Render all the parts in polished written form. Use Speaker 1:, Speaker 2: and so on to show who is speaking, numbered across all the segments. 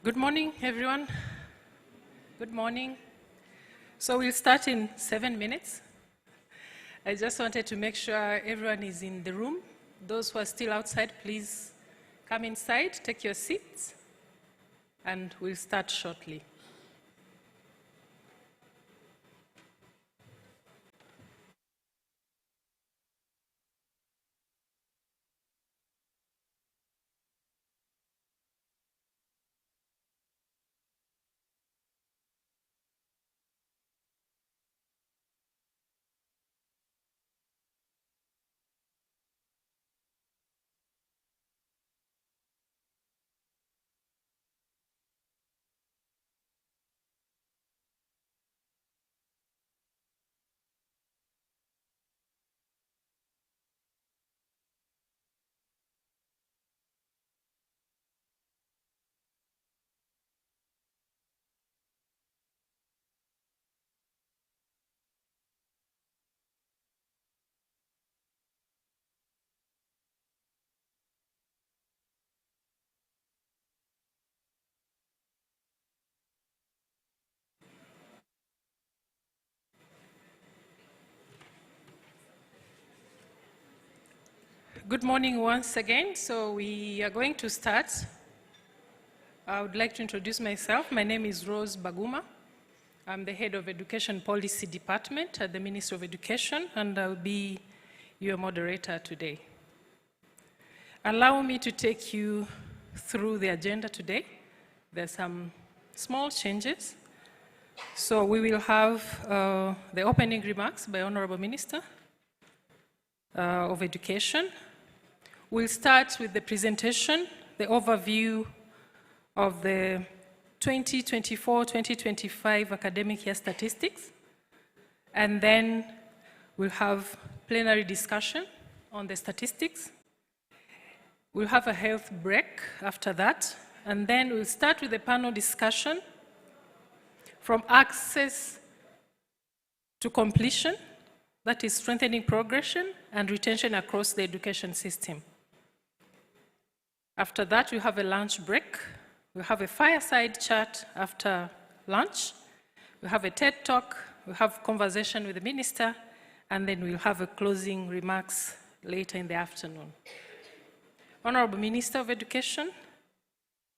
Speaker 1: Good morning, everyone. Good morning. So we'll start in 7 minutes. I just wanted to make sure everyone is in the room. Those who are still outside, please come inside, take your seats, and we'll start shortly. Good morning once again. So we are going to start. I would like to introduce myself. My name is Rose Baguma. I'm the head of Education Policy Department at the Ministry of Education, and I'll be your moderator today. Allow me to take you through the agenda today. There's some small changes. So we will have the opening remarks by Honorable Minister of Education. We'll start with the presentation, the overview of the 2024-2025 academic year statistics, and then we'll have plenary discussion on the statistics. We'll have a health break after that, and then we'll start with the panel discussion from access to completion, that is strengthening progression and retention across the education system. After that, we have a lunch break. We'll have a fireside chat after lunch. We'll have a TED Talk. We'll have conversation with the minister, and then we'll have a closing remarks later in the afternoon. Honorable Minister of Education,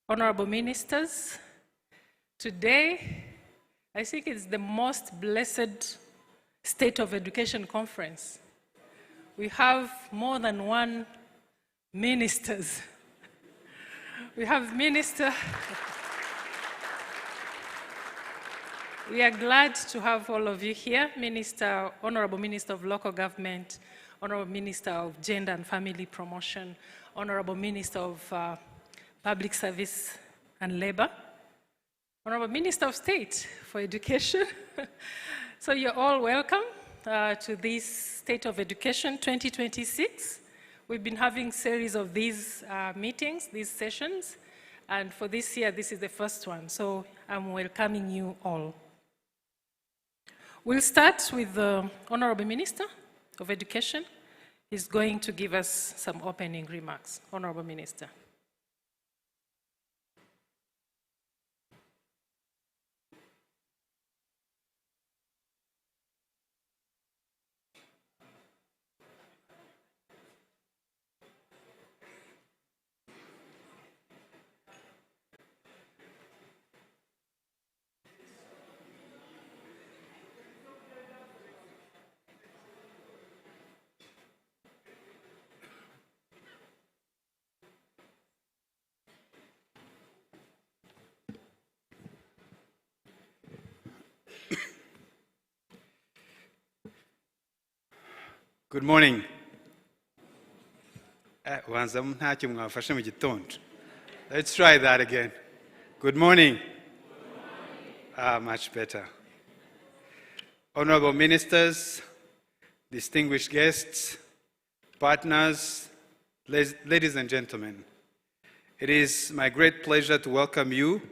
Speaker 1: honorable ministers, today, I think it's the most blessed State of Education conference. We have more than one ministers. We have minister. We are glad to have all of you here. Minister, Honorable Minister of Local Government, Honorable Minister of Gender and Family Promotion, Honorable Minister of Public Service and Labor, Honorable Minister of State for Education. So you're all welcome to this State of Education 2026. We've been having series of these meetings, these sessions, and for this year, this is the first one, so I'm welcoming you all. We'll start with the Honorable Minister of Education. He's going to give us some opening remarks. Honorable Minister.
Speaker 2: Good morning. Let's try that again. Good morning. Much better. Honorable ministers, distinguished guests, partners, ladies and gentlemen, it is my great pleasure to welcome you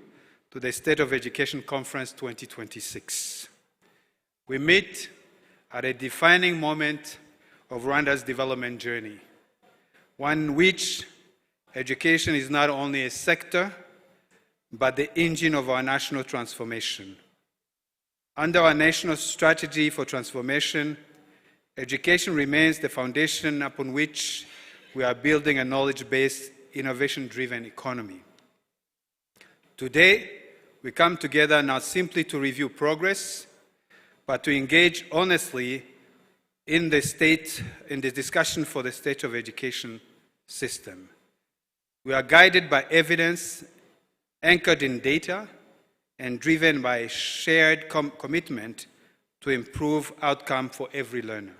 Speaker 2: to the State of Education Conference 2026. We meet at a defining moment of Rwanda's development journey, one in which education is not only a sector, but the engine of our national transformation. Under our national strategy for transformation, education remains the foundation upon which we are building a knowledge-based, innovation-driven economy. Today, we come together not simply to review progress, but to engage honestly in the discussion for the state of education system. We are guided by evidence, anchored in data, and driven by a shared commitment to improve outcome for every learner.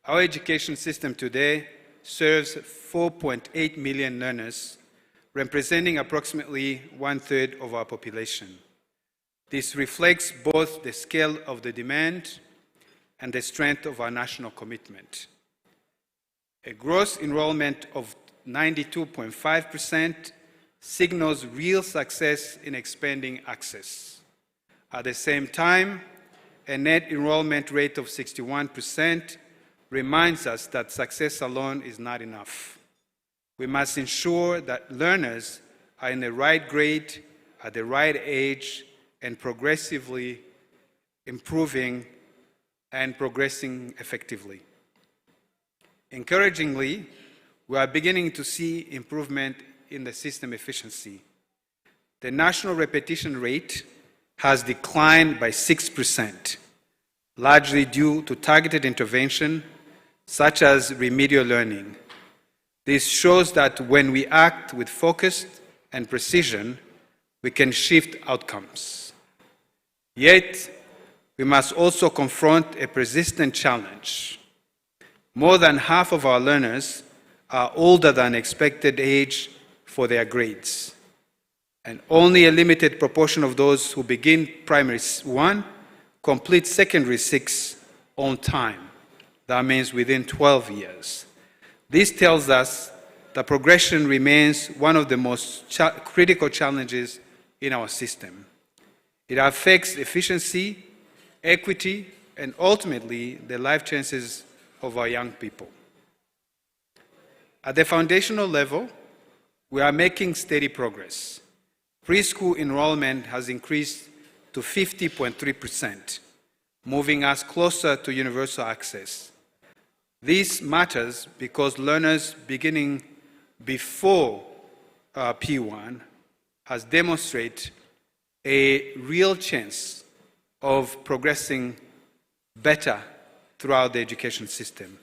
Speaker 2: Our education system today serves 4.8 million learners, representing approximately 1/3 of our population. This reflects both the scale of the demand and the strength of our national commitment. A gross enrollment of 92.5% signals real success in expanding access. At the same time, a net enrollment rate of 61% reminds us that success alone is not enough. We must ensure that learners are in the right grade, at the right age, and progressively improving and progressing effectively. Encouragingly, we are beginning to see improvement in the system efficiency. The national repetition rate has declined by 6%, largely due to targeted intervention such as remedial learning. This shows that when we act with focus and precision, we can shift outcomes. Yet, we must also confront a persistent challenge. More than half of our learners are older than expected age for their grades, and only a limited proportion of those who begin primary 1 complete secondary 6 on time. That means within 12 years. This tells us that progression remains one of the most critical challenges in our system. It affects efficiency, equity, and ultimately the life chances of our young people. At the foundational level, we are making steady progress. Preschool enrollment has increased to 50.3%, moving us closer to universal access. This matters because learners beginning before P1 has demonstrated a real chance of progressing better throughout the education system.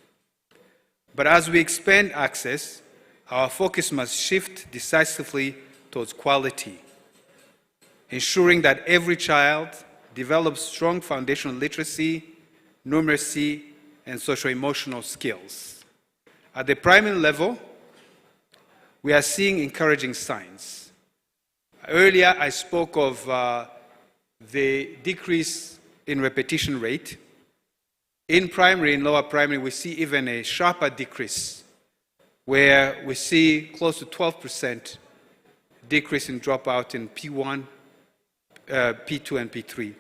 Speaker 2: But as we expand access, our focus must shift decisively towards quality, ensuring that every child develops strong foundational literacy, numeracy, and social-emotional skills. At the primary level, we are seeing encouraging signs. Earlier, I spoke of the decrease in repetition rate. In primary, in lower primary, we see even a sharper decrease, where we see close to 12% decrease in dropout in P1, P2, and P3.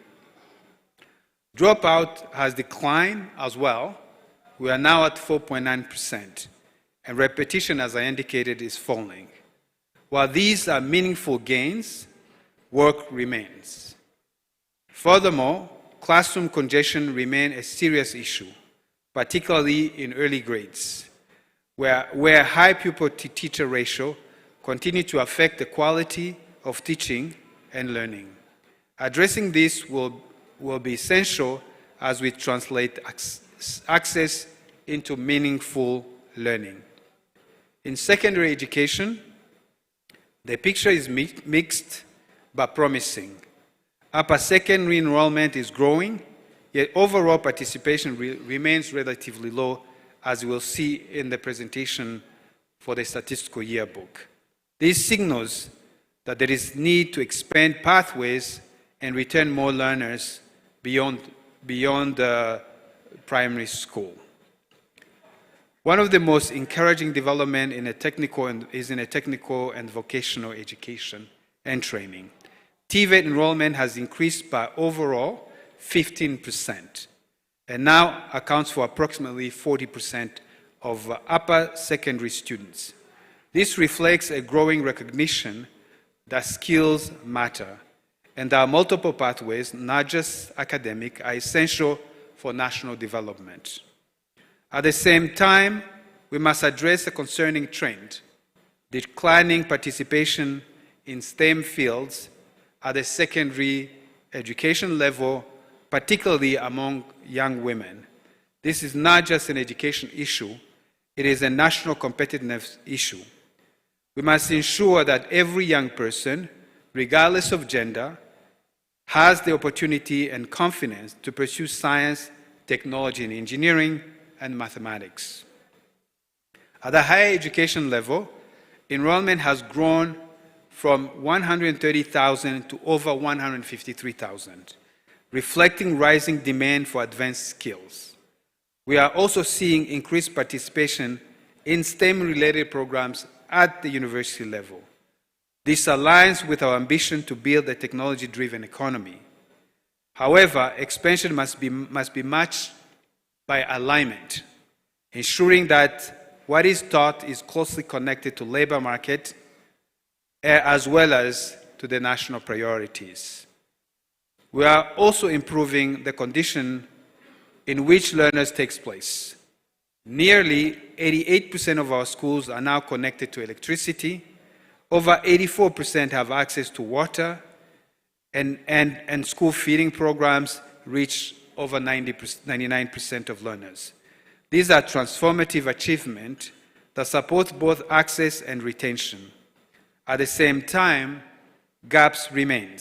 Speaker 2: Dropout has declined as well. We are now at 4.9%, and repetition, as I indicated, is falling. While these are meaningful gains, work remains. Furthermore, classroom congestion remains a serious issue, particularly in early grades, where high pupil-to-teacher ratio continue to affect the quality of teaching and learning. Addressing this will be essential as we translate access into meaningful learning. In secondary education, the picture is mixed but promising. Upper secondary enrollment is growing, yet overall participation remains relatively low, as we'll see in the presentation for the statistical yearbook. This signals that there is need to expand pathways and return more learners beyond primary school. One of the most encouraging developments is in a technical and vocational education and training. TVET enrollment has increased by overall 15% and now accounts for approximately 40% of upper secondary students. This reflects a growing recognition that skills matter, and that multiple pathways, not just academic, are essential for national development. At the same time, we must address a concerning trend: declining participation in STEM fields at the secondary education level, particularly among young women. This is not just an education issue, it is a national competitiveness issue. We must ensure that every young person, regardless of gender, has the opportunity and confidence to pursue science, technology, and engineering, and mathematics. At the higher education level, enrollment has grown from 130,000 to over 153,000, reflecting rising demand for advanced skills. We are also seeing increased participation in STEM-related programs at the university level. This aligns with our ambition to build a technology-driven economy. However, expansion must be matched by alignment, ensuring that what is taught is closely connected to labor market as well as to the national priorities. We are also improving the condition in which learners take place. Nearly 88% of our schools are now connected to electricity. Over 84% have access to water, and school feeding programs reach over 99% of learners. These are transformative achievements that support both access and retention. At the same time, gaps remain.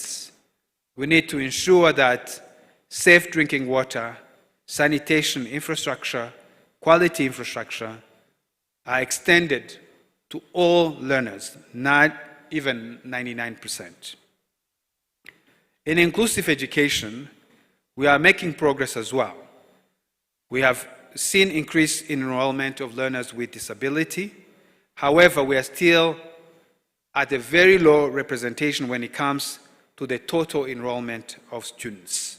Speaker 2: We need to ensure that safe drinking water, sanitation infrastructure, quality infrastructure are extended to all learners, not even 99%. In inclusive education, we are making progress as well. We have seen increased enrollment of learners with disability. However, we are still at a very low representation when it comes to the total enrollment of students.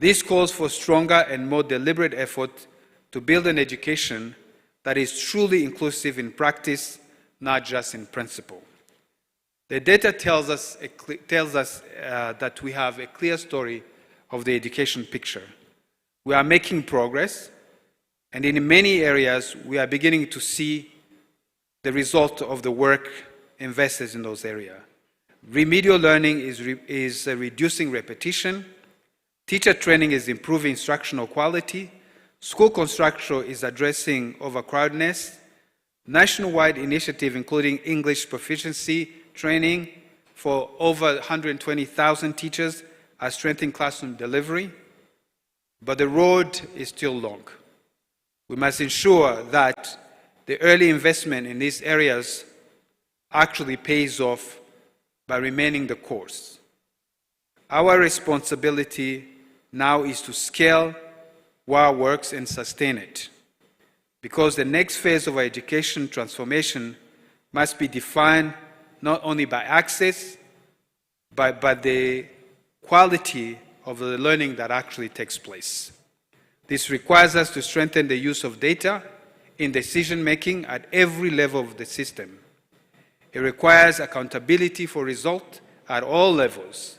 Speaker 2: This calls for stronger and more deliberate effort to build an education that is truly inclusive in practice, not just in principle. The data tells us that we have a clear story of the education picture. We are making progress, and in many areas, we are beginning to see the result of the work invested in those areas. Remedial learning is reducing repetition. Teacher training is improving instructional quality. School construction is addressing overcrowdedness. Nationwide initiative including English proficiency training for over 120,000 teachers are strengthening classroom delivery. But the road is still long. We must ensure that the early investment in these areas actually pays off by remaining the course. Our responsibility now is to scale what works and sustain it, because the next phase of our education transformation must be defined not only by access, but by the quality of the learning that actually takes place. This requires us to strengthen the use of data in decision-making at every level of the system. It requires accountability for results at all levels,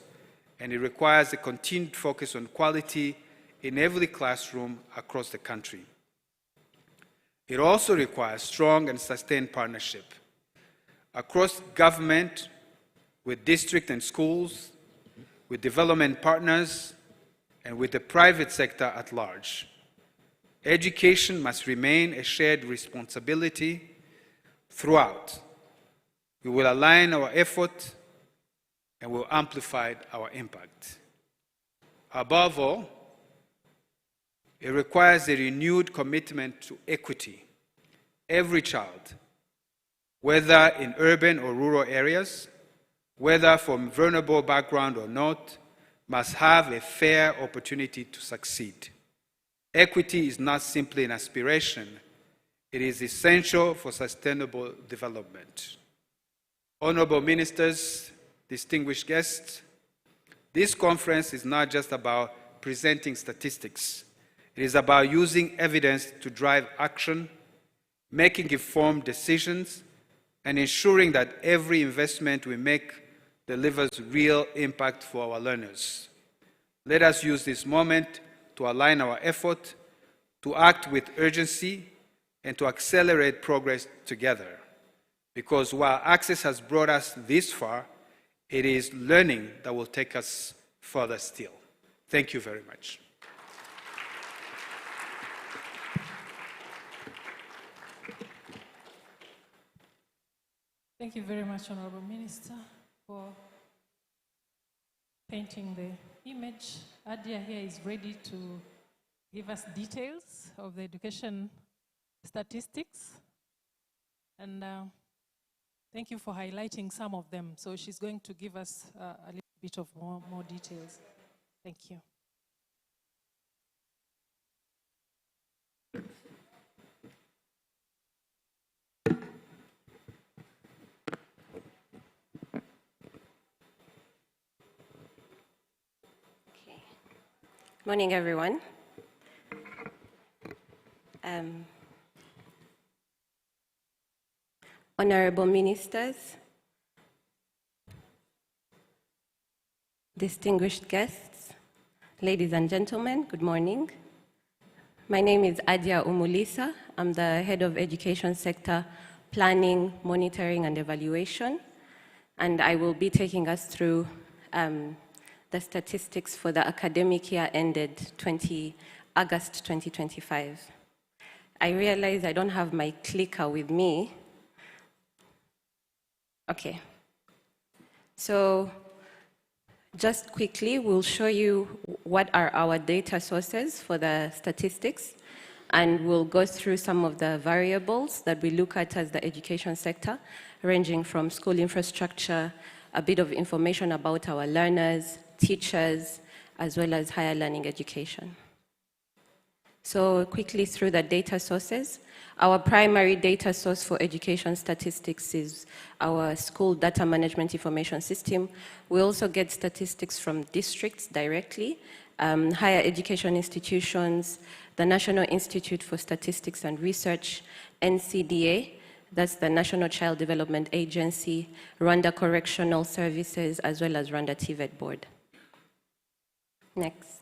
Speaker 2: and it requires a continued focus on quality in every classroom across the country. It also requires strong and sustained partnership across government, with district and schools, with development partners, and with the private sector at large. Education must remain a shared responsibility throughout. We will align our effort and will amplify our impact. Above all, it requires a renewed commitment to equity. Every child, whether in urban or rural areas, whether from vulnerable background or not, must have a fair opportunity to succeed. Equity is not simply an aspiration, it is essential for sustainable development. Honorable ministers, distinguished guests, this conference is not just about presenting statistics. It is about using evidence to drive action, making informed decisions, and ensuring that every investment we make delivers real impact for our learners. Let us use this moment to align our effort, to act with urgency, and to accelerate progress together. Because while access has brought us this far, it is learning that will take us further still. Thank you very much.
Speaker 1: Thank you very much, Honorable Minister, for painting the image. Adia here is ready to give us details of the education statistics. And thank you for highlighting some of them. So she's going to give us a little bit of more details. Thank you.
Speaker 3: Morning, everyone. Honorable Ministers, distinguished guests, ladies and gentlemen, good morning. My name is Adia Umulisa. I'm the Head of Education Sector Planning, Monitoring and Evaluation, and I will be taking us through the statistics for the academic year ended August 2025. I realize I don't have my clicker with me. Okay. So just quickly, we'll show you what are our data sources for the statistics, and we'll go through some of the variables that we look at as the education sector, ranging from school infrastructure, a bit of information about our learners, teachers, as well as higher learning education. So quickly through the data sources. Our primary data source for education statistics is our school data management information system. We also get statistics from districts directly, higher education institutions, the National Institute for Statistics and Research, NCDA, that's the National Child Development Agency, Rwanda Correctional Services, as well as Rwanda TVET Board. Next.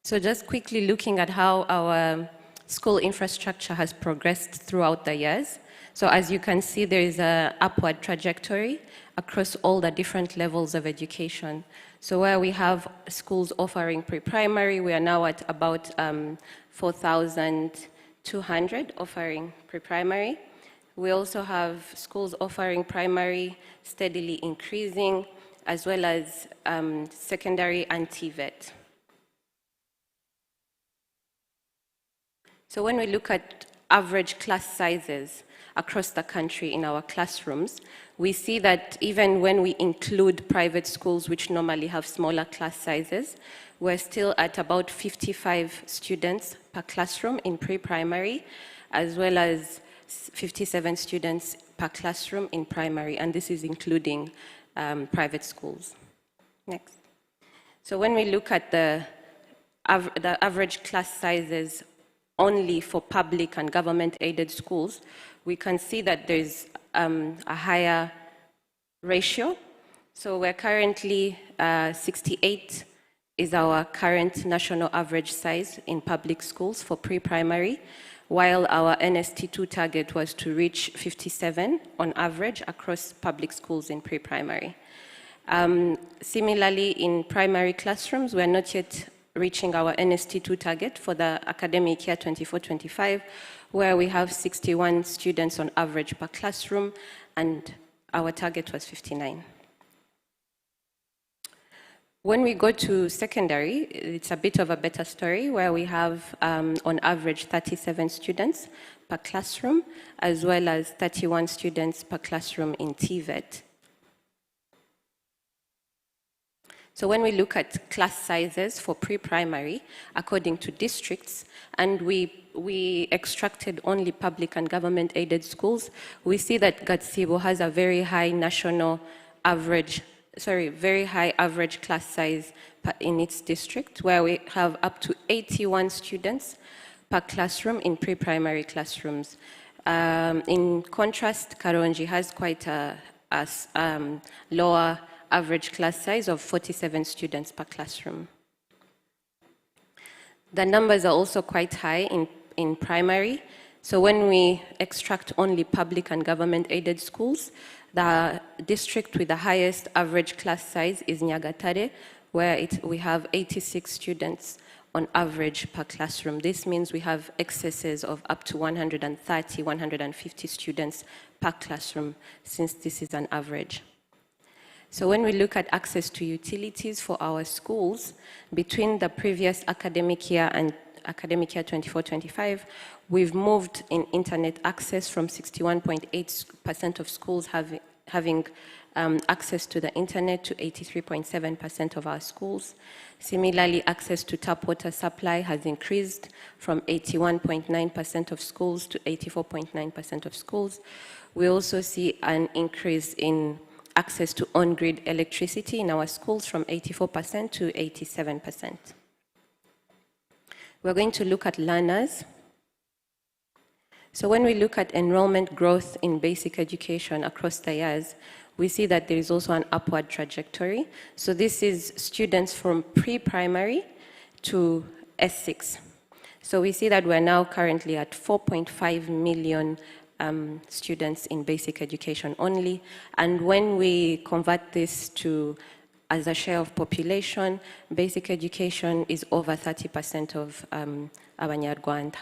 Speaker 3: So just quickly looking at how our school infrastructure has progressed throughout the years. So as you can see, there is an upward trajectory across all the different levels of education. So where we have schools offering pre-primary, we are now at about 4,200 offering pre-primary. We also have schools offering primary steadily increasing, as well as secondary and TVET. So when we look at average class sizes across the country in our classrooms, we see that even when we include private schools, which normally have smaller class sizes, we're still at about 55 students per classroom in pre-primary, as well as 57 students per classroom in primary, and this is including private schools. Next. So when we look at the average class sizes only for public and government-aided schools, we can see that there's a higher ratio. So we're currently 68 is our current national average size in public schools for pre-primary, while our NST2 target was to reach 57 on average across public schools in pre-primary. Similarly, in primary classrooms, we're not yet reaching our NST2 target for the academic year 24-25, where we have 61 students on average per classroom, and our target was 59. When we go to secondary, it's a bit of a better story, where we have on average 37 students per classroom, as well as 31 students per classroom in TVET. So when we look at class sizes for pre-primary, according to districts, and we extracted only public and government-aided schools, we see that Gatsibo has a very high very high average class size in its district, where we have up to 81 students per classroom in pre-primary classrooms. In contrast, Karongi has quite a a lower average class size of 47 students per classroom. The numbers are also quite high in primary. So when we extract only public and government-aided schools, the district with the highest average class size is Nyagatare, where we have 86 students on average per classroom. This means we have excesses of up to 130, 150 students per classroom, since this is an average. So when we look at access to utilities for our schools, between the previous academic year and academic year 24-25, we've moved in internet access from 61.8% of schools having access to the internet to 83.7% of our schools. Similarly, access to tap water supply has increased from 81.9% of schools to 84.9% of schools. We also see an increase in access to on-grid electricity in our schools from 84% to 87%. We're going to look at learners. So when we look at enrollment growth in basic education across the years, we see that there is also an upward trajectory. So this is students from pre-primary to S6. So we see that we're now currently at 4.5 million students in basic education only. And when we convert this to as a share of population, basic education is over 30% of Abanyarwanda.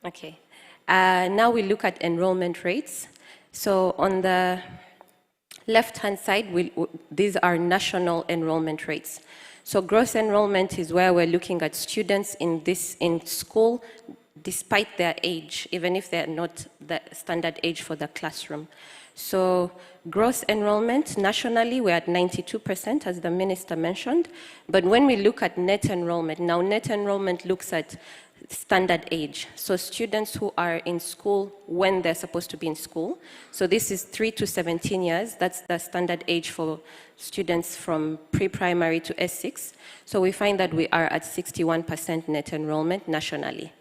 Speaker 3: Okay. Now we look at enrollment rates. So on the left-hand side, these are national enrollment rates. So gross enrollment is where we're looking at students in school despite their age, even if they're not the standard age for the classroom. So gross enrollment, nationally, we're at 92%, as the minister mentioned. But when we look at net enrollment, now net enrollment looks at standard age. So students who are in school when they're supposed to be in school. So this is 3 to 17 years. That's the standard age for students from pre-primary to S6. So we find that we are at 61% net enrollment nationally.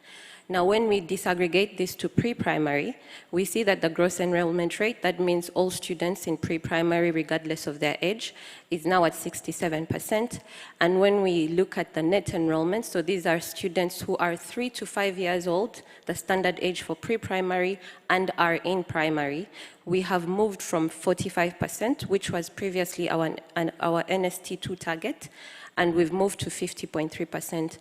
Speaker 3: Now, when we disaggregate this to pre-primary, we see that the gross enrollment rate, that means all students in pre-primary, regardless of their age, is now at 67%. And when we look at the net enrollment, so these are students who are 3 to 5 years old, the standard age for pre-primary, and are in primary, we have moved from 45%, which was previously our NST2 target, and we've moved to 50.3%.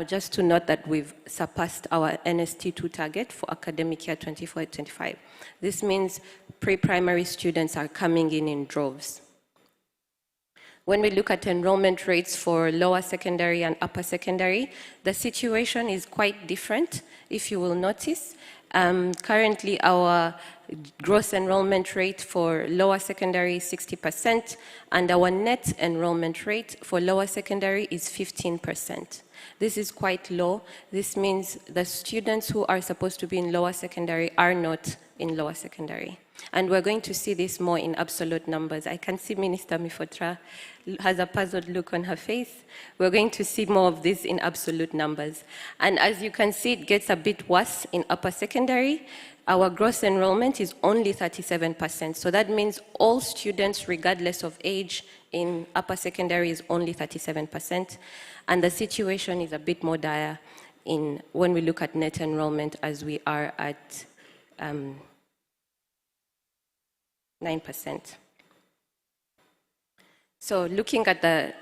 Speaker 3: Just to note that we've surpassed our NST2 target for academic year 24-25. This means pre-primary students are coming in droves. When we look at enrollment rates for lower secondary and upper secondary, the situation is quite different, if you will notice. Currently, our gross enrollment rate for lower secondary is 60%, and our net enrollment rate for lower secondary is 15%. This is quite low. This means the students who are supposed to be in lower secondary are not in lower secondary. And we're going to see this more in absolute numbers. I can see Minister Mifotra has a puzzled look on her face. We're going to see more of this in absolute numbers. And as you can see, it gets a bit worse in upper secondary. Our gross enrollment is only 37%. So that means all students, regardless of age, in upper secondary is only 37%. And the situation is a bit more dire when we look at net enrollment, as we are at 9%. So looking at the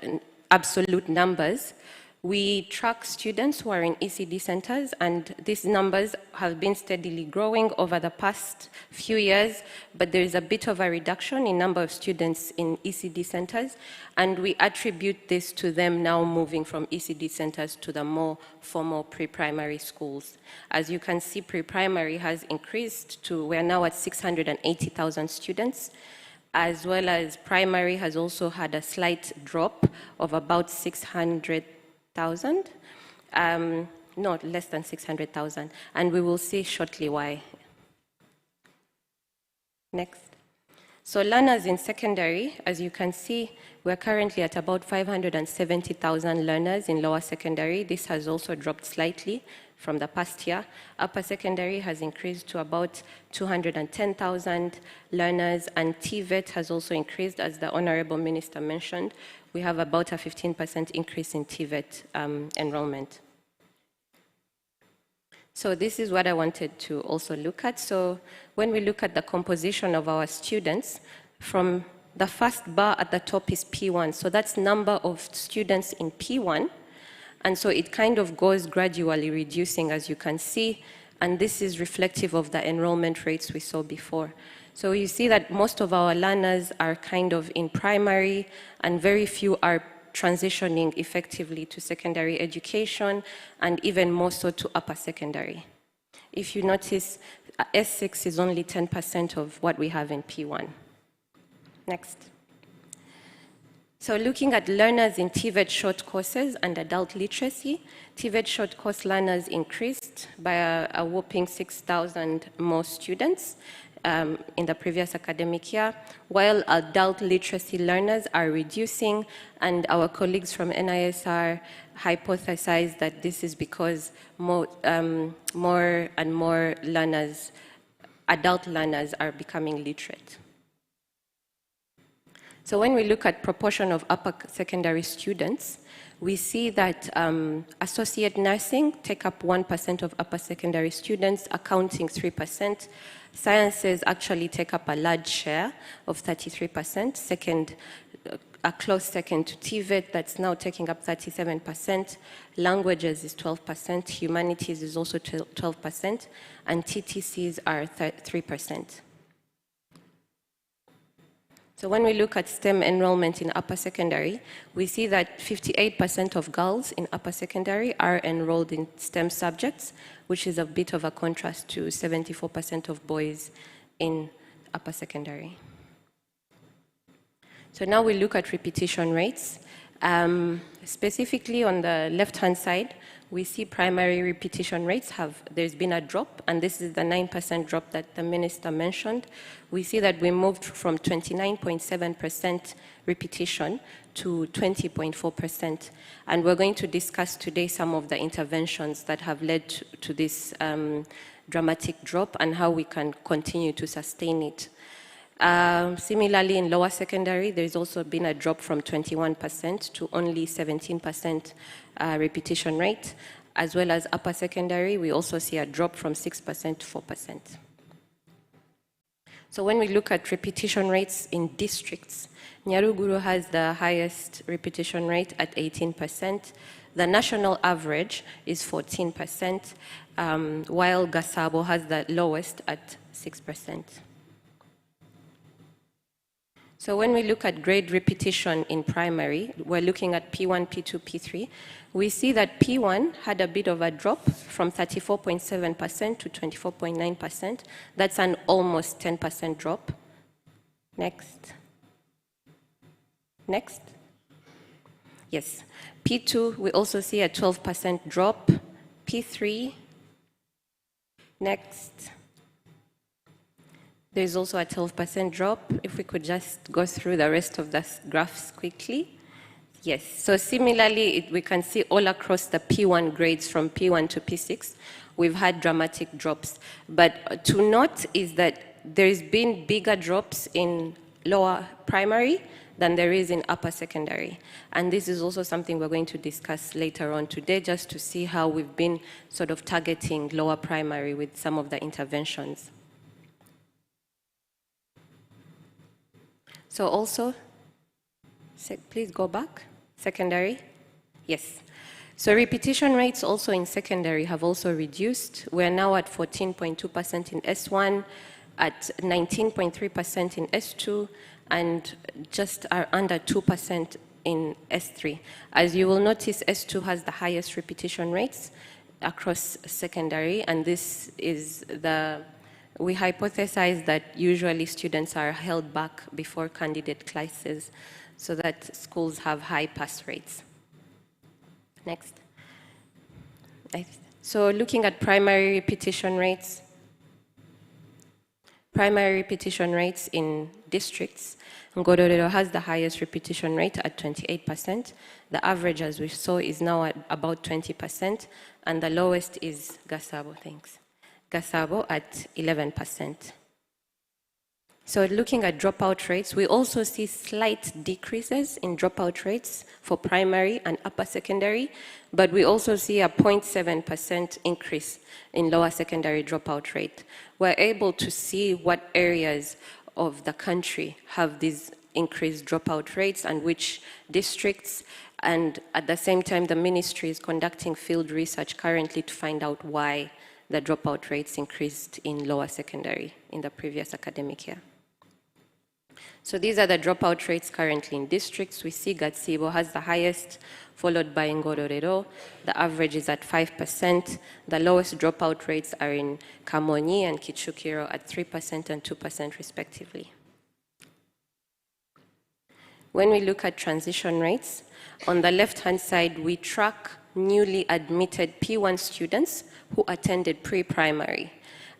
Speaker 3: absolute numbers, we track students who are in ECD centers, and these numbers have been steadily growing over the past few years, but there is a bit of a reduction in number of students in ECD centers, and we attribute this to them now moving from ECD centers to the more formal pre-primary schools. As you can see, pre-primary has increased to, we're now at 680,000 students, as well as primary has also had a slight drop of about 600,000, no, less than 600,000, and we will see shortly why. Next. So learners in secondary, as you can see, we're currently at about 570,000 learners in lower secondary. This has also dropped slightly from the past year. Upper secondary has increased to about 210,000 learners, and TVET has also increased, as the Honorable Minister mentioned. We have about a 15% increase in TVET enrollment. So this is what I wanted to also look at. So when we look at the composition of our students, from the first bar at the top is P1. So that's number of students in P1. And so it kind of goes gradually reducing, as you can see. And this is reflective of the enrollment rates we saw before. So you see that most of our learners are kind of in primary, and very few are transitioning effectively to secondary education, and even more so to upper secondary. If you notice, S6 is only 10% of what we have in P1. Next. So looking at learners in TVET short courses and adult literacy, TVET short course learners increased by a whopping 6,000 more students in the previous academic year, while adult literacy learners are reducing, and our colleagues from NISR hypothesized that this is because more and more learners, adult learners, are becoming literate. So when we look at proportion of upper secondary students, we see that associate nursing take up 1% of upper secondary students, accounting 3%. Sciences actually take up a large share of 33%, a close second to TVET, that's now taking up 37%. Languages is 12%, humanities is also 12%, and TTCs are 3%. So when we look at STEM enrollment in upper secondary, we see that 58% of girls in upper secondary are enrolled in STEM subjects, which is a bit of a contrast to 74% of boys in upper secondary. So now we look at repetition rates. Specifically on the left-hand side, we see primary repetition rates there's been a drop, and this is the 9% drop that the minister mentioned. We see that we moved from 29.7% repetition to 20.4%. And we're going to discuss today some of the interventions that have led to this dramatic drop and how we can continue to sustain it. Similarly, in lower secondary, there's also been a drop from 21% to only 17% repetition rate, as well as upper secondary, we also see a drop from 6% to 4%. So when we look at repetition rates in districts, Nyaruguru has the highest repetition rate at 18%. The national average is 14%, while Gasabo has the lowest at 6%. So when we look at grade repetition in primary, we're looking at P1, P2, P3. We see that P1 had a bit of a drop from 34.7% to 24.9%. That's an almost 10% drop. Next. Next. Yes. P2, we also see a 12% drop. P3. Next. There's also a 12% drop. If we could just go through the rest of the graphs quickly. Yes, so similarly, we can see all across the P1 grades from P1 to P6, we've had dramatic drops. But to note is that there's been bigger drops in lower primary than there is in upper secondary. And this is also something we're going to discuss later on today, just to see how we've been sort of targeting lower primary with some of the interventions. So also, please go back, secondary. Yes. So repetition rates also in secondary have also reduced. We're now at 14.2% in S1, at 19.3% in S2, and just are under 2% in S3. As you will notice, S2 has the highest repetition rates across secondary, and this is we hypothesize that usually students are held back before candidate classes so that schools have high pass rates. Next. So looking at primary repetition rates, Primary repetition rates in districts, Ngororero has the highest repetition rate at 28%. The average, as we saw, is now at about 20%, and the lowest is Gasabo, thanks. Gasabo at 11%. So looking at dropout rates, we also see slight decreases in dropout rates for primary and upper secondary, but we also see a 0.7% increase in lower secondary dropout rate. We're able to see what areas of the country have these increased dropout rates and which districts, and at the same time the ministry is conducting field research currently to find out why the dropout rates increased in lower secondary in the previous academic year. So these are the dropout rates currently in districts. We see Gatsibo has the highest, followed by Ngororero. The average is at 5%. The lowest dropout rates are in Kamonyi and Kichukiro at 3% and 2% respectively. When we look at transition rates, on the left-hand side, we track newly admitted P1 students who attended pre-primary.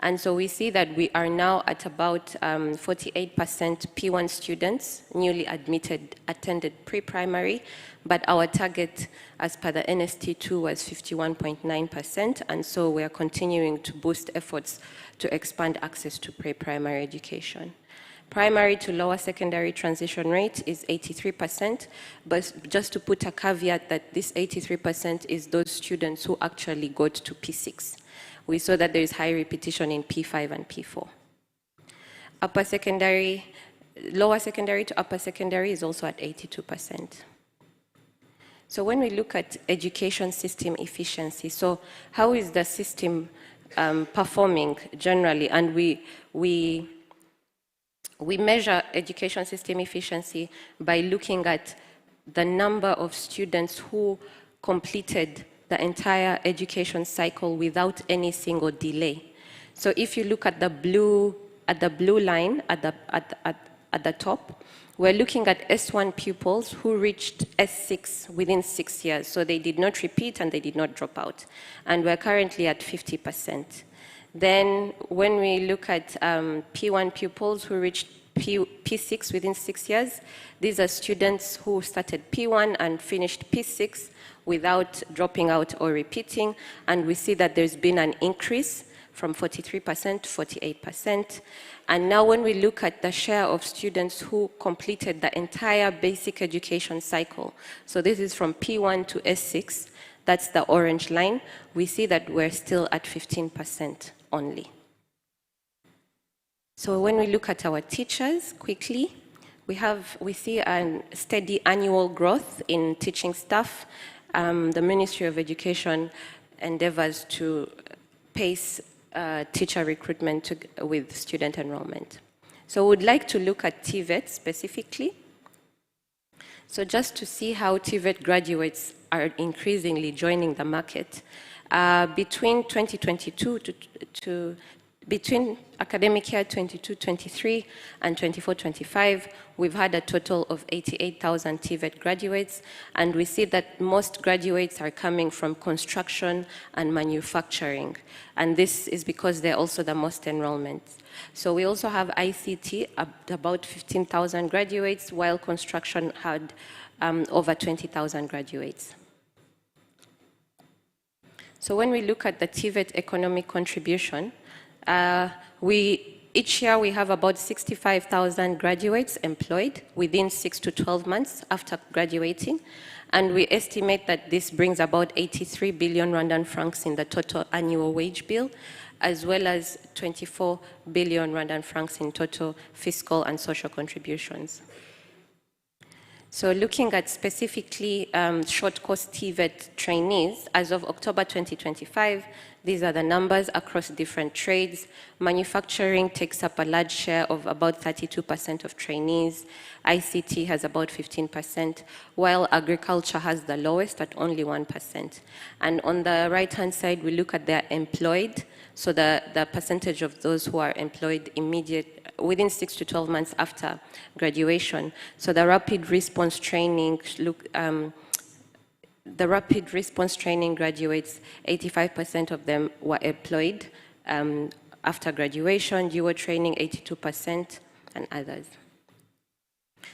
Speaker 3: And so we see that we are now at about 48% P1 students, newly admitted, attended pre-primary, but our target as per the NST2 was 51.9%, and so we are continuing to boost efforts to expand access to pre-primary education. Primary to lower secondary transition rate is 83%, but just to put a caveat that this 83% is those students who actually got to P6. We saw that there is high repetition in P5 and P4. Upper secondary, lower secondary to upper secondary is also at 82%. So when we look at education system efficiency, so how is the system performing generally? And we measure education system efficiency by looking at the number of students who completed the entire education cycle without any single delay. So if you look at the blue line at the top, we're looking at S1 pupils who reached S6 within 6 years. So they did not repeat and they did not drop out. And we're currently at 50%. Then when we look at P1 pupils who reached P6 within 6 years, these are students who started P1 and finished P6 without dropping out or repeating, and we see that there's been an increase from 43% to 48%. And now when we look at the share of students who completed the entire basic education cycle, so this is from P1 to S6, that's the orange line, we see that we're still at 15% only. So when we look at our teachers quickly, we see a steady annual growth in teaching staff. The Ministry of Education endeavors to pace teacher recruitment with student enrollment. So we'd like to look at TVET specifically. So just to see how TVET graduates are increasingly joining the market, between 2022 between academic year 22-23 and 24-25, we've had a total of 88,000 TVET graduates, and we see that most graduates are coming from construction and manufacturing, and this is because they're also the most enrollments. So we also have ICT, about 15,000 graduates, while construction had over 20,000 graduates. So when we look at the TVET economic contribution, each year we have about 65,000 graduates employed within 6 to 12 months after graduating, and we estimate that this brings about 83 billion Rwandan francs in the total annual wage bill, as well as 24 billion Rwandan francs in total fiscal and social contributions. So looking at specifically short course TVET trainees, as of October 2025, these are the numbers across different trades. Manufacturing takes up a large share of about 32% of trainees. ICT has about 15%, while agriculture has the lowest at only 1%. And on the right-hand side, we look at their employed, so the percentage of those who are employed within 6 to 12 months after graduation. So the rapid response training, the rapid response training graduates, 85% of them were employed after graduation, dual training 82%, and others.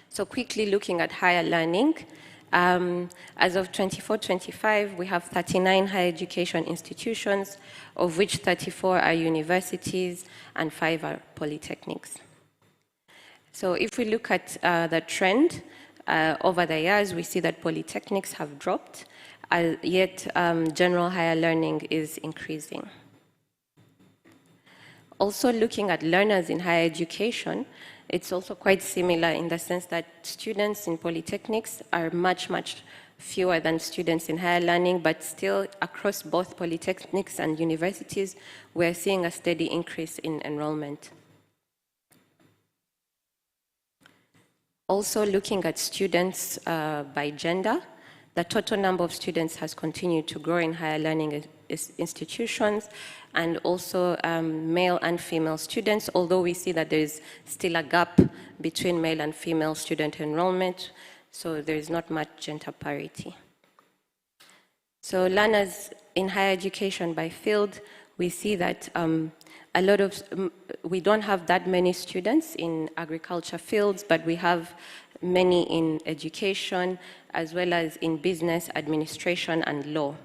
Speaker 3: So quickly looking at higher learning, as of 24-25, we have 39 higher education institutions, of which 34 are universities and 5 are polytechnics. So if we look at the trend over the years, we see that polytechnics have dropped, yet general higher learning is increasing. Also looking at learners in higher education, it's also quite similar in the sense that students in polytechnics are much, much fewer than students in higher learning, but still across both polytechnics and universities, we're seeing a steady increase in enrollment. Also looking at students by gender, the total number of students has continued to grow in higher learning institutions, and also male and female students, although we see that there is still a gap between male and female student enrollment, so there is not much gender parity. So learners in higher education by field, we see that we don't have that many students in agriculture fields, but we have many in education, as well as in business, administration, and law.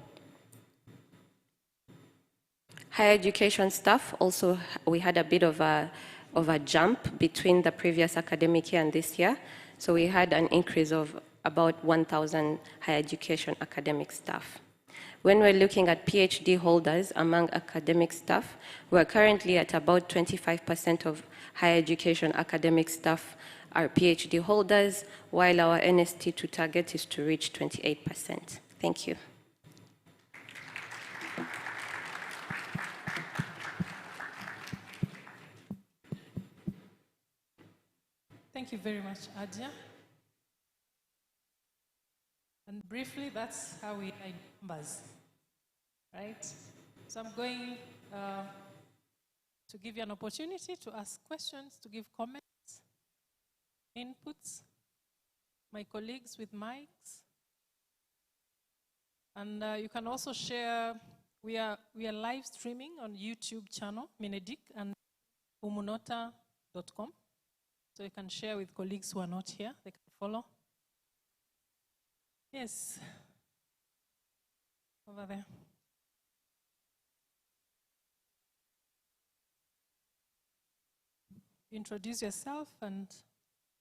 Speaker 3: Higher education staff, also we had a bit of a jump between the previous academic year and this year. So we had an increase of about 1,000 higher education academic staff. When we're looking at PhD holders among academic staff, we're currently at about 25% of higher education academic staff are PhD holders, while our NST to target is to reach 28%. Thank you.
Speaker 1: Thank you very much, Adia. And briefly, that's how we write numbers, right? So I'm going to give you an opportunity to ask questions, to give comments, inputs, my colleagues with mics. And you can also share, we are live streaming on YouTube channel, Minedik and umunota.com. So you can share with colleagues who are not here, they can follow. Yes, over there. Introduce yourself and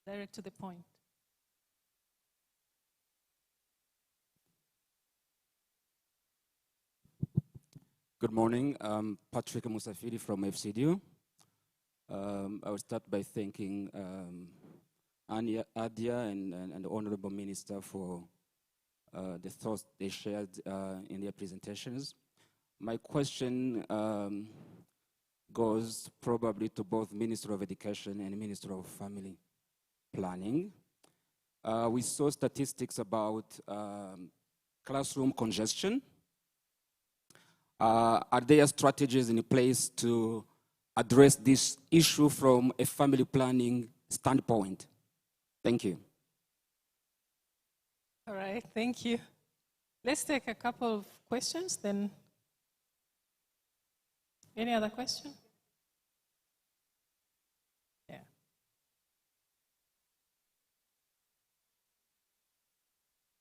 Speaker 1: direct to the point.
Speaker 4: Good morning. I'm Patrick Musafiri from FCDU. I will start by thanking Adia and the Honorable Minister for the thoughts they shared in their presentations. My question goes probably to both Minister of Education and Minister of Family Planning. We saw statistics about classroom congestion. Are there strategies in place to address this issue from a family planning standpoint? Thank you.
Speaker 1: All right, thank you. Let's take a couple of questions, then. Any other question? Yeah.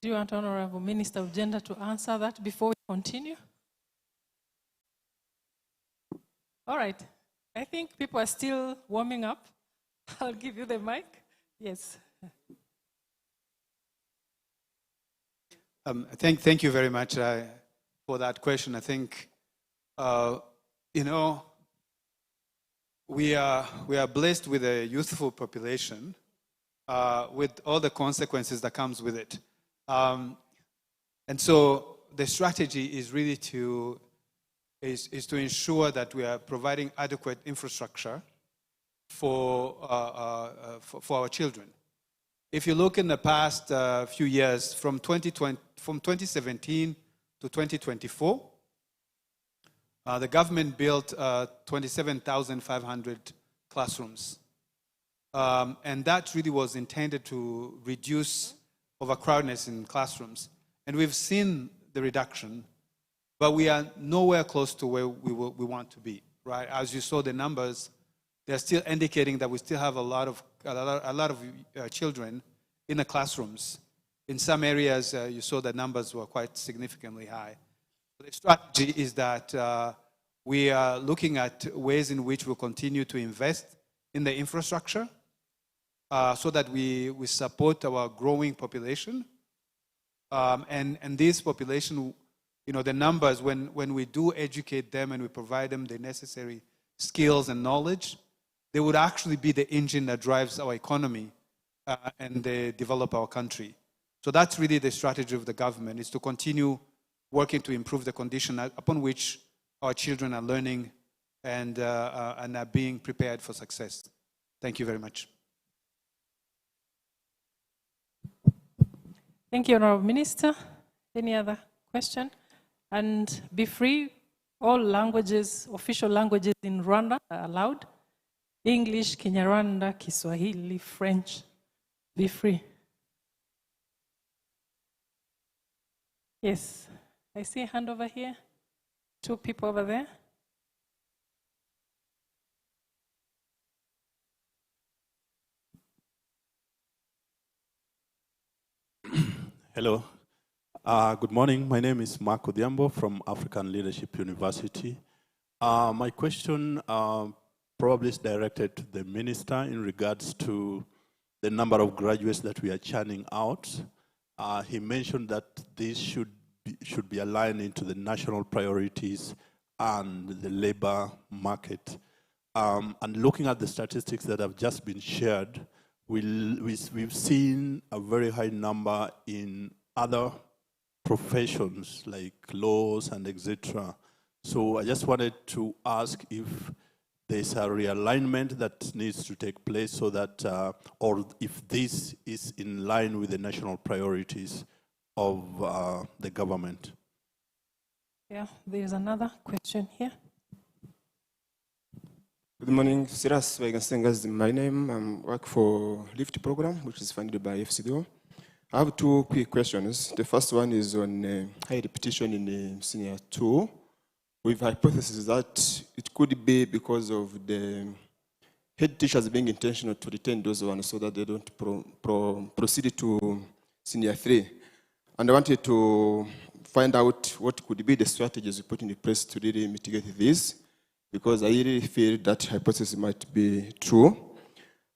Speaker 1: Do you want Honorable Minister of Gender to answer that before we continue? All right. I think people are still warming up. I'll give you the mic. Yes.
Speaker 2: Thank you very much for that question. I think, you know, we are blessed with a youthful population with all the consequences that comes with it. And so the strategy is really to ensure that we are providing adequate infrastructure for our children. If you look in the past few years, from 2017 to 2024, the government built 27,500 classrooms. And that really was intended to reduce overcrowdedness in classrooms. And we've seen the reduction, but we are nowhere close to where we want to be. right? As you saw the numbers, they're still indicating that we still have a lot of children in the classrooms. In some areas, you saw the numbers were quite significantly high. The strategy is that we are looking at ways in which we'll continue to invest in the infrastructure so that we support our growing population. And this population, you know, the numbers, when we do educate them and we provide them the necessary skills and knowledge, they would actually be the engine that drives our economy and they develop our country. So that's really the strategy of the government, is to continue working to improve the condition upon which our children are learning and are being prepared for success. Thank you very much.
Speaker 1: Thank you, Honorable Minister. Any other question? And be free. All languages, official languages in Rwanda are allowed. English, Kinyarwanda, Kiswahili, French. Be free. Yes, I see a hand over here. Two people over there.
Speaker 5: Hello. Good morning. My name is Mark Odhiambo from African Leadership University. My question probably is directed to the minister in regards to the number of graduates that we are churning out. He mentioned that this should be aligned into the national priorities and the labor market. And looking at the statistics that have just been shared, we've seen a very high number in other professions like laws and etc. So I just wanted to ask if there's a realignment that needs to take place so that, or if this is in line with the national priorities of the government.
Speaker 1: Yeah, there's another question here.
Speaker 6: Good morning, Siras Wegensenga is my name. I work for LIFT program, which is funded by FCDO. I have two quick questions. The first one is on high repetition in senior 2. With hypothesis that it could be because of the head teachers being intentional to retain those ones so that they don't proceed to senior 3. And I wanted to find out what could be the strategies we put in place to really mitigate this, because I really feel that hypothesis might be true.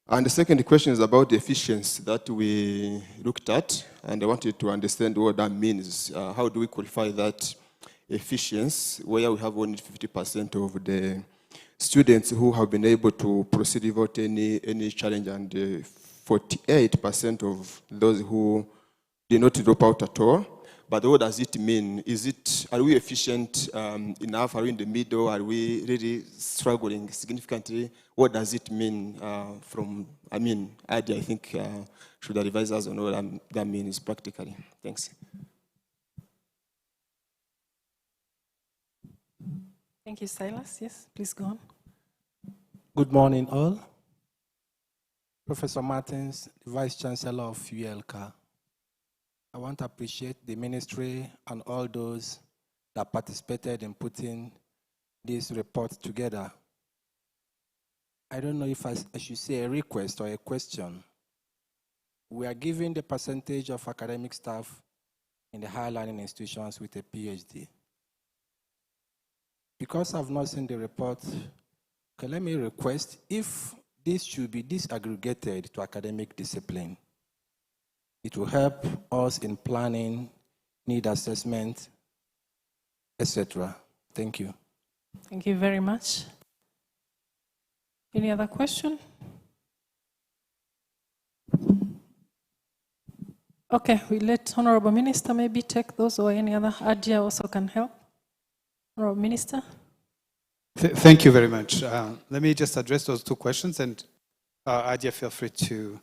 Speaker 6: And the second question is about the efficiency that we looked at, and I wanted to understand what that means. How do we qualify that efficiency, where we have only 50% of the students who have been able to proceed without any challenge, and 48% of those who did not drop out at all? But what does it mean? Are we efficient enough? Are we in the middle? Are we really struggling significantly? What does it mean Adi, I think, should advise us on what that means practically. Thanks.
Speaker 1: Thank you, Silas. Yes, please go on.
Speaker 7: Good morning, all. Professor Martins, the Vice Chancellor of ULCA. I want to appreciate the ministry and all those that participated in putting this report together. I don't know if I should say a request or a question. We are giving the percentage of academic staff in the higher learning institutions with a PhD. Because I've not seen the report, let me request if this should be disaggregated to academic discipline. It will help us in planning, need assessment, etc. Thank you.
Speaker 1: Thank you very much. Any other question? Okay, we let Honorable Minister maybe take those, or any other. Adia also can help. Honorable Minister.
Speaker 2: Thank you very much. Let me just address those two questions, and Adia, feel free to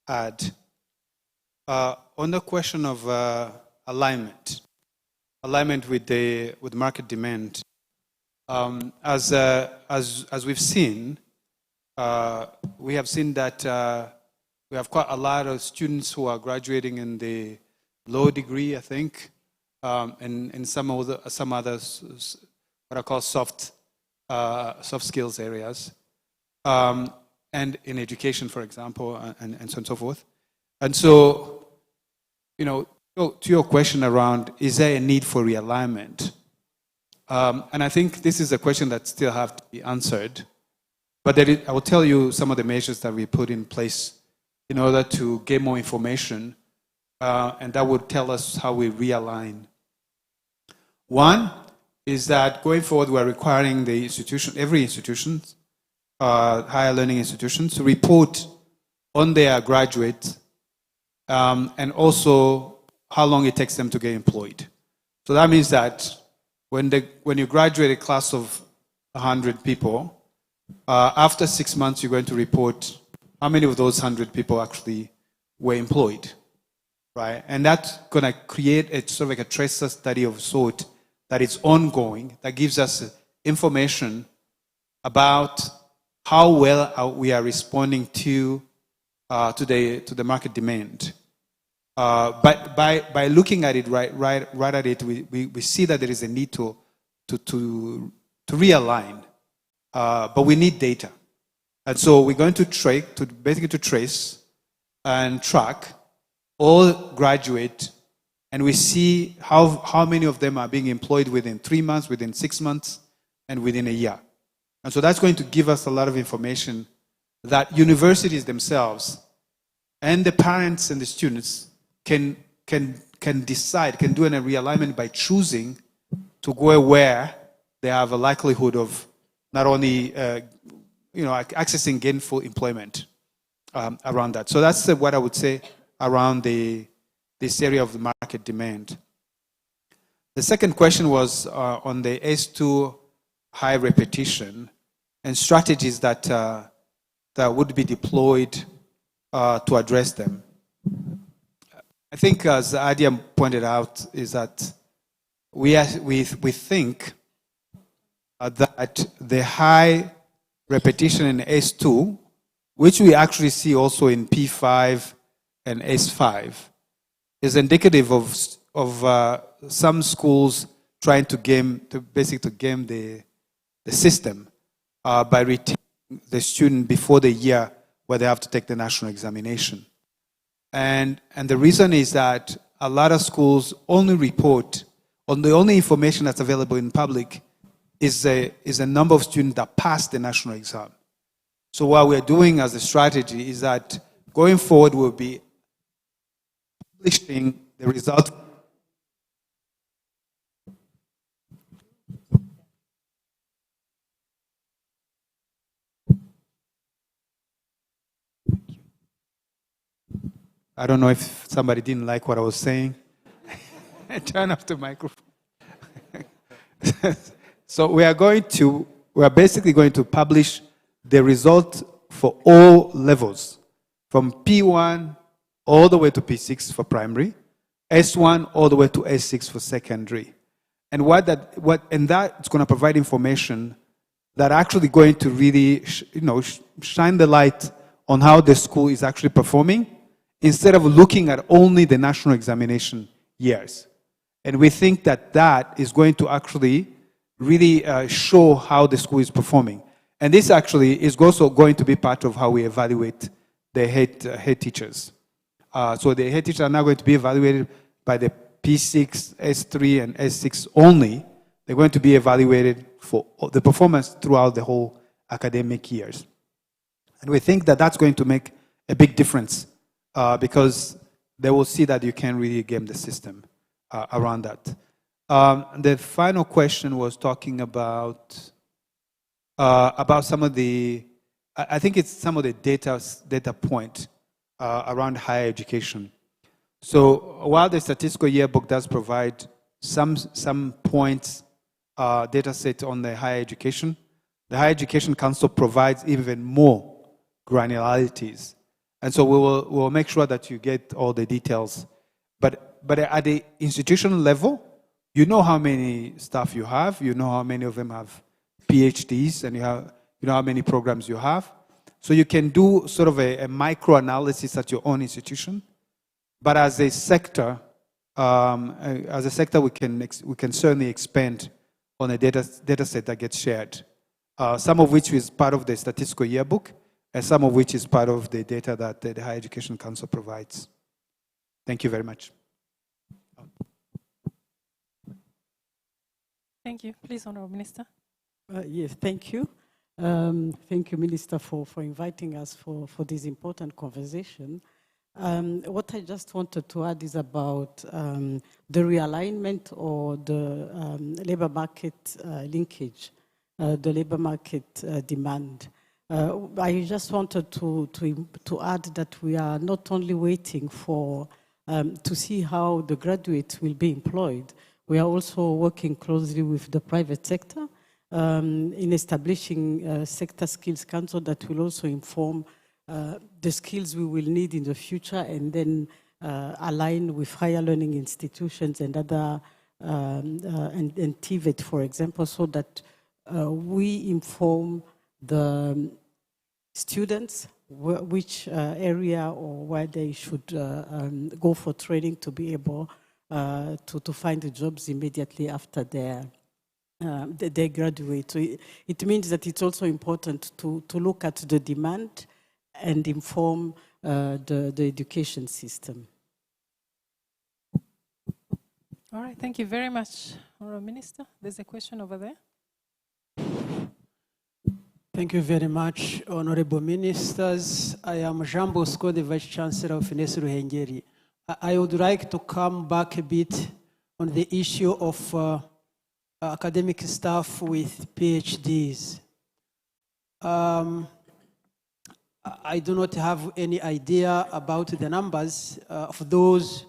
Speaker 2: add. On the question of alignment with market demand, as we've seen, we have seen that we have quite a lot of students who are graduating in the low degree, I think, and some others what I call soft soft skills areas, and in education, for example, and so on and so forth. And so, to your question around, is there a need for realignment? And I think this is a question that still have to be answered. But I will tell you some of the measures that we put in place in order to get more information, and that would tell us how we realign. One is that going forward, we're requiring the institution, every institution, higher learning institutions, to report on their graduates and also how long it takes them to get employed. So that means that when you graduate a class of 100 people, after 6 months, you're going to report how many of those 100 people actually were employed, right? And that's going to create a sort of like a tracer study of sort that is ongoing, that gives us information about how well we are responding to the market demand. But by looking at it right at it, we see that there is a need to realign. But we need data. And so we're going to basically trace and track all graduate, and we see how many of them are being employed within 3 months, within 6 months, and within a year. And so that's going to give us a lot of information that universities themselves and the parents and the students can decide, can do a realignment by choosing to go where they have a likelihood of not only accessing gainful employment around that. So that's what I would say around this area of the market demand. The second question was on the S2 high repetition and strategies that would be deployed to address them. I think, as Adia pointed out, is that we think that the high repetition in S2, which we actually see also in P5 and S5, is indicative of some schools trying to game the system by retaining the student before the year where they have to take the national examination. And the reason is that a lot of schools only report on the only information that's available in public is a number of students that pass the national exam. So what we're doing as a strategy is that going forward we'll be publishing the result. I don't know if somebody didn't like what I was saying. Turn off the microphone. So we are basically going to publish the result for all levels, from P1 all the way to P6 for primary, S1 all the way to S6 for secondary. And that's going to provide information that actually going to really shine the light on how the school is actually performing, instead of looking at only the national examination years. And we think that is going to actually really show how the school is performing. And this actually is also going to be part of how we evaluate the head teachers. So the head teachers are now going to be evaluated by the P6, S3, and S6 only. They're going to be evaluated for the performance throughout the whole academic years. And we think that that's going to make a big difference because they will see that you can really game the system around that. The final question was talking about some of the, I think it's some of the data point around higher education. So while the statistical yearbook does provide some points, data set on the higher education, the Higher Education Council provides even more granularities. And so we will make sure that you get all the details. But at the institutional level, you know how many staff you have, you know how many of them have PhDs, and you know how many programs you have. So you can do sort of a micro-analysis at your own institution. But as a sector, we can certainly expand on a data set that gets shared some of which is part of the statistical yearbook, and some of which is part of the data that the Higher Education Council provides. Thank you very much.
Speaker 1: Thank you. Please, Honourable Minister.
Speaker 8: Yes, thank you. Thank you, Minister, for inviting us for this important conversation. What I just wanted to add is about the realignment or the labor market linkage, the labor market demand. I just wanted to add that we are not only waiting for to see how the graduates will be employed, we are also working closely with the private sector in establishing sector skills council that will also inform the skills we will need in the future and then align with higher learning institutions and other, and TVET, for example, so that we inform the students which area or where they should go for training to be able to find the jobs immediately after they graduate. So it means that it's also important to look at the demand and inform the education system.
Speaker 1: All right, thank you very much, Honourable Minister. There's a question over there.
Speaker 9: Thank you very much, Honourable Ministers. I am Jean Bosco, the Vice Chancellor of Ines Ruhengeri. I would like to come back a bit on the issue of academic staff with PhDs. I do not have any idea about the numbers of those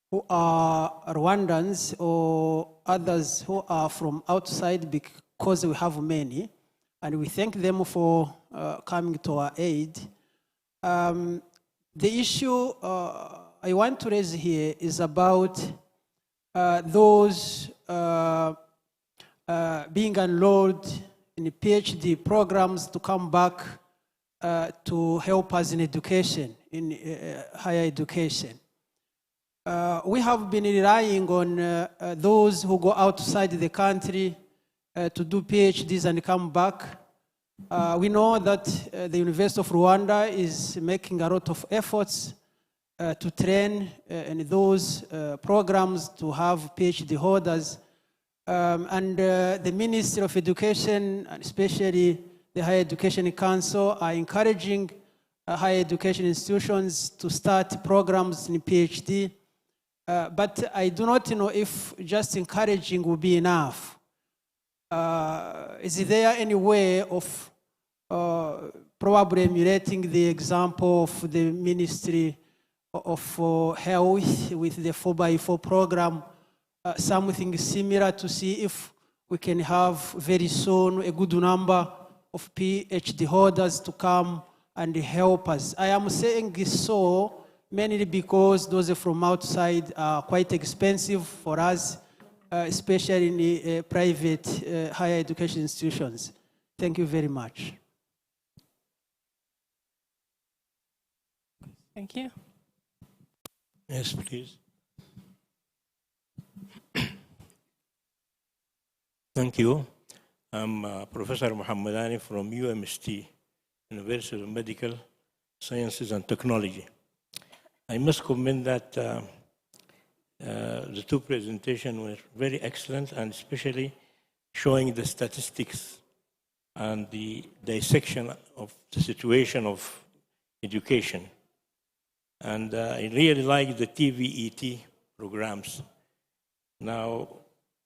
Speaker 9: who are Rwandans or others who are from outside, because we have many, and we thank them for coming to our aid. The issue I want to raise here is about those being enrolled in PhD programs to come back to help us in education, in higher education. We have been relying on those who go outside the country to do PhDs and come back. We know that the University of Rwanda is making a lot of efforts to train in those programs to have PhD holders. And the Ministry of Education, and especially the Higher Education Council, are encouraging higher education institutions to start programs in PhD. But I do not know if just encouraging will be enough. Is there any way of probably emulating the example of the Ministry of Health with the 4x4 program, something similar, to see if we can have very soon a good number of PhD holders to come and help us? I am saying this so mainly because those from outside are quite expensive for us, especially in the private higher education institutions. Thank you very much.
Speaker 1: Thank you.
Speaker 10: Yes, please. Thank you. I'm Professor Mohammedani from UMST, University of Medical Sciences and Technology. I must comment that the two presentations were very excellent, and especially showing the statistics and the dissection of the situation of education. And I really like the TVET programs. Now,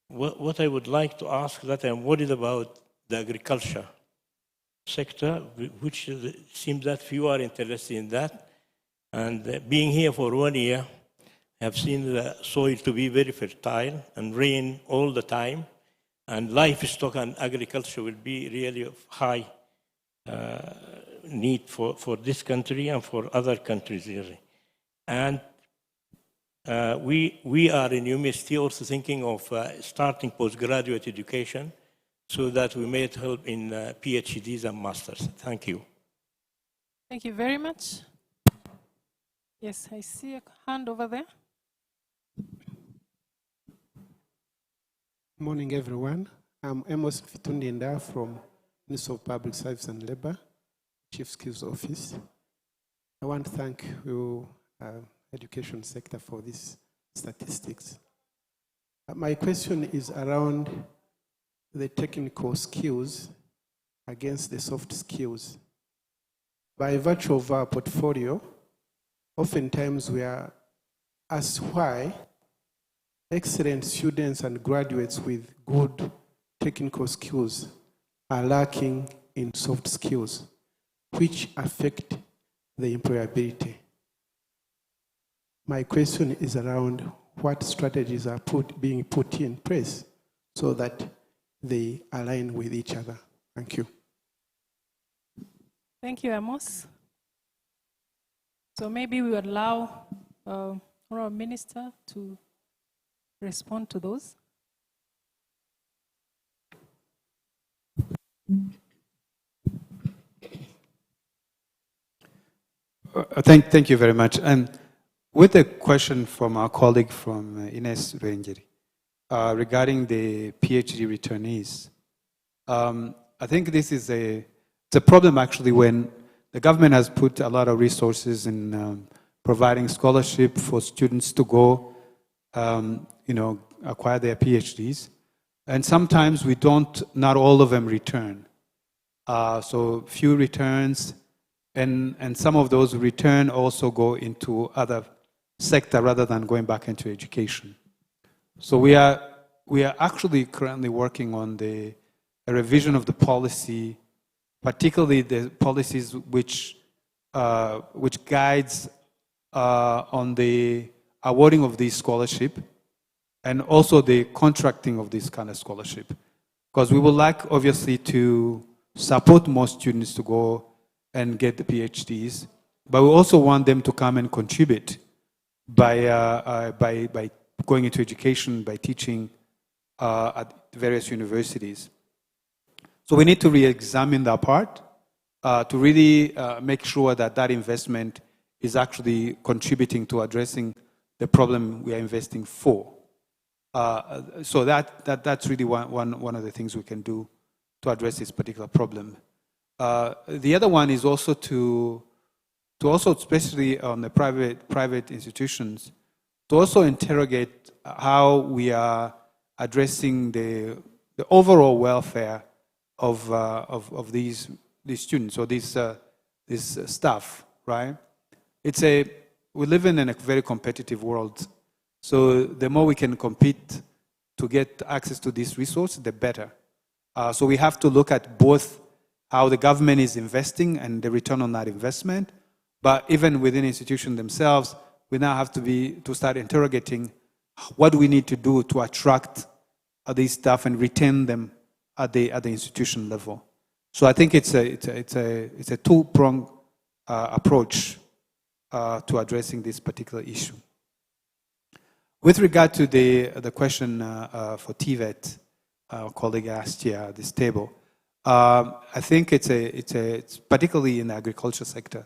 Speaker 10: what I would like to ask, that I'm worried about the agriculture sector, which seems that few are interested in that. And being here for 1 year, I have seen the soil to be very fertile and rain all the time. And livestock and agriculture will be really of high need for this country and for other countries, really. And we are in UMST also thinking of starting postgraduate education so that we may help in PhDs and masters. Thank you.
Speaker 1: Thank you very much. Yes, I see a hand over there.
Speaker 11: Morning, everyone. I'm Amos Fitundinda from Minister of Public Service and Labor, Chief Skills Office. I want to thank you, education sector, for these statistics. My question is around the technical skills against the soft skills. By virtue of our portfolio, oftentimes we are asked why excellent students and graduates with good technical skills are lacking in soft skills, which affect the employability. My question is around what strategies are being put in place so that they align with each other. Thank you.
Speaker 1: Thank you, Amos. So maybe we would allow our minister to respond to those.
Speaker 2: Thank you very much. And with a question from our colleague from Ines Rangeri regarding the PhD returnees, I think this is it's a problem actually when the government has put a lot of resources in providing scholarship for students to go, acquire their PhDs. And sometimes not all of them return. So few returns, and some of those return also go into other sector rather than going back into education. So we are actually currently working on a revision of the policy, particularly the policies which guides on the awarding of this scholarship and also the contracting of this kind of scholarship. Because we would like, obviously, to support more students to go and get the PhDs, but we also want them to come and contribute by going into education, by teaching at various universities. So we need to re-examine that part to really make sure that that investment is actually contributing to addressing the problem we are investing for. So that's really one of the things we can do to address this particular problem. The other one is also to also, especially on the private institutions, to also interrogate how we are addressing the overall welfare of these students or this staff, right? We live in a very competitive world. So the more we can compete to get access to this resource, the better. So we have to look at both how the government is investing and the return on that investment. But even within institutions themselves, we now have to start interrogating what do we need to do to attract these staff and retain them at the institution level. So I think it's a two-pronged approach to addressing this particular issue. With regard to the question for TVET, our colleague asked here at this table, I think it's particularly in the agriculture sector.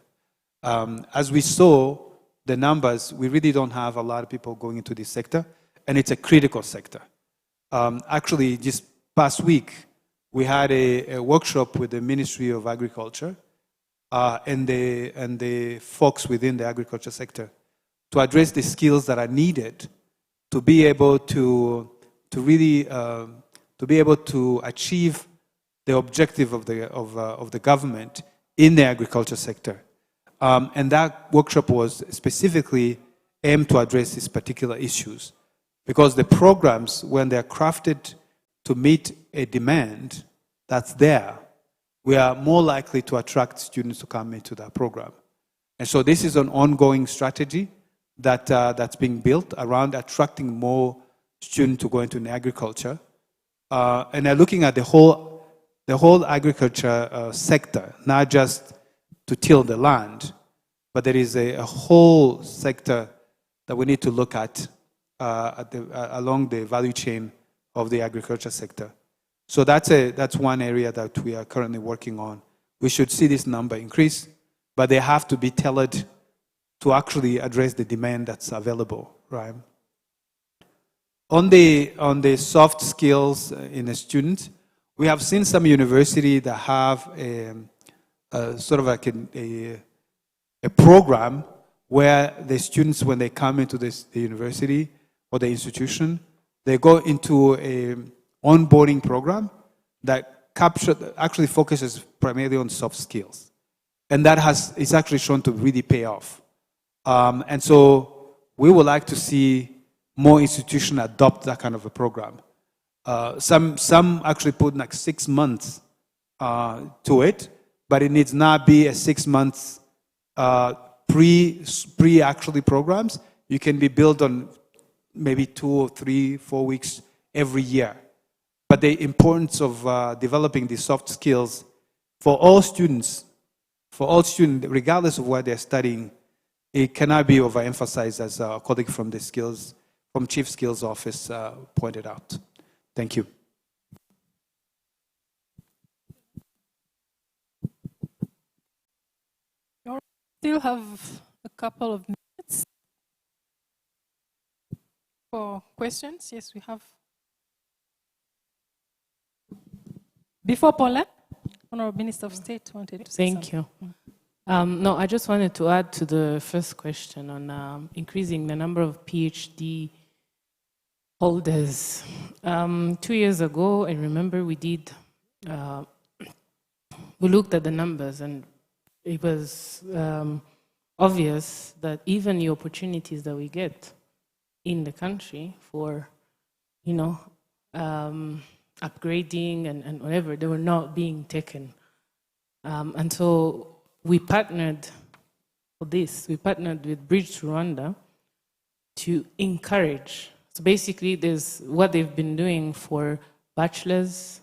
Speaker 2: As we saw the numbers, we really don't have a lot of people going into this sector, and it's a critical sector. Actually, just past week, we had a workshop with the Ministry of Agriculture and the folks within the agriculture sector to address the skills that are needed to be able to really be able to achieve the objective of the government in the agriculture sector. And that workshop was specifically aimed to address these particular issues, because the programs, when they're crafted to meet a demand that's there, we are more likely to attract students to come into that program. And so this is an ongoing strategy that's being built around attracting more students to go into agriculture. And they're looking at the whole agriculture sector, not just to till the land, but there is a whole sector that we need to look at along the value chain of the agriculture sector. So that's one area that we are currently working on. We should see this number increase, but they have to be tailored to actually address the demand that's available, right? On the soft skills in a student, we have seen some university that have sort of like a program where the students, when they come into the university or the institution, they go into a onboarding program that actually focuses primarily on soft skills. And that it's actually shown to really pay off. And so we would like to see more institutions adopt that kind of a program. Some actually put like 6 months to it, but it needs not be a 6 months pre-actually programs. You can be built on maybe 2 or 3, 4 weeks every year. But the importance of developing these soft skills for all students, regardless of what they're studying, it cannot be overemphasized, as a colleague from Chief Skills Office pointed out. Thank you.
Speaker 1: We still have a couple of minutes for questions. Yes, we have. Before Paula, Honorable Minister of State wanted to say something.
Speaker 12: Thank you. No, I just wanted to add to the first question on increasing the number of PhD holders. 2 years ago, I remember we looked at the numbers, and it was obvious that even the opportunities that we get in the country for, upgrading and whatever, they were not being taken. And so we partnered for this. We partnered with Bridge to Rwanda to encourage. So basically, there's what they've been doing for bachelors,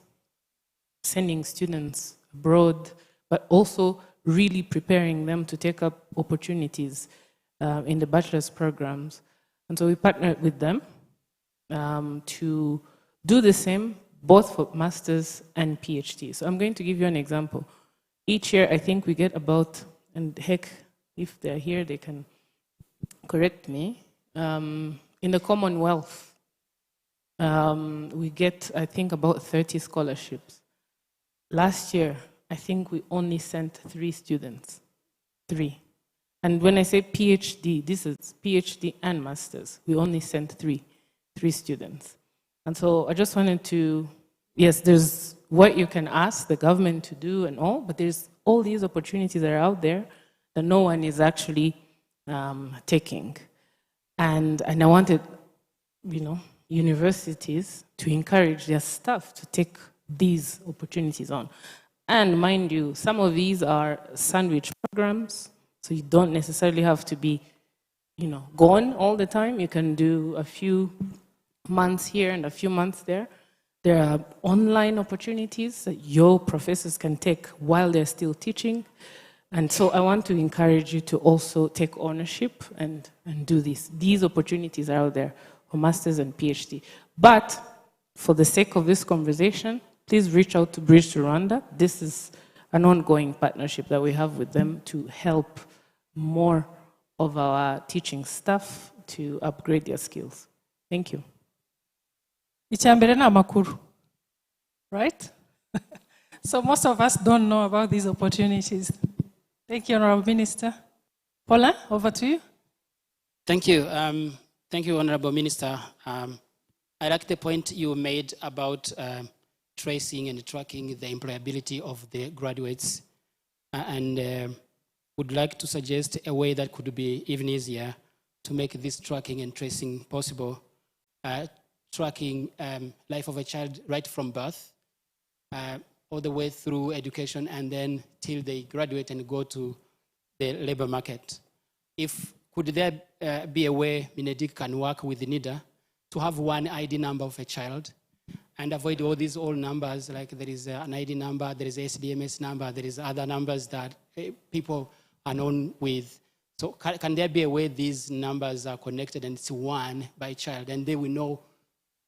Speaker 12: sending students abroad, but also really preparing them to take up opportunities in the bachelor's programs. And so we partnered with them to do the same, both for master's and PhD. So I'm going to give you an example. Each year, I think we get about, and heck, if they're here, they can correct me. In the Commonwealth, we get, I think, about 30 scholarships. Last year, I think we only sent 3 students. 3. And when I say PhD, this is PhD and master's. We only sent 3 students. And so I just wanted to, yes, there's what you can ask the government to do and all, but there's all these opportunities that are out there that no one is actually taking. And I wanted, universities to encourage their staff to take these opportunities on. And mind you, some of these are sandwich programs, so you don't necessarily have to be, gone all the time. You can do a few months here and a few months there. There are online opportunities that your professors can take while they're still teaching. And so I want to encourage you to also take ownership and do this. These opportunities are out there for masters and PhD. But for the sake of this conversation, please reach out to Bridge to Rwanda. This is an ongoing partnership that we have with them to help more of our teaching staff to upgrade their skills. Thank you.
Speaker 1: Ichambere na makuru, right? So most of us don't know about these opportunities. Thank you, Honorable Minister. Paula, over to you.
Speaker 13: Thank you. Thank you, Honorable Minister. I like the point you made about tracing and tracking the employability of the graduates, and would like to suggest a way that could be even easier to make this tracking and tracing possible. Tracking life of a child right from birth all the way through education and then till they graduate and go to the labor market. Could there be a way Minedik can work with NIDA to have one ID number of a child and avoid all these old numbers, like there is an ID number, there is a SDMS number, there is other numbers that people are known with. So can there be a way these numbers are connected and it's one by child, and they will know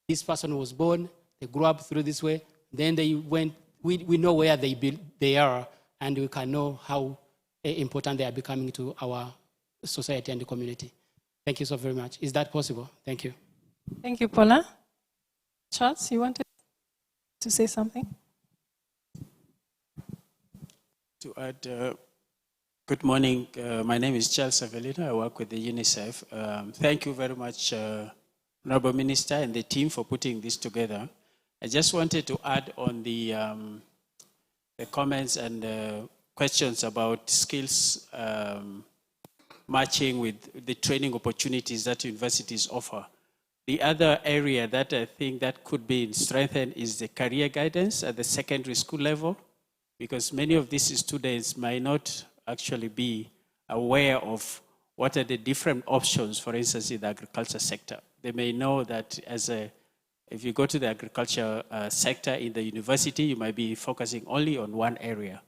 Speaker 13: this person was born, they grew up through this way, then they went, we know where they are, and we can know how important they are becoming to our society and the community. Thank you so very much. Is that possible? Thank you.
Speaker 1: Thank you, Paula. Charles, you wanted to say something?
Speaker 14: to add. Good morning. My name is Charles Avelino. I work with the UNICEF. Thank you very much, Honorable Minister and the team for putting this together. I just wanted to add on the comments and questions about skills matching with the training opportunities that universities offer. The other area that I think that could be strengthened is the career guidance at the secondary school level, because many of these students might not actually be aware of what are the different options, for instance, in the agriculture sector. They may know that if you go to the agriculture sector in the university, you might be focusing only on one area,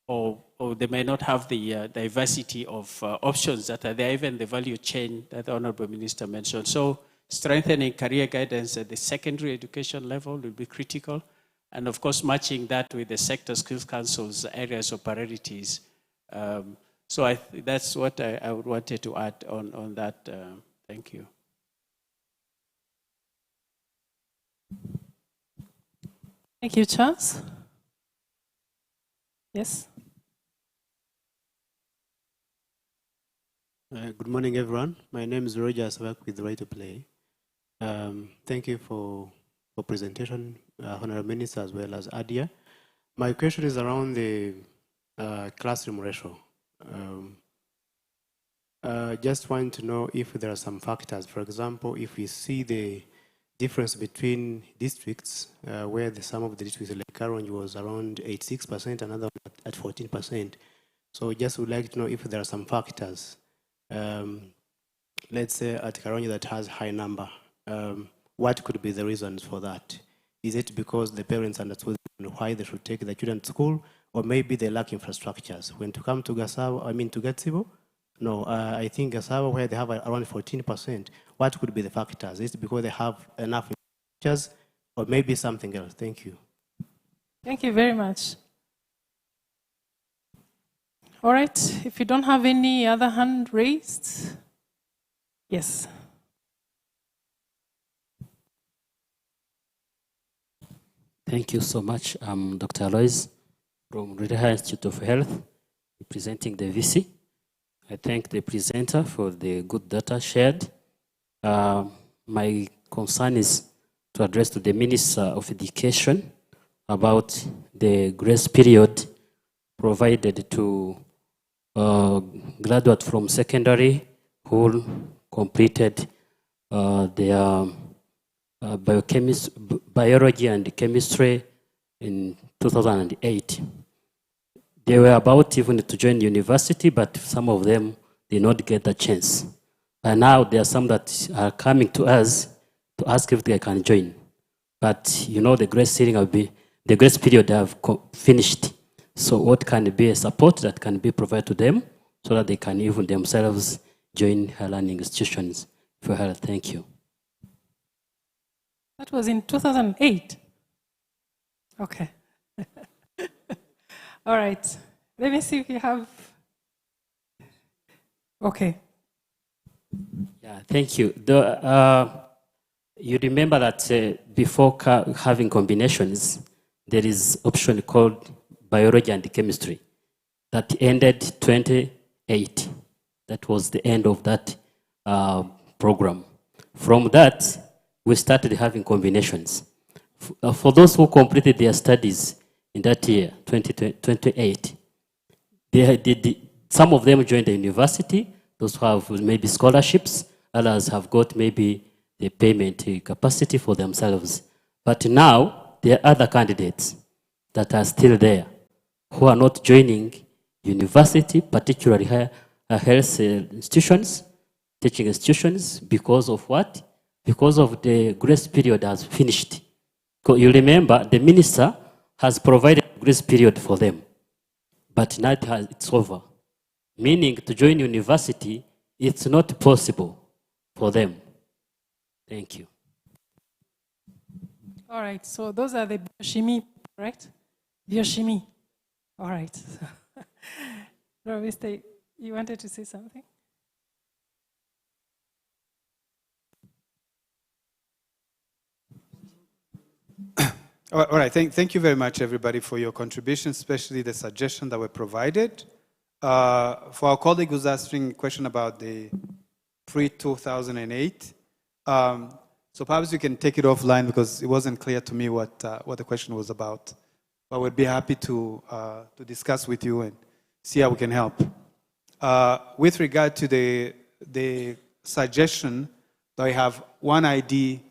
Speaker 14: or they may not have the diversity of options that are there, even the value chain that the Honorable Minister mentioned. So strengthening career guidance at the secondary education level will be critical. And of course, matching that with the sector skills council's areas of priorities. So that's what I wanted to add on that. Thank you.
Speaker 1: Thank you, Charles. Yes.
Speaker 15: Good morning, everyone. My name is Roger. I work with Right to Play. Thank you for presentation, Honorable Minister, as well as Adia. My question is around the classroom ratio. Just want to know if there are some factors. For example, if we see the difference between districts, where some of the districts like Karongi was around 86%, another at 14%. So just would like to know if there are some factors. Let's say at Karongi that has high number. What could be the reasons for that? Is it because the parents understood why they should take the children to school, or maybe they lack infrastructures? When to come to Gasabo, to Gatsibo? No, I think Gasabo, where they have around 14%, what could be the factors? Is it because they have enough infrastructures, or maybe something else? Thank you.
Speaker 1: Thank you very much. All right, if you don't have any other hand raised, yes.
Speaker 16: Thank you so much. I'm Dr. Alois from Redeha Institute of Health, representing the VC. I thank the presenter for the good data shared. My concern is to address to the Minister of Education about the grace period provided to graduates from secondary who completed their biology and chemistry in 2008. They were about even to join university, but some of them did not get the chance. And now there are some that are coming to us to ask if they can join. But you know the grace period have finished. So what can be a support that can be provided to them so that they can even themselves join higher learning institutions for health? Thank you.
Speaker 1: That was in 2008. Okay. All right. Let me see if you have. Okay.
Speaker 16: Yeah, thank you. You remember that before having combinations, there is option called biology and chemistry that ended 2008. That was the end of that program. From that, we started having combinations. For those who completed their studies in that year, 2008, some of them joined the university, those who have maybe scholarships, others have got maybe the payment capacity for themselves. But now, there are other candidates that are still there, who are not joining university, particularly health institutions, teaching institutions, because of what? Because of the grace period has finished. You remember, the minister has provided a grace period for them, but now it's over. Meaning to join university, it's not possible for them. Thank you.
Speaker 1: All right, so those are the biochemie, right? Biochemie. All right. Mr. You wanted to say something?
Speaker 2: All right, thank you very much, everybody, for your contribution, especially the suggestions that were provided. For our colleague who's asking a question about the pre-2008, so perhaps you can take it offline because it wasn't clear to me what the question was about. But we'd be happy to discuss with you and see how we can help. With regard to the suggestion that we have one ID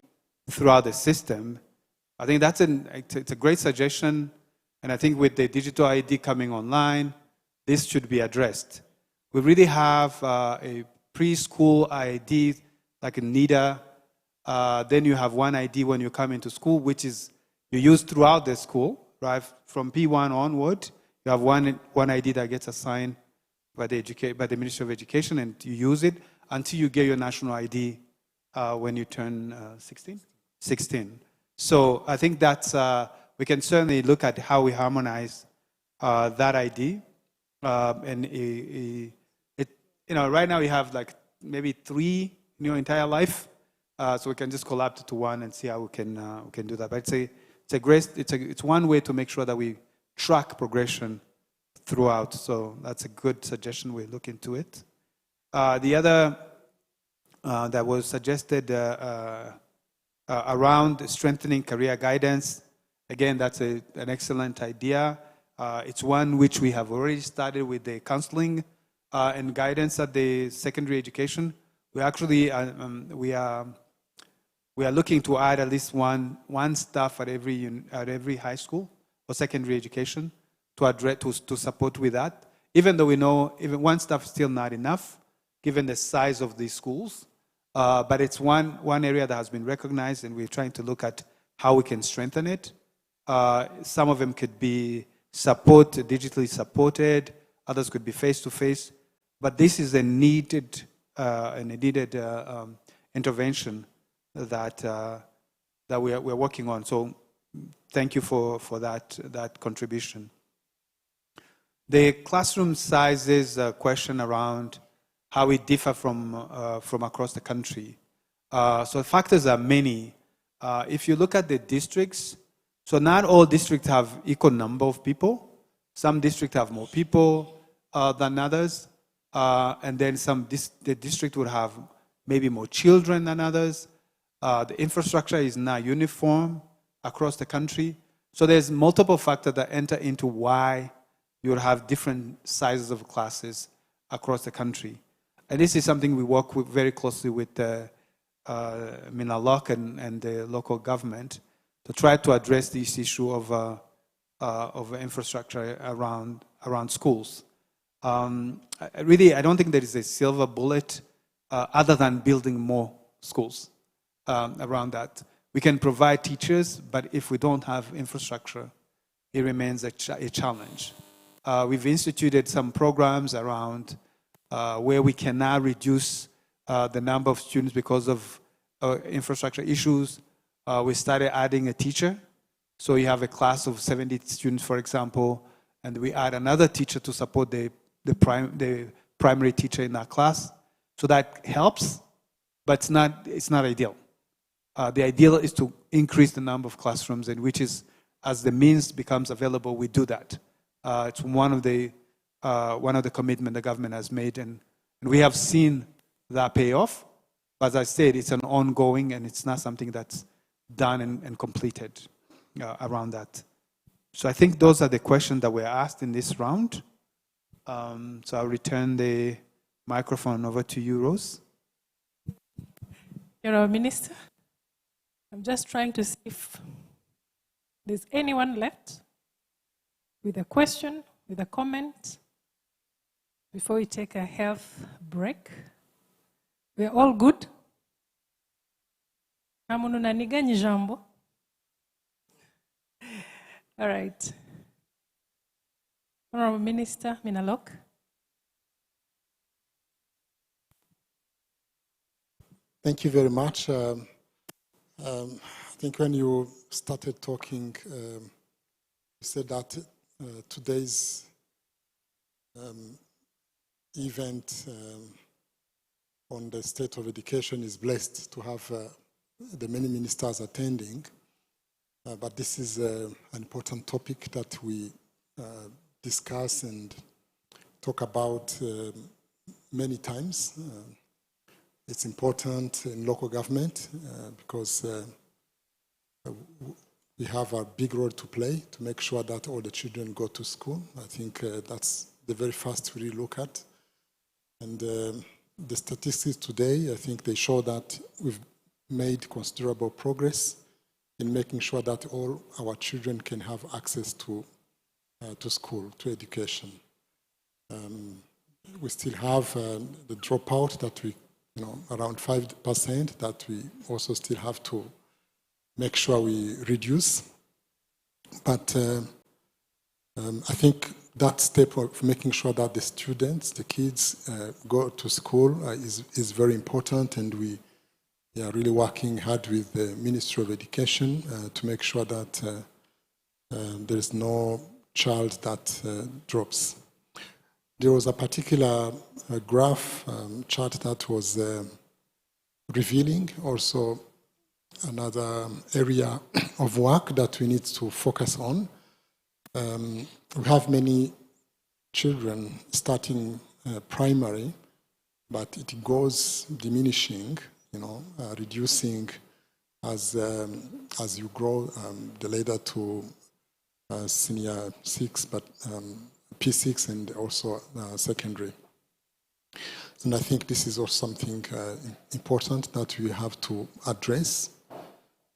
Speaker 2: throughout the system, I think it's a great suggestion, and I think with the digital ID coming online, this should be addressed. We really have a preschool ID, like a NIDA. Then you have one ID when you come into school, which is you use throughout the school, right? From P1 onward, you have one ID that gets assigned by the Ministry of Education, and you use it until you get your national ID when you turn 16? 16. So I think that's, we can certainly look at how we harmonize that ID. Right now we have like maybe 3 in your entire life. So we can just collapse it to one and see how we can do that. But it's one way to make sure that we track progression throughout. So that's a good suggestion. We'll look into it. The other that was suggested around strengthening career guidance. Again, that's an excellent idea. It's one which we have already started with the counseling and guidance at the secondary education. We actually we are looking to add at least one staff at every high school or secondary education to address to support with that. Even though we know even one staff is still not enough, given the size of these schools. But it's one area that has been recognized, and we're trying to look at how we can strengthen it. Some of them could be digitally supported, others could be face-to-face, but this is a needed intervention that we're working on. So thank you for that contribution. The classroom sizes question around how we differ from across the country. So factors are many. If you look at the districts, so not all districts have equal number of people. Some districts have more people than others. And then the district would have maybe more children than others. The infrastructure is not uniform across the country. So there's multiple factors that enter into why you would have different sizes of classes across the country. And this is something we work with very closely with Minaloc and the local government to try to address this issue of infrastructure around schools. Really, I don't think there is a silver bullet other than building more schools around that. We can provide teachers, but if we don't have infrastructure, it remains a challenge. We've instituted some programs around where we can now reduce the number of students because of infrastructure issues. We started adding a teacher. So you have a class of 70 students, for example, and we add another teacher to support the primary teacher in that class. So that helps, but it's not ideal. The ideal is to increase the number of classrooms, and which is, as the means becomes available, we do that. It's one of the commitment the government has made, and we have seen that pay off. But as I said, it's an ongoing, and it's not something that's done and completed around that. So I think those are the questions that were asked in this round. So I'll return the microphone over to you, Rose.
Speaker 1: Your Minister, I'm just trying to see if there's anyone left with a question, with a comment, before we take a health break. We're all good? All right. Honorable Minister Minaloc.
Speaker 17: Thank you very much. I think when you started talking, you said that today's event on the state of education is blessed to have the many ministers attending. but this is an important topic that we discuss and talk about many times. It's important in local government because we have a big role to play to make sure that all the children go to school. I think that's the very first we really look at. And the statistics today, I think they show that we've made considerable progress in making sure that all our children can have access to school, to education. We still have the dropout that we, around 5% that we also still have to make sure we reduce. But I think that step of making sure that the students, the kids go to school is very important, and we are really working hard with the Ministry of Education to make sure that there is no child that drops. There was a particular graph chart that was revealing also another area of work that we need to focus on. We have many children starting primary, but it goes diminishing, reducing as you grow the ladder to senior 6, but P6 and also secondary. And I think this is also something important that we have to address.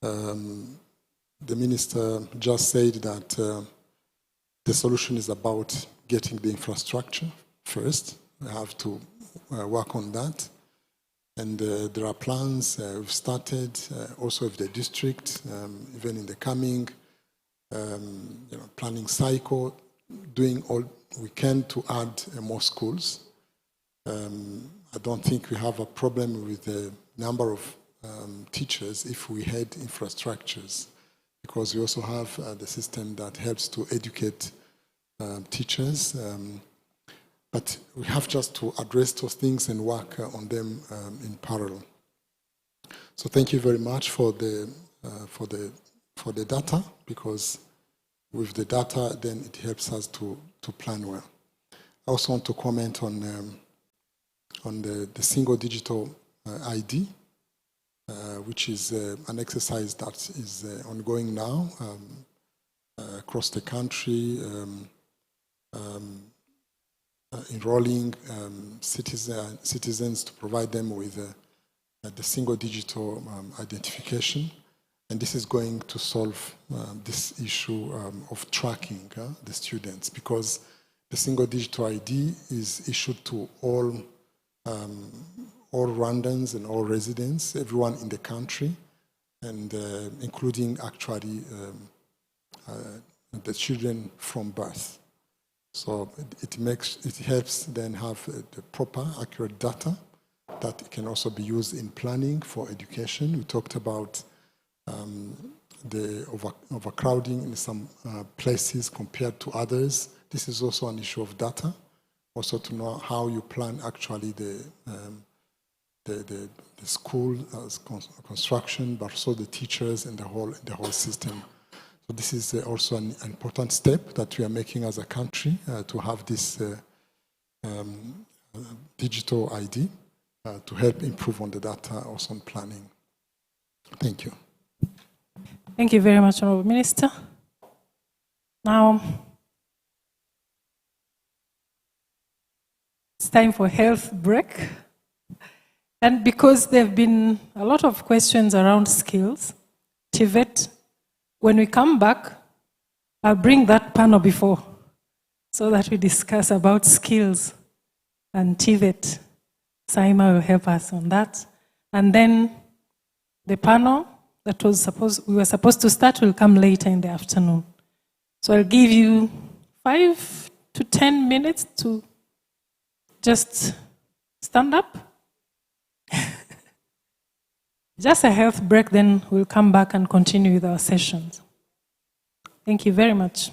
Speaker 17: The minister just said that the solution is about getting the infrastructure first. We have to work on that. And there are plans we've started also with the district, even in the coming planning cycle, doing all we can to add more schools. I don't think we have a problem with the number of teachers if we had infrastructures, because we also have the system that helps to educate teachers. But we have just to address those things and work on them in parallel. So thank you very much for the data, because with the data, then it helps us to plan well. I also want to comment on the single digital ID, which is an exercise that is ongoing now across the country, enrolling citizens to provide them with the single digital identification. And this is going to solve this issue of tracking the students, because the single digital ID is issued to all Rwandans and all residents, everyone in the country, and including actually the children from birth. So it helps then have the proper, accurate data that can also be used in planning for education. We talked about the overcrowding in some places compared to others. This is also an issue of data, also to know how you plan actually the school construction, but also the teachers and the whole system. So this is also an important step that we are making as a country to have this digital ID to help improve on the data, also on planning. Thank you.
Speaker 1: Thank you very much, Honourable Minister. Now, it's time for health break. And because there have been a lot of questions around skills, TVET, when we come back, I'll bring that panel before so that we discuss about skills, and TVET. Saima will help us on that. And then the panel that we were supposed to start will come later in the afternoon. So I'll give you 5 to 10 minutes to just stand up. Just a health break, then we'll come back and continue with our sessions. Thank you very much.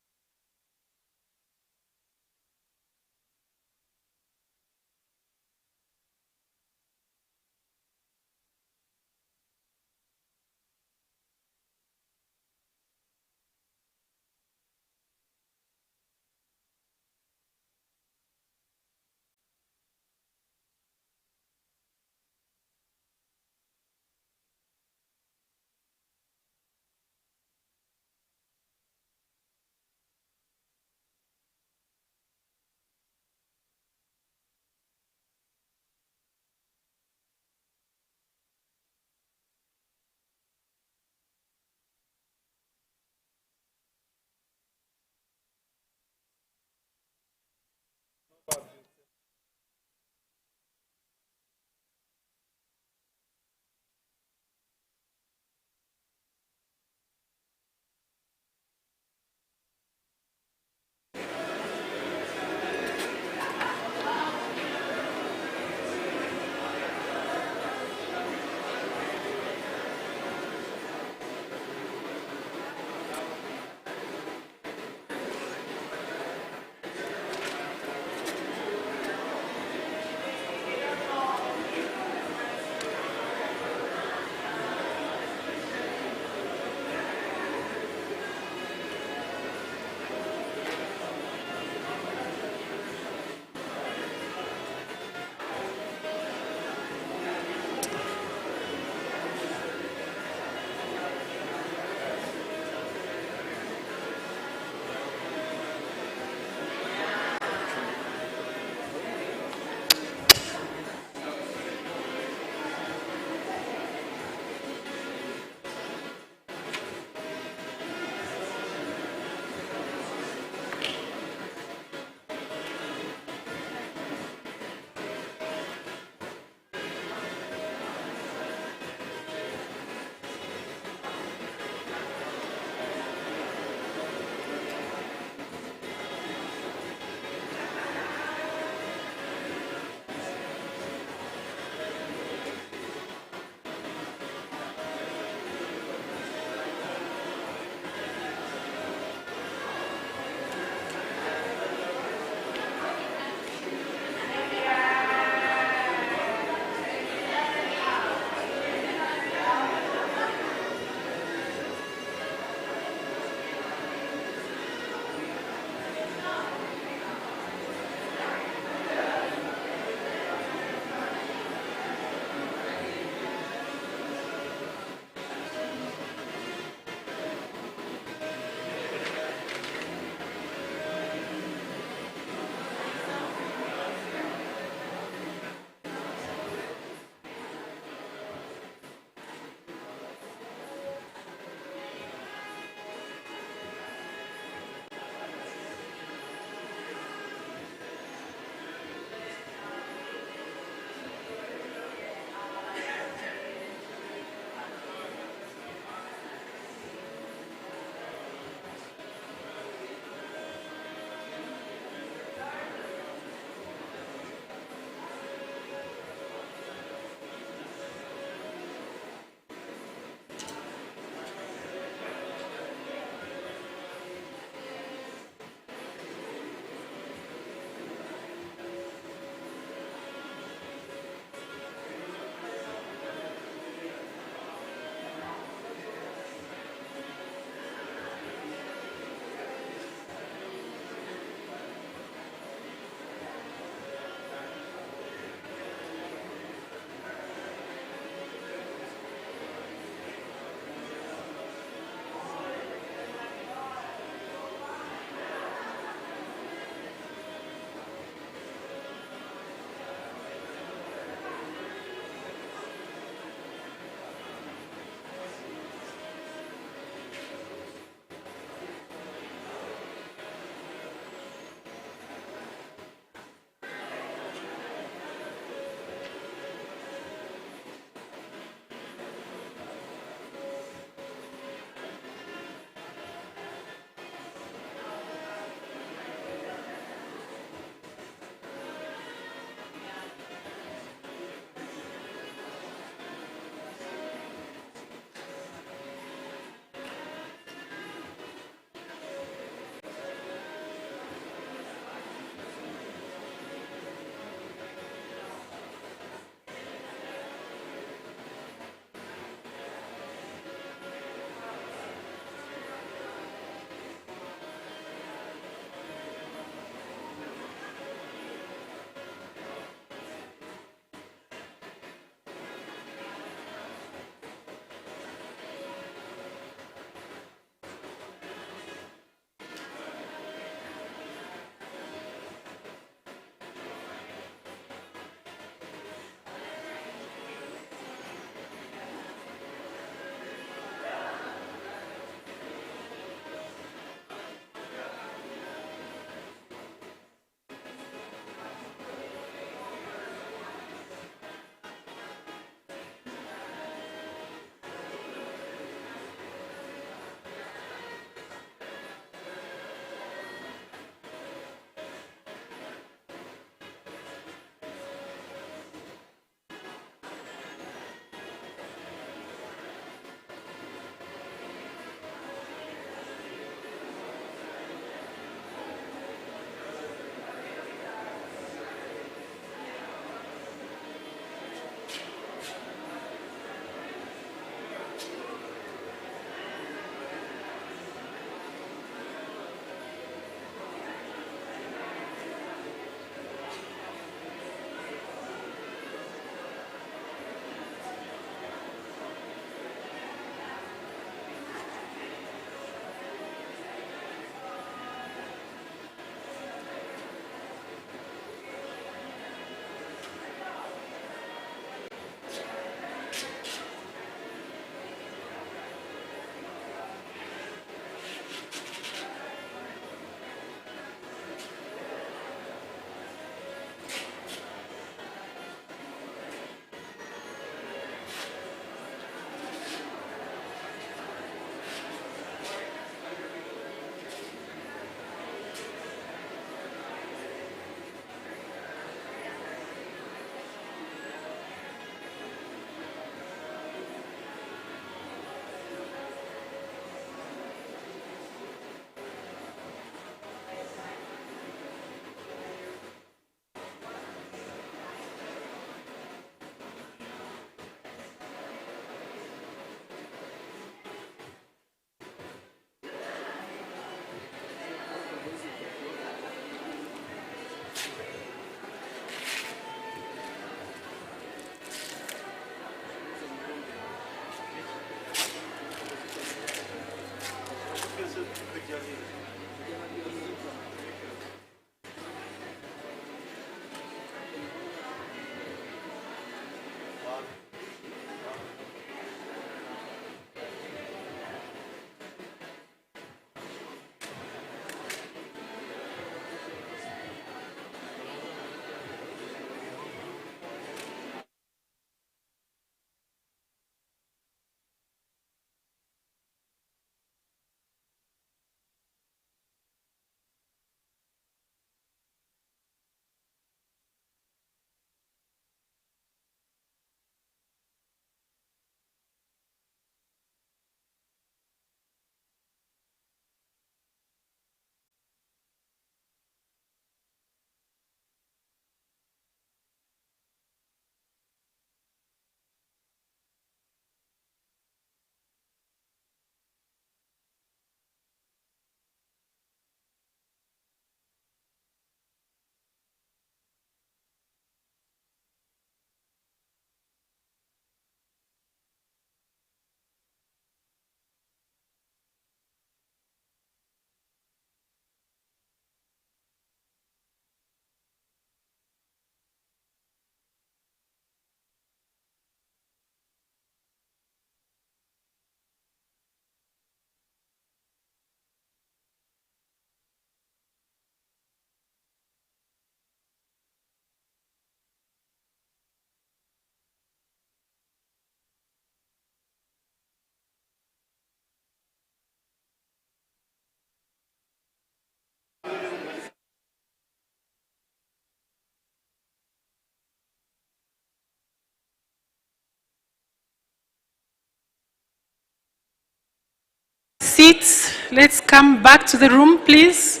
Speaker 1: seats, let's come back to the room, please.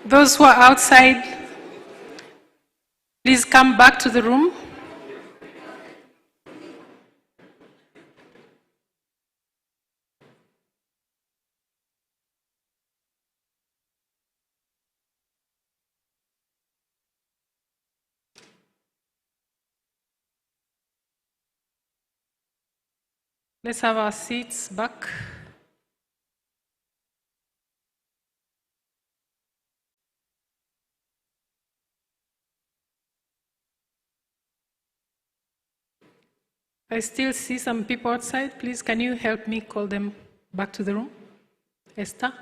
Speaker 1: Those who are outside, please come back to the room. Let's have our seats back. I still see some people outside. Please, can you help me call them back to the room? Esther?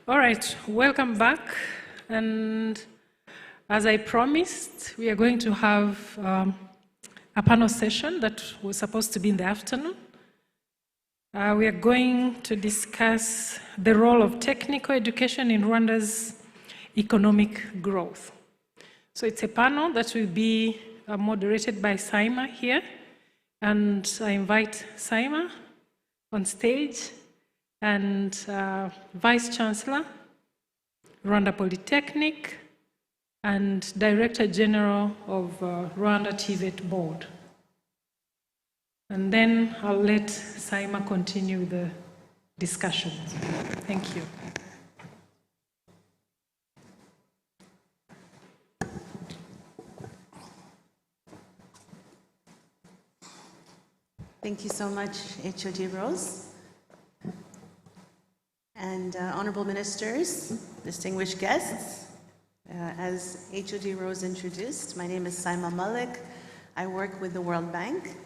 Speaker 1: All right, welcome back. And as I promised, we are going to have a panel session that was supposed to be in the afternoon. We are going to discuss the role of technical education in Rwanda's economic growth. So it's a panel that will be moderated by Saima here. And I invite Saima on stage and Vice Chancellor, Rwanda Polytechnic, and Director General of Rwanda TVET Board. And then I'll let Saima continue the discussion. Thank you.
Speaker 18: Thank you so much, HOD Rose. And honorable ministers, distinguished guests, as HOD Rose introduced, my name is Saima Malik. I work with the World Bank,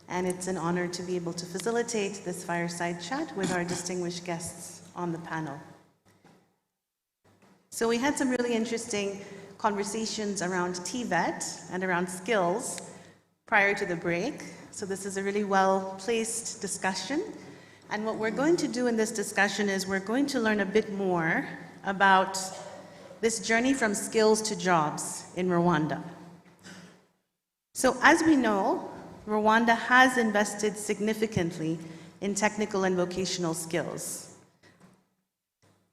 Speaker 18: and it's an honor to be able to facilitate this fireside chat with our distinguished guests on the panel. So we had some really interesting conversations around TVET and around skills prior to the break. So this is a really well-placed discussion. And what we're going to do in this discussion is we're going to learn a bit more about this journey from skills to jobs in Rwanda. So as we know, Rwanda has invested significantly in technical and vocational skills,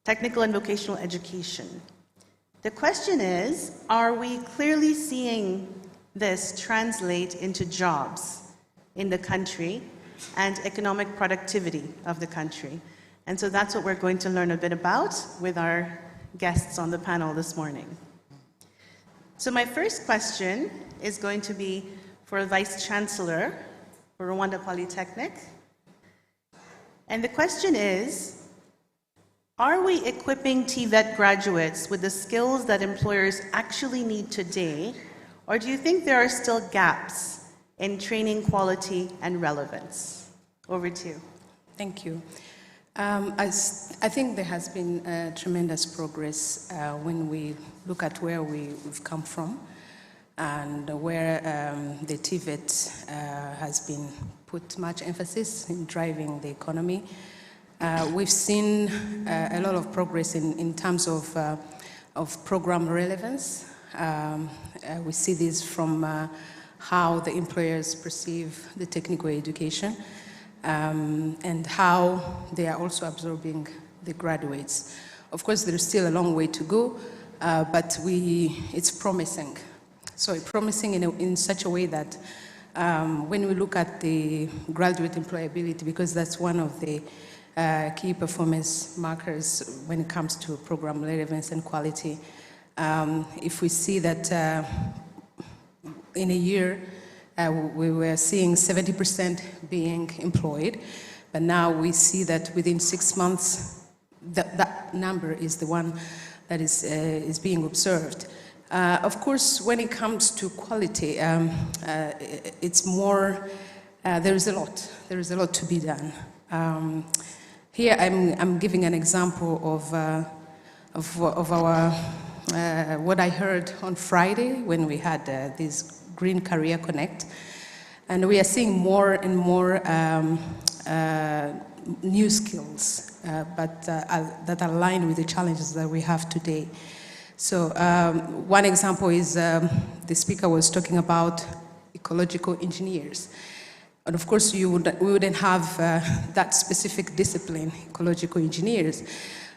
Speaker 18: technical and vocational education. The question is, are we clearly seeing this translate into jobs in the country and economic productivity of the country? And so that's what we're going to learn a bit about with our guests on the panel this morning. So my first question is going to be for Vice Chancellor for Rwanda Polytechnic. And the question is, are we equipping TVET graduates with the skills that employers actually need today, or do you think there are still gaps in training quality and relevance? Over to you.
Speaker 19: Thank you. I think there has been tremendous progress when we look at where we've come from and where the TVET has been put much emphasis in driving the economy. We've seen a lot of progress in terms of program relevance. We see this from how the employers perceive the technical education and how they are also absorbing the graduates. Of course, there is still a long way to go, but it's promising. So it's promising in such a way that when we look at the graduate employability, because that's one of the key performance markers when it comes to program relevance and quality, if we see that in a year, we were seeing 70% being employed, but now we see that within 6 months, that number is the one that is being observed. Of course, when it comes to quality, it's more, there is a lot to be done. Here I'm giving an example of our, what I heard on Friday when we had this Green Career Connect, and we are seeing more and more new skills, but that align with the challenges that we have today. So one example is the speaker was talking about ecological engineers. And of course, we wouldn't have that specific discipline, ecological engineers,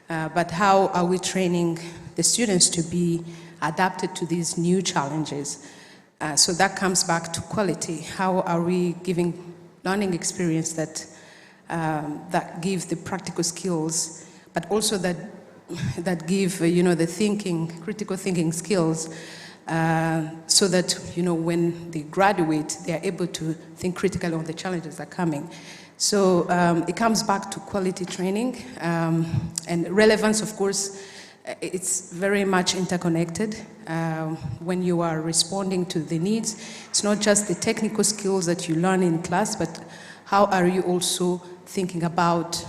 Speaker 19: but how are we training the students to be adapted to these new challenges? So that comes back to quality. How are we giving learning experience that give the practical skills, but also that give the critical thinking skills, so that when they graduate, they are able to think critically on the challenges that are coming. So it comes back to quality training and relevance. Of course, it's very much interconnected. When you are responding to the needs, it's not just the technical skills that you learn in class, but how are you also thinking about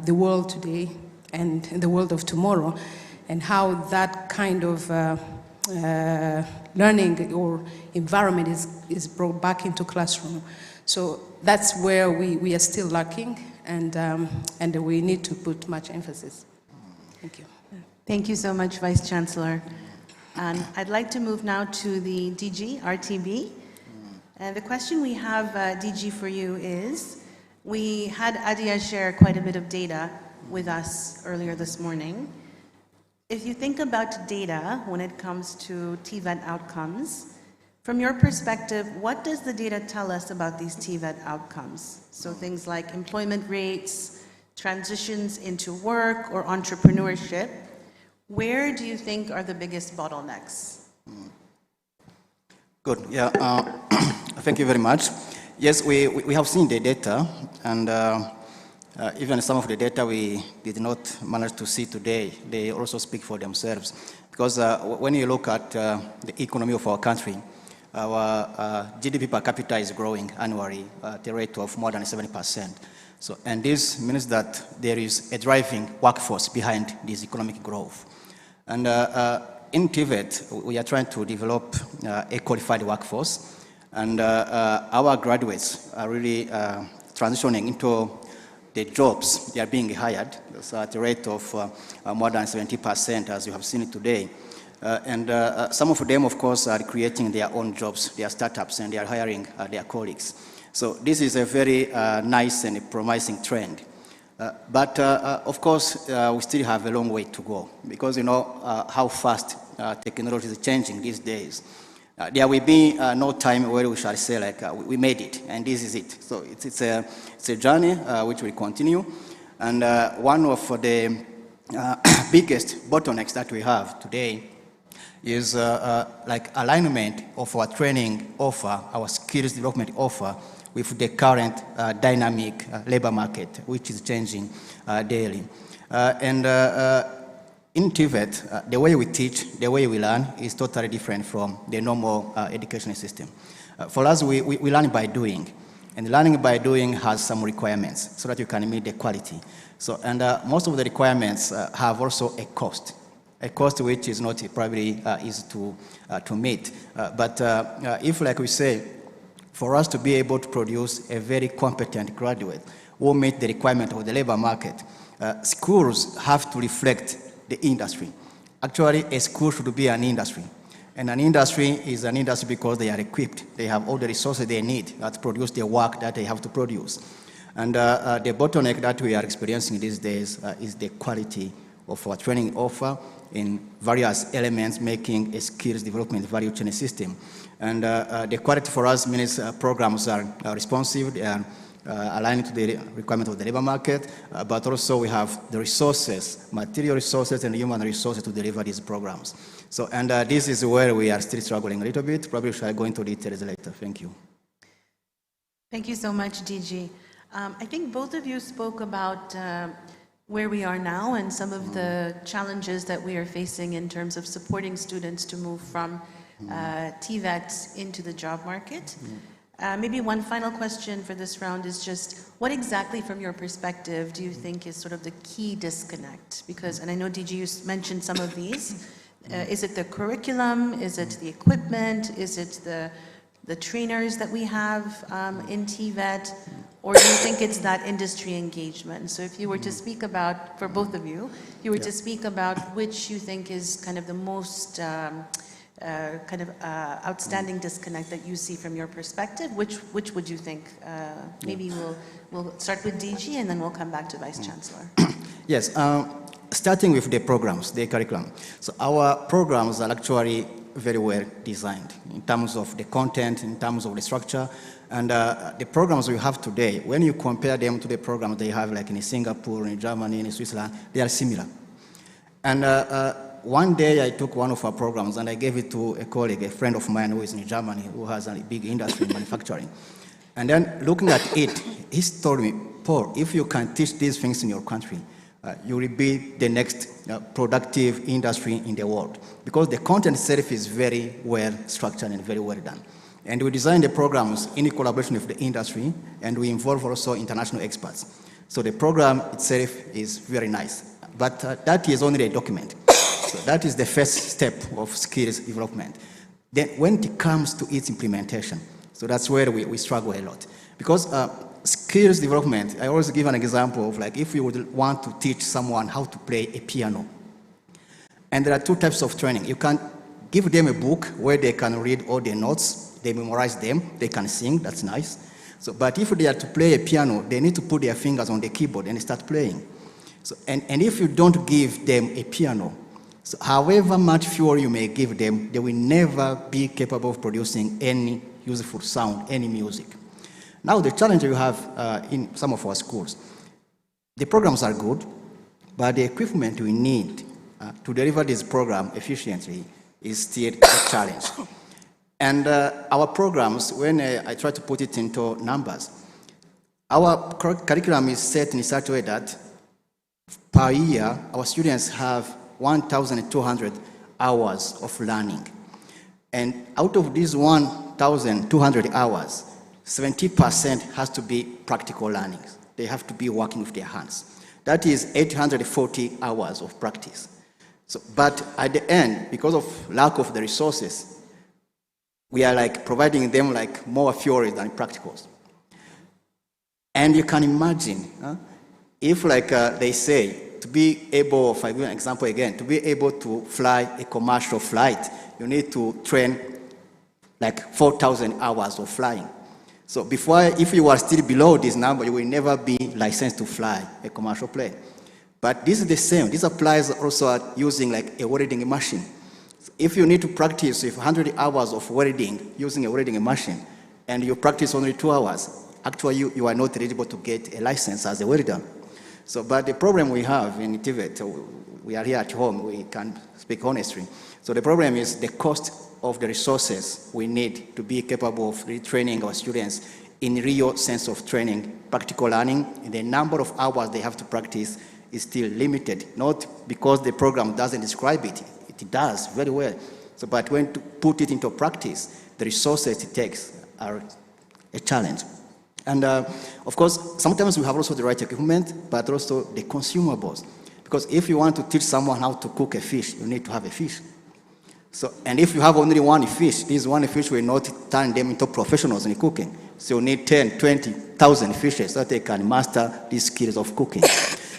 Speaker 19: the world today and the world of tomorrow, and how that kind of learning or environment is brought back into classroom. So that's where we are still lacking, and we need to put much emphasis. Thank you.
Speaker 18: Thank you so much, Vice Chancellor. And I'd like to move now to the DG, RTB. And the question we have, DG, for you is, we had Adia share quite a bit of data with us earlier this morning. If you think about data when it comes to TVET outcomes, from your perspective, what does the data tell us about these TVET outcomes? So things like employment rates, transitions into work or entrepreneurship. Where do you think are the biggest bottlenecks?
Speaker 20: Good. Yeah. Thank you very much. Yes, we have seen the data, and even some of the data we did not manage to see today, they also speak for themselves. Because when you look at the economy of our country, our GDP per capita is growing annually at a rate of more than 70%. So, and this means that there is a driving workforce behind this economic growth. And in TVET, we are trying to develop a qualified workforce, and our graduates are really transitioning into the jobs. They are being hired so at a rate of more than 70%, as you have seen it today. And some of them, of course, are creating their own jobs, their startups, and they are hiring their colleagues. So this is a very nice and promising trend. But of course, we still have a long way to go, because you know how fast technology is changing these days. There will be no time where we shall say, like, we made it, and this is it. So it's a journey which will continue. And one of the biggest bottlenecks that we have today is like alignment of our training offer, our skills development offer, with the current dynamic labor market, which is changing daily. In TVET, the way we teach, the way we learn is totally different from the normal education system. For us, we learn by doing. And learning by doing has some requirements so that you can meet the quality. So, and most of the requirements have also a cost which is not probably easy to meet. But if, like we say, for us to be able to produce a very competent graduate who meet the requirement of the labor market, schools have to reflect the industry. Actually, a school should be an industry. And an industry is an industry because they are equipped. They have all the resources they need to produce the work that they have to produce. And the bottleneck that we are experiencing these days is the quality of our training offer in various elements, making a skills development value chain system. And the quality for us means programs are responsive, they are aligned to the requirement of the labor market, but also we have the resources, material resources and human resources to deliver these programs. So, and this is where we are still struggling a little bit. Probably shall go into details later. Thank you.
Speaker 18: Thank you so much, DG. I think both of you spoke about where we are now and some of the challenges that we are facing in terms of supporting students to move from TVET into the job market. Maybe one final question for this round is just, what exactly from your perspective do you think is sort of the key disconnect? Because, and I know DG, you mentioned some of these. Is it the curriculum? Is it the equipment? Is it the trainers that we have in TVET? Or do you think it's that industry engagement? So if you were to speak about, for both of you, you were to speak about which you think is kind of the most outstanding disconnect that you see from your perspective, which would you think? Maybe we'll start with DG and then we'll come back to Vice Chancellor.
Speaker 20: Yes, starting with the programs, the curriculum. So our programs are actually very well designed in terms of the content, in terms of the structure, and the programs we have today, when you compare them to the programs they have like in Singapore, in Germany, in Switzerland, they are similar. And one day I took one of our programs and I gave it to a colleague, a friend of mine who is in Germany, who has a big industry in manufacturing. And then looking at it, he told me, Paul, if you can teach these things in your country, you will be the next productive industry in the world. Because the content itself is very well structured and very well done. And we design the programs in collaboration with the industry, and we involve also international experts. So the program itself is very nice. But that is only a document. So that is the first step of skills development. Then when it comes to its implementation, so that's where we struggle a lot. Because skills development, I always give an example of like if you would want to teach someone how to play a piano. And there are two types of training. You can give them a book where they can read all the notes, they memorize them, they can sing, that's nice. So, but if they are to play a piano, they need to put their fingers on the keyboard and start playing. So, and if you don't give them a piano, so however much fuel you may give them, they will never be capable of producing any useful sound, any music. Now the challenge you have in some of our schools, the programs are good, but the equipment we need to deliver this program efficiently is still a challenge. And our programs, when I try to put it into numbers, our curriculum is set in such a way that per year, our students have 1,200 hours of learning. And out of these 1,200 hours, 70% has to be practical learning. They have to be working with their hands. That is 840 hours of practice. So, but at the end, because of lack of the resources, we are like providing them like more theory than practicals. And you can imagine, if like they say, to be able, if I give an example again, to be able to fly a commercial flight, you need to train like 4,000 hours of flying. So before, if you are still below this number, you will never be licensed to fly a commercial plane. But this is the same. This applies also at using like a welding machine. If you need to practice with 100 hours of welding using a welding machine, and you practice only 2 hours, actually you are not eligible to get a license as a welder. So, but the problem we have in TVET, we are here at home, we can speak honestly. So the problem is the cost of the resources we need to be capable of retraining our students in real sense of training, practical learning, and the number of hours they have to practice is still limited, not because the program doesn't describe it, it does very well. So, but when to put it into practice, the resources it takes are a challenge. And of course, sometimes we have also the right equipment, but also the consumables. Because if you want to teach someone how to cook a fish, you need to have a fish. So, and if you have only one fish, this one fish will not turn them into professionals in cooking. So you need 10, 20,000 fishes so that they can master these skills of cooking.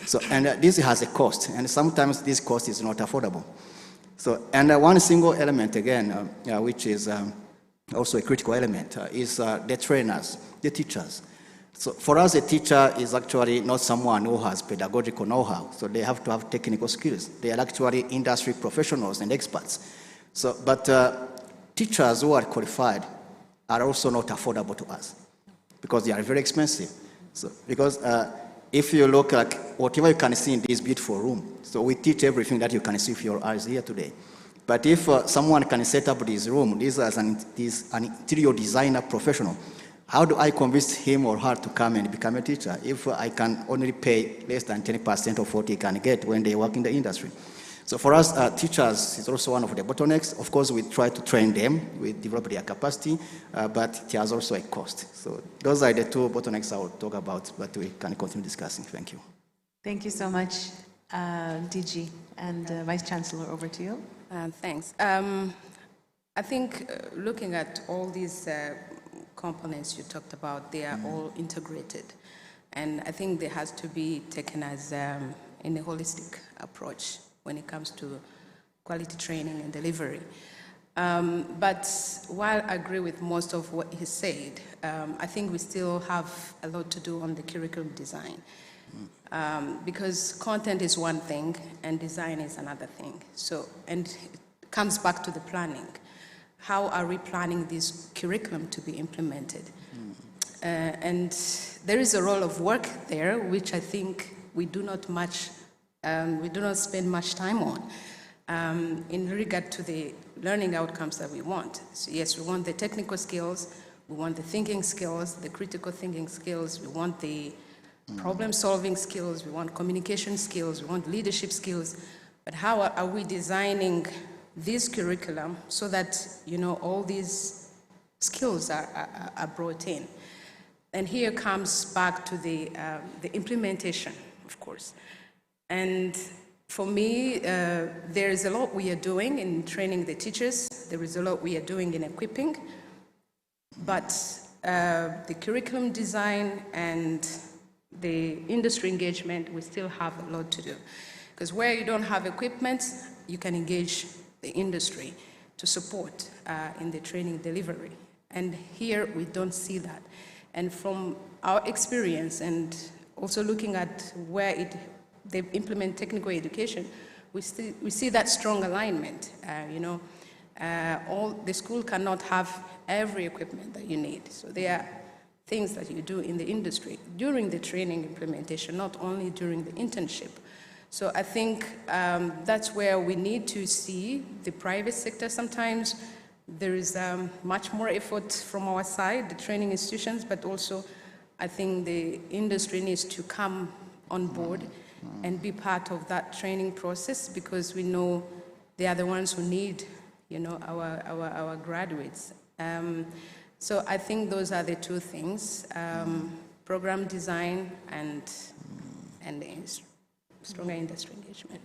Speaker 20: So, and this has a cost, and sometimes this cost is not affordable. So, and one single element again, which is also a critical element, is the trainers, the teachers. So for us, a teacher is actually not someone who has pedagogical know-how, so they have to have technical skills. They are actually industry professionals and experts. So, but teachers who are qualified are also not affordable to us because they are very expensive. So, because if you look at whatever you can see in this beautiful room, so we teach everything that you can see with your eyes here today. But if someone can set up this room, this as an interior designer professional, how do I convince him or her to come and become a teacher if I can only pay less than 10% of what he can get when they work in the industry? So for us, teachers is also one of the bottlenecks. Of course, we try to train them, we develop their capacity, but it has also a cost. So those are the two bottlenecks I will talk about, but we can continue discussing. Thank you.
Speaker 18: Thank you so much, DG. And Vice Chancellor, over to you.
Speaker 19: Thanks. I think looking at all these components you talked about, they are all integrated. And I think they has to be taken as in a holistic approach when it comes to quality training and delivery. But while I agree with most of what he said, I think we still have a lot to do on the curriculum design. Because content is one thing and design is another thing. So, and it comes back to the planning. How are we planning this curriculum to be implemented? And there is a role of work there, which I think we do not spend much time on in regard to the learning outcomes that we want. So yes, we want the technical skills, we want the thinking skills, the critical thinking skills, we want the problem-solving skills, we want communication skills, we want leadership skills, but how are we designing this curriculum so that, you know, all these skills are brought in? And here comes back to the implementation, of course. And for me, there is a lot we are doing in training the teachers, there is a lot we are doing in equipping, but the curriculum design and the industry engagement, we still have a lot to do. Because where you don't have equipment, you can engage the industry to support in the training delivery. And here we don't see that. And from our experience and also looking at where they implement technical education, we see that strong alignment. The school cannot have every equipment that you need. So there are things that you do in the industry during the training implementation, not only during the internship. So I think that's where we need to see the private sector. Sometimes there is much more effort from our side, the training institutions, but also I think the industry needs to come on board and be part of that training process, because we know they are the ones who need, you know, our graduates. So I think those are the two things, program design and stronger industry engagement.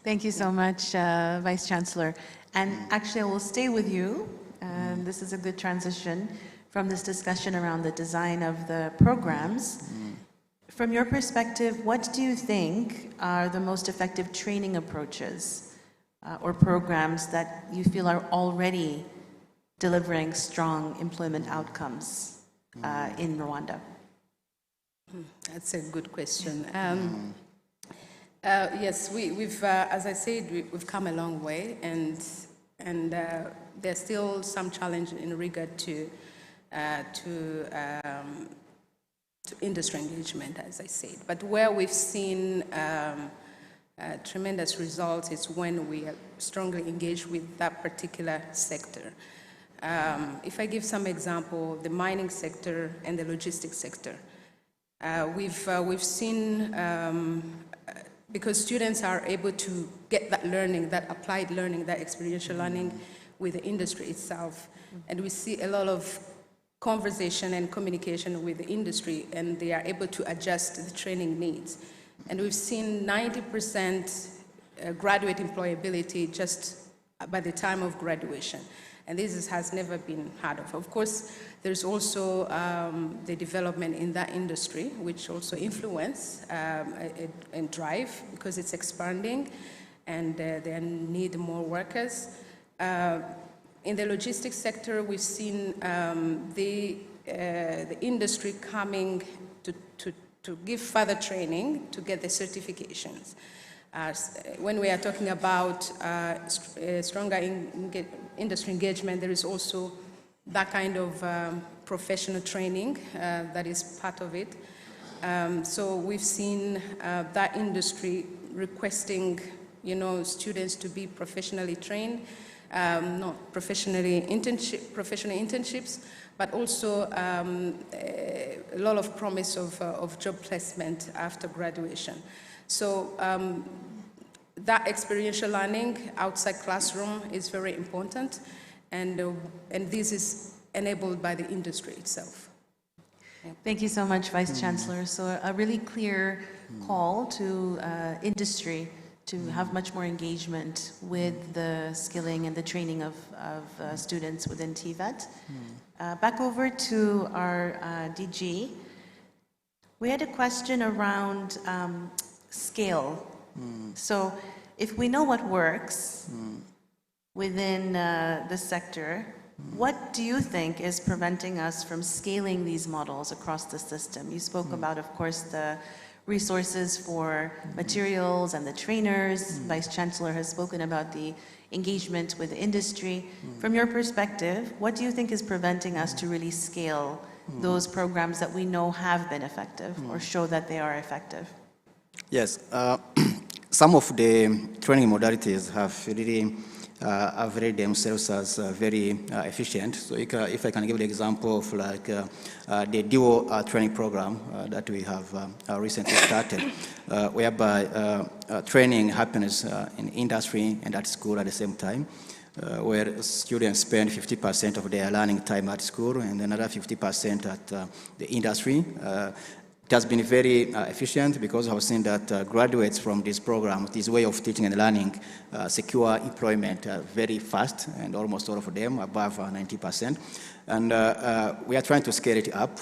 Speaker 18: Thank you so much, Vice Chancellor. And actually, I will stay with you. This is a good transition from this discussion around the design of the programs. From your perspective, what do you think are the most effective training approaches or programs that you feel are already delivering strong employment outcomes in Rwanda?
Speaker 19: That's a good question. Yes, we've, as I said, we've come a long way, and there's still some challenge in regard to industry engagement, as I said. But where we've seen tremendous results is when we are strongly engaged with that particular sector. If I give some example, the mining sector and the logistics sector, we've seen, because students are able to get that learning, that applied learning, that experiential learning with the industry itself. And we see a lot of conversation and communication with the industry, and they are able to adjust the training needs. And we've seen 90% graduate employability just by the time of graduation. And this has never been heard of. Of course, there's also the development in that industry, which also influence and drive, because it's expanding and they need more workers. In the logistics sector, we've seen the industry coming to give further training to get the certifications. When we are talking about stronger industry engagement, there is also that kind of professional training that is part of it. So we've seen that industry requesting, students to be professionally trained, not professional internships, but also a lot of promise of job placement after graduation. So that experiential learning outside classroom is very important, and this is enabled by the industry itself.
Speaker 18: Thank you so much, Vice Chancellor. So a really clear call to industry to have much more engagement with the skilling and the training of students within TVET. Back over to our DG. We had a question around scale. So if we know what works within the sector, what do you think is preventing us from scaling these models across the system? You spoke about, of course, the resources for materials and the trainers. Vice Chancellor has spoken about the engagement with industry. From your perspective, what do you think is preventing us to really scale those programs that we know have been effective or show that they are effective?
Speaker 20: Yes, some of the training modalities have really availed themselves as very efficient. So if I can give an example of like the dual training program that we have recently started, whereby training happens in industry and at school at the same time, where students spend 50% of their learning time at school and another 50% at the industry. It has been very efficient because I've seen that graduates from this program, this way of teaching and learning, secure employment very fast, and almost all of them above 90%. And we are trying to scale it up.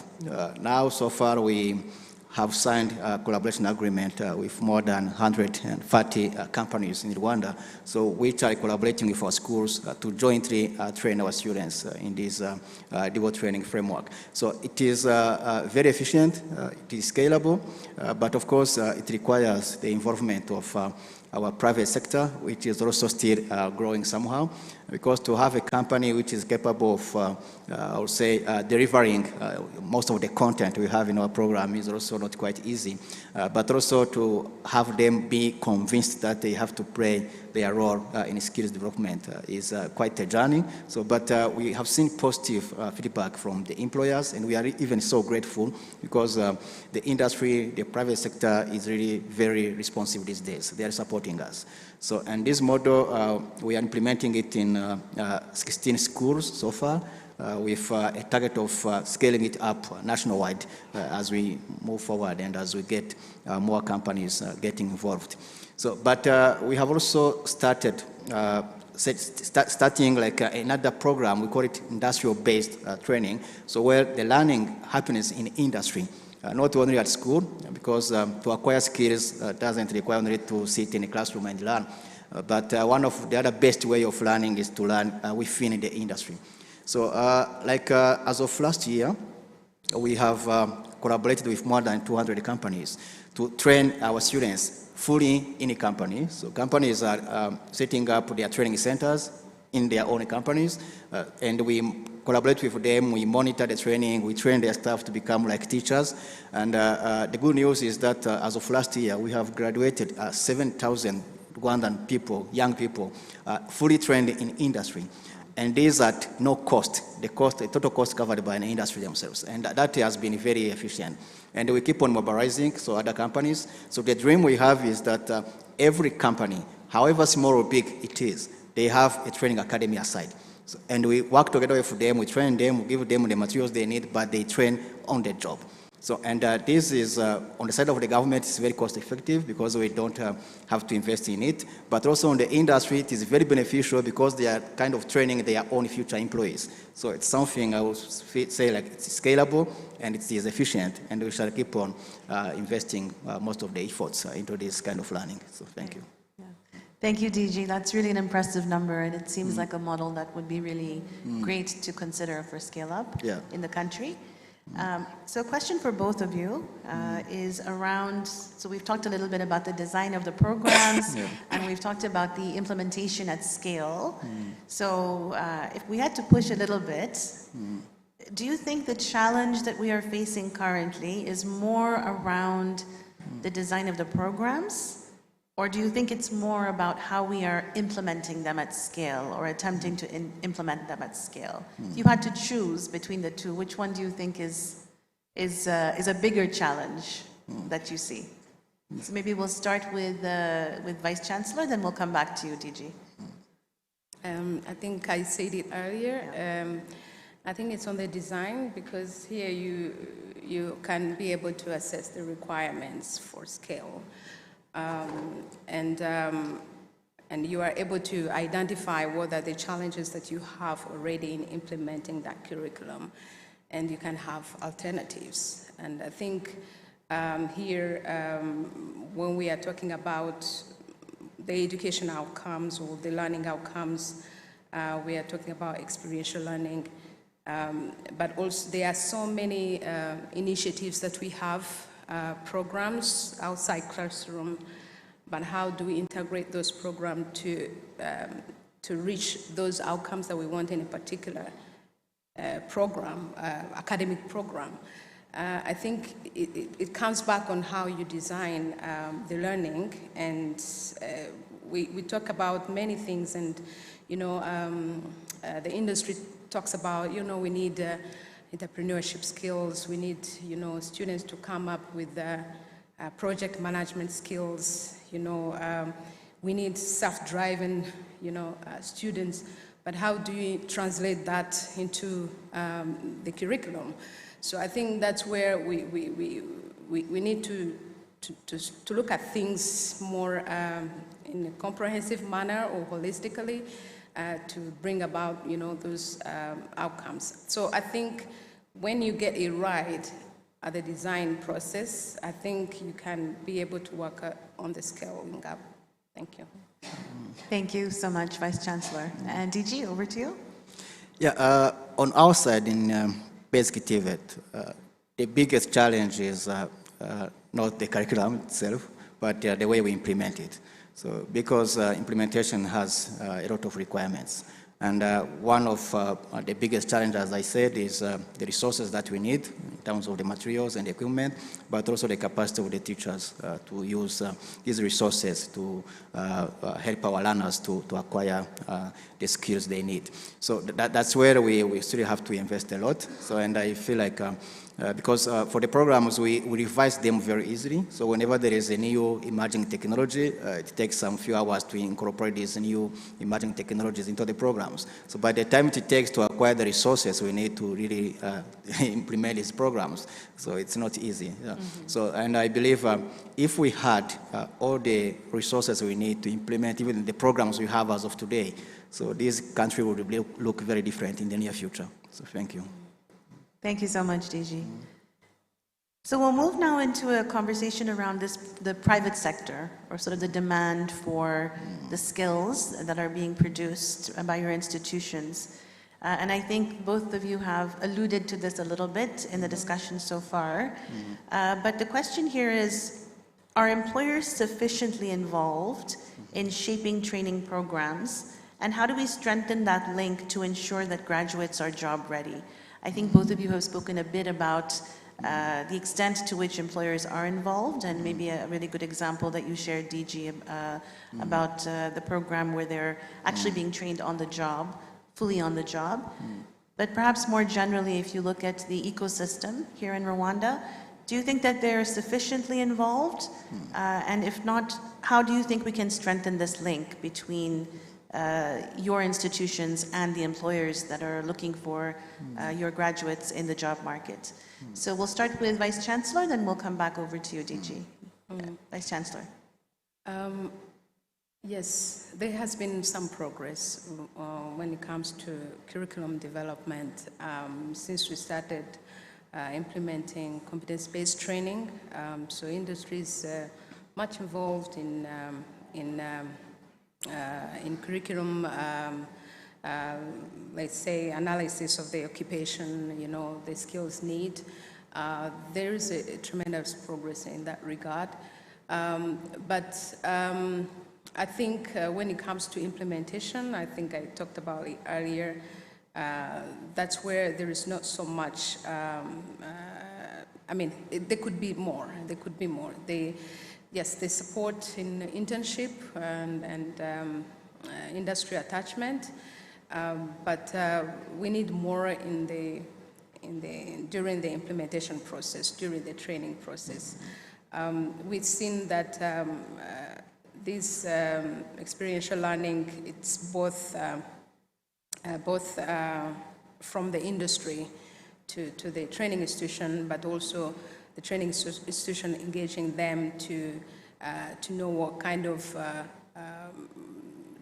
Speaker 20: Now, so far, we have signed a collaboration agreement with more than 130 companies in Rwanda, so which are collaborating with our schools to jointly train our students in this dual training framework. So it is very efficient, it is scalable, but of course it requires the involvement of our private sector, which is also still growing somehow, because to have a company which is capable of, I would say, delivering most of the content we have in our program is also not quite easy, but also to have them be convinced that they have to play their role in skills development is quite a journey. So, but we have seen positive feedback from the employers, and we are even so grateful because the industry, the private sector is really very responsive these days. They are supporting us. So, and this model, we are implementing it in 16 schools so far, with a target of scaling it up nationwide as we move forward and as we get more companies getting involved. So, but we have also started starting like another program, we call it industrial-based training, so where the learning happens in industry. Not only at school, because to acquire skills doesn't require only to sit in a classroom and learn, but one of the other best way of learning is to learn within the industry. So as of last year, we have collaborated with more than 200 companies to train our students fully in a company. So companies are setting up their training centers in their own companies, and we collaborate with them, we monitor the training, we train their staff to become like teachers. And the good news is that as of last year, we have graduated 7,000 Rwandan people, young people, fully trained in industry. And these at no cost, the total cost covered by the industry themselves. And that has been very efficient. And we keep on mobilizing, so other companies. So the dream we have is that every company, however small or big it is, they have a training academy aside. So, and we work together with them, we train them, we give them the materials they need, but they train on the job. So, and this is, on the side of the government, it's very cost effective because we don't have to invest in it. But also on the industry, it is very beneficial because they are kind of training their own future employees. So it's something I would say like it's scalable and it is efficient, and we shall keep on investing most of the efforts into this kind of learning. So thank you.
Speaker 18: Thank you, DG. That's really an impressive number, and it seems like a model that would be really great to consider for scale-up in the country. So a question for both of you is around, so we've talked a little bit about the design of the programs, and we've talked about the implementation at scale. So if we had to push a little bit, do you think the challenge that we are facing currently is more around the design of the programs? Or do you think it's more about how we are implementing them at scale or attempting to implement them at scale? If you had to choose between the two, which one do you think is a bigger challenge that you see? So maybe we'll start with Vice Chancellor, then we'll come back to you, DG.
Speaker 19: I think I said it earlier. I think it's on the design, because here you can be able to assess the requirements for scale. And you are able to identify what are the challenges that you have already in implementing that curriculum, and you can have alternatives. And I think here, when we are talking about the education outcomes or the learning outcomes, we are talking about experiential learning, but also there are so many initiatives that we have, programs outside classroom, but how do we integrate those programs to reach those outcomes that we want in a particular program, academic program? I think it comes back on how you design the learning, and we talk about many things, and the industry talks about, we need entrepreneurship skills, we need, students to come up with project management skills, we need self-driving, students, but how do you translate that into the curriculum? So I think that's where we need to look at things more in a comprehensive manner or holistically to bring about, those outcomes. So I think when you get it right at the design process, I think you can be able to work on the scaling up. Thank you.
Speaker 18: Thank you so much, Vice Chancellor. And DG, over to you.
Speaker 20: Yeah, on our side in basic TVET, the biggest challenge is not the curriculum itself, but the way we implement it. So because implementation has a lot of requirements. And one of the biggest challenges, as I said, is the resources that we need in terms of the materials and equipment, but also the capacity of the teachers to use these resources to help our learners to acquire the skills they need. So that's where we still have to invest a lot. So, and I feel like because for the programs, we revise them very easily. So whenever there is a new emerging technology, it takes some few hours to incorporate these new emerging technologies into the programs. So by the time it takes to acquire the resources we need to really implement these programs, so it's not easy. So, and I believe if we had all the resources we need to implement even the programs we have as of today, so this country would look very different in the near future. So thank you.
Speaker 18: Thank you so much, DG. So we'll move now into a conversation around the private sector, or sort of the demand for the skills that are being produced by your institutions. And I think both of you have alluded to this a little bit in the discussion so far. But the question here is, are employers sufficiently involved in shaping training programs And how do we strengthen that link to ensure that graduates are job ready? I think both of you have spoken a bit about the extent to which employers are involved, and maybe a really good example that you shared, DG, about the program where they're actually being trained on the job, fully on the job. But perhaps more generally, if you look at the ecosystem here in Rwanda, do you think that they're sufficiently involved? And if not, how do you think we can strengthen this link between your institutions and the employers that are looking for your graduates in the job market? So we'll start with Vice Chancellor, then we'll come back over to you, DG. Vice Chancellor.
Speaker 19: Yes, there has been some progress when it comes to curriculum development since we started implementing competence-based training. So industry is much involved in curriculum, let's say, analysis of the occupation, you know, the skills need. There is a tremendous progress in that regard. But I think when it comes to implementation, I think I talked about it earlier, that's where there is not so much, I mean, there could be more, there could be more. Yes, they support in internship and industry attachment, but we need more during the implementation process, during the training process. We've seen that this experiential learning, it's both from the industry to the training institution, but also the training institution engaging them to know what kind of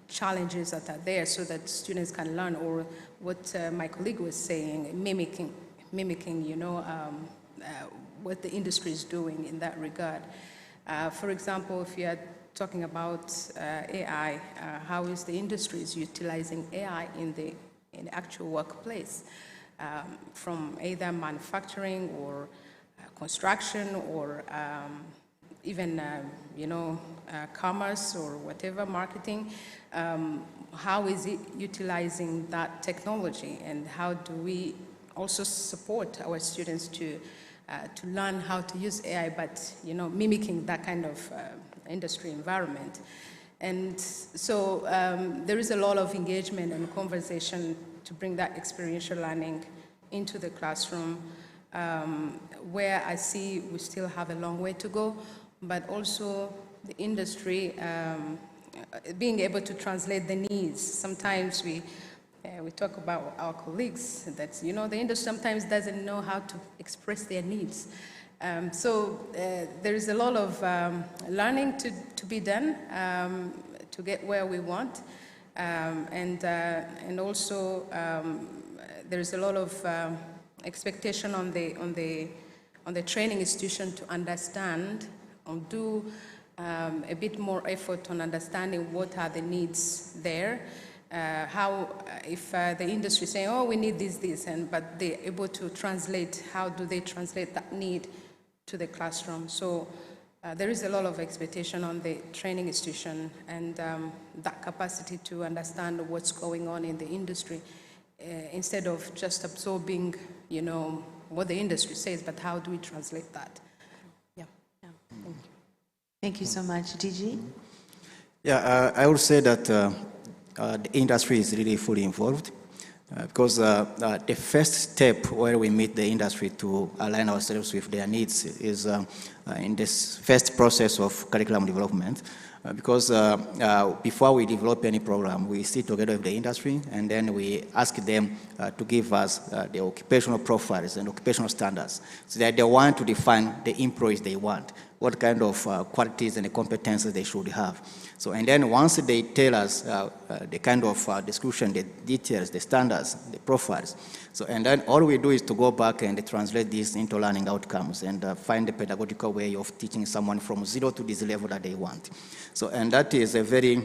Speaker 19: challenges that are there so that students can learn, or what my colleague was saying, mimicking, you know, what the industry is doing in that regard. For example, if you are talking about AI, how is the industry is utilizing AI in the actual workplace, from either manufacturing or construction or even, you know, commerce or whatever, marketing. How is it utilizing that technology, and how do we also support our students to learn how to use AI, but, you know, mimicking that kind of industry environment. And so there is a lot of engagement and conversation to bring that experiential learning into the classroom, where I see we still have a long way to go, but also the industry being able to translate the needs. Sometimes we talk about our colleagues that, you know, the industry sometimes doesn't know how to express their needs. So there is a lot of learning to be done to get where we want, and also there is a lot of expectation on the training institution to understand and do a bit more effort on understanding what are the needs there. How, if the industry is saying, oh, we need this, but they're able to translate, how do they translate that need to the classroom? So there is a lot of expectation on the training institution, and that capacity to understand what's going on in the industry, instead of just absorbing, you know, what the industry says, but how do we translate that? Yeah.
Speaker 18: Thank you. Thank you so much. DG?
Speaker 20: Yeah, I would say that the industry is really fully involved, because the first step where we meet the industry to align ourselves with their needs is in this first process of curriculum development. Because before we develop any program, we sit together with the industry, and then we ask them to give us the occupational profiles and occupational standards, so that they want to define the employees they want, what kind of qualities and competences they should have. So, and then once they tell us the kind of description, the details, the standards, the profiles, so, and then all we do is to go back and translate this into learning outcomes and find the pedagogical way of teaching someone from zero to this level that they want. So, and that is a very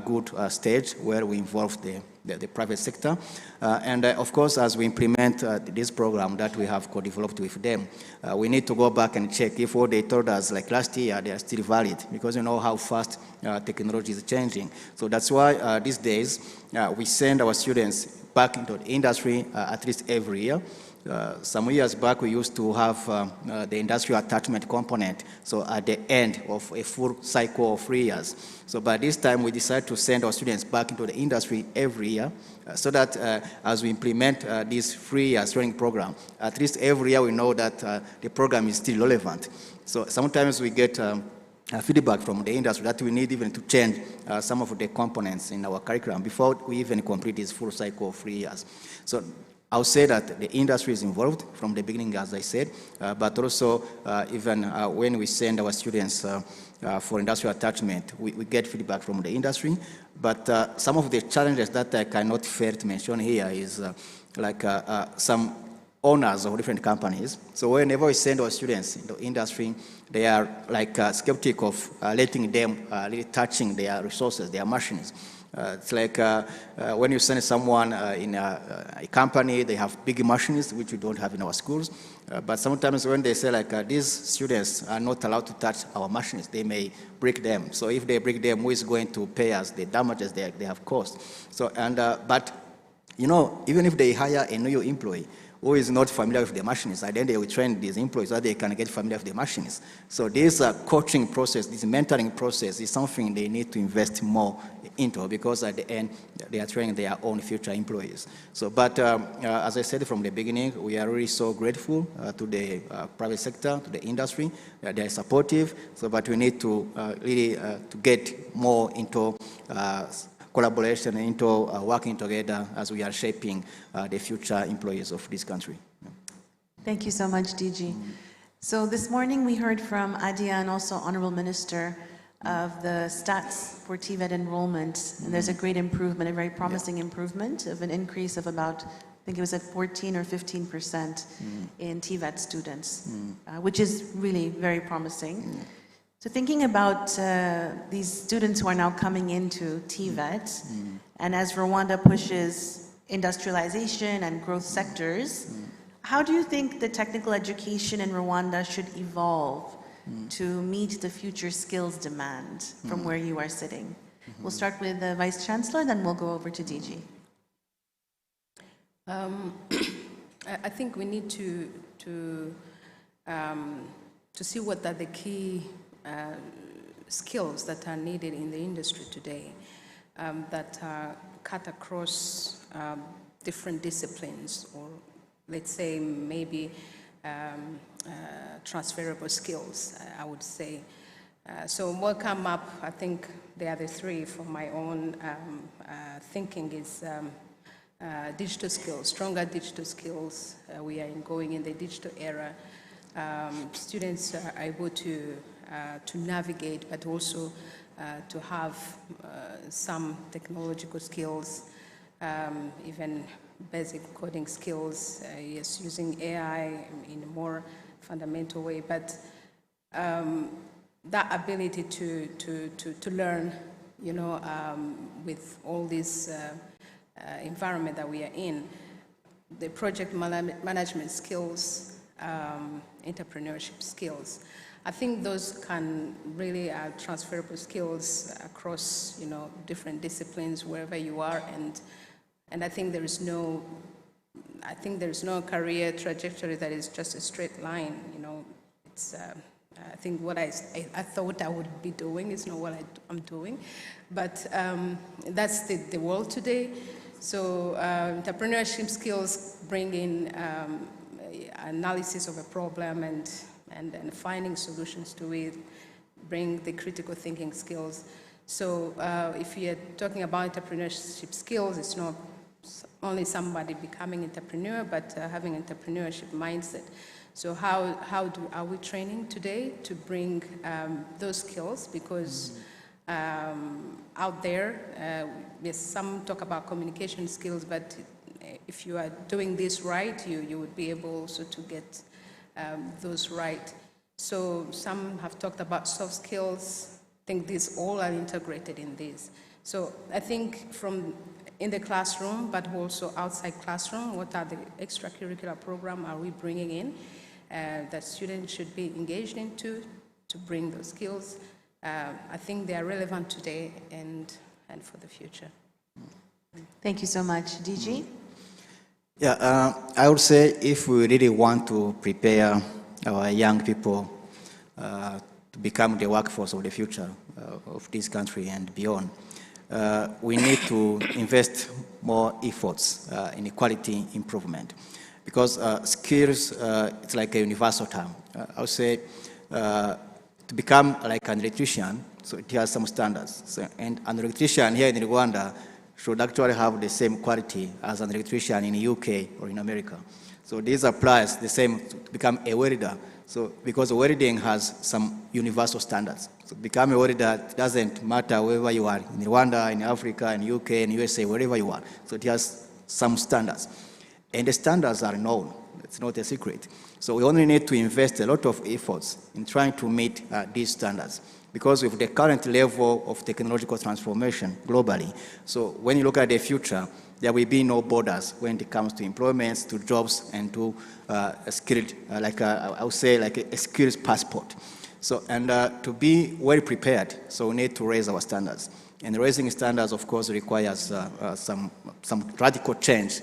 Speaker 20: good stage where we involve the the private sector. And of course, as we implement this program that we have co-developed with them, we need to go back and check if what they told us like last year, they are still valid, because you know how fast technology is changing. So that's why these days we send our students back into the industry at least every year. Some years back, we used to have the industrial attachment component, so at the end of a full cycle of 3 years. So by this time, we decided to send our students back into the industry every year, so that as we implement this 3-year training program, at least every year we know that the program is still relevant. So sometimes we get feedback from the industry that we need even to change some of the components in our curriculum before we even complete this full cycle of 3 years. So I'll say that the industry is involved from the beginning, as I said, but also even when we send our students for industrial attachment, we get feedback from the industry. But some of the challenges that I cannot fail to mention here is like some owners of different companies. So whenever we send our students into industry, they are like skeptical of letting them really touching their resources, their machines. It's like when you send someone in a company, they have big machines, which we don't have in our schools. But sometimes when they say like these students are not allowed to touch our machines, they may break them. So if they break them, who is going to pay us the damages they have caused? So, but, you know, even if they hire a new employee, who is not familiar with the machines, and then they will train these employees so that they can get familiar with the machines. So this coaching process, this mentoring process is something they need to invest more into, because at the end, they are training their own future employees. So, but as I said from the beginning, we are really so grateful to the private sector, to the industry. They are supportive, so, but we need to really to get more into collaboration, into working together as we are shaping the future employees of this country.
Speaker 18: Thank you so much, DG. So this morning we heard from Adia and also Honorable Minister of the stats for TVET enrollment, and there's a great improvement, a very promising improvement of an increase of about, I think it was at 14 or 15% in TVET students, which is really very promising. So thinking about these students who are now coming into TVET, and as Rwanda pushes industrialization and growth sectors, how do you think the technical education in Rwanda should evolve to meet the future skills demand from where you are sitting? We'll start with the Vice Chancellor, then we'll go over to DG.
Speaker 19: I think we need to see what are the key skills that are needed in the industry today that cut across different disciplines, or let's say maybe transferable skills, I would say. So what come up, I think the other three from my own thinking is digital skills, stronger digital skills. We are going in the digital era. Students are able to navigate, but also to have some technological skills, even basic coding skills, yes, using AI in a more fundamental way, but that ability to learn, you know, with all this environment that we are in, the project management skills, entrepreneurship skills. I think those can really transferable skills across, you know, different disciplines wherever you are, and I think there is no career trajectory that is just a straight line. You know, it's I think what I thought I would be doing is not what I'm doing, but that's the world today. So entrepreneurship skills bring in analysis of a problem and finding solutions to it, bring the critical thinking skills. So if you're talking about entrepreneurship skills, it's not only somebody becoming entrepreneur, but having entrepreneurship mindset. So how are we training today to bring those skills? Because out there, yes, some talk about communication skills, but if you are doing this right, you would be able also to get those right. So some have talked about soft skills, think these all are integrated in this. So I think from in the classroom, but also outside classroom, what are the extracurricular program are we bringing in that students should be engaged into to bring those skills? I think they are relevant today and for the future.
Speaker 18: Thank you so much. DG?
Speaker 20: Yeah, I would say if we really want to prepare our young people to become the workforce of the future of this country and beyond, we need to invest more efforts in quality improvement. Because skills, it's like a universal term. I would say to become like an electrician, so it has some standards. So, and an electrician here in Rwanda should actually have the same quality as an electrician in the UK or in America. So this applies the same to become a welder. So because welding has some universal standards. So become a welder, it doesn't matter wherever you are, in Rwanda, in Africa, in UK, in USA, wherever you are. So it has some standards. And the standards are known. It's not a secret. So we only need to invest a lot of efforts in trying to meet these standards. Because with the current level of technological transformation globally, so when you look at the future, there will be no borders when it comes to employments, to jobs, and to a skilled, I would say, like a skills passport. So, and to be well prepared, so we need to raise our standards. And raising standards, of course, requires some radical change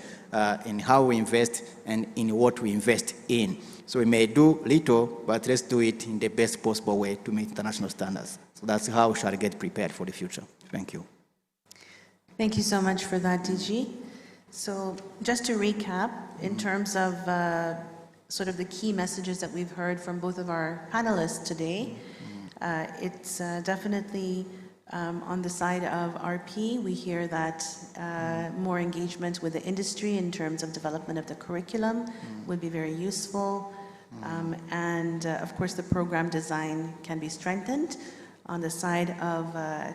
Speaker 20: in how we invest and in what we invest in. So we may do little, but let's do it in the best possible way to meet international standards. So that's how we shall get prepared for the future. Thank you.
Speaker 18: Thank you so much for that, DG. So just to recap, in terms of sort of the key messages that we've heard from both of our panelists today, it's definitely on the side of RP, we hear that more engagement with the industry in terms of development of the curriculum would be very useful. And of course, the program design can be strengthened. On the side of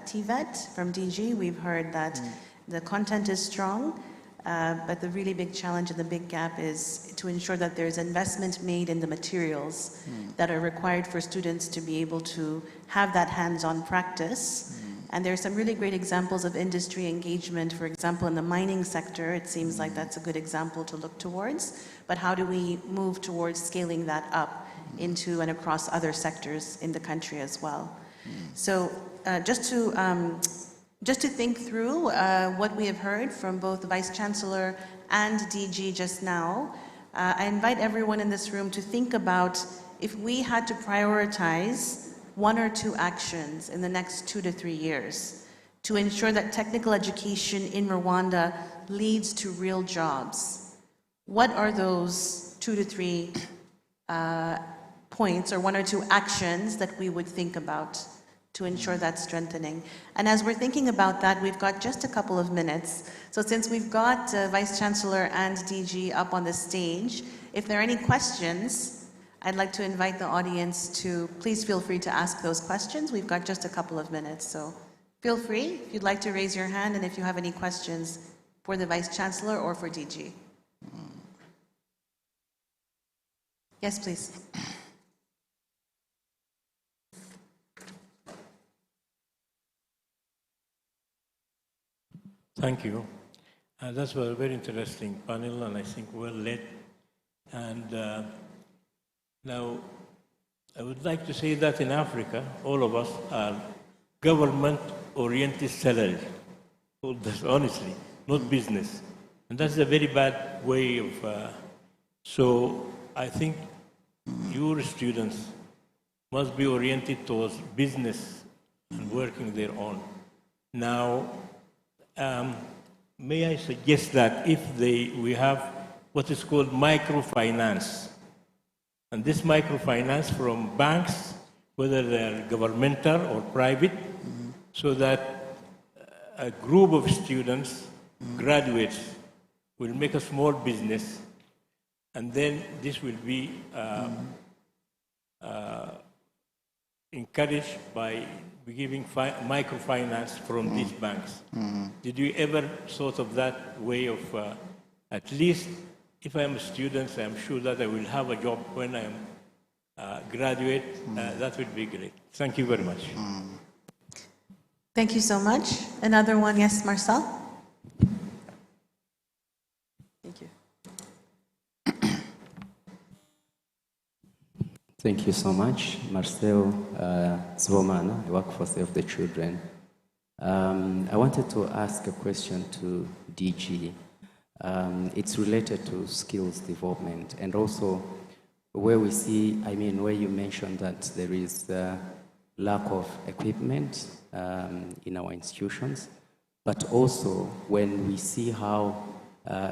Speaker 18: TVET from DG, we've heard that the content is strong, but the really big challenge and the big gap is to ensure that there's investment made in the materials that are required for students to be able to have that hands-on practice. And there are some really great examples of industry engagement. For example, in the mining sector, it seems like that's a good example to look towards. But how do we move towards scaling that up into and across other sectors in the country as well? So just to think through what we have heard from both the Vice Chancellor and DG just now, I invite everyone in this room to think about if we had to prioritize one or two actions in the next 2 to 3 years to ensure that technical education in Rwanda leads to real jobs. What are those 2 to 3 points or 1 or 2 actions that we would think about to ensure that strengthening? And as we're thinking about that, we've got just a couple of minutes. So since we've got Vice Chancellor and DG up on the stage, if there are any questions, I'd like to invite the audience to please feel free to ask those questions. We've got just a couple of minutes, so feel free if you'd like to raise your hand and if you have any questions for the Vice Chancellor or for DG. Yes, please.
Speaker 10: Thank you. That's a very interesting panel and I think well led. And now, I would like to say that in Africa, all of us are government-oriented salaries. That's honestly, not business. And that's a very bad way of... so I think your students must be oriented towards business and working their own. Now, may I suggest that if we have what is called microfinance, and this microfinance from banks, whether they're governmental or private, so that a group of students, graduates, will make a small business, and then this will be encouraged by giving microfinance from these banks. Did you ever thought of that way of at least if I am a student, I am sure that I will have a job when I am graduate. That would be great. Thank you very much.
Speaker 18: Thank you so much. Another one, yes, Marcel? Thank you.
Speaker 21: Thank you so much. Marcel Zwomana, I work for Save the Children. I wanted to ask a question to DG. It's related to skills development and also where we see, where you mentioned that there is lack of equipment in our institutions, but also when we see how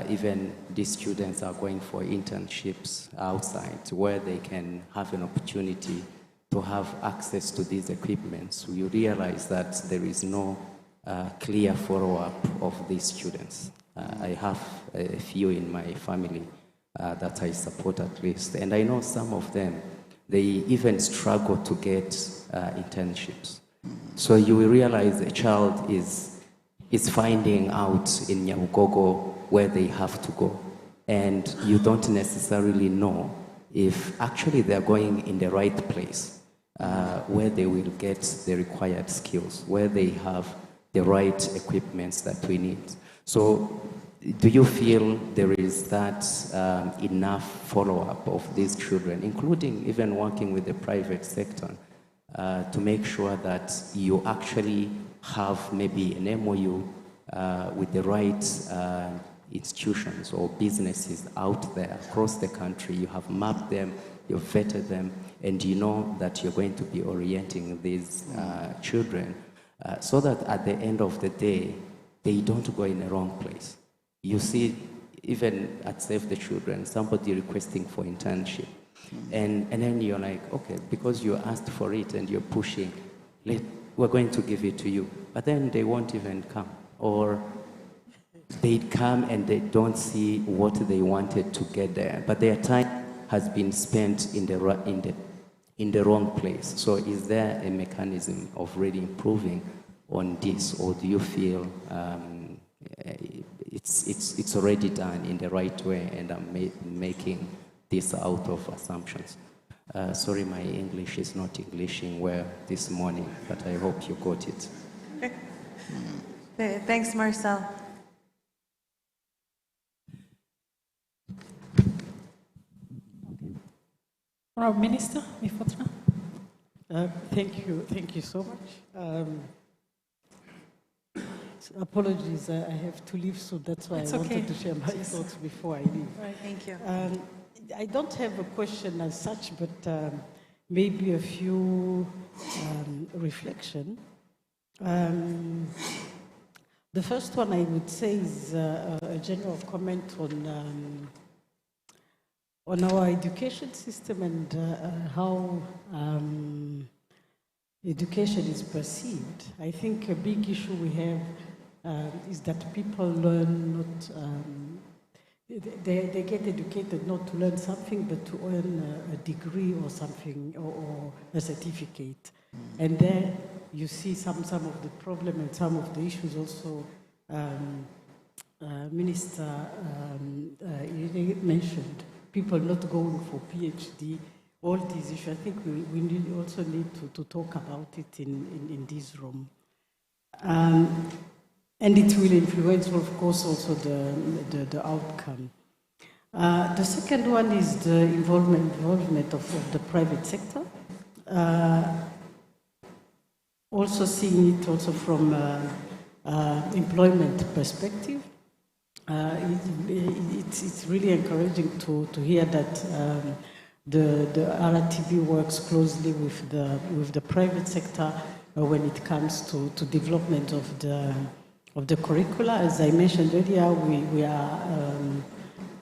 Speaker 21: even these students are going for internships outside where they can have an opportunity to have access to these equipments, we realize that there is no clear follow-up of these students. I have a few in my family that I support at least, and I know some of them, they even struggle to get internships. So you will realize a child is finding out in Nyabugogo where they have to go, and you don't necessarily know if actually they're going in the right place, where they will get the required skills, where they have the right equipments that we need. So do you feel there is that enough follow-up of these children, including even working with the private sector, to make sure that you actually have maybe an MOU with the right institutions or businesses out there across the country? You have mapped them, you've vetted them, and you know that you're going to be orienting these children so that at the end of the day, they don't go in the wrong place. You see, even at Save the Children, somebody requesting for internship, and then you're like, okay, because you asked for it and you're pushing, we're going to give it to you. But then they won't even come, or they come and they don't see what they wanted to get there, but their time has been spent in the wrong place. So is there a mechanism of really improving on this, or do you feel it's already done in the right way and I'm making this out of assumptions? Sorry, my English is not Englishing well this morning, but I hope you got it.
Speaker 18: Thanks, Marcel.
Speaker 1: Honourable Minister, Mifotna.
Speaker 8: Thank you so much. Apologies, I have to leave, so that's why I wanted to share my thoughts before I leave.
Speaker 18: Right, thank you.
Speaker 8: I don't have a question as such, but maybe a few reflection. The first one I would say is a general comment on our education system and how education is perceived. I think a big issue we have is that people learn not, they get educated not to learn something, but to earn a degree or something, or a certificate. And there you see some of the problem and some of the issues also Minister mentioned, people not going for PhD, all these issues. I think we also need to talk about it in this room. And it will influence, of course, also the outcome. The second one is the involvement of the private sector. Also seeing it also from employment perspective. It's really encouraging to hear that the RTB works closely with the private sector when it comes to development of the curricula. As I mentioned earlier, we are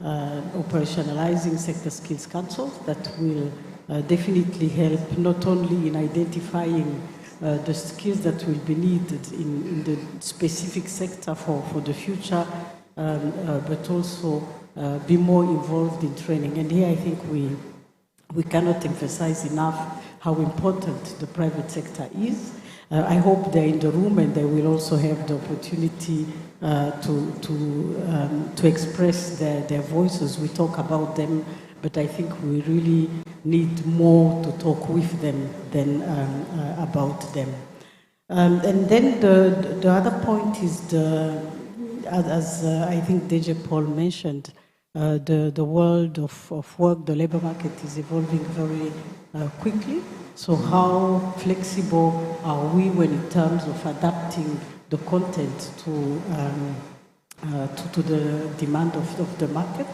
Speaker 8: operationalizing sector skills councils that will definitely help not only in identifying the skills that will be needed in the specific sector for the future, but also be more involved in training. And here I think we cannot emphasize enough how important the private sector is. I hope they're in the room and they will also have the opportunity to express their voices. We talk about them, but I think we really need more to talk with them than about them. And then the other point is as I think DJ Paul mentioned, the world of work, the labor market is evolving very quickly. So how flexible are we when in terms of adapting the content to the demand of the market?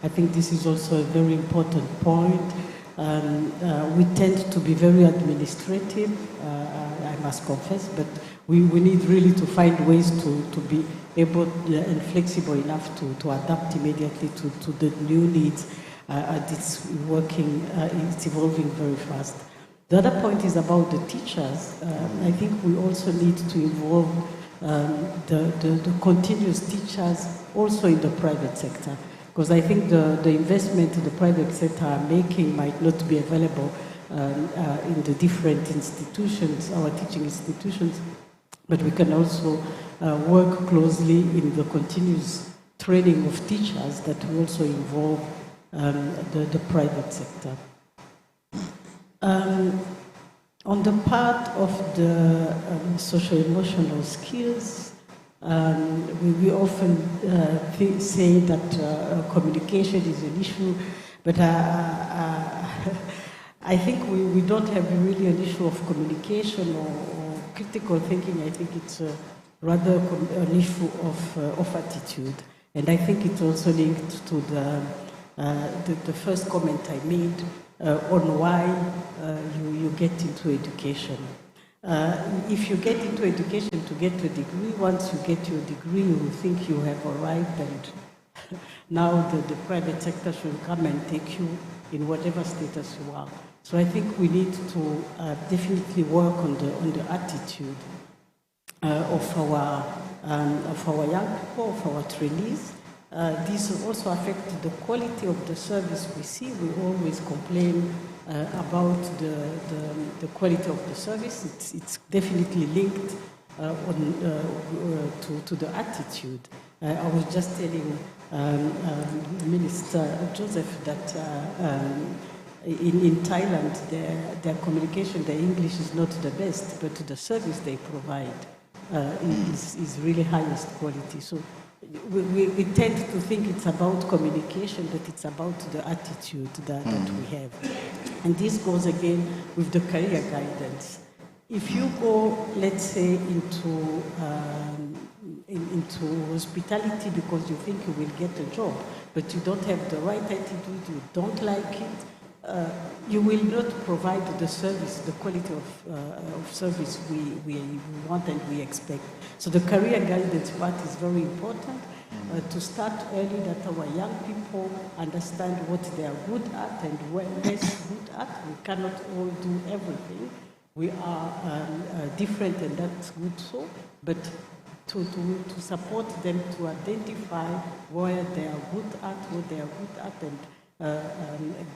Speaker 8: I think this is also a very important point. We tend to be very administrative, I must confess, but we need really to find ways to be able and flexible enough to adapt immediately to the new needs. It's working, it's evolving very fast. The other point is about the teachers. I think we also need to involve the continuous teachers also in the private sector. Because I think the investment the private sector are making might not be available in the different institutions, our teaching institutions, but we can also work closely in the continuous training of teachers that will also involve the private sector. On the part of the social-emotional skills, we often say that communication is an issue, but I think we don't have really an issue of communication or critical thinking. I think it's rather an issue of attitude. And I think it's also linked to the first comment I made on why you get into education. If you get into education to get a degree, once you get your degree, you will think you have arrived, and now the private sector should come and take you in whatever status you are. So I think we need to definitely work on the attitude of our young people, of our trainees. This also affects the quality of the service we see. We always complain about the quality of the service. It's definitely linked to the attitude. I was just telling Minister Joseph that in Thailand, their communication, their English is not the best, but the service they provide is really highest quality. So we tend to think it's about communication, but it's about the attitude that we have. And this goes again with the career guidance. If you go, let's say, into hospitality because you think you will get a job, but you don't have the right attitude, you don't like it, you will not provide the service, the quality of service we want and we expect. So the career guidance part is very important to start early, that our young people understand what they are good at and what less good at. We cannot all do everything. We are different, and that's good so, but to support them to identify where they are good at, what they are good at, and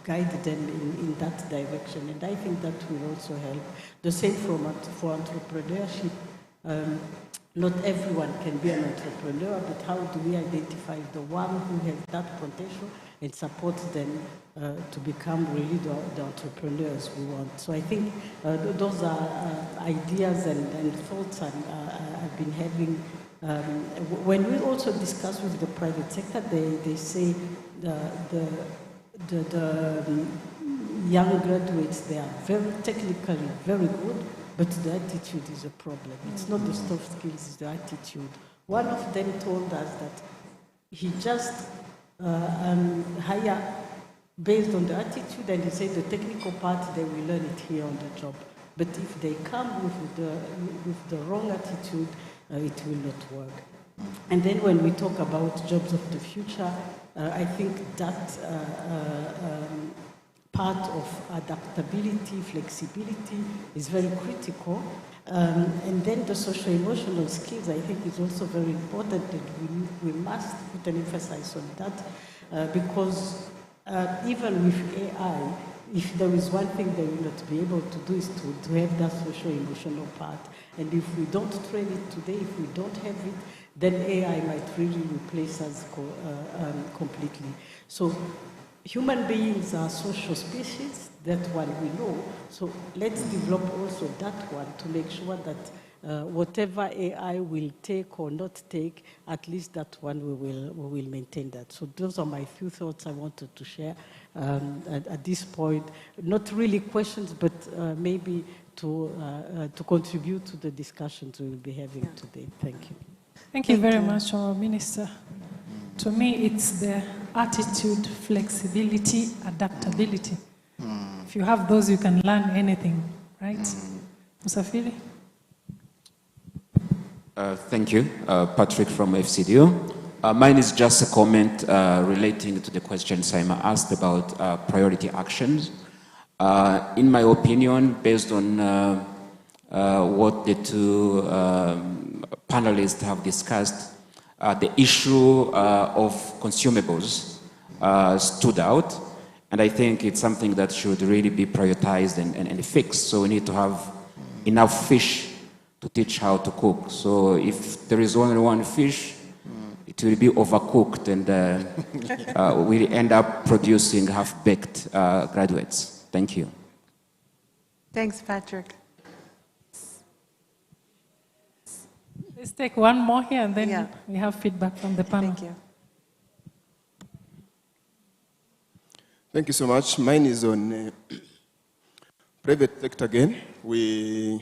Speaker 8: guide them in that direction. And I think that will also help. The same for entrepreneurship. Not everyone can be an entrepreneur, but how do we identify the one who has that potential and support them to become really the entrepreneurs we want? So I think those are ideas and thoughts I've been having. When we also discuss with the private sector, they say the young graduates, they are very technically very good, but the attitude is a problem. It's not the soft skills, it's the attitude. One of them told us that he just hire based on the attitude, and he said the technical part, they will learn it here on the job. But if they come with the wrong attitude, it will not work. And then when we talk about jobs of the future, I think that part of adaptability, flexibility is very critical. And then the social-emotional skills, I think, is also very important, and we must put an emphasis on that because even with AI, if there is one thing they will not be able to do is to have that social-emotional part. And if we don't train it today, if we don't have it, then AI might really replace us completely. So human beings are social species, that one we know. So let's develop also that one to make sure that whatever AI will take or not take, at least that one we will maintain that. So those are my few thoughts I wanted to share at this point. Not really questions, but maybe to contribute to the discussions we will be having today. Thank you.
Speaker 1: Thank you very much, Honourable Minister. To me, it's the attitude, flexibility, adaptability. If you have those, you can learn anything, right? Musafiri?
Speaker 4: Thank you. Patrick from FCDO. Mine is just a comment relating to the question Saima asked about priority actions. In my opinion, based on what the two panelists have discussed, the issue of consumables stood out, and I think it's something that should really be prioritized and fixed. So we need to have enough fish to teach how to cook. So if there is only one fish, it will be overcooked, and we end up producing half-baked graduates. Thank you.
Speaker 18: Thanks, Patrick.
Speaker 1: Let's take one more here, and then we have feedback from the panel.
Speaker 18: Thank you.
Speaker 6: Thank you so much. Mine is on private sector again. We've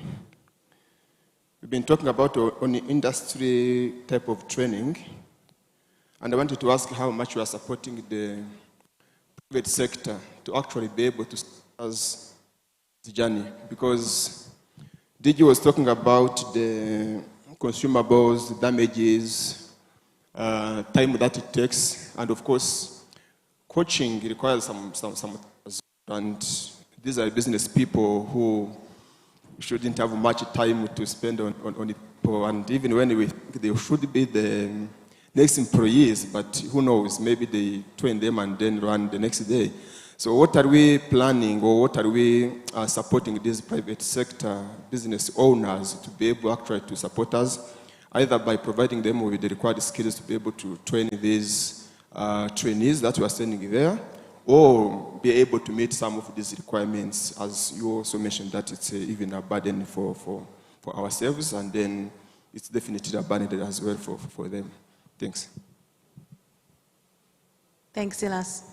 Speaker 6: been talking about on the industry type of training, and I wanted to ask how much you are supporting the private sector to actually be able to as the journey, because DG was talking about the consumables, damages, time that it takes, and of course, coaching requires some, and these are business people who shouldn't have much time to spend on it, and even when they should be the next employees, but who knows, maybe they train them and then run the next day. So what are we planning, or what are we supporting these private sector business owners to be able actually to support us, either by providing them with the required skills to be able to train these trainees that we are sending there, or be able to meet some of these requirements, as you also mentioned that it's even a burden for ourselves, and then it's definitely a burden as well for them. Thanks.
Speaker 18: Thanks, Silas.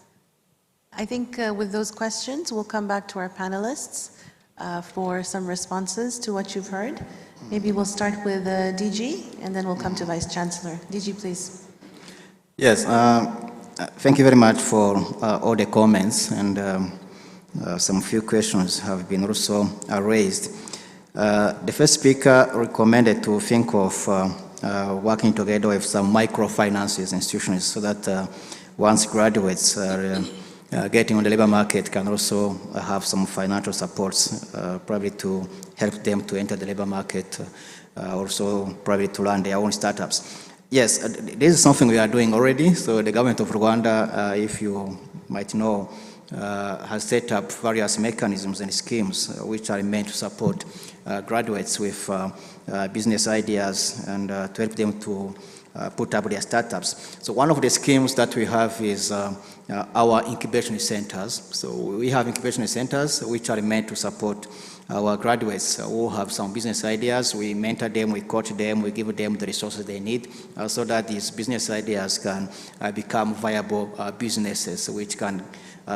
Speaker 18: I think with those questions, we'll come back to our panelists for some responses to what you've heard. Maybe we'll start with DG, and then we'll come to Vice Chancellor. DG, please.
Speaker 20: Yes, thank you very much for all the comments, and some few questions have been also raised. The first speaker recommended to think of working together with some microfinance institutions, so that once graduates are getting on the labor market, can also have some financial supports, probably to help them to enter the labor market, also probably to run their own startups. Yes, this is something we are doing already. So the government of Rwanda, if you might know, has set up various mechanisms and schemes which are meant to support graduates with business ideas and to help them to put up their startups. So one of the schemes that we have is our incubation centers. So we have incubation centers which are meant to support our graduates who have some business ideas. We mentor them, we coach them, we give them the resources they need so that these business ideas can become viable businesses which can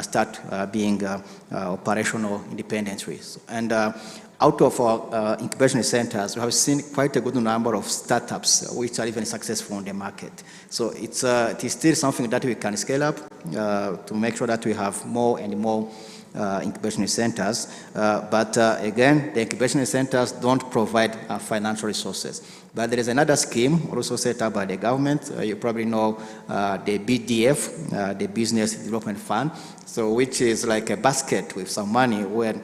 Speaker 20: start being operational independently. And out of our incubation centers, we have seen quite a good number of startups which are even successful on the market. So it is still something that we can scale up to make sure that we have more and more incubation centers. But again, the incubation centers don't provide financial resources. But there is another scheme also set up by the government. You probably know the BDF, the Business Development Fund, so which is like a basket with some money where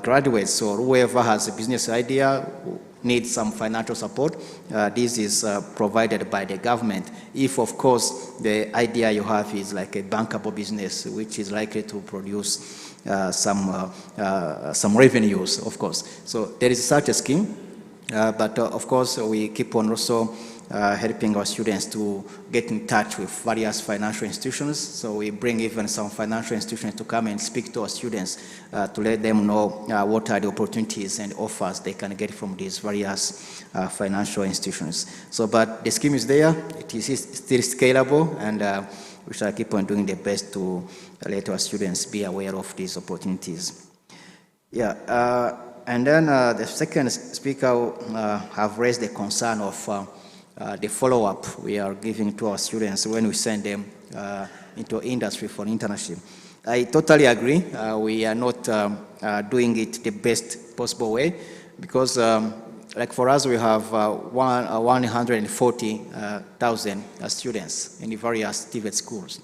Speaker 20: graduates or whoever has a business idea needs some financial support. This is provided by the government. If, of course, the idea you have is like a bankable business, which is likely to produce some revenues, of course. So there is such a scheme. But of course, we keep on also helping our students to get in touch with various financial institutions. So we bring even some financial institutions to come and speak to our students to let them know what are the opportunities and offers they can get from these various financial institutions. So, but the scheme is there, it is still scalable, and we shall keep on doing the best to let our students be aware of these opportunities. Yeah, and then the second speaker have raised the concern of the follow-up we are giving to our students when we send them into industry for internship. I totally agree. We are not doing it the best possible way because, like for us, we have 140,000 students in the various TVET schools,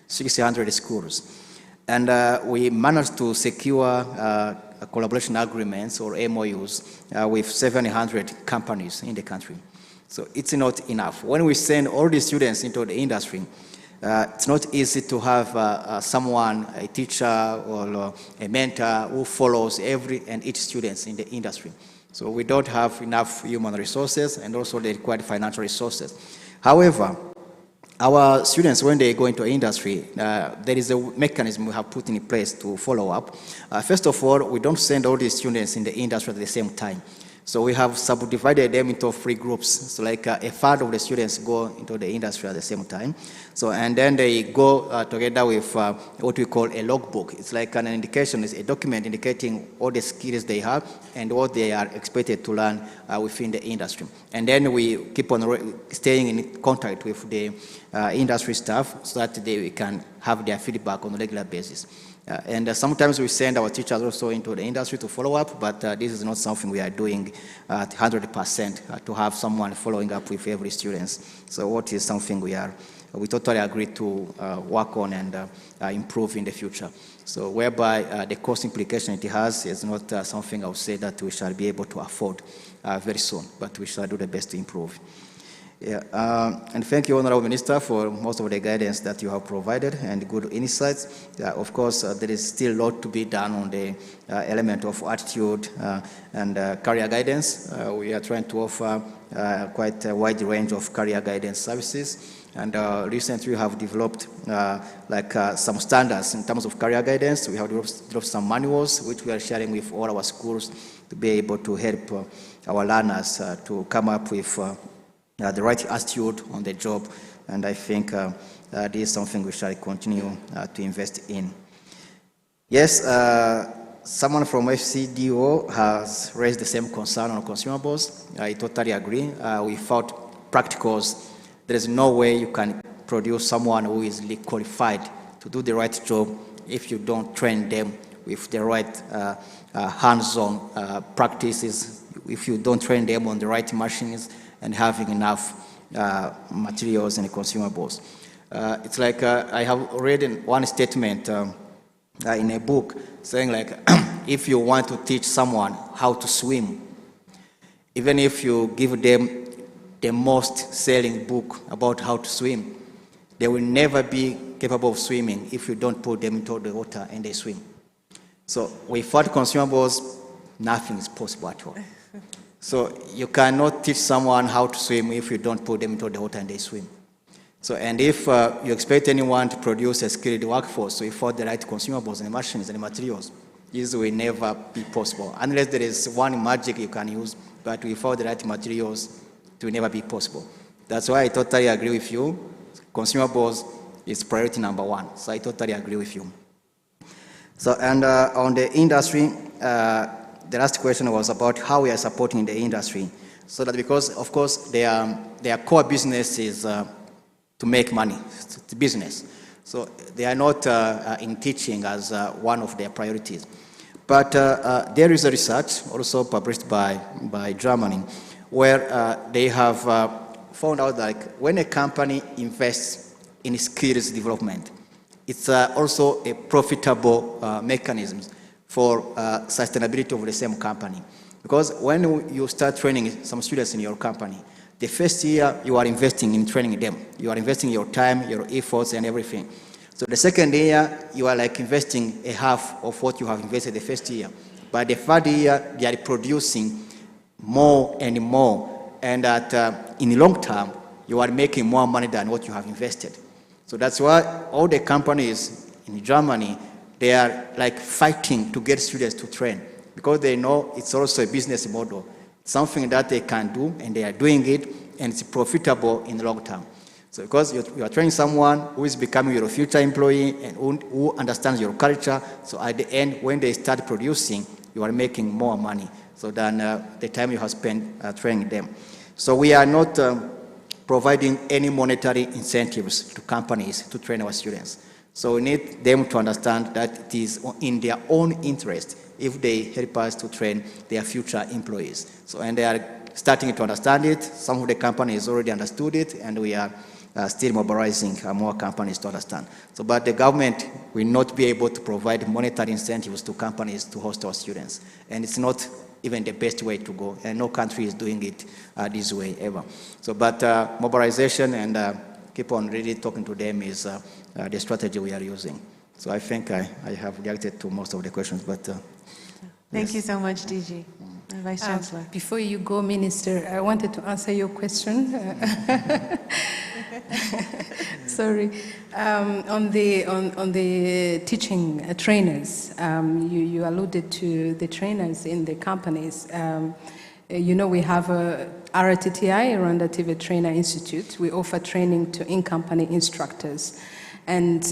Speaker 20: 600 schools. And we managed to secure collaboration agreements or MOUs with 700 companies in the country. So it's not enough. When we send all the students into the industry, it's not easy to have someone, a teacher or a mentor who follows every and each student in the industry. So we don't have enough human resources and also the required financial resources. However, our students, when they go into industry, there is a mechanism we have put in place to follow up. First of all, we don't send all these students in the industry at the same time. So we have subdivided them into 3 groups. So like a third of the students go into the industry at the same time. So, and then they go together with what we call a logbook. It's like an indication, it's a document indicating all the skills they have and what they are expected to learn within the industry. And then we keep on staying in contact with the industry staff so that they can have their feedback on a regular basis. And sometimes we send our teachers also into the industry to follow up, but this is not something we are doing at 100% to have someone following up with every student. So what is something we totally agree to work on and improve in the future. So whereby the cost implication it has is not something I would say that we shall be able to afford very soon, but we shall do the best to improve. Yeah, and thank you, Honorable Minister, for most of the guidance that you have provided and good insights. Of course, there is still a lot to be done on the element of attitude and career guidance. We are trying to offer quite a wide range of career guidance services. And recently we have developed some standards in terms of career guidance. We have developed some manuals which we are sharing with all our schools to be able to help our learners to come up with the right attitude on the job, and I think this is something we shall continue to invest in. Yes, someone from FCDO has raised the same concern on consumables. I totally agree. Without practicals, there is no way you can produce someone who is qualified to do the right job if you don't train them with the right hands-on practices, if you don't train them on the right machines, and having enough materials and consumables. It's like I have read one statement in a book saying like, if you want to teach someone how to swim, even if you give them the most selling book about how to swim, they will never be capable of swimming if you don't put them into the water and they swim. So without consumables, nothing is possible at all. So you cannot teach someone how to swim if you don't put them into the water and they swim. So, and if you expect anyone to produce a skilled workforce without the right consumables and the machines and the materials, this will never be possible. Unless there is one magic you can use, but without the right materials, it will never be possible. That's why I totally agree with you. Consumables is priority number 1. So I totally agree with you. So, and on the industry, the last question was about how we are supporting the industry. So that because, of course, their core business is to make money, it's business. So they are not in teaching as one of their priorities. But there is a research also published by Germany where they have found out that when a company invests in skills development, it's also a profitable mechanism for sustainability of the same company. Because when you start training some students in your company, the first year you are investing in training them. You are investing your time, your efforts, and everything. So the second year, you are like investing a half of what you have invested the first year. By the third year, they are producing more and more, and that in the long term, you are making more money than what you have invested. So that's why all the companies in Germany, they are like fighting to get students to train, because they know it's also a business model, something that they can do, and they are doing it, and it's profitable in the long term. So because you are training someone who is becoming your future employee and who understands your culture, so at the end, when they start producing, you are making more money than the time you have spent training them. So we are not providing any monetary incentives to companies to train our students. So we need them to understand that it is in their own interest if they help us to train their future employees. So, and they are starting to understand it. Some of the companies already understood it, and we are still mobilizing more companies to understand. So, but the government will not be able to provide monetary incentives to companies to host our students. And it's not even the best way to go. And no country is doing it this way ever. So, but mobilization and keep on really talking to them is the strategy we are using. So I think I have reacted to most of the questions, but
Speaker 18: Thank you so much, DG. Vice Chancellor.
Speaker 19: Before you go, Minister, I wanted to answer your question. Sorry. On the teaching trainers, you alluded to the trainers in the companies. You know, we have a RTTI, Rwanda TVET Trainer Institute. We offer training to in-company instructors. And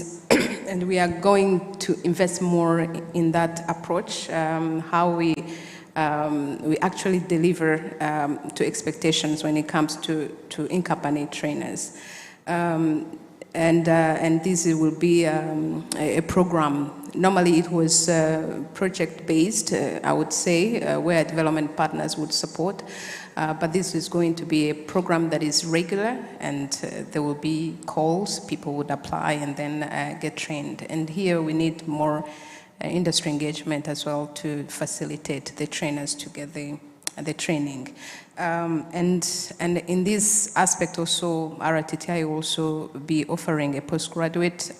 Speaker 19: we are going to invest more in that approach, how we actually deliver to expectations when it comes to in-company trainers. And this will be a program. Normally it was project-based, I would say, where development partners would support. But this is going to be a program that is regular, and there will be calls, people would apply and then get trained. And here we need more industry engagement as well to facilitate the trainers to get the training. And in this aspect also, RTTI will also be offering a postgraduate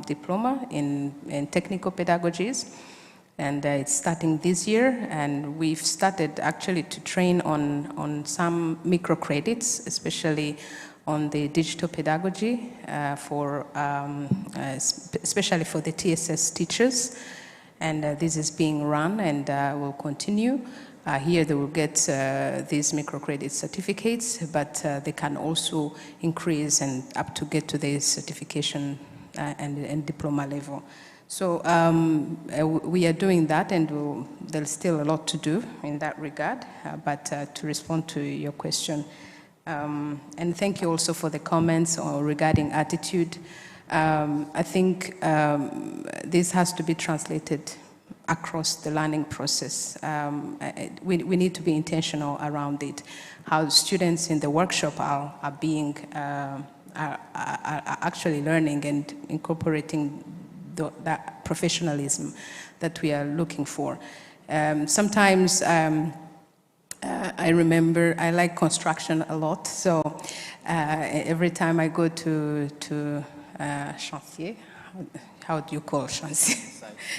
Speaker 19: diploma in technical pedagogies. And it's starting this year, and we've started actually to train on some microcredits, especially on the digital pedagogy, especially for the TSS teachers. And this is being run and will continue. Here they will get these microcredit certificates, but they can also increase and up to get to the certification and diploma level. So we are doing that, and there's still a lot to do in that regard. But to respond to your question, and thank you also for the comments regarding attitude. I think this has to be translated across the learning process. We need to be intentional around it. How students in the workshop are actually learning and incorporating that professionalism that we are looking for. Sometimes I remember I like construction a lot, so every time I go to chantier, how do you call chantier?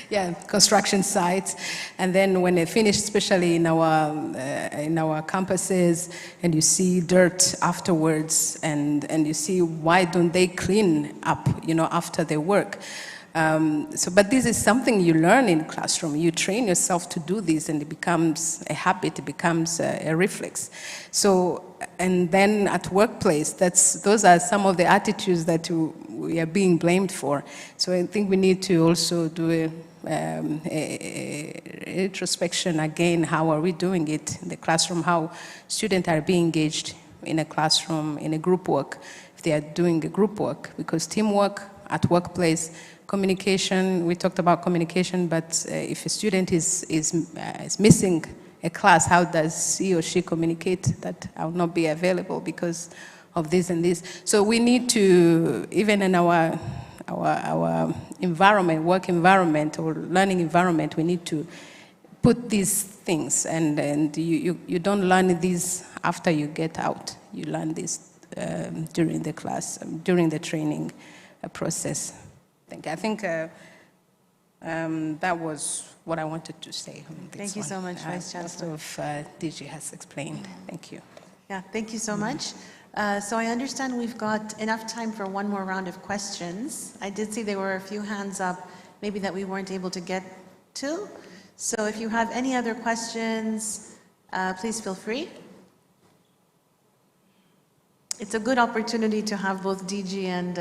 Speaker 19: Yeah, construction sites, and then when they finish, especially in our campuses, and you see dirt afterwards, and you see why don't they clean up, after their work. But this is something you learn in classroom. You train yourself to do this, and it becomes a habit, it becomes a reflex. So, and then at workplace, those are some of the attitudes that we are being blamed for. So I think we need to also do a retrospection again. How are we doing it in the classroom? How students are being engaged in a classroom, in a group work, if they are doing a group work, because teamwork at workplace, communication, we talked about communication, but if a student is missing a class, how does he or she communicate that I will not be available because of this and this? So we need to, even in our environment, work environment or learning environment, we need to put these things, and you don't learn these after you get out. You learn this during the class, during the training process. I think That was what I wanted to say on this
Speaker 18: Thank you so much, Vice Chancellor.
Speaker 19: Most of DG has explained. Thank you.
Speaker 18: Yeah, thank you so much. So I understand we've got enough time for one more round of questions. I did see there were a few hands up, maybe that we weren't able to get to. So if you have any other questions, please feel free. It's a good opportunity to have both DG and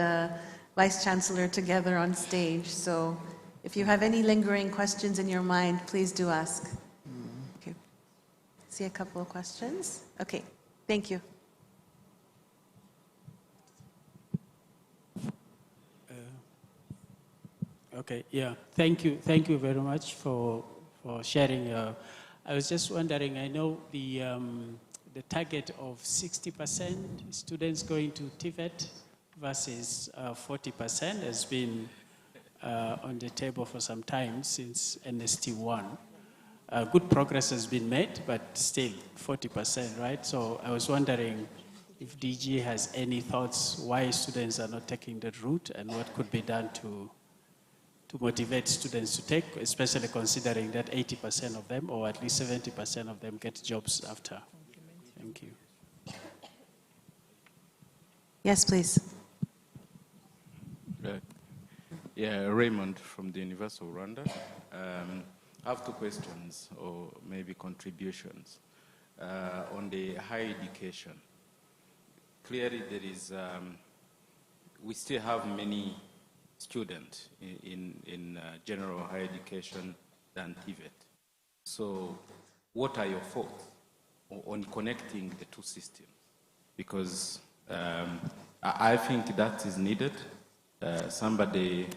Speaker 18: Vice Chancellor together on stage. So if you have any lingering questions in your mind, please do ask. Okay. See a couple of questions. Okay, thank you.
Speaker 14: Okay, yeah, thank you very much for sharing. I was just wondering, I know the target of 60% students going to TVET versus 40% has been on the table for some time since NST1. Good progress has been made, but still 40%, right? So I was wondering if DG has any thoughts why students are not taking that route and what could be done to motivate students to take, especially considering that 80% of them, or at least 70% of them, get jobs after. Thank you.
Speaker 18: Yes, please.
Speaker 3: Yeah, Raymond from the University of Rwanda. I have two questions, or maybe contributions, on the higher education. Clearly, there is, we still have many students in general higher education than TVET. So what are your thoughts on connecting the two systems? Because I think that is needed. Somebody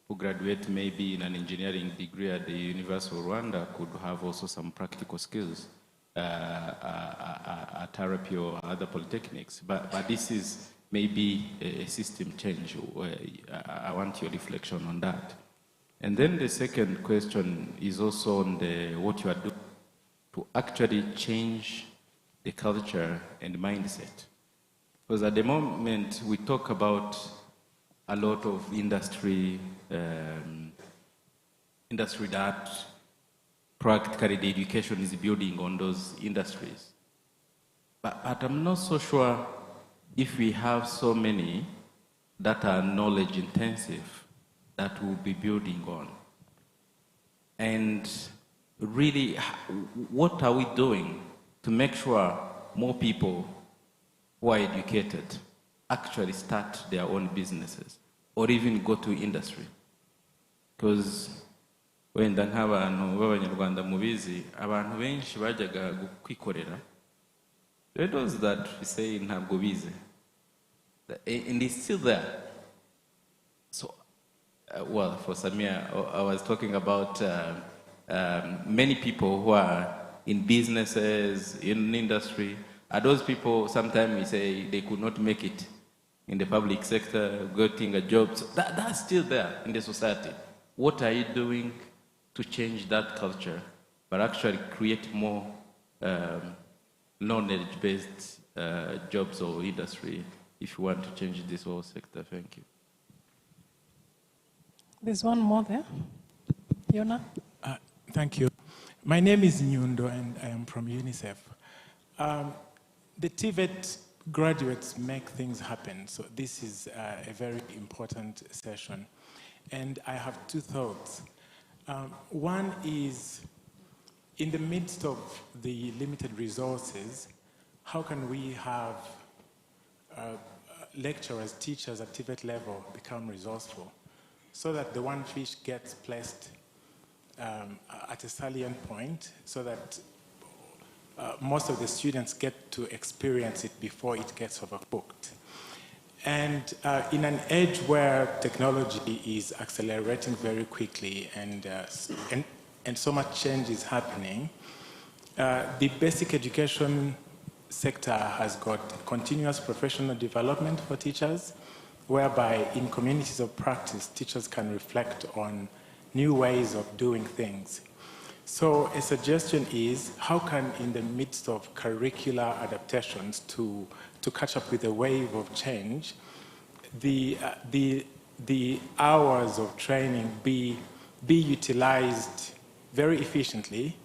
Speaker 3: who graduates maybe in an engineering degree at the University of Rwanda could have also some practical skills at RP or other polytechnics. But this is maybe a system change. I want your reflection on that. And then the second question is also on what you are doing to actually change the culture and mindset. Because at the moment, we talk about a lot of industry that practically the education is building on those industries. But I'm not so sure if we have so many that are knowledge intensive that we'll be building on. And really, what are we doing to make sure more people who are educated actually start their own businesses or even go to industry? Because when nk'abantu b'Abanyarwanda mubizi, abantu benshi bajyaga kwikorera, those that we say ntabwo bize, and it's still there. So, well, for Samia, I was talking about many people who are in businesses, in industry. Are those people, sometimes we say they could not make it in the public sector, getting a job. So that's still there in the society. What are you doing to change that culture, but actually create more knowledge-based jobs or industry if you want to change this whole sector? Thank you.
Speaker 1: There's one more there. Yona?
Speaker 22: Thank you. My name is Nyundo and I am from UNICEF. The TVET graduates make things happen, so this is a very important session. And I have two thoughts. One is, in the midst of the limited resources, how can we have lecturers, teachers at TVET level become resourceful so that the one fish gets placed at a salient point so that most of the students get to experience it before it gets overcooked. And in an age where technology is accelerating very quickly and so much change is happening, the basic education sector has got continuous professional development for teachers, whereby in communities of practice, teachers can reflect on new ways of doing things. So a suggestion is, how can, in the midst of curricular adaptations to catch up with the wave of change, the hours of training be be utilized very efficiently,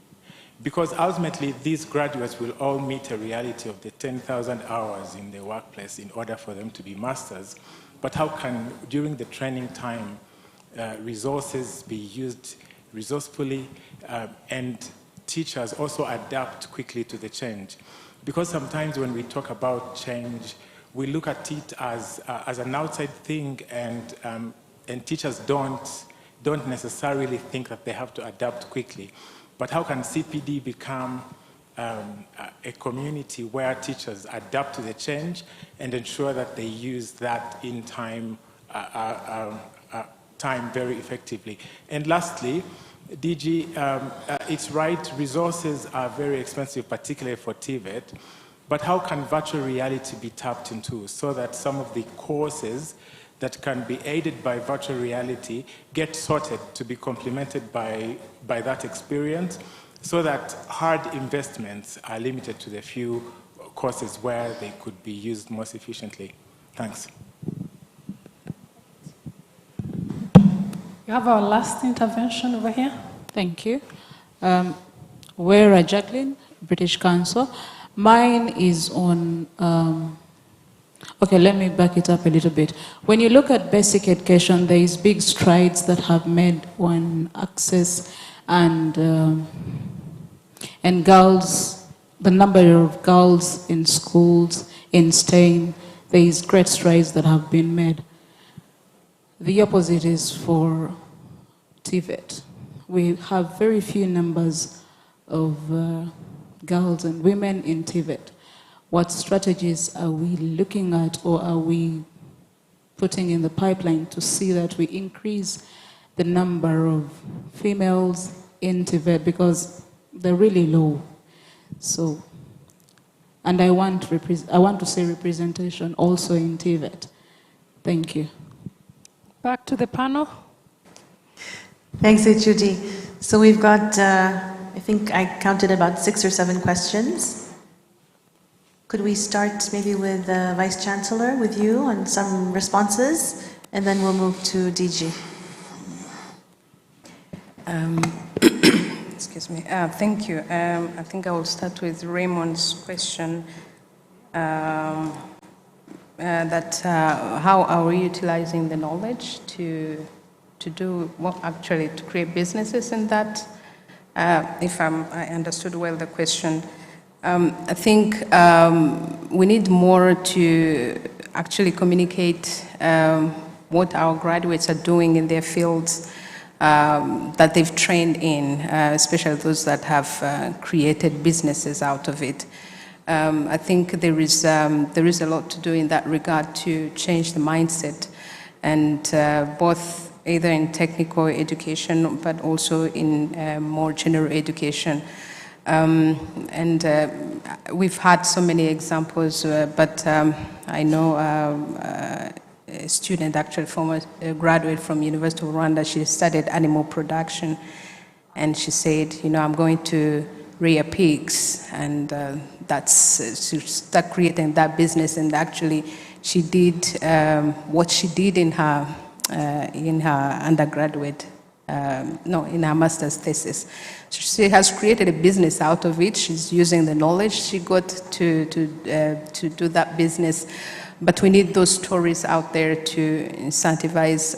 Speaker 22: because ultimately these graduates will all meet a reality of the 10,000 hours in the workplace in order for them to be masters. But how can, during the training time, resources be used resourcefully, and teachers also adapt quickly to the change? Because sometimes when we talk about change, we look at it as an outside thing, and teachers don't necessarily think that they have to adapt quickly. But how can CPD become a community where teachers adapt to the change and ensure that they use that in time very effectively? And lastly, DG, it's right, resources are very expensive, particularly for TVET, but how can virtual reality be tapped into so that some of the courses that can be aided by virtual reality get sorted to be complemented by that experience, so that hard investments are limited to the few courses where they could be used most efficiently? Thanks.
Speaker 1: You have our last intervention over here.
Speaker 5: Thank you. Wera Jacqueline, British Council. Mine is on, okay, let me back it up a little bit. When you look at basic education, there is big strides that have made on access and girls, the number of girls in schools, in STEM, there is great strides that have been made. The opposite is for TVET. We have very few numbers of girls and women in TVET. What strategies are we looking at, or are we putting in the pipeline to see that we increase the number of females in TVET, because they're really low. So, and I want to see representation also in TVET. Thank you.
Speaker 1: Back to the panel.
Speaker 18: Thanks, Judy. So we've got, I think I counted about 6 or 7 questions. Could we start maybe with Vice Chancellor, with you, on some responses, and then we'll move to DG.
Speaker 19: Excuse me. Thank you. I think I will start with Raymond's question. That how are we utilizing the knowledge to do what, actually to create businesses in that? If I understood well the question, I think we need more to actually communicate what our graduates are doing in their fields that they've trained in, especially those that have created businesses out of it. I think there is a lot to do in that regard to change the mindset, and both either in technical education but also in more general education. We've had so many examples, but I know a student, actually former graduate from University of Rwanda, she studied animal production, and she said, you know, I'm going to rear pigs, and she started creating that business, and actually she did what she did in her undergraduate, in her master's thesis. So she has created a business out of it. She's using the knowledge she got to do that business. But we need those stories out there to incentivize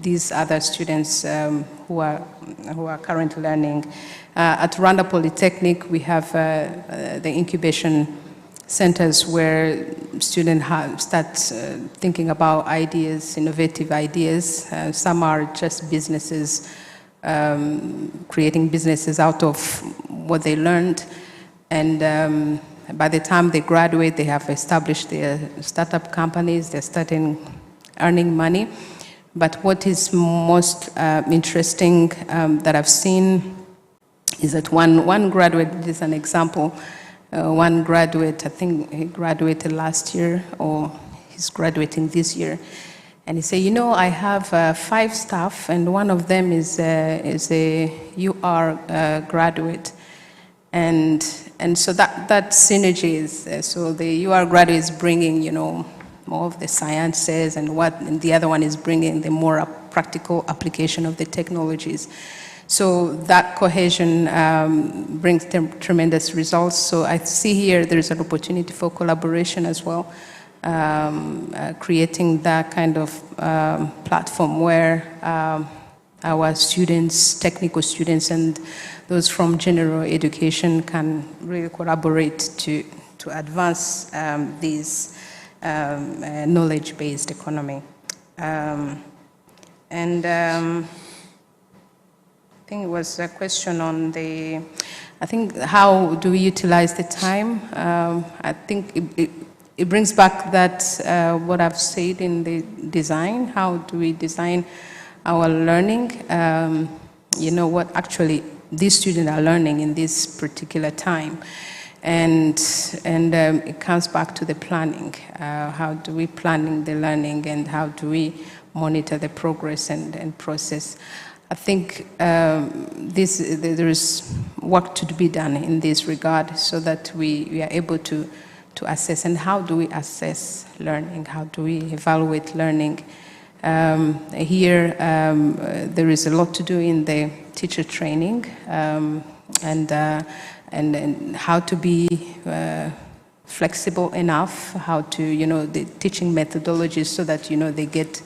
Speaker 19: these other students who are currently learning. At Rwanda Polytechnic, we have the incubation centers where students start thinking about ideas, innovative ideas. Some are just businesses, creating businesses out of what they learned. And by the time they graduate, they have established their startup companies, they're starting earning money. But what is most interesting that I've seen is that one graduate, this is an example, one graduate, I think he graduated last year, or he's graduating this year, and he said, you know, I have 5 staff, and one of them is a UR graduate. And so that synergy is, so the UR graduate is bringing, you know, more of the sciences, and the other one is bringing the more practical application of the technologies. So that cohesion brings tremendous results. So I see here there is an opportunity for collaboration as well, creating that kind of platform where our students, technical students, and those from general education can really collaborate to advance this knowledge-based economy. I think it was a question on how do we utilize the time? I think it brings back that what I've said in the design. How do we design our learning? You know what actually these students are learning in this particular time, and it comes back to the planning. How do we planning the learning, and how do we monitor the progress and process? I think there is work to be done in this regard, so that we are able to assess. And how do we assess learning? How do we evaluate learning? Here, there is a lot to do in the teacher training, and how to be flexible enough, how to, the teaching methodologies, so that, they get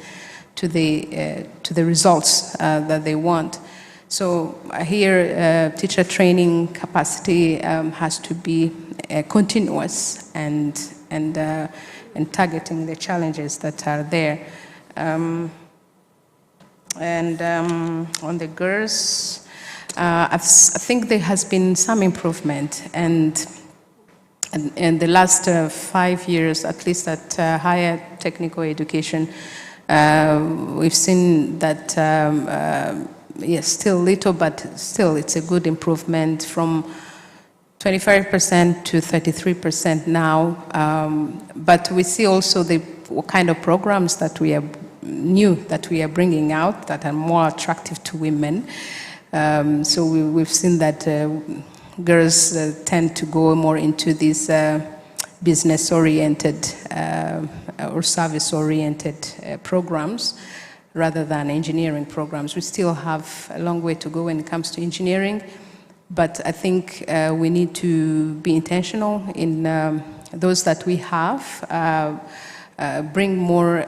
Speaker 19: to the results that they want. So here, teacher training capacity has to be continuous and targeting the challenges that are there. On the girls, I think there has been some improvement, and in the last 5 years, at least at higher technical education, we've seen that, yes, still little, but still it's a good improvement from 25% to 33% now. But we see also the kind of programs that we are bringing out that are more attractive to women. So we've seen that girls tend to go more into these business-oriented or service-oriented programs rather than engineering programs. We still have a long way to go when it comes to engineering, but I think we need to be intentional in those that we have, bring more,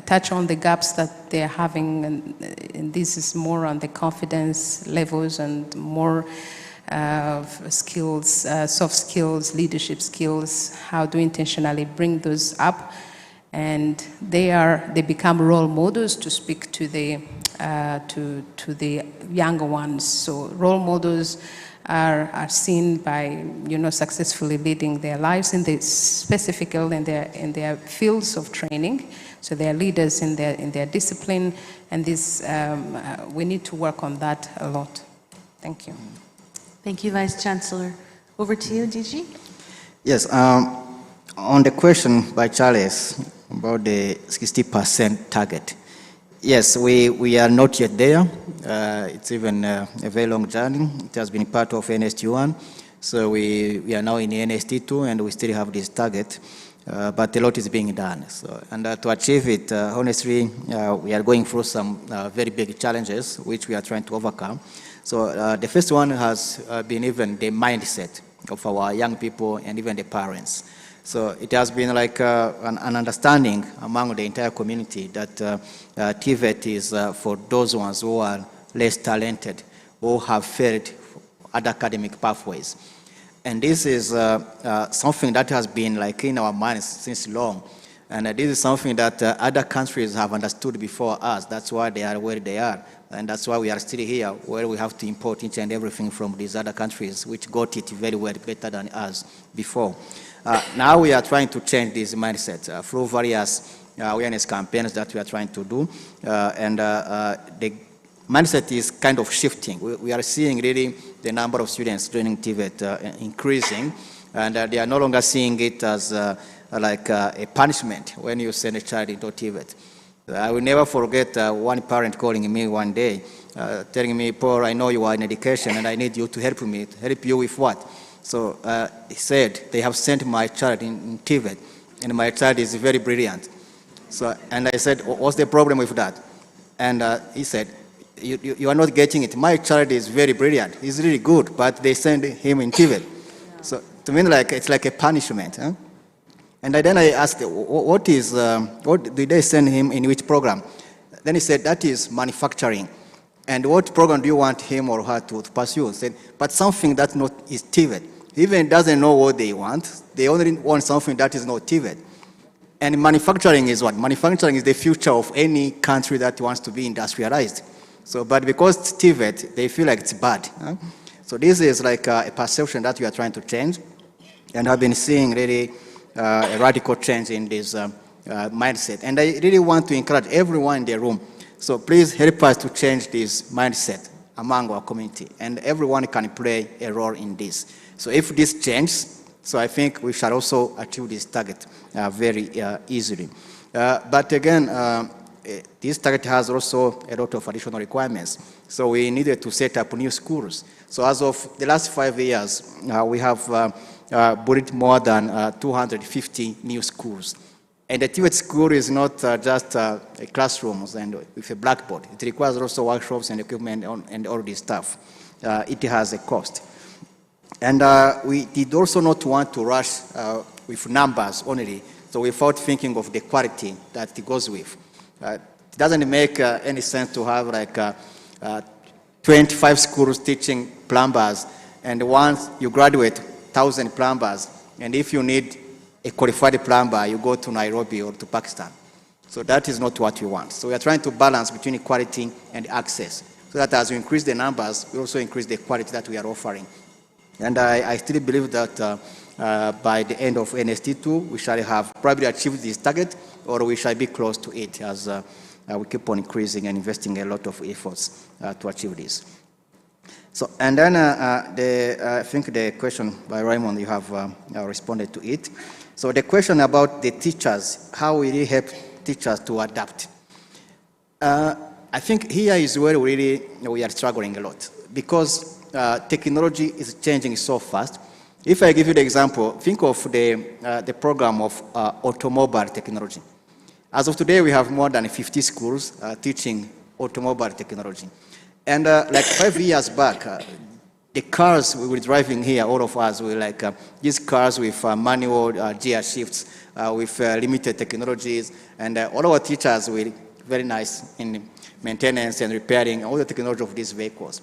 Speaker 19: touch on the gaps that they're having, and this is more on the confidence levels and more skills, soft skills, leadership skills. How do we intentionally bring those up? And they become role models to speak to the younger ones. So role models are seen by successfully leading their lives in the specifically in their fields of training. So they are leaders in their discipline, and this we need to work on that a lot. Thank you.
Speaker 18: Thank you, Vice Chancellor. Over to you, DG.
Speaker 20: Yes, on the question by Charles about the 60% target. Yes, we are not yet there. It's even a very long journey. It has been part of NST1. So we are now in NST2, and we still have this target. But a lot is being done. So, and to achieve it, honestly, we are going through some very big challenges, which we are trying to overcome. So the first one has been even the mindset of our young people and even the parents. So it has been like an understanding among the entire community that TVET is for those ones who are less talented, who have failed other academic pathways. And this is something that has been like in our minds since long. And this is something that other countries have understood before us. That's why they are where they are. And that's why we are still here, where we have to import each and everything from these other countries, which got it very well, better than us before. Now we are trying to change this mindset through various awareness campaigns that we are trying to do. The mindset is kind of shifting. We are seeing really the number of students joining TVET increasing, and they are no longer seeing it as like a punishment when you send a child into TVET. I will never forget one parent calling me one day, telling me, Paul, I know you are in education and I need you to help me. Help you with what? So he said, they have sent my child in TVET, and my child is very brilliant. So, and I said, what's the problem with that? And he said, you are not getting it. My child is very brilliant. He's really good, but they send him in TVET. Yeah. So to me, it's like a punishment. Huh? And then I asked, what did they send him in which program? Then he said, that is manufacturing. And what program do you want him or her to pursue? He said, but something that is TVET. He even doesn't know what they want. They only want something that is not TVET. And manufacturing is what? Manufacturing is the future of any country that wants to be industrialized. So, but because it's TVET, they feel like it's bad. Huh? So this is like a perception that we are trying to change. And I've been seeing really a radical change in this mindset. And I really want to encourage everyone in the room. So please help us to change this mindset among our community. And everyone can play a role in this. So if this changes, so I think we shall also achieve this target very easily. But again, this target has also a lot of additional requirements. So we needed to set up new schools. So as of the last 5 years, we have built more than 250 new schools. And the TVET school is not just classrooms and with a blackboard. It requires also workshops and equipment and all this stuff. It has a cost. And we did also not want to rush with numbers only, so without thinking of the quality that it goes with. It doesn't make any sense to have like 25 schools teaching plumbers, and once you graduate, 1,000 plumbers, and if you need a qualified plumber, you go to Nairobi or to Pakistan. So that is not what we want. So we are trying to balance between quality and access, so that as we increase the numbers, we also increase the quality that we are offering. And I still believe that by the end of NST2, we shall have probably achieved this target, or we shall be close to it as we keep on increasing and investing a lot of efforts to achieve this. So, and then I think the question by Raymond, you have responded to it. So the question about the teachers, how will it help teachers to adapt? I think here is where we are struggling a lot, because technology is changing so fast. If I give you the example, think of the program of automobile technology. As of today, we have more than 50 schools teaching automobile technology. And like 5 years back, the cars we were driving here, all of us were like these cars with manual gear shifts, with limited technologies, and all our teachers were very nice in maintenance and repairing all the technology of these vehicles.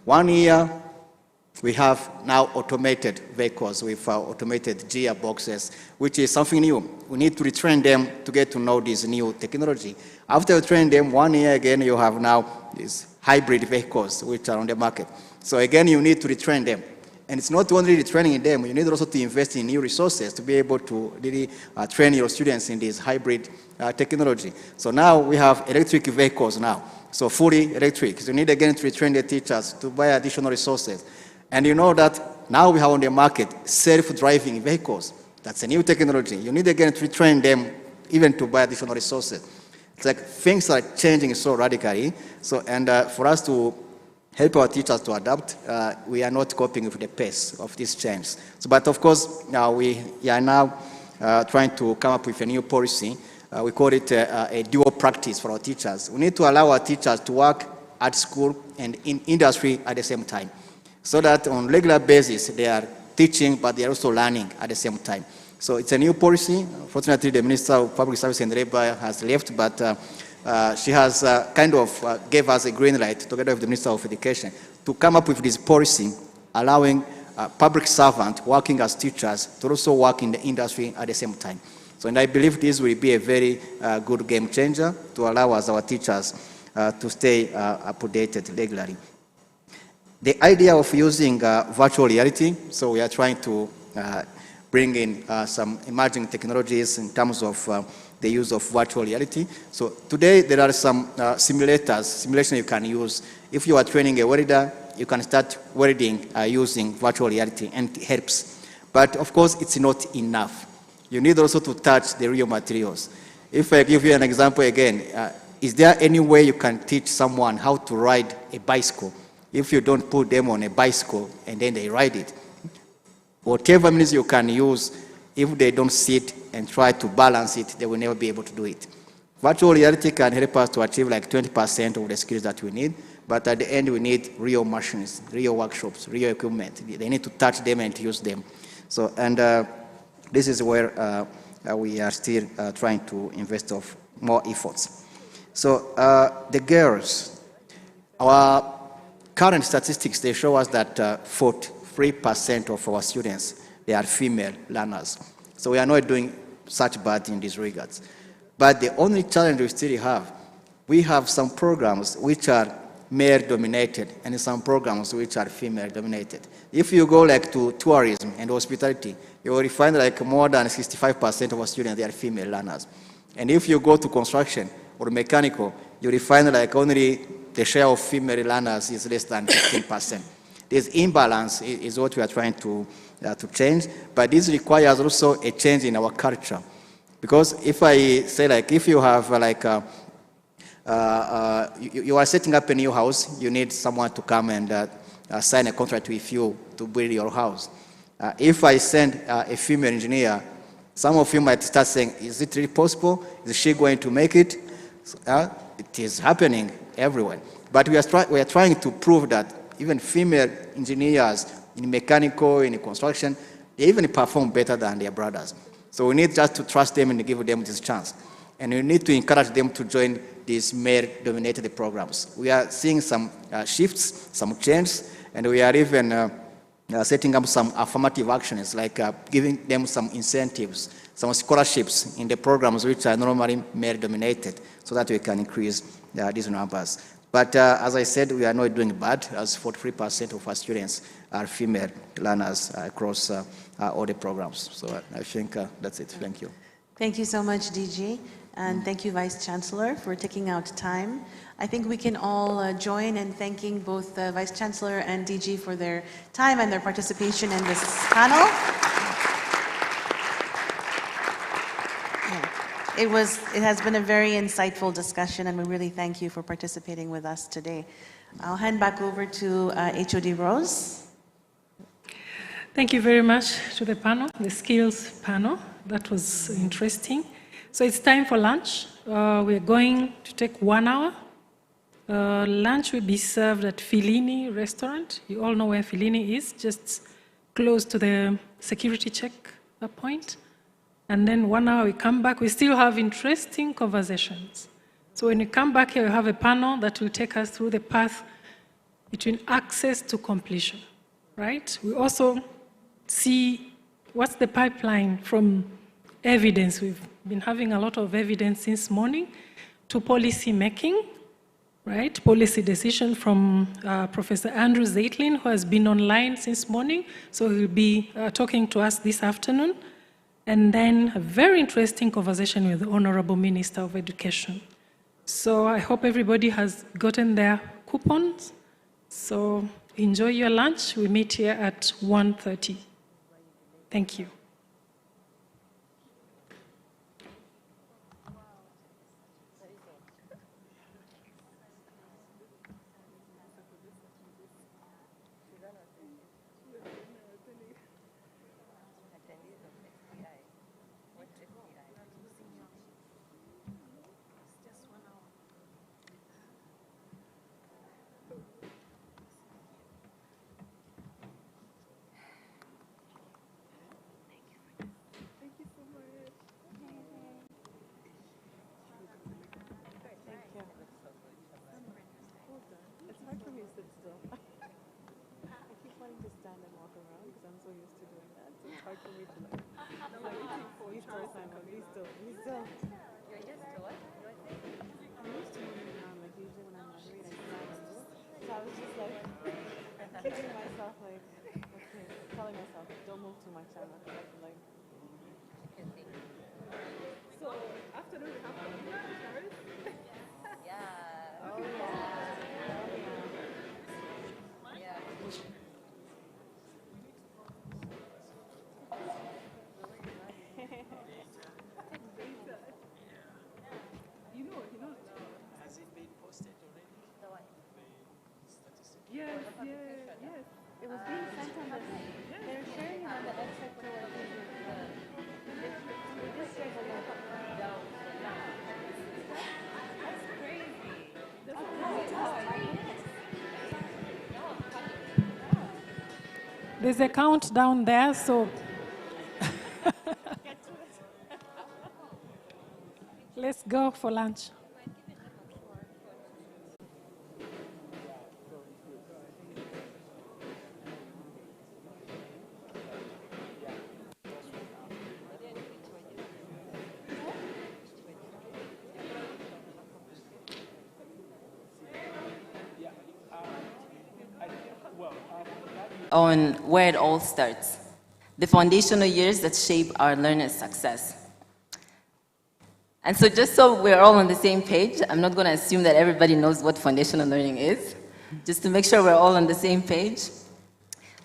Speaker 20: 1 year, we have now automated vehicles with automated gearboxes, which is something new. We need to retrain them to get to know this new technology. After you train them, 1 year again, you have now these hybrid vehicles which are on the market. So again, you need to retrain them. And it's not only retraining them, you need also to invest in new resources to be able to really train your students in this hybrid technology. So now we have electric vehicles now, so fully electric. So you need again to retrain the teachers to buy additional resources. And you know that now we have on the market self-driving vehicles. That's a new technology. You need again to retrain them even to buy additional resources. It's like things are changing so radically. So, and for us to help our teachers to adapt, we are not coping with the pace of this change. So, but of course, we are now trying to come up with a new policy. We call it a dual practice for our teachers. We need to allow our teachers to work at school and in industry at the same time, so that on a regular basis they are teaching, but they are also learning at the same time. So it's a new policy. Fortunately, the Minister of Public Service and Labor has left, but she has kind of gave us a green light, together with the Minister of Education, to come up with this policy, allowing public servants working as teachers to also work in the industry at the same time. So, and I believe this will be a very good game changer to allow us, our teachers, to stay updated regularly. The idea of using virtual reality, so we are trying to bring in some emerging technologies in terms of the use of virtual reality. So today there are some simulation you can use. If you are training a welder, you can start welding using virtual reality, and it helps. But of course, it's not enough. You need also to touch the real materials. If I give you an example again, is there any way you can teach someone how to ride a bicycle if you don't put them on a bicycle and then they ride it? Whatever means you can use, if they don't sit and try to balance it, they will never be able to do it. Virtual reality can help us to achieve like 20% of the skills that we need, but at the end we need real machines, real workshops, real equipment. They need to touch them and to use them. So, and this is where we are still trying to invest of more efforts. So the girls, our current statistics, they show us that 43% of our students, they are female learners. So we are not doing such bad in these regards. But the only challenge we still have, we have some programs which are male-dominated and some programs which are female-dominated. If you go like to tourism and hospitality, you will find like more than 65% of our students, they are female learners. And if you go to construction or mechanical, you will find like only the share of female learners is less than 15%. This imbalance is what we are trying to change, but this requires also a change in our culture. Because if I say like, if you have like, you are setting up a new house, you need someone to come and sign a contract with you to build your house. If I send a female engineer, some of you might start saying, is it really possible? Is she going to make it? It is happening everywhere. But we are trying to prove that even female engineers in mechanical, in construction, they even perform better than their brothers. So we need just to trust them and give them this chance. And we need to encourage them to join these male-dominated programs. We are seeing some shifts, some changes, and we are even setting up some affirmative actions, like giving them some incentives, some scholarships in the programs which are normally male-dominated, so that we can increase these numbers. But as I said, we are not doing bad, as 43% of our students are female learners across all the programs. So I think that's it. Thank you.
Speaker 18: Thank you so much, DG. And thank you, Vice Chancellor, for taking out time. I think we can all join in thanking both the Vice Chancellor and DG for their time and their participation in this panel. It has been a very insightful discussion, and we really thank you for participating with us today. I'll hand back over to HOD Rose.
Speaker 1: Thank you very much to the panel, the skills panel. That was interesting. So it's time for lunch. We're going to take 1 hour. Lunch will be served at Fellini restaurant. You all know where Fellini is, just close to the security check point. And then 1 hour we come back. We still have interesting conversations. So when we come back here, we have a panel that will take us through the path between access to completion, right? We also see what's the pipeline from evidence. We've been having a lot of evidence since morning to policy making, right? Policy decision from Professor Andrew Zeitlin, who has been online since morning. So he'll be talking to us this afternoon. And then a very interesting conversation with the Honorable Minister of Education. So I hope everybody has gotten their coupons. So enjoy your lunch. We meet here at 1:30. Thank you.
Speaker 7: Yes. It was being sent on the, they were sharing it on the X sector.
Speaker 1: There's a countdown there, so let's go for lunch.
Speaker 7: On where it all starts, the foundational years that shape our learners' success. And so just so we're all on the same page, I'm not going to assume that everybody knows what foundational learning is, just to make sure we're all on the same page.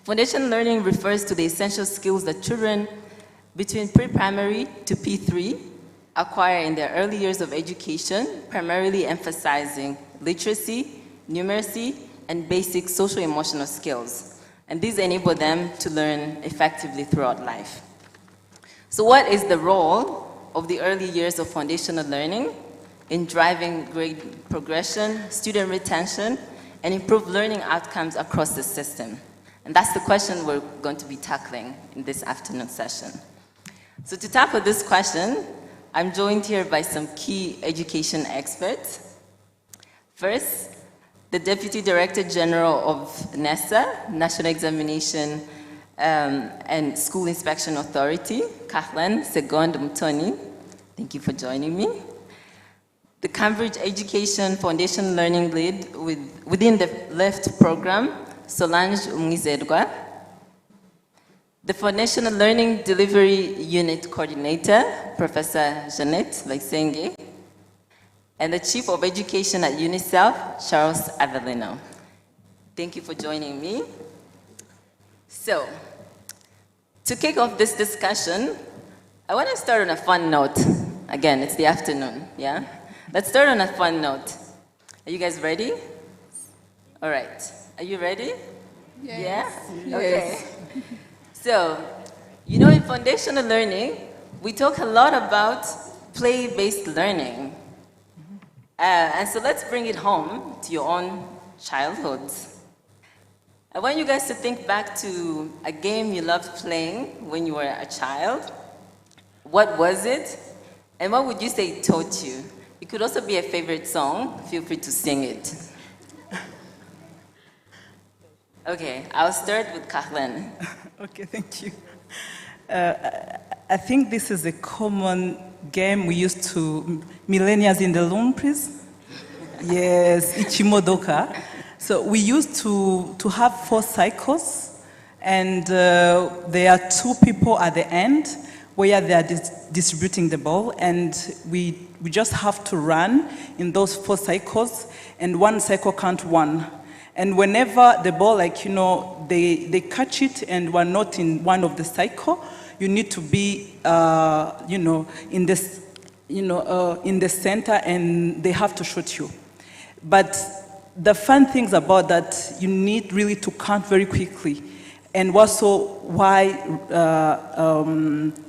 Speaker 7: Foundational learning refers to the essential skills that children between pre-primary to P3 acquire in their early years of education, primarily emphasizing literacy, numeracy, and basic social-emotional skills. And these enable them to learn effectively throughout life. So what is the role of the early years of foundational learning in driving grade progression, student retention, and improved learning outcomes across the system? And that's the question we're going to be tackling in this afternoon session. So to tackle this question, I'm joined here by some key education experts. First, the Deputy Director General of NESA, National Examination and School Inspection Authority, Kathleen Segond Mutoni. Thank you for joining me. The Cambridge Education Foundation Learning Lead within the LEFT program, Solange Umwizerwa. The Foundational Learning Delivery Unit Coordinator, Professor Jeanette Vaisenge. And the Chief of Education at UNICEF, Charles Avellino. Thank you for joining me. So, to kick off this discussion, I want to start on a fun note. Again, it's the afternoon, yeah? Let's start on a fun note. Are you guys ready? All right. Are you ready?
Speaker 9: Yes.
Speaker 7: Yeah? Okay. So, you know, in foundational learning, we talk a lot about play-based learning. And so let's bring it home to your own childhoods. I want you guys to think back to a game you loved playing when you were a child. What was it? And what would you say it taught you? It could also be a favorite song. Feel free to sing it. Okay, I'll start with Kathleen.
Speaker 9: Okay, thank you. I think this is a common game we used to, millennials in the Lumpris. Yes, Ichimodoka. So we used to have 4 cycles, and there are 2 people at the end where they are distributing the ball, and we just have to run in those 4 cycles, and 1 cycle count 1. And whenever the ball, like, you know, they catch it and we're not in one of the cycle, you need to be, you know, in this, you know, in the center, and they have to shoot you. But the fun things about that, you need really to count very quickly. And also why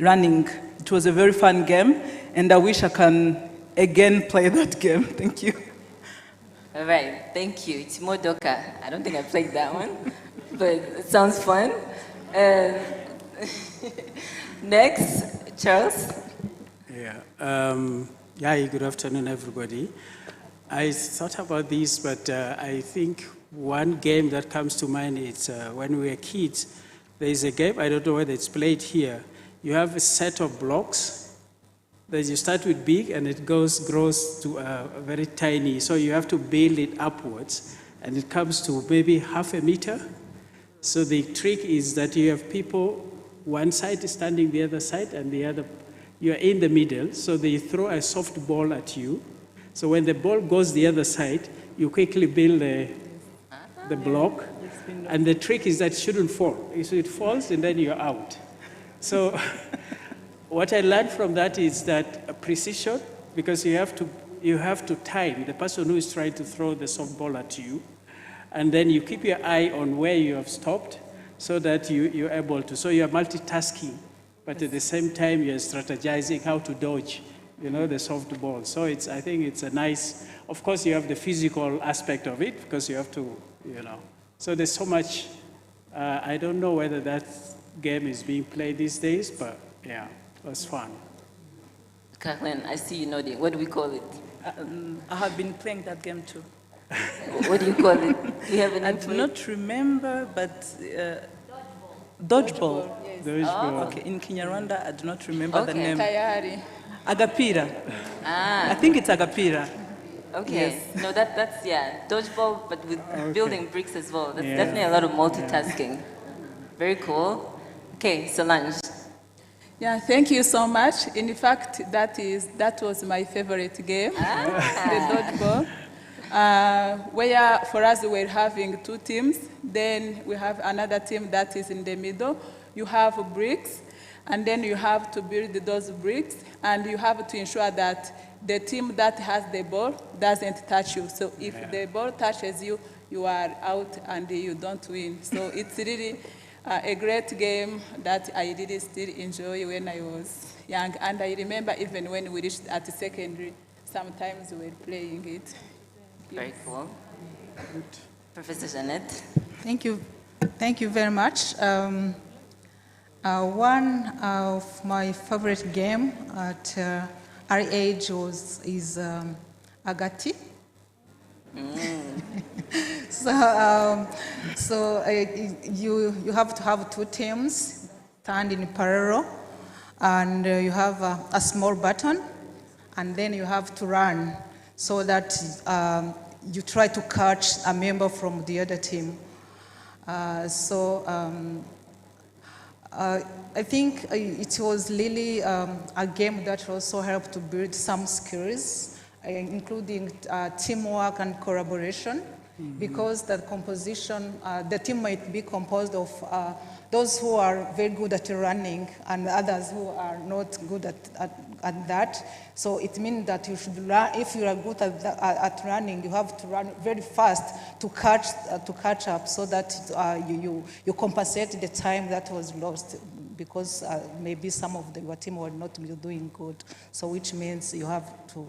Speaker 9: running. It was a very fun game, and I wish I can again play that game. Thank you.
Speaker 7: All right, thank you. It's Modoka. I don't think I played that one, but it sounds fun. Next, Charles.
Speaker 14: Yeah. Good afternoon, everybody. I thought about this, but I think one game that comes to mind is when we were kids, there is a game, I don't know whether it's played here. You have a set of blocks that you start with big and it grows to very tiny. So you have to build it upwards and it comes to maybe half a meter. So the trick is that you have people, one side is standing the other side and the other, you're in the middle. So they throw a soft ball at you. So when the ball goes the other side, you quickly build the block. And the trick is that it shouldn't fall. So it falls and then you're out. So what I learned from that is that precision, because you have to time the person who is trying to throw the softball at you, and then you keep your eye on where you have stopped so that you're able to. So you're multitasking, but at the same time you're strategizing how to dodge, you know, the softball. So I think it's a nice, of course you have the physical aspect of it because you have to, you know. So there's so much I don't know whether that game is being played these days, but yeah, it was fun.
Speaker 7: Kathleen, I see you nodding. What do we call it?
Speaker 9: I have been playing that game too.
Speaker 7: What do you call it? Do you have a
Speaker 9: I
Speaker 7: name
Speaker 9: do
Speaker 7: for it?
Speaker 9: not remember, but dodgeball.
Speaker 14: Dodgeball.
Speaker 9: Okay, in Kinyarwanda, I do not remember the name.
Speaker 19: Tayari.
Speaker 9: Agapira.
Speaker 7: Ah.
Speaker 9: I think it's Agapira.
Speaker 7: Okay.
Speaker 9: Yes.
Speaker 7: No, that's, yeah, dodgeball, but with building bricks as well. That's
Speaker 9: Yeah.
Speaker 7: definitely a lot of multitasking. Very cool. Okay, Solange.
Speaker 19: Yeah, thank you so much. In fact, that was my favorite game, the dodgeball. Where for us we're having two teams, then we have another team that is in the middle. You have bricks, and then you have to build those bricks, and you have to ensure that the team that has the ball doesn't touch you. So if the ball touches you, you are out and you don't win. So it's really a great game that I really still enjoy when I was young. And I remember even when we reached at secondary, sometimes we were playing it.
Speaker 7: Very cool. Professor Jeanette.
Speaker 11: Thank you. Thank you very much. One of my favorite game at our age is Agati. You have to have two teams stand in parallel, and you have a small button, and then you have to run so that you try to catch a member from the other team. I think it was really a game that also helped to build some skills, including teamwork and collaboration, because the composition, the team might be composed of those who are very good at running and others who are not good at that. So it means that you should run, if you are good at running, you have to run very fast to catch up, so that you compensate the time that was lost, because maybe some of your team were not doing good. So which means you have to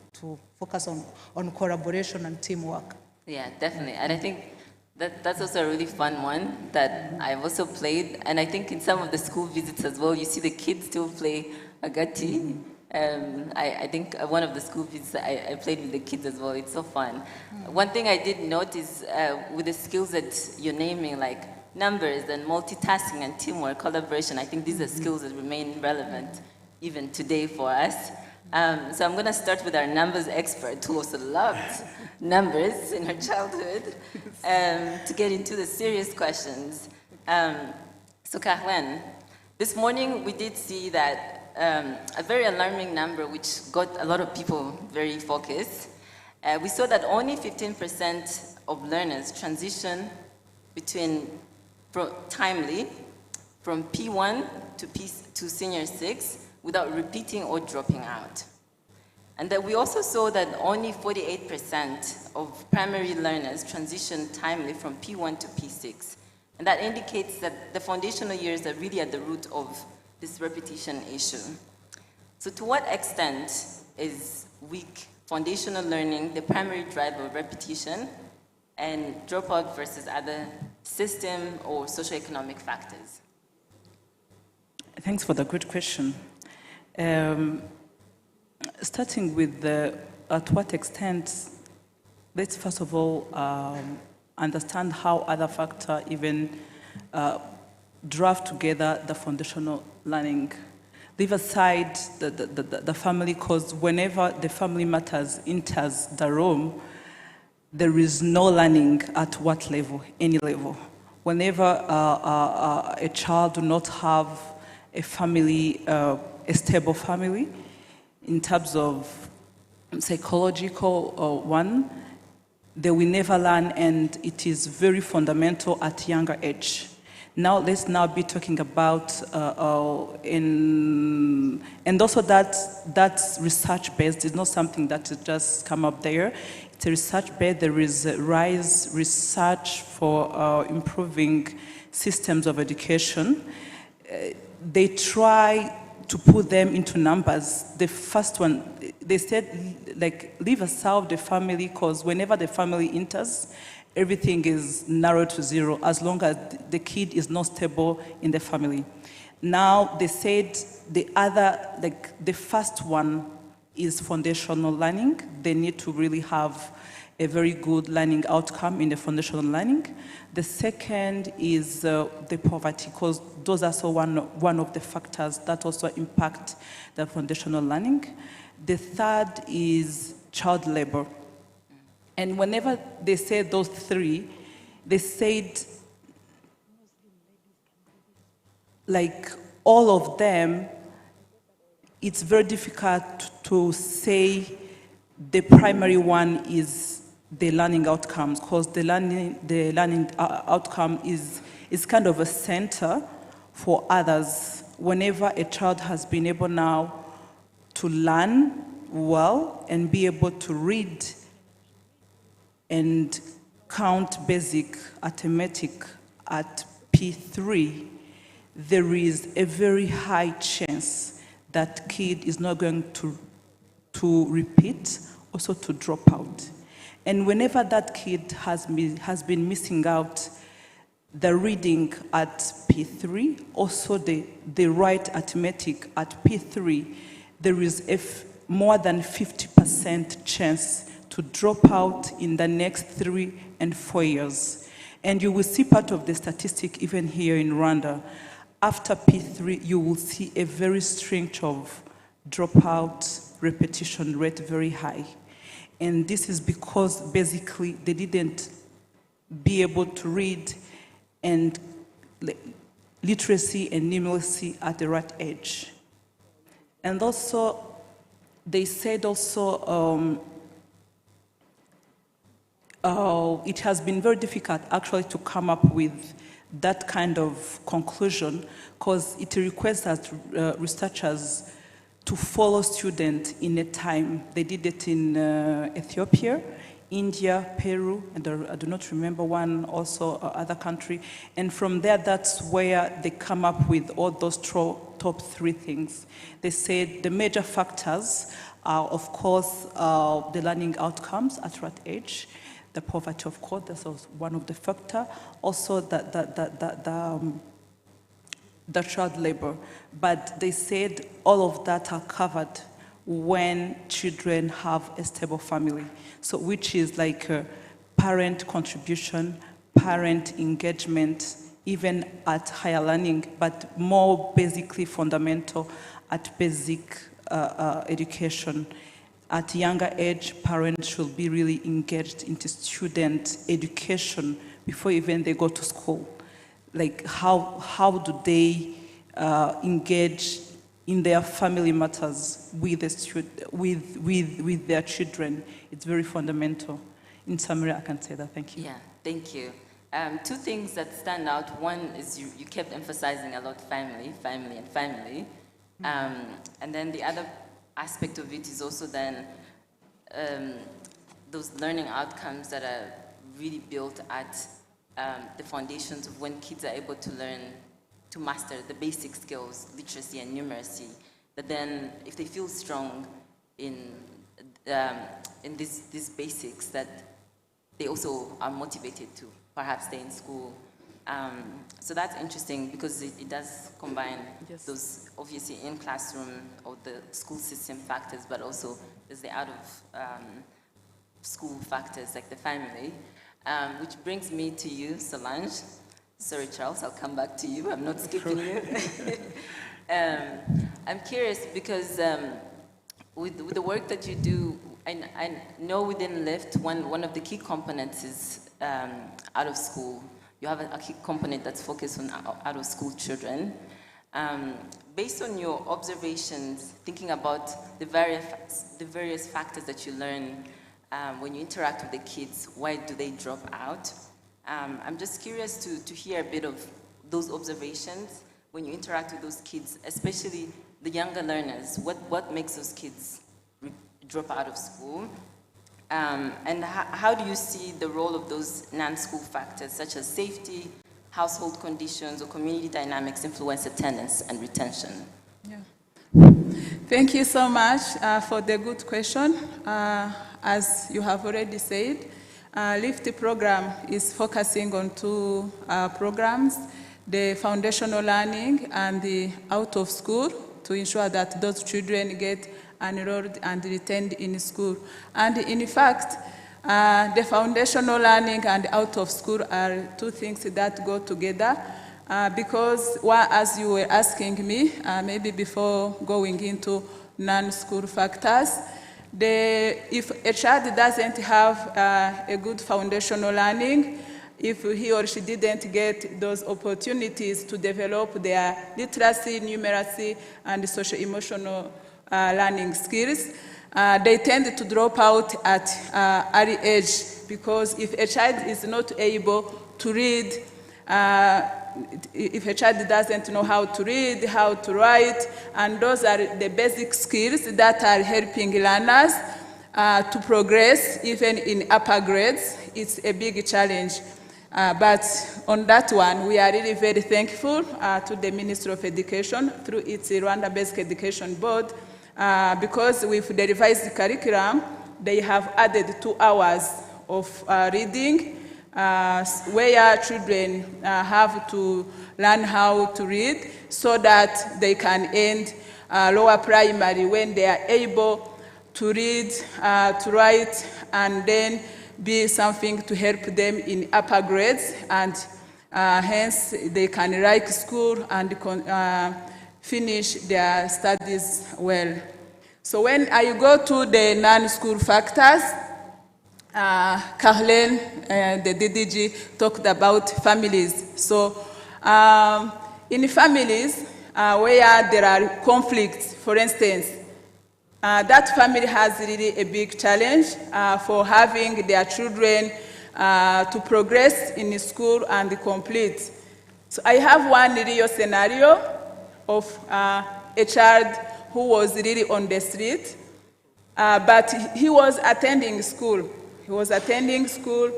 Speaker 11: focus on collaboration and teamwork.
Speaker 7: Yeah, definitely. And I think that's also a really fun one that I've also played. And I think in some of the school visits as well, you see the kids still play Agati. I think one of the school visits I played with the kids as well. It's so fun. One thing I did note is with the skills that you're naming, like numbers and multitasking and teamwork, collaboration, I think these are skills that remain relevant even today for us. So I'm going to start with our numbers expert who also loved numbers in her childhood to get into the serious questions. So Carlen, this morning we did see that a very alarming number which got a lot of people very focused. We saw that only 15% of learners transition timely from P1 to senior 6 without repeating or dropping out. And that we also saw that only 48% of primary learners transition timely from P1 to P6. And that indicates that the foundational years are really at the root of this repetition issue. So to what extent is weak foundational learning the primary driver of repetition, and dropout versus other system or socioeconomic factors?
Speaker 9: Thanks for the good question. Starting with at what extent, let's first of all understand how other factors even draft together the foundational learning. Leave aside the family, because whenever the family matters enters the room, there is no learning at what level, any level. Whenever a child do not have a family, a stable family, in terms of psychological one, they will never learn, and it is very fundamental at younger age. Now let's now be talking about, and also that's research-based. It's not something that just come up there. It's a research-based. There is a rise research for improving systems of education. They try to put them into numbers. The first one, they said, like, leave aside the family, because whenever the family enters, everything is narrowed to zero as long as the kid is not stable in the family. Now, they said the first one is foundational learning. They need to really have a very good learning outcome in the foundational learning. The second is the poverty, because those are also one of the factors that also impact the foundational learning. The third is child labor. And whenever they say those three, they said like all of them, it's very difficult to say the primary one is the learning outcomes, because the learning outcome is kind of a center for others. Whenever a child has been able now to learn well and be able to read and count basic arithmetic at P3, there is a very high chance that kid is not going to repeat, also to drop out. And whenever that kid has been missing out the reading at P3, also the right arithmetic at P3, there is a more than 50% chance to drop out in the next 3 and 4 years. And you will see part of the statistic even here in Rwanda. After P3, you will see a very strange of dropout repetition rate very high. And this is because basically they didn't be able to read and literacy and numeracy at the right age. And also, they said also it has been very difficult actually to come up with that kind of conclusion, because it requires that researchers to follow students in a time. They did it in Ethiopia, India, Peru, and I do not remember one also other country. And from there, that's where they come up with all those top 3 things. They said the major factors are, of course, the learning outcomes at right age. The poverty, of course, that's also one of the factors. Also, the child labor. But they said all of that are covered when children have a stable family. So, which is like parent contribution, parent engagement, even at higher learning, but more basically fundamental at basic education. At younger age, parents should be really engaged into student education before even they go to school. Like how do they engage in their family matters with their children? It's very fundamental. In summary, I can say that. Thank you.
Speaker 7: Yeah, thank you. 2 things that stand out. One is you kept emphasizing a lot family, and family. And then the other aspect of it is also then those learning outcomes that are really built at the foundations of when kids are able to learn to master the basic skills, literacy and numeracy, that then if they feel strong in these basics, that they also are motivated to perhaps stay in school. So that's interesting because it does combine those obviously in classroom or the school system factors, but also there's the out of school factors like the family, which brings me to you, Solange. Sorry, Charles, I'll come back to you. I'm not skipping you. I'm curious because with the work that you do, I know within LIFT, one of the key components is out of school. You have a key component that's focused on out-of-school children. Based on your observations, thinking about the various factors that you learn when you interact with the kids, why do they drop out? I'm just curious to hear a bit of those observations when you interact with those kids, especially the younger learners. What makes those kids drop out of school? And how do you see the role of those non-school factors such as safety, household conditions, or community dynamics influence attendance and retention?
Speaker 12: Yeah. Thank you so much for the good question. As you have already said, LIFT program is focusing on two programs, the foundational learning and the out of school, to ensure that those children get enrolled and retained in school. And in fact, the foundational learning and out of school are two things that go together because, as you were asking me, maybe before going into non-school factors, if a child doesn't have a good foundational learning, if he or she didn't get those opportunities to develop their literacy, numeracy, and social-emotional learning skills, they tend to drop out at early age, because if a child is not able to read, if a child doesn't know how to read, how to write, and those are the basic skills that are helping learners to progress even in upper grades, it's a big challenge. But on that one, we are really very thankful to the Ministry of Education through its Rwanda-based Education Board, because with the revised curriculum, they have added 2 hours of reading, where children have to learn how to read so that they can end lower primary when they are able to read, to write, and then be something to help them in upper grades, and hence they can like school and finish their studies well. So when I go to the non-school factors, Carlene, the DDG, talked about families. So in families where there are conflicts, for instance, that family has really a big challenge for having their children to progress in school and complete. So I have one real scenario of a child who was really on the street, but he was attending school. He was attending school,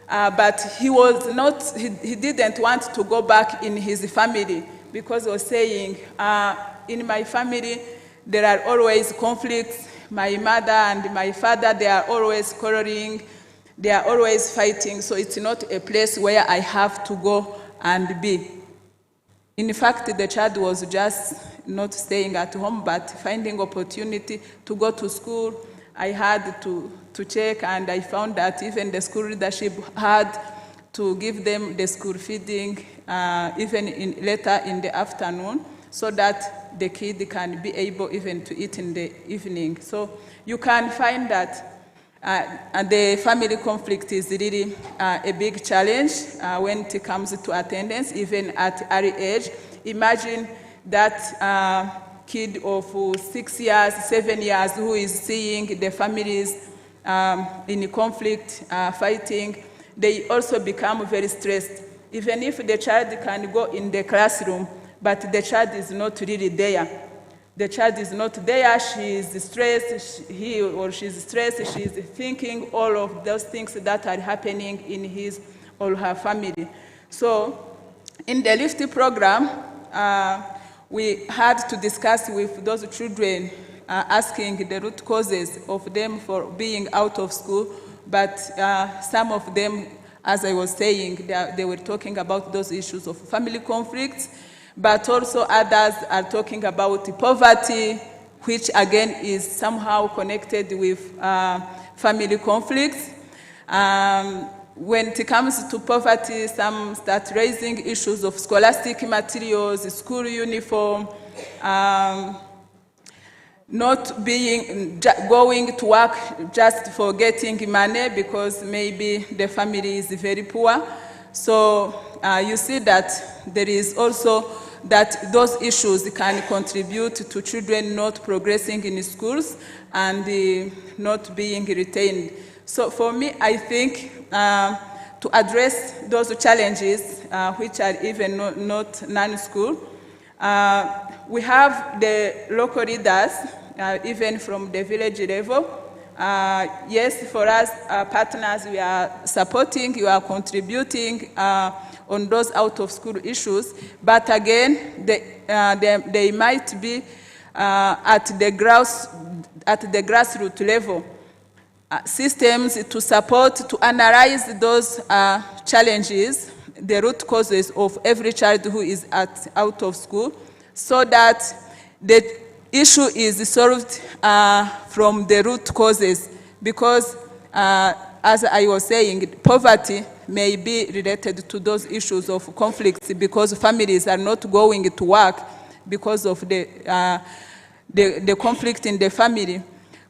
Speaker 12: but he didn't want to go back in his family, because he was saying, in my family, there are always conflicts. My mother and my father, they are always quarreling. They are always fighting, so it's not a place where I have to go and be. In fact, the child was just not staying at home, but finding opportunity to go to school. I had to check, and I found that even the school leadership had to give them the school feeding even later in the afternoon, so that the kid can be able even to eat in the evening. So you can find that the family conflict is really a big challenge when it comes to attendance, even at early age. Imagine that kid of 6 years, 7 years, who is seeing the families in conflict, fighting. They also become very stressed. Even if the child can go in the classroom, but the child is not really there. The child is not there, she is stressed, he or she is stressed, she is thinking all of those things that are happening in his or her family. So in the LIFT program, we had to discuss with those children, asking the root causes of them for being out of school, but some of them, as I was saying, they were talking about those issues of family conflicts, but also others are talking about poverty, which again is somehow connected with family conflicts. When it comes to poverty, some start raising issues of scholastic materials, school uniform, not going to work just for getting money because maybe the family is very poor. So you see that there is also that those issues can contribute to children not progressing in schools and not being retained. So for me, I think to address those challenges, which are even not non-school, we have the local leaders, even from the village level. Yes, for us, partners, we are supporting, you are contributing on those out-of-school issues, but again, they might be at the grassroots level. systems to support, to analyze those challenges, the root causes of every child who is out of school, so that the issue is solved from the root causes. Because, as I was saying, poverty may be related to those issues of conflicts because families are not going to work because of the conflict in the family.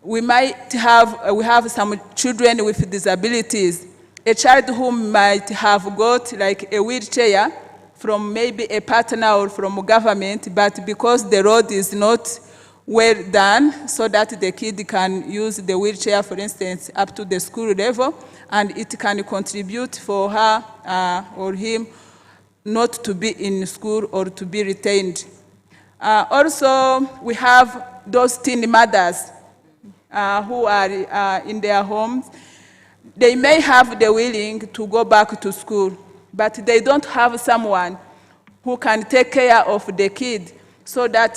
Speaker 12: We might have some children with disabilities. A child who might have got like a wheelchair from maybe a partner or from government, but because the road is not well done, so that the kid can use the wheelchair, for instance, up to the school level, and it can contribute for her or him not to be in school or to be retained. Also, we have those teen mothers who are in their homes. They may have the willing to go back to school, but they don't have someone who can take care of the kid so that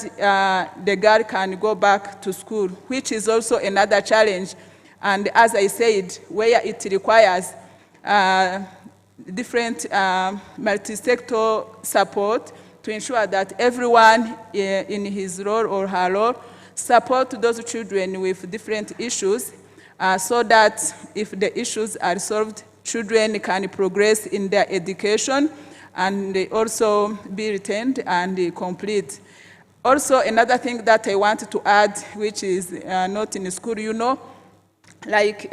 Speaker 12: the girl can go back to school, which is also another challenge. And as I said, where it requires different multi-sector support to ensure that everyone in his role or her role support those children with different issues so that if the issues are solved, children can progress in their education and they also be retained and complete. Also, another thing that I want to add, which is not in school, you know, like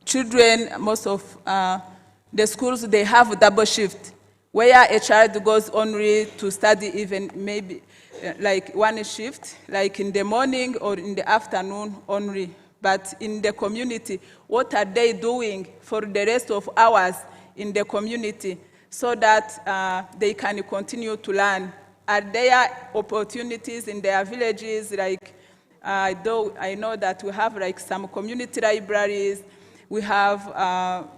Speaker 12: children, most of the schools, they have double shift, where a child goes only to study even maybe like one shift, like in the morning or in the afternoon only. But in the community, what are they doing for the rest of hours in the community so that they can continue to learn? Are there opportunities in their villages, like, though I know that we have like some community libraries, we have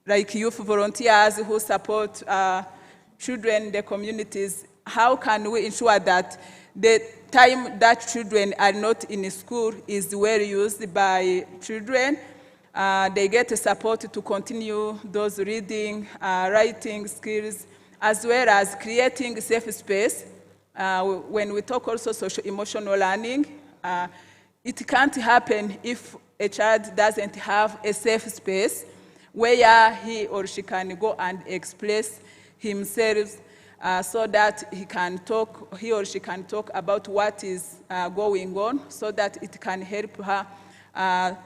Speaker 12: like youth volunteers who support children in the communities. How can we ensure that the time that children are not in school is well used by children? They get support to continue those reading, writing skills, as well as creating safe space. When we talk also social-emotional learning, it can't happen if a child doesn't have a safe space where he or she can go and express himself so that he or she can talk about what is going on, so that it can help her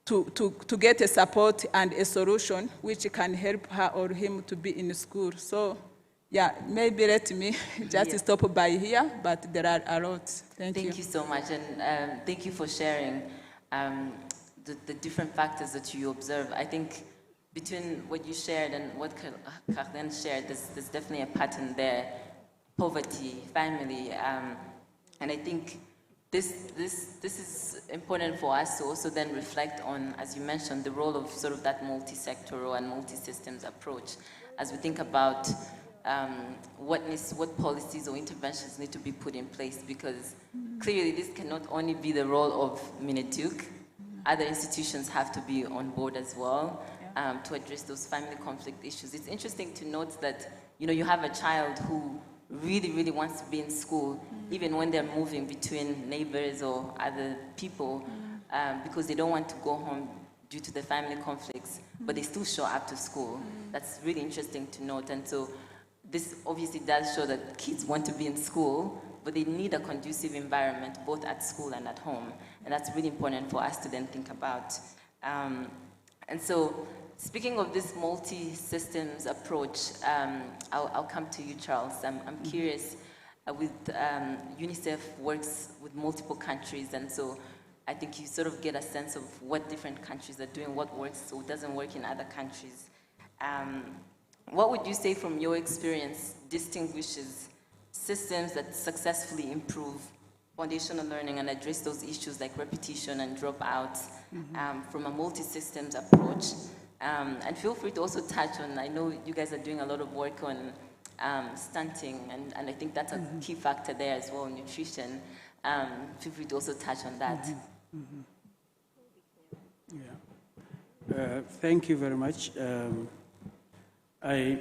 Speaker 12: to get a support and a solution which can help her or him to be in school. So, yeah, maybe let me just stop by here, but there are a lot. Thank you.
Speaker 7: Thank you so much, and thank you for sharing the different factors that you observe. I think between what you shared and what Carlen shared, there's definitely a pattern there. Poverty, family, and I think this is important for us to also then reflect on, as you mentioned, the role of sort of that multi-sectoral and multi-systems approach as we think about what policies or interventions need to be put in place, because clearly this cannot only be the role of Mineduc. Other institutions have to be on board as well to address those family conflict issues. It's interesting to note that, you know, you have a child who really, really wants to be in school, even when they're moving between neighbors or other people, because they don't want to go home due to the family conflicts, but they still show up to school. That's really interesting to note. And so this obviously does show that kids want to be in school, but they need a conducive environment, both at school and at home. And that's really important for us to then think about. And so, speaking of this multi-systems approach, I'll come to you, Charles. I'm curious, UNICEF works with multiple countries, and so I think you sort of get a sense of what different countries are doing, what works or doesn't work in other countries. What would you say from your experience distinguishes systems that successfully improve foundational learning and address those issues like repetition and dropouts from a multi-systems approach? And feel free to also touch on, I know you guys are doing a lot of work on stunting, and I think that's a key factor there as well, nutrition. Feel free to also touch on that.
Speaker 14: Thank you very much. I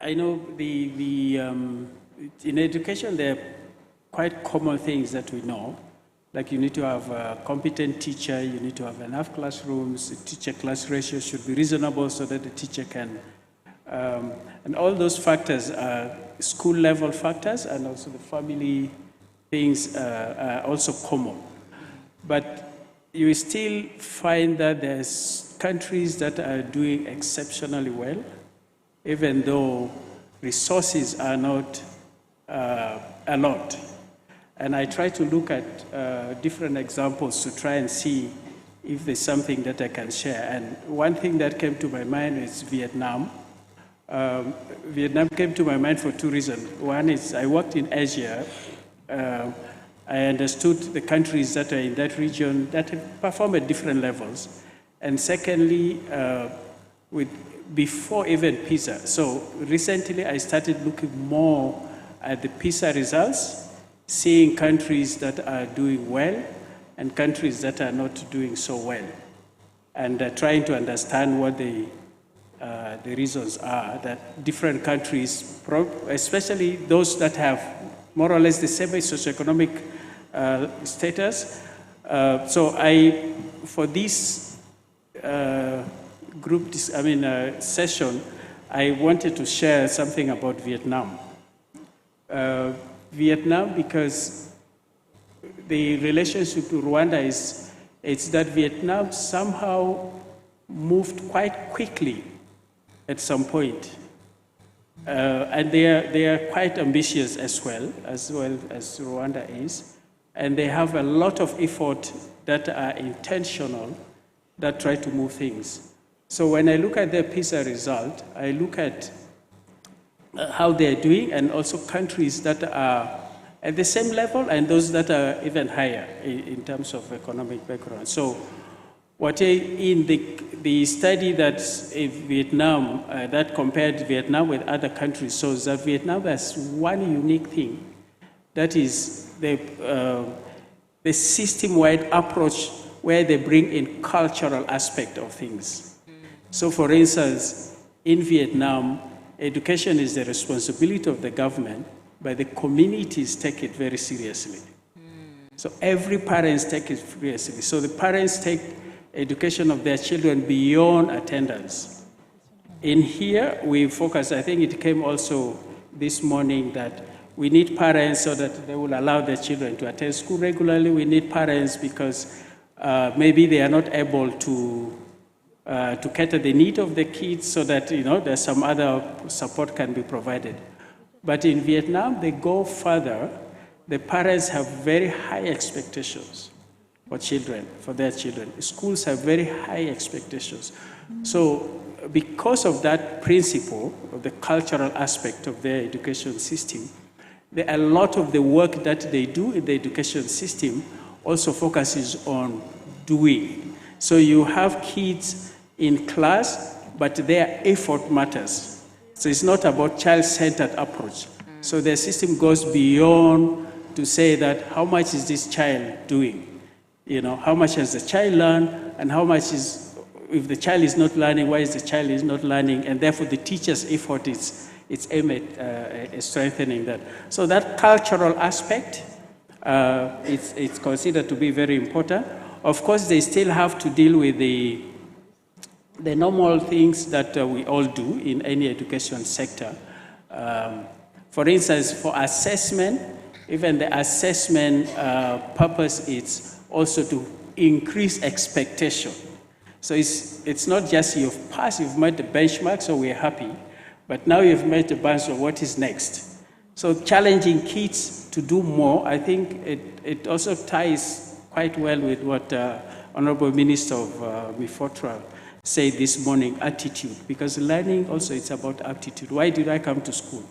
Speaker 14: know in education there are quite common things that we know. Like you need to have a competent teacher, you need to have enough classrooms, the teacher-class ratio should be reasonable so that the teacher can, and all those factors are school-level factors, and also the family things are also common. But you still find that there's countries that are doing exceptionally well, even though resources are not a lot. And I try to look at different examples to try and see if there's something that I can share. And one thing that came to my mind is Vietnam. Vietnam came to my mind for two reasons. One is I worked in Asia. I understood the countries that are in that region that perform at different levels. And secondly, before even PISA. So recently I started looking more at the PISA results, seeing countries that are doing well and countries that are not doing so well, and trying to understand what the reasons are that different countries, especially those that have more or less the same socioeconomic status. So for this group, session, I wanted to share something about Vietnam. Vietnam, because the relationship to Rwanda it's that Vietnam somehow moved quite quickly at some point. And they are quite ambitious as well as Rwanda is. And they have a lot of effort that are intentional that try to move things. So when I look at their PISA result, I look at how they're doing, and also countries that are at the same level and those that are even higher in terms of economic background. So in the study that's in Vietnam, that compared Vietnam with other countries, shows that Vietnam has one unique thing, that is the system-wide approach where they bring in cultural aspect of things. So for instance, in Vietnam, education is the responsibility of the government, but the communities take it very seriously. So every parent takes it seriously. So the parents take education of their children beyond attendance. In here, we focus, I think it came also this morning, that we need parents so that they will allow their children to attend school regularly. We need parents because maybe they are not able to cater the need of the kids, so that there's some other support can be provided. But in Vietnam, they go further. The parents have very high expectations for their children. Schools have very high expectations. So because of that principle of the cultural aspect of their education system, a lot of the work that they do in the education system also focuses on doing. So you have kids in class, but their effort matters. So it's not about child-centered approach. So the system goes beyond to say that how much is this child doing? How much has the child learned, and how much is, if the child is not learning, why is the child is not learning? And therefore the teacher's effort it's aimed at strengthening that. So that cultural aspect, it's considered to be very important. Of course, they still have to deal with the normal things that we all do in any education sector. For instance, for assessment, even the assessment purpose is also to increase expectation. So it's not just you've passed, you've met the benchmark, so we're happy, but now you've met the benchmark, so what is next? So challenging kids to do more, I think it also ties quite well with what Honorable Minister of Mifotra said this morning, attitude, because learning also it's about attitude. Why did I come to school?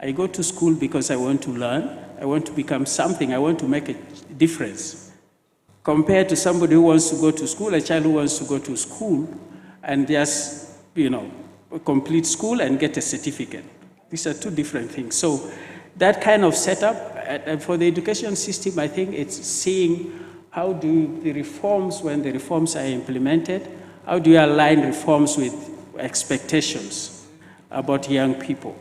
Speaker 14: I go to school because I want to learn, I want to become something, I want to make a difference. Compared to somebody who wants to go to school, a child who wants to go to school and just, complete school and get a certificate. These are two different things. So that kind of setup, for the education system, I think it's seeing how do the reforms, when the reforms are implemented, how do you align reforms with expectations about young people?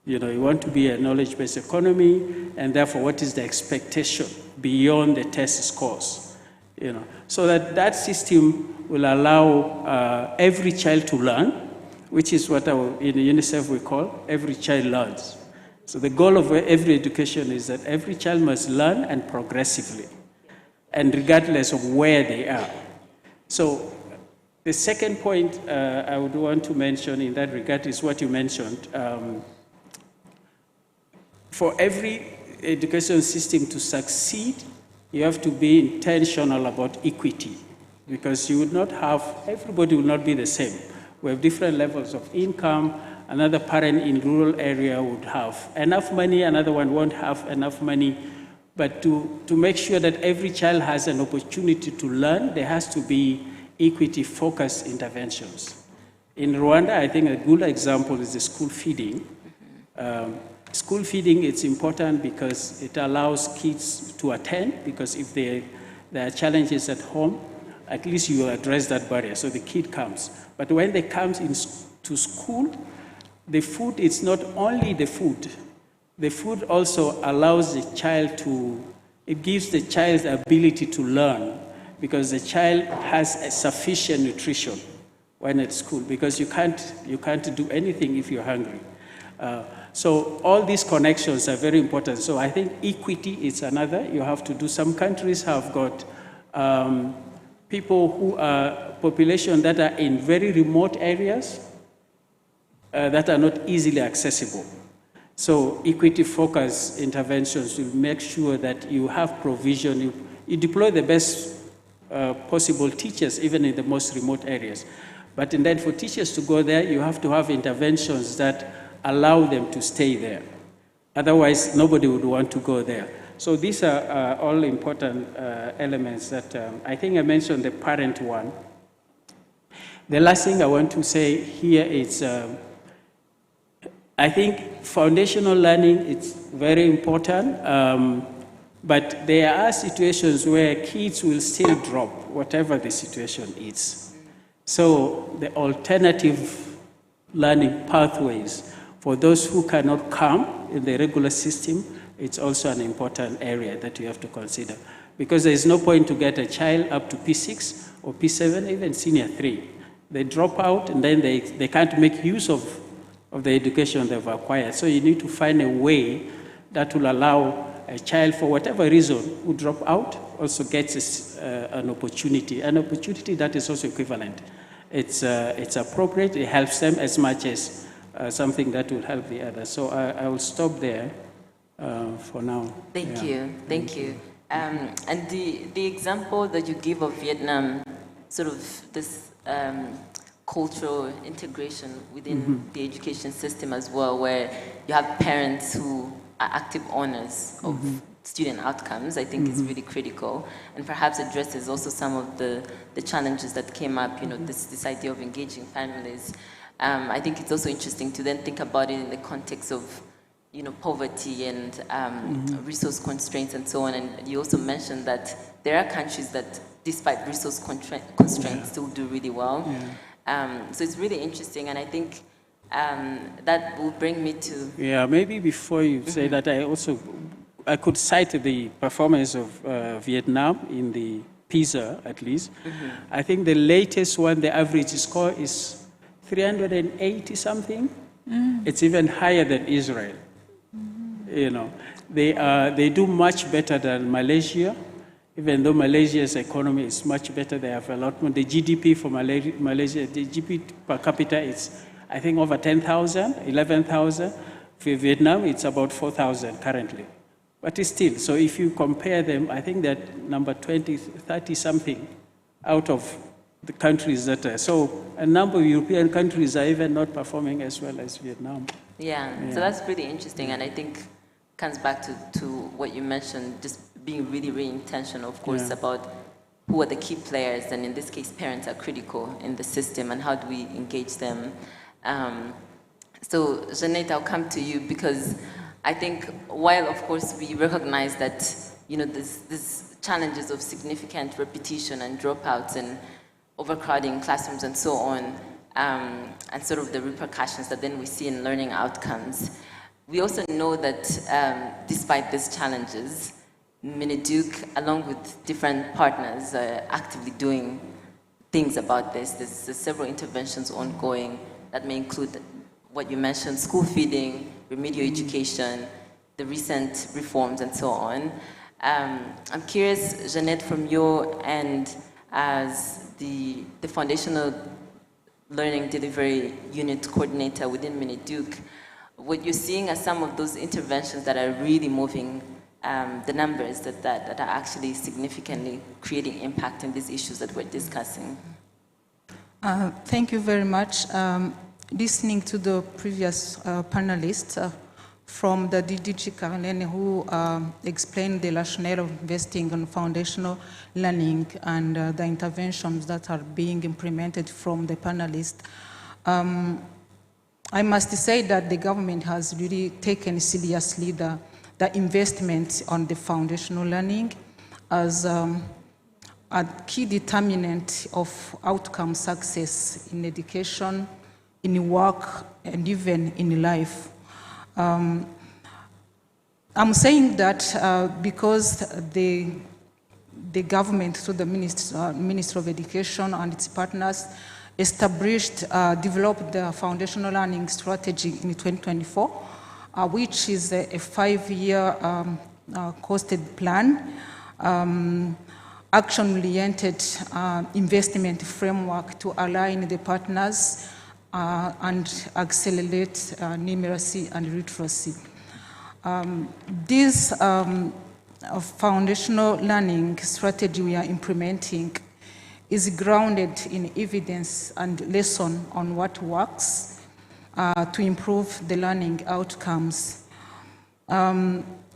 Speaker 14: You know, you want to be a knowledge-based economy, and therefore, what is the expectation beyond the test scores? You know, so that system will allow every child to learn, which is what in UNICEF we call every child learns. So the goal of every education is that every child must learn and progressively, and regardless of where they are. So the second point I would want to mention in that regard is what you mentioned. For every education system to succeed, you have to be intentional about equity, because you would not have, everybody will not be the same. We have different levels of income. Another parent in rural area would have enough money, another one won't have enough money. But to make sure that every child has an opportunity to learn, there has to be equity-focused interventions. In Rwanda, I think a good example is the school feeding. School feeding, it's important because it allows kids to attend, because if there are challenges at home, at least you address that barrier, so the kid comes. But when they come to school, the food is not only the food. The food also allows the child it gives the child the ability to learn, because the child has a sufficient nutrition when at school, because you can't do anything if you're hungry. So all these connections are very important. So I think equity is another. You have to do, some countries have got people who are, population that are in very remote areas that are not easily accessible. So equity-focused interventions will make sure that you have provision, you deploy the best possible teachers, even in the most remote areas. But then for teachers to go there, you have to have interventions that allow them to stay there. Otherwise, nobody would want to go there. So these are all important elements that I think I mentioned the parent one. The last thing I want to say here is, I think foundational learning is very important, but there are situations where kids will still drop, whatever the situation is. So the alternative learning pathways for those who cannot come in the regular system, it's also an important area that you have to consider. Because there is no point to get a child up to P6 or P7, even senior 3. They drop out and then they can't make use of the education they've acquired. So you need to find a way that will allow a child, for whatever reason, who drop out also gets an opportunity that is also equivalent. It's appropriate, it helps them as much as something that will help the others. So I will stop there for now.
Speaker 7: Thank you. And the example that you give of Vietnam, sort of this cultural integration within the education system as well, where you have parents who are active owners of student outcomes, I think is really critical, and perhaps addresses also some of the challenges that came up, this idea of engaging families. I think it's also interesting to then think about it in the context of poverty and resource constraints and so on. And you also mentioned that there are countries that, despite resource constraints, still do really well. So it's really interesting, and I think that will bring me to...
Speaker 14: Yeah, maybe before you say that, I could cite the performance of Vietnam in the PISA, at least. I think the latest one, the average score is 380 something. It's even higher than Israel. They do much better than Malaysia, even though Malaysia's economy is much better. They have a lot more. The GDP for Malaysia, the GDP per capita is, I think, over 10,000, 11,000. For Vietnam, it's about 4,000 currently. But it's still, so if you compare them, I think that number 20, 30 something out of the countries that are, so a number of European countries are even not performing as well as Vietnam.
Speaker 7: Yeah. So that's pretty interesting, and I think comes back to what you mentioned, just being really, really intentional, of course, about who are the key players, and in this case, parents are critical in the system, and how do we engage them. So, Jeanette, I'll come to you, because I think while, of course, we recognize that, this challenges of significant repetition and dropouts and overcrowding classrooms and so on, and sort of the repercussions that then we see in learning outcomes. We also know that despite these challenges, Mineduc, along with different partners, are actively doing things about this. There's several interventions ongoing that may include what you mentioned, school feeding, remedial education, the recent reforms, and so on. I'm curious, Jeanette, from your end, as the foundational learning delivery unit coordinator within Mineduc, what you're seeing as some of those interventions that are really moving the numbers that are actually significantly creating impact in these issues that we're discussing.
Speaker 11: Thank you very much. Listening to the previous panelists from the DDG Carolene who explained the rationale of investing in foundational learning and the interventions that are being implemented from the panelists, I must say that the government has really taken seriously the investment on the foundational learning as a key determinant of outcome success in education, in work, and even in life. I'm saying that because the government, through the Ministry of Education and its partners, developed the foundational learning strategy in 2024, which is a 5-year costed plan, action-oriented investment framework to align the partners and accelerate numeracy and literacy. This foundational learning strategy we are implementing is grounded in evidence and lesson on what works to improve the learning outcomes.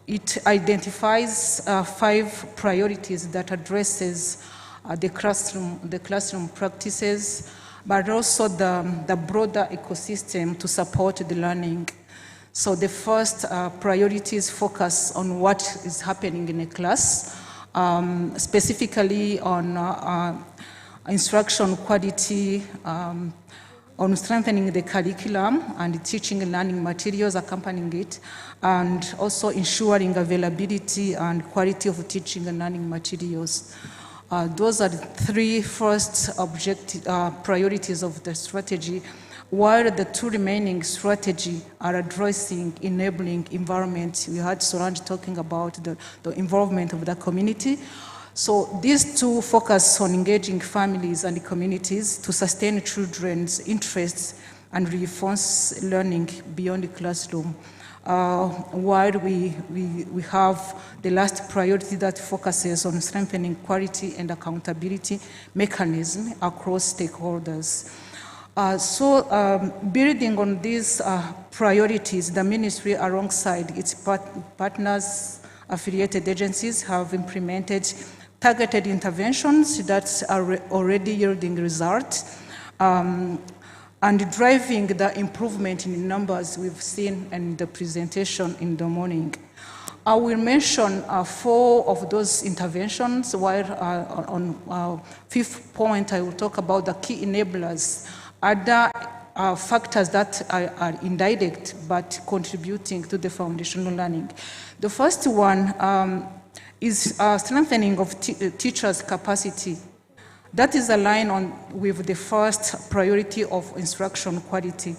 Speaker 11: It identifies 5 priorities that addresses the classroom practices, but also the broader ecosystem to support the learning. So the first priority is focus on what is happening in a class, specifically on instruction quality, on strengthening the curriculum and teaching and learning materials accompanying it, and also ensuring availability and quality of teaching and learning materials. Those are the 3 first priorities of the strategy, while the 2 remaining strategies are addressing enabling environment. We heard Solange talking about the involvement of the community. So these 2 focus on engaging families and communities to sustain children's interests and reinforce learning beyond the classroom. While we have the last priority that focuses on strengthening quality and accountability mechanism across stakeholders. Building on these priorities, the ministry alongside its partners, affiliated agencies have implemented targeted interventions that are already yielding results and driving the improvement in numbers we've seen in the presentation in the morning. I will mention 4 of those interventions, while on 5th point I will talk about the key enablers, other factors that are indirect but contributing to the foundational learning. The first one is strengthening of teachers' capacity. That is aligned with the first priority of instruction quality.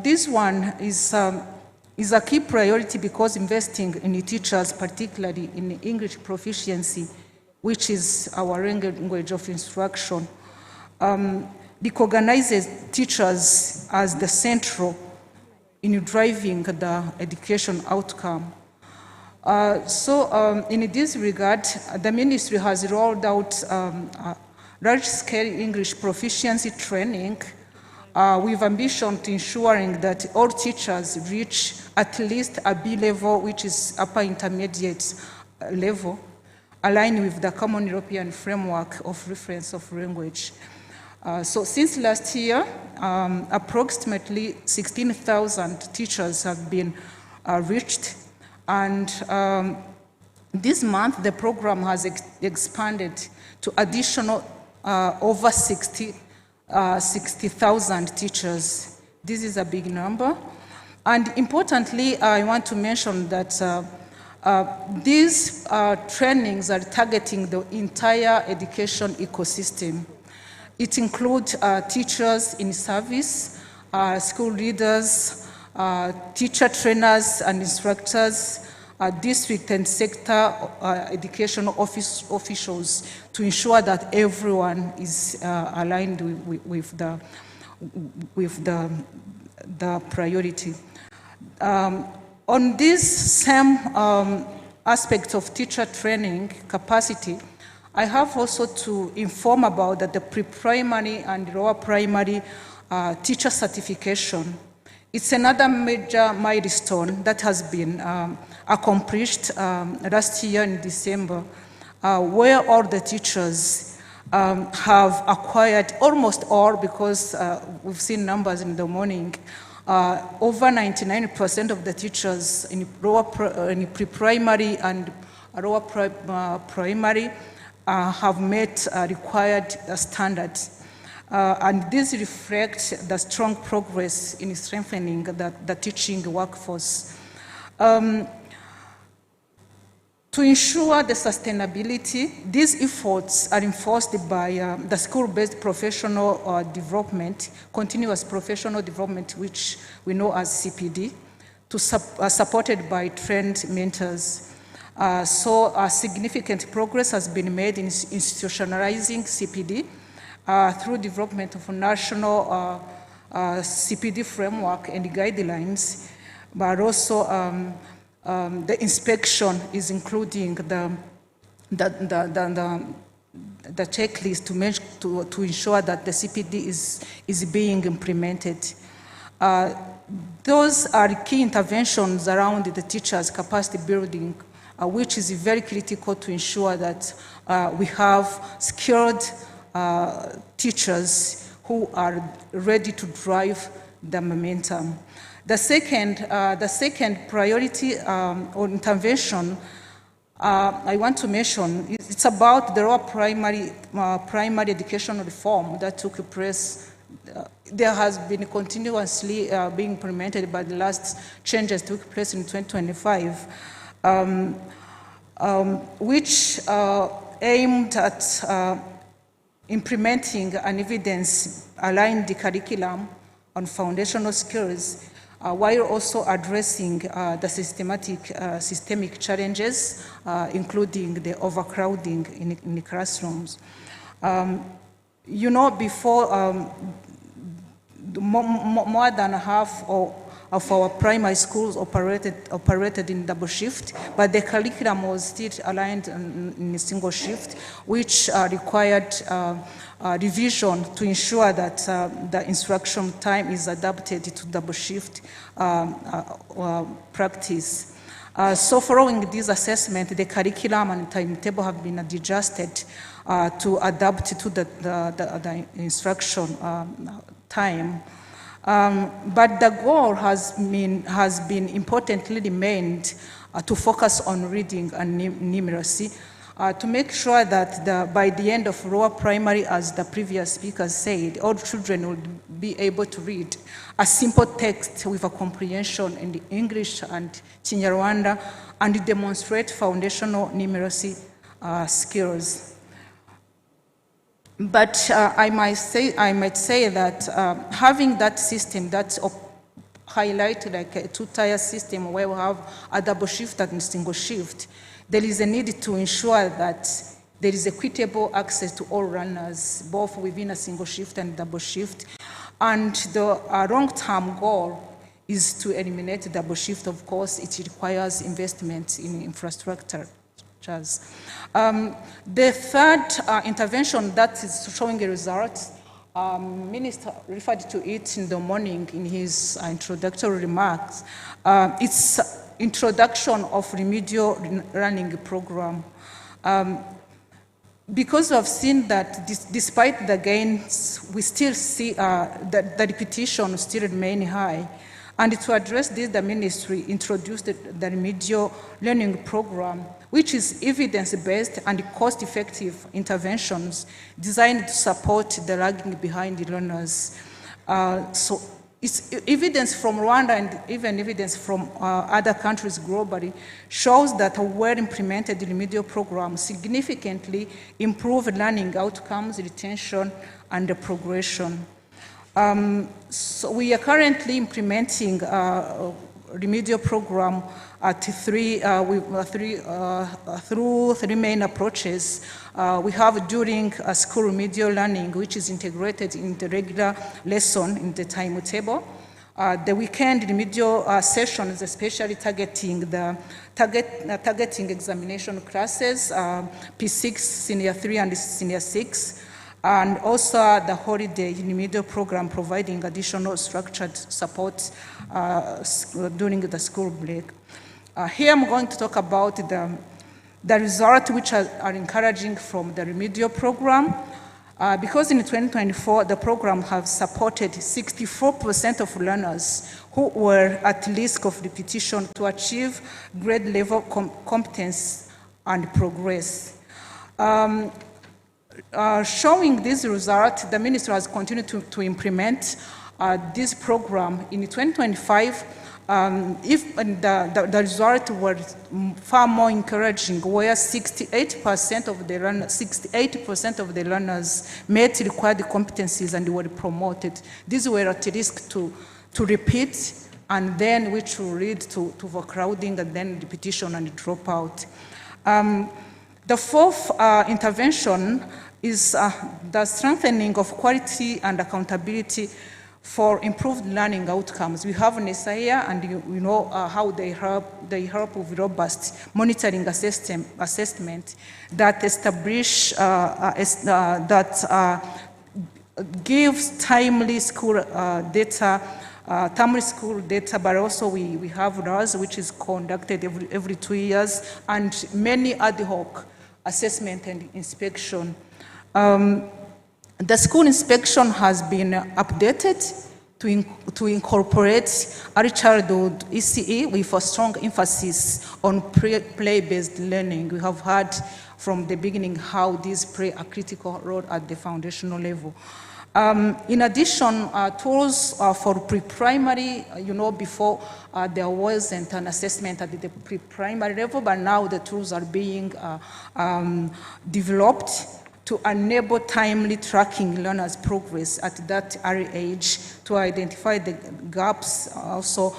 Speaker 11: This one is a key priority because investing in the teachers, particularly in English proficiency, which is our language of instruction, recognizes teachers as the central in driving the education outcome. In this regard, the ministry has rolled out large-scale English proficiency training with ambition to ensuring that all teachers reach at least a B level, which is upper intermediate level, aligned with the Common European Framework of Reference of Language. Since last year, approximately 16,000 teachers have been reached, and This month, the program has expanded to additional over 60,000 teachers. This is a big number. And importantly, I want to mention that these trainings are targeting the entire education ecosystem. It includes teachers in service, school leaders, teacher trainers and instructors, district and sector educational officials to ensure that everyone is aligned with the priority. On this same aspect of teacher training capacity, I have also to inform about that the pre-primary and lower primary teacher certification. It's another major milestone that has been accomplished last year in December, where all the teachers have acquired, almost all, because we've seen numbers in the morning, over 99% of the teachers in pre-primary and lower primary have met required standards. And this reflects the strong progress in strengthening the teaching workforce. To ensure the sustainability, these efforts are enforced by the school-based professional development, continuous professional development, which we know as CPD, supported by trained mentors. So significant progress has been made in institutionalizing CPD through development of a national CPD framework and guidelines, but also the inspection is including the checklist to ensure that the CPD is being implemented. Those are key interventions around the teachers' capacity building, which is very critical to ensure that we have skilled teachers who are ready to drive the momentum. The second priority or intervention I want to mention, it's about the lower primary education reform that took place. There has been continuously being implemented, but the last changes took place in 2025, which aimed at implementing an evidence-aligned curriculum on foundational skills, while also addressing the systemic challenges, including the overcrowding in the classrooms. You know, before more than half of our primary schools operated in double shift, but the curriculum was still aligned in a single shift, which required revision to ensure that the instruction time is adapted to double shift practice. So following this assessment, the curriculum and timetable have been adjusted to adapt to the instruction time. But the goal has been importantly remained to focus on reading and numeracy, to make sure that by the end of lower primary, as the previous speaker said, all children will be able to read a simple text with a comprehension in the English and Kinyarwanda and demonstrate foundational numeracy skills. But I might say that having that system that's highlighted like a two-tier system where we have a double shift and a single shift, there is a need to ensure that there is equitable access to all runners, both within a single shift and double shift. And the long-term goal is to eliminate double shift. Of course, it requires investment in infrastructure. The third intervention that is showing a result, Minister referred to it in the morning in his introductory remarks. It's introduction of remedial learning program. Because we've seen that despite the gains, we still see that the repetition still remain high. And to address this, the ministry introduced the remedial learning program, which is evidence-based and cost-effective interventions designed to support the lagging behind learners. So it's evidence from Rwanda and even evidence from other countries globally shows that a well-implemented remedial program significantly improves learning outcomes, retention, and progression. So we are currently implementing a remedial program at through three main approaches. We have during school remedial learning, which is integrated in the regular lesson in the timetable. The weekend remedial sessions, especially targeting the targeting examination classes, P6, Senior 3, and Senior 6. And also the holiday remedial program providing additional structured support during the school break. Here I'm going to talk about the results which are encouraging from the remedial program. Because in 2024, the program has supported 64% of learners who were at risk of repetition to achieve grade level competence and progress. Showing this result, the ministry has continued to implement this program. In 2025, if the result was far more encouraging, where 68% of the learners met required competencies and were promoted. These were at risk to repeat, and then which will lead to overcrowding and then repetition and dropout. The fourth intervention is the strengthening of quality and accountability for improved learning outcomes. We have NESA here, and you know how they help with robust monitoring assessment that establish, gives timely school data, but also we have RAS, which is conducted every 2 years, and many ad hoc assessment and inspection. The school inspection has been updated to incorporate early childhood ECE with a strong emphasis on play-based learning. We have heard from the beginning how these play a critical role at the foundational level. In addition, tools for pre-primary, you know, before there wasn't an assessment at the pre-primary level, but now the tools are being developed to enable timely tracking learners' progress at that early age, to identify the gaps, also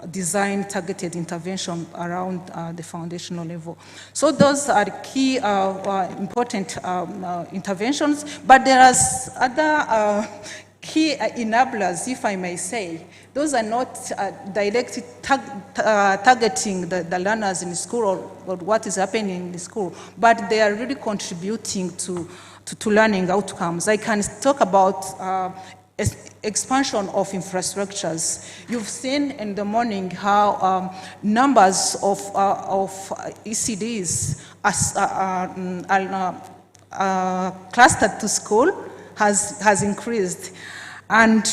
Speaker 11: design targeted intervention around the foundational level. So those are key important interventions, but there are other key enablers, if I may say. Those are not directly targeting the learners in school or what is happening in the school, but they are really contributing to learning outcomes. I can talk about expansion of infrastructures. You've seen in the morning how numbers of ECDs clustered to school has increased. And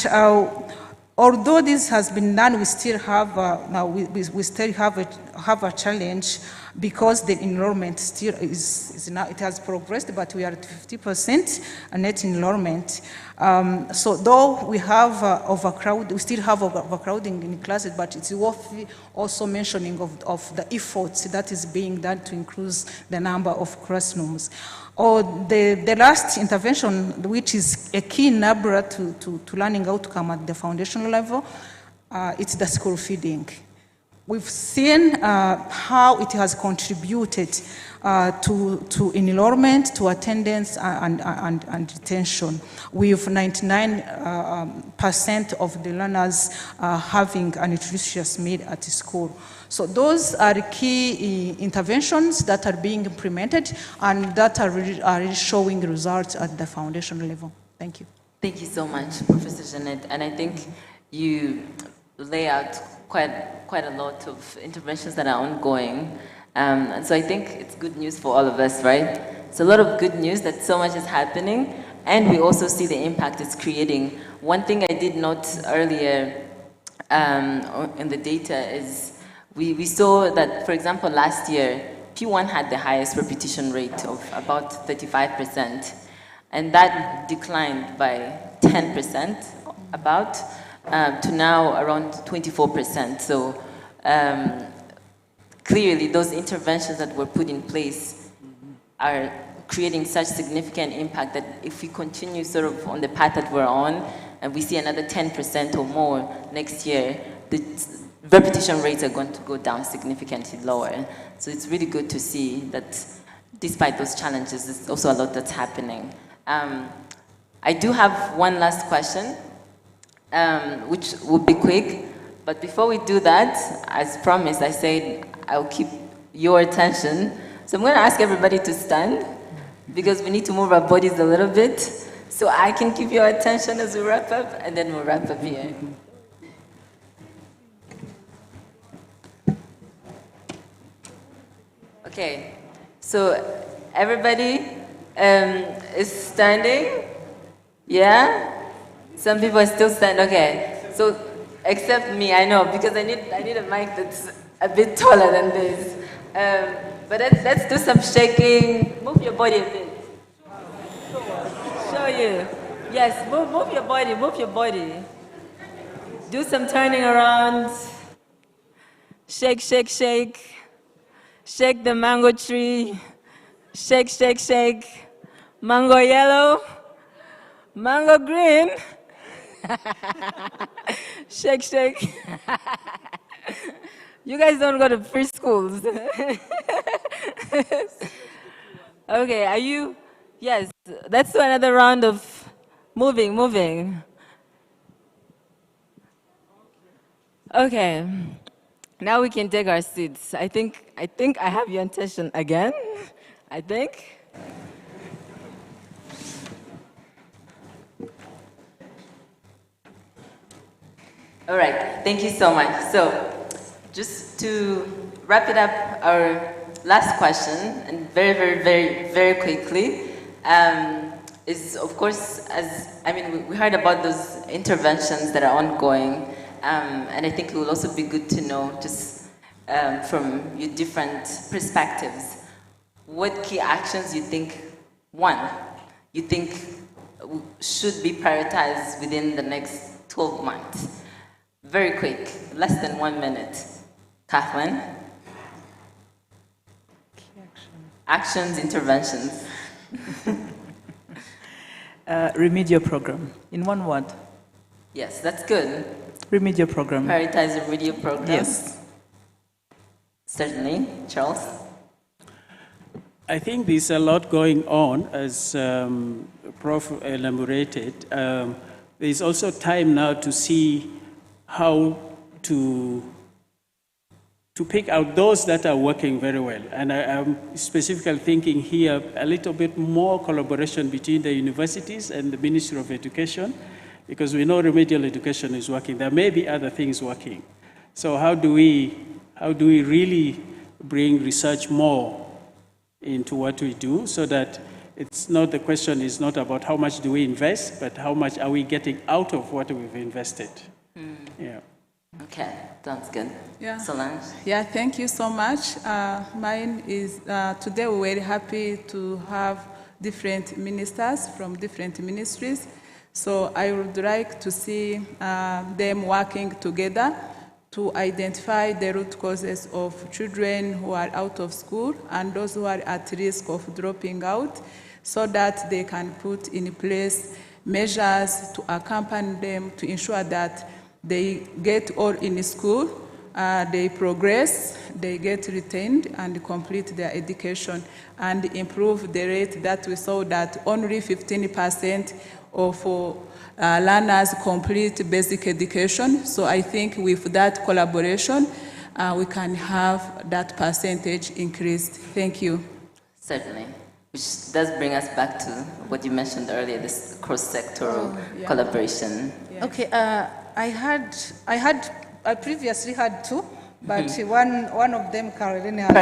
Speaker 11: although this has been done, we still have a challenge, because the enrollment still is now, it has progressed, but we are at 50% net enrollment. So though we have we still have overcrowding in classes, but it's worth also mentioning of the efforts that is being done to increase the number of classrooms. Or the last intervention, which is a key enabler to learning outcome at the foundational level, it's the school feeding. We've seen how it has contributed to enrollment, to attendance, and retention, with 99% of the learners having a nutritious meal at school. So those are the key interventions that are being implemented and that are really showing results at the foundational level. Thank you.
Speaker 7: Thank you so much, Professor Jeanette. And I think you lay out quite a lot of interventions that are ongoing. And so I think it's good news for all of us, right? It's a lot of good news that so much is happening, and we also see the impact it's creating. One thing I did note earlier in the data is we saw that, for example, last year, P1 had the highest repetition rate of about 35%, and that declined by 10%, about, to now around 24%. So clearly, those interventions that were put in place are creating such significant impact that if we continue sort of on the path that we're on, and we see another 10% or more next year, the repetition rates are going to go down significantly lower. So it's really good to see that despite those challenges, there's also a lot that's happening. I do have one last question, which will be quick. But before we do that, as promised, I said I'll keep your attention. So I'm going to ask everybody to stand, because we need to move our bodies a little bit, so I can keep your attention as we wrap up, and then we'll wrap up here. Okay, so everybody is standing? Yeah? Some people are still standing, okay. So, except me, I know, because I need a mic that's a bit taller than this. But let's do some shaking. Move your body a bit. Show you. Yes, move your body, move your body. Do some turning around. Shake, shake, shake. Shake the mango tree. Shake, shake, shake. Mango yellow. Mango green. Shake, shake. You guys don't go to preschools. Okay, are you? Yes, let's do another round of moving. Okay, now we can take our seats. I think I have your attention again, I think. All right, thank you so much. So, just to wrap it up, our last question, and very quickly, is of course, we heard about those interventions that are ongoing, and I think it will also be good to know, just from your different perspectives, what key actions you think should be prioritized within the next 12 months. Very quick, less than 1 minute. Kathleen? Actions, interventions.
Speaker 9: Remedial program, in one word.
Speaker 7: Yes, that's good.
Speaker 9: Remedial program.
Speaker 7: Prioritize remedial program.
Speaker 9: Yes.
Speaker 7: Certainly. Charles?
Speaker 14: I think there's a lot going on, as Prof. elaborated. There's also time now to see how to pick out those that are working very well. And I'm specifically thinking here a little bit more collaboration between the universities and the Ministry of Education, because we know remedial education is working. There may be other things working. So how do we really bring research more into what we do, so that the question is not about how much do we invest, but how much are we getting out of what we've invested. Yeah.
Speaker 7: Okay, sounds good.
Speaker 12: Yeah.
Speaker 7: Solange?
Speaker 12: Yeah, thank you so much. Mine is, today we're very happy to have different ministers from different ministries. So I would like to see them working together to identify the root causes of children who are out of school and those who are at risk of dropping out, so that they can put in place measures to accompany them to ensure that they get all in school, they progress, they get retained and complete their education, and improve the rate that we saw that only 15% of learners complete basic education. So I think with that collaboration, we can have that percentage increased. Thank you.
Speaker 7: Certainly. Which does bring us back to what you mentioned earlier, this cross-sectoral collaboration.
Speaker 11: Yeah. Okay, I previously had two, but one of them Caroline has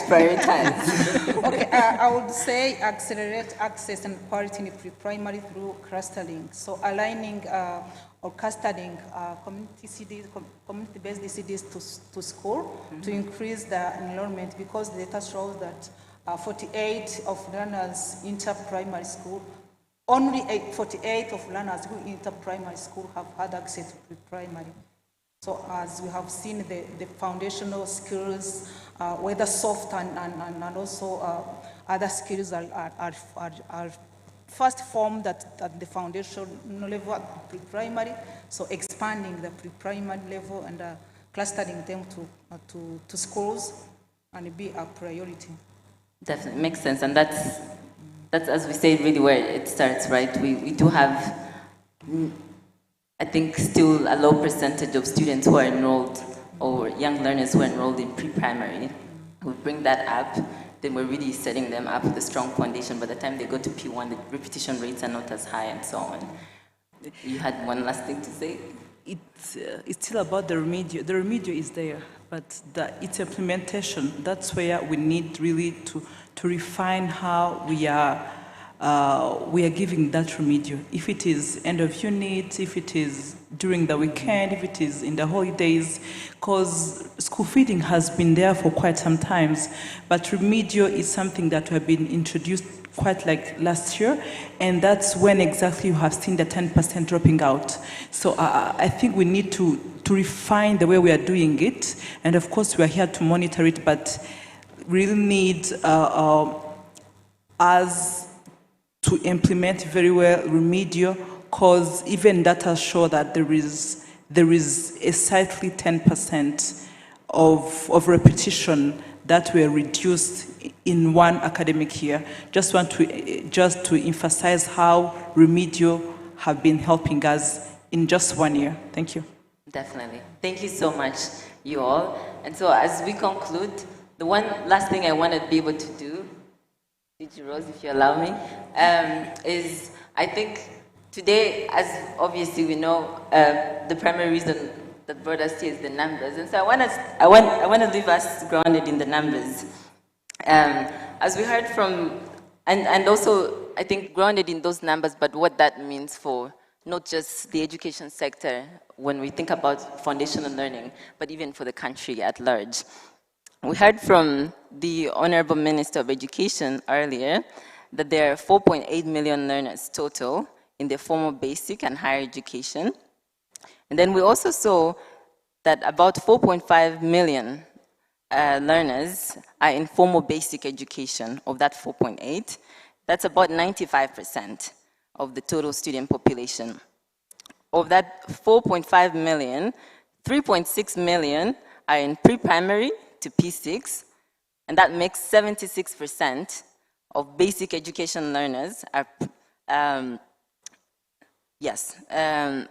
Speaker 7: prioritize.
Speaker 11: Okay, I would say accelerate access and quality in pre-primary through clustering. So aligning or custarding community-based ECDs to school to increase the enrollment, because the data shows that 48 of learners enter primary school. Only 48 of learners who enter primary school have had access to pre-primary. So as we have seen, the foundational skills, whether soft and also other skills are first formed at the foundational level at pre-primary. So expanding the pre-primary level and clustering them to schools and be a priority.
Speaker 7: Definitely makes sense, and that's as we say really where it starts, right? We do have, I think, still a low percentage of students who are enrolled, or young learners who are enrolled in pre-primary. We bring that up, then we're really setting them up with a strong foundation. By the time they go to P1, the repetition rates are not as high and so on. You had one last thing to say?
Speaker 9: It's still about the remedial. The remedial is there, but its implementation, that's where we need really to refine how we are giving that remedial. If it is end of unit, if it is during the weekend, if it is in the holidays, because school feeding has been there for quite some times, but remedial is something that have been introduced quite like last year, and that's when exactly you have seen the 10% dropping out. So I think we need to refine the way we are doing it, and of course we are here to monitor it, but really need us to implement very well remedial, because even data show that there is a slightly 10% of repetition that were reduced in one academic year. Just want to emphasize how remedial have been helping us in just 1 year. Thank you.
Speaker 7: Definitely. Thank you so much, you all. And so as we conclude, the one last thing I want to be able to do, DG Rose, if you allow me, is I think today, as obviously we know, the primary reason that brought us here is the numbers. And so I want to leave us grounded in the numbers. As we heard from, and also I think grounded in those numbers, but what that means for not just the education sector when we think about foundational learning, but even for the country at large. We heard from the Honorable Minister of Education earlier that there are 4.8 million learners total in the formal basic and higher education. And then we also saw that about 4.5 million learners are in formal basic education. Of that 4.8, that's about 95% of the total student population. Of that 4.5 million, 3.6 million are in pre-primary to P6, and that makes 76% of basic education learners are,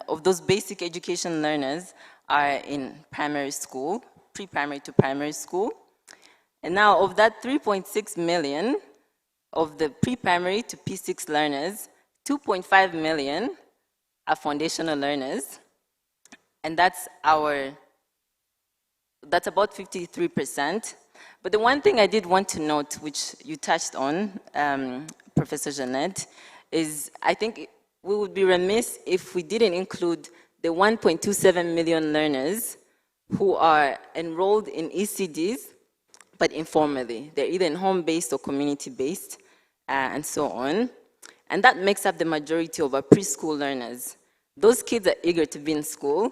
Speaker 7: of those basic education learners are in primary school, pre-primary to primary school. And now of that 3.6 million of the pre-primary to P6 learners, 2.5 million are foundational learners, and that's about 53%. But the one thing I did want to note, which you touched on, Professor Jeanette, is I think we would be remiss if we didn't include the 1.27 million learners who are enrolled in ECDs, but informally. They're either in home-based or community-based, and so on. And that makes up the majority of our preschool learners. Those kids are eager to be in school.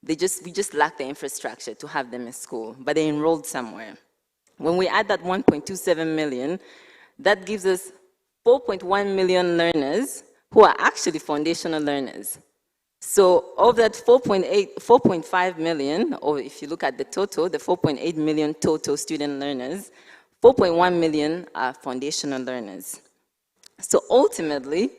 Speaker 7: We just lack the infrastructure to have them in school, but they're enrolled somewhere. When we add that 1.27 million, that gives us 4.1 million learners who are actually foundational learners. So of that 4.5 million, or if you look at the total, the 4.8 million total student learners, 4.1 million are foundational learners. So ultimately,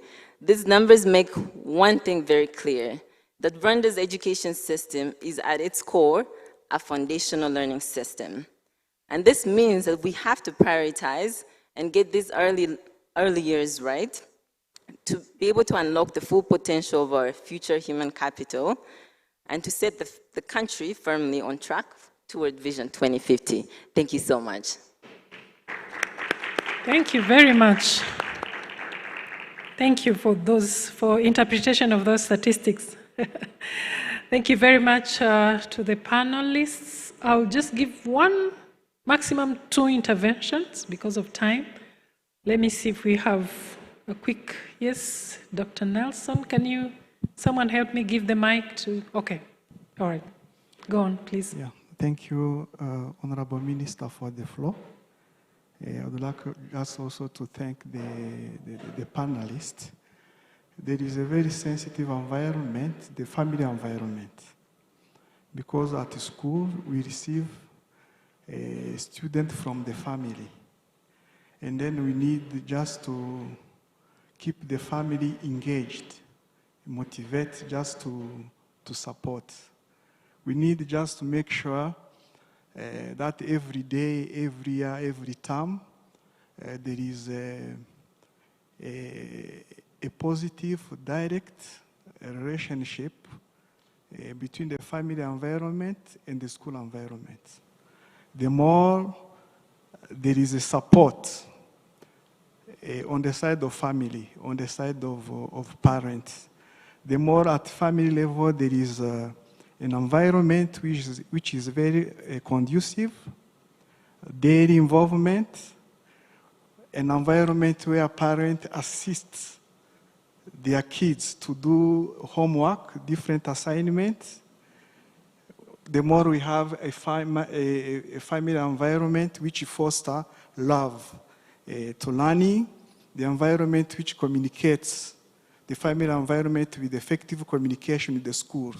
Speaker 7: these numbers make one thing very clear, that Rwanda's education system is at its core a foundational learning system. And this means that we have to prioritize and get these early years right to be able to unlock the full potential of our future human capital and to set the country firmly on track toward Vision 2050. Thank you so much.
Speaker 1: Thank you very much. Thank you for interpretation of those statistics. Thank you very much to the panelists. I'll just give one, maximum 2 interventions because of time. Let me see if we have a quick, yes, Dr. Nelson, can someone help me give the mic to, okay, all right, go on, please.
Speaker 13: Yeah, thank you, Honorable Minister, for the floor. I would like just also to thank the panelists. There is a very sensitive environment, the family environment, because at school we receive a student from the family, and then we need just to keep the family engaged, motivate just to support. We need just to make sure that every day, every year, every term, there is a positive, direct relationship between the family environment and the school environment. The more there is a support on the side of family, on the side of parents, the more at family level there is an environment which is very conducive, daily involvement, an environment where parents assist their kids to do homework, different assignments. The more we have a family environment which fosters love to learning, the environment which communicates, the family environment with effective communication with the school.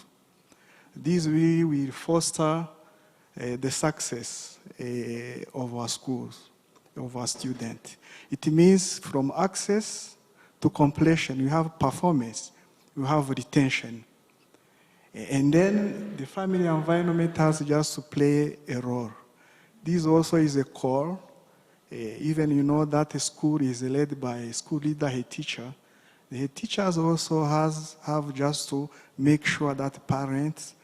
Speaker 13: This really will foster the success of our schools, of our students. It means from access to completion, you have performance, you have retention. And then the family environment has just to play a role. This also is a core. Even you know that a school is led by a school leader, a teacher. The head teachers also have just to make sure that parents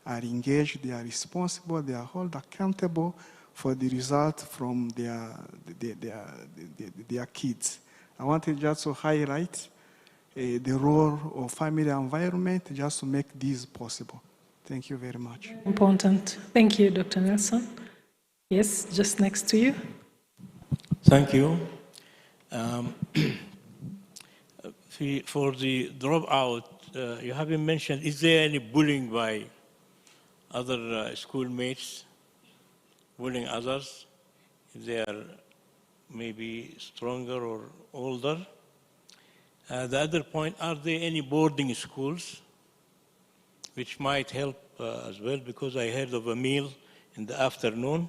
Speaker 13: are engaged, they are responsible, they are held accountable for the result from their kids. I wanted just to highlight the role of family environment just to make this possible. Thank you very much.
Speaker 1: Important. Thank you, Dr. Nelson. Yes, just next to you.
Speaker 10: Thank you. For the dropout, you haven't mentioned, is there any bullying by other schoolmates, bullying others, if they are maybe stronger or older? The other point, are there any boarding schools which might help as well? Because I heard of a meal in the afternoon.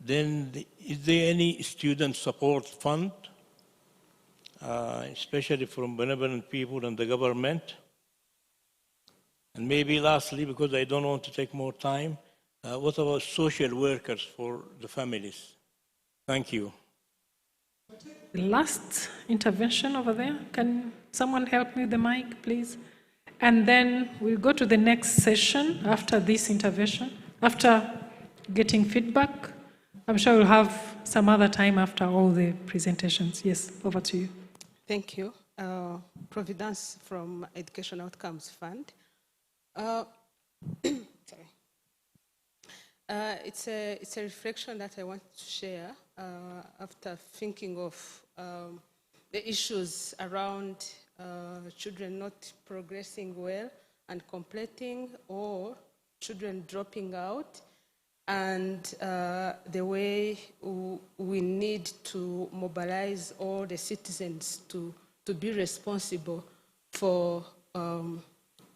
Speaker 10: Then, is there any student support fund, especially from benevolent people and the government? And maybe lastly, because I don't want to take more time, what about social workers for the families? Thank you.
Speaker 1: The last intervention over there. Can someone help me with the mic, please? And then we'll go to the next session after this intervention, after getting feedback. I'm sure we'll have some other time after all the presentations. Yes, over to you.
Speaker 15: Thank you. Providence from Education Outcomes Fund. Sorry. It's a reflection that I want to share after thinking of the issues around children not progressing well and completing, or children dropping out, and the way we need to mobilize all the citizens to be responsible for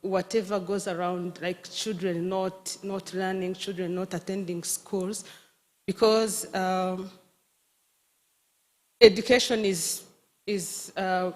Speaker 15: whatever goes around, like children not learning, children not attending schools, because education is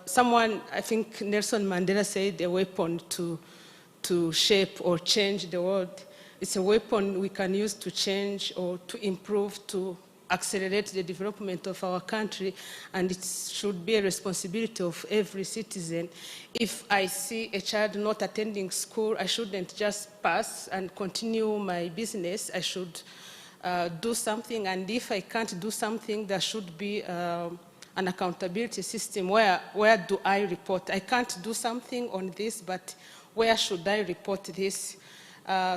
Speaker 15: someone, I think Nelson Mandela said, a weapon to shape or change the world. It's a weapon we can use to change or to improve, to accelerate the development of our country, and it should be a responsibility of every citizen. If I see a child not attending school, I shouldn't just pass and continue my business. I should do something, and if I can't do something, there should be an an accountability system. Where do I report? I can't do something on this, but where should I report this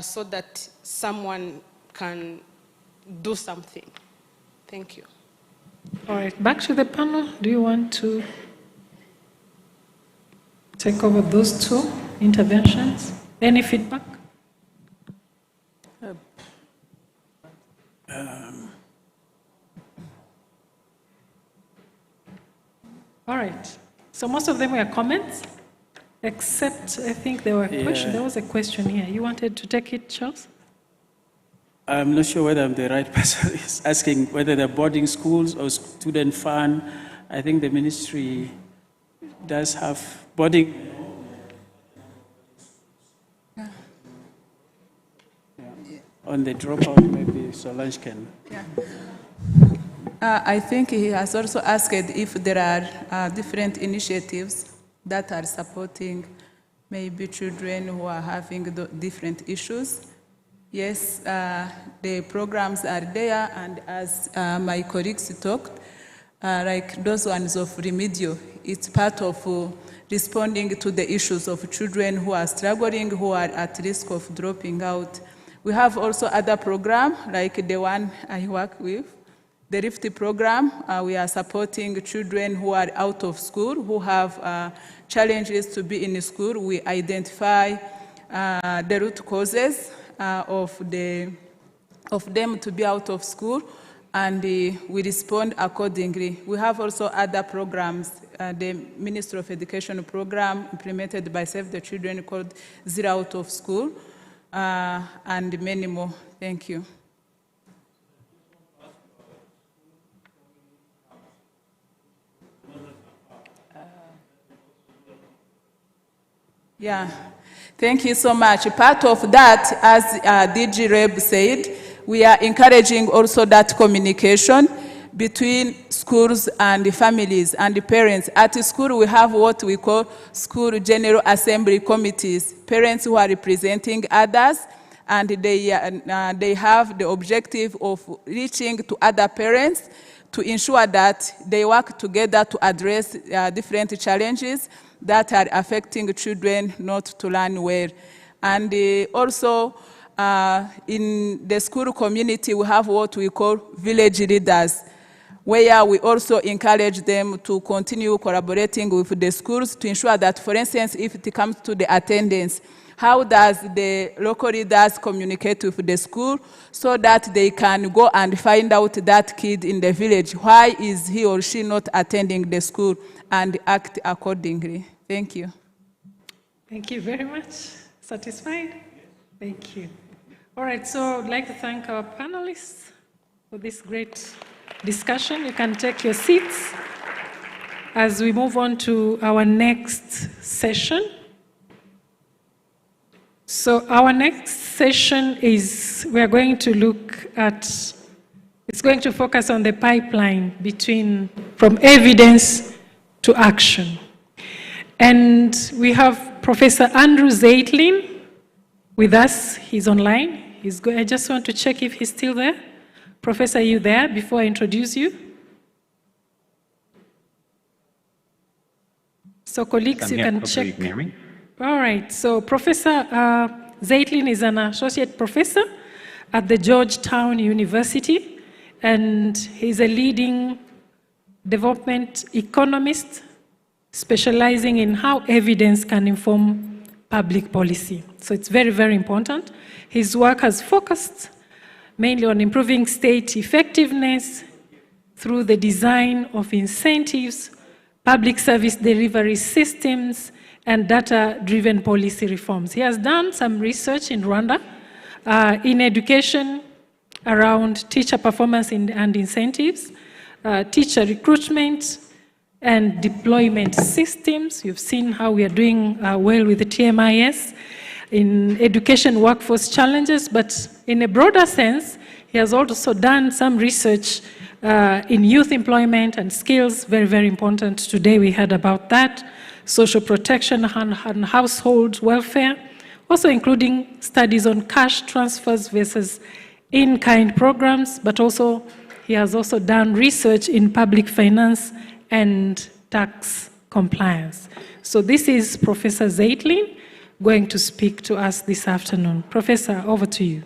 Speaker 15: so that someone can do something? Thank you.
Speaker 1: All right, back to the panel. Do you want to take over those two interventions? Any feedback? All right. So most of them were comments, except I think there were questions. There was a question here. You wanted to take it, Charles?
Speaker 14: I'm not sure whether I'm the right person is asking whether they're boarding schools or student fund. I think the ministry does have boarding. On the dropout, maybe Solange can.
Speaker 12: I think he has also asked if there are different initiatives that are supporting maybe children who are having different issues. Yes, the programs are there, and as my colleagues talked, like those ones of remedial, it's part of responding to the issues of children who are struggling, who are at risk of dropping out. We have also other programs, like the one I work with, the RIFT program. We are supporting children who are out of school, who have challenges to be in school. We identify the root causes of them to be out of school, and we respond accordingly. We have also other programs, the Ministry of Education program implemented by Save the Children called Zero Out of School, and many more. Thank you. Yeah, thank you so much. Part of that, as DG Reb said, we are encouraging also that communication between schools and the families and the parents. At school, we have what we call school general assembly committees, parents who are representing others, and they have the objective of reaching to other parents to ensure that they work together to address different challenges that are affecting children not to learn well. And also, in the school community, we have what we call village leaders, where we also encourage them to continue collaborating with the schools to ensure that, for instance, if it comes to the attendance, how does the local leaders communicate with the school so that they can go and find out that kid in the village, why is he or she not attending the school, and act accordingly. Thank you.
Speaker 1: Thank you very much. Satisfied? Thank you. All right, so I'd like to thank our panelists for this great discussion. You can take your seats as we move on to our next session. So our next session is, we are going to look at, it's going to focus on the pipeline from evidence to action. And we have Professor Andrew Zeitlin with us. He's online. I just want to check if he's still there. Professor, are you there before I introduce you? So colleagues, you can check. You can hear me? All right, so Professor Zeitlin is an associate professor at the Georgetown University, and he's a leading development economist specializing in how evidence can inform public policy. So it's very, very important. His work has focused mainly on improving state effectiveness through the design of incentives, public service delivery systems, and data-driven policy reforms. He has done some research in Rwanda in education around teacher performance and incentives, teacher recruitment, and deployment systems. You've seen how we are doing well with the TMIS in education workforce challenges, but in a broader sense, he has also done some research in youth employment and skills, very, very important. Today we heard about that. Social protection and household welfare, also including studies on cash transfers versus in-kind programs, but also he has also done research in public finance and tax compliance. So this is Professor Zeitlin going to speak to us this afternoon. Professor, over to you.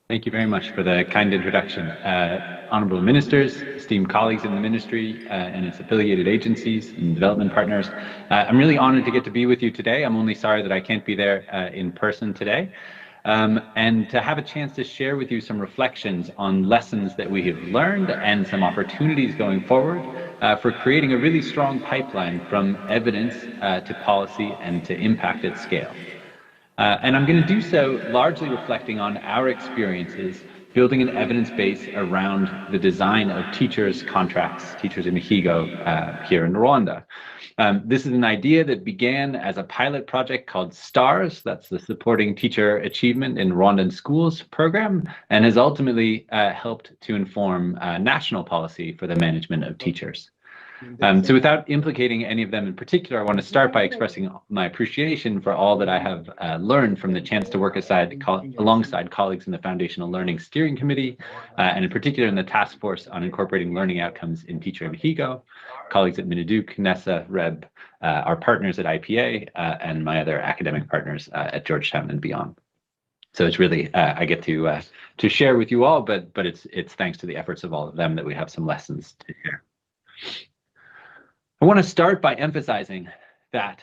Speaker 2: Thank you very much for the kind introduction. Honorable ministers, esteemed colleagues in the ministry and its affiliated agencies and development partners, I'm really honored to get to be with you today. I'm only sorry that I can't be there in person today. And to have a chance to share with you some reflections on lessons that we have learned and some opportunities going forward for creating a really strong pipeline from evidence to policy and to impact at scale. And I'm going to do so largely reflecting on our experiences building an evidence base around the design of teachers' contracts, teachers in Mihigo here in Rwanda. This is an idea that began as a pilot project called STARS, that's the Supporting Teacher Achievement in Rwandan Schools program, and has ultimately helped to inform national policy for the management of teachers. So without implicating any of them in particular, I want to start by expressing my appreciation for all that I have learned from the chance to work alongside colleagues in the Foundational Learning Steering Committee, and in particular in the Task Force on Incorporating Learning Outcomes in Teacher Mihigo, colleagues at Miniduk, NESA, REB, our partners at IPA, and my other academic partners at Georgetown and beyond. So it's really, I get to share with you all, but it's thanks to the efforts of all of them that we have some lessons to share. I want to start by emphasizing that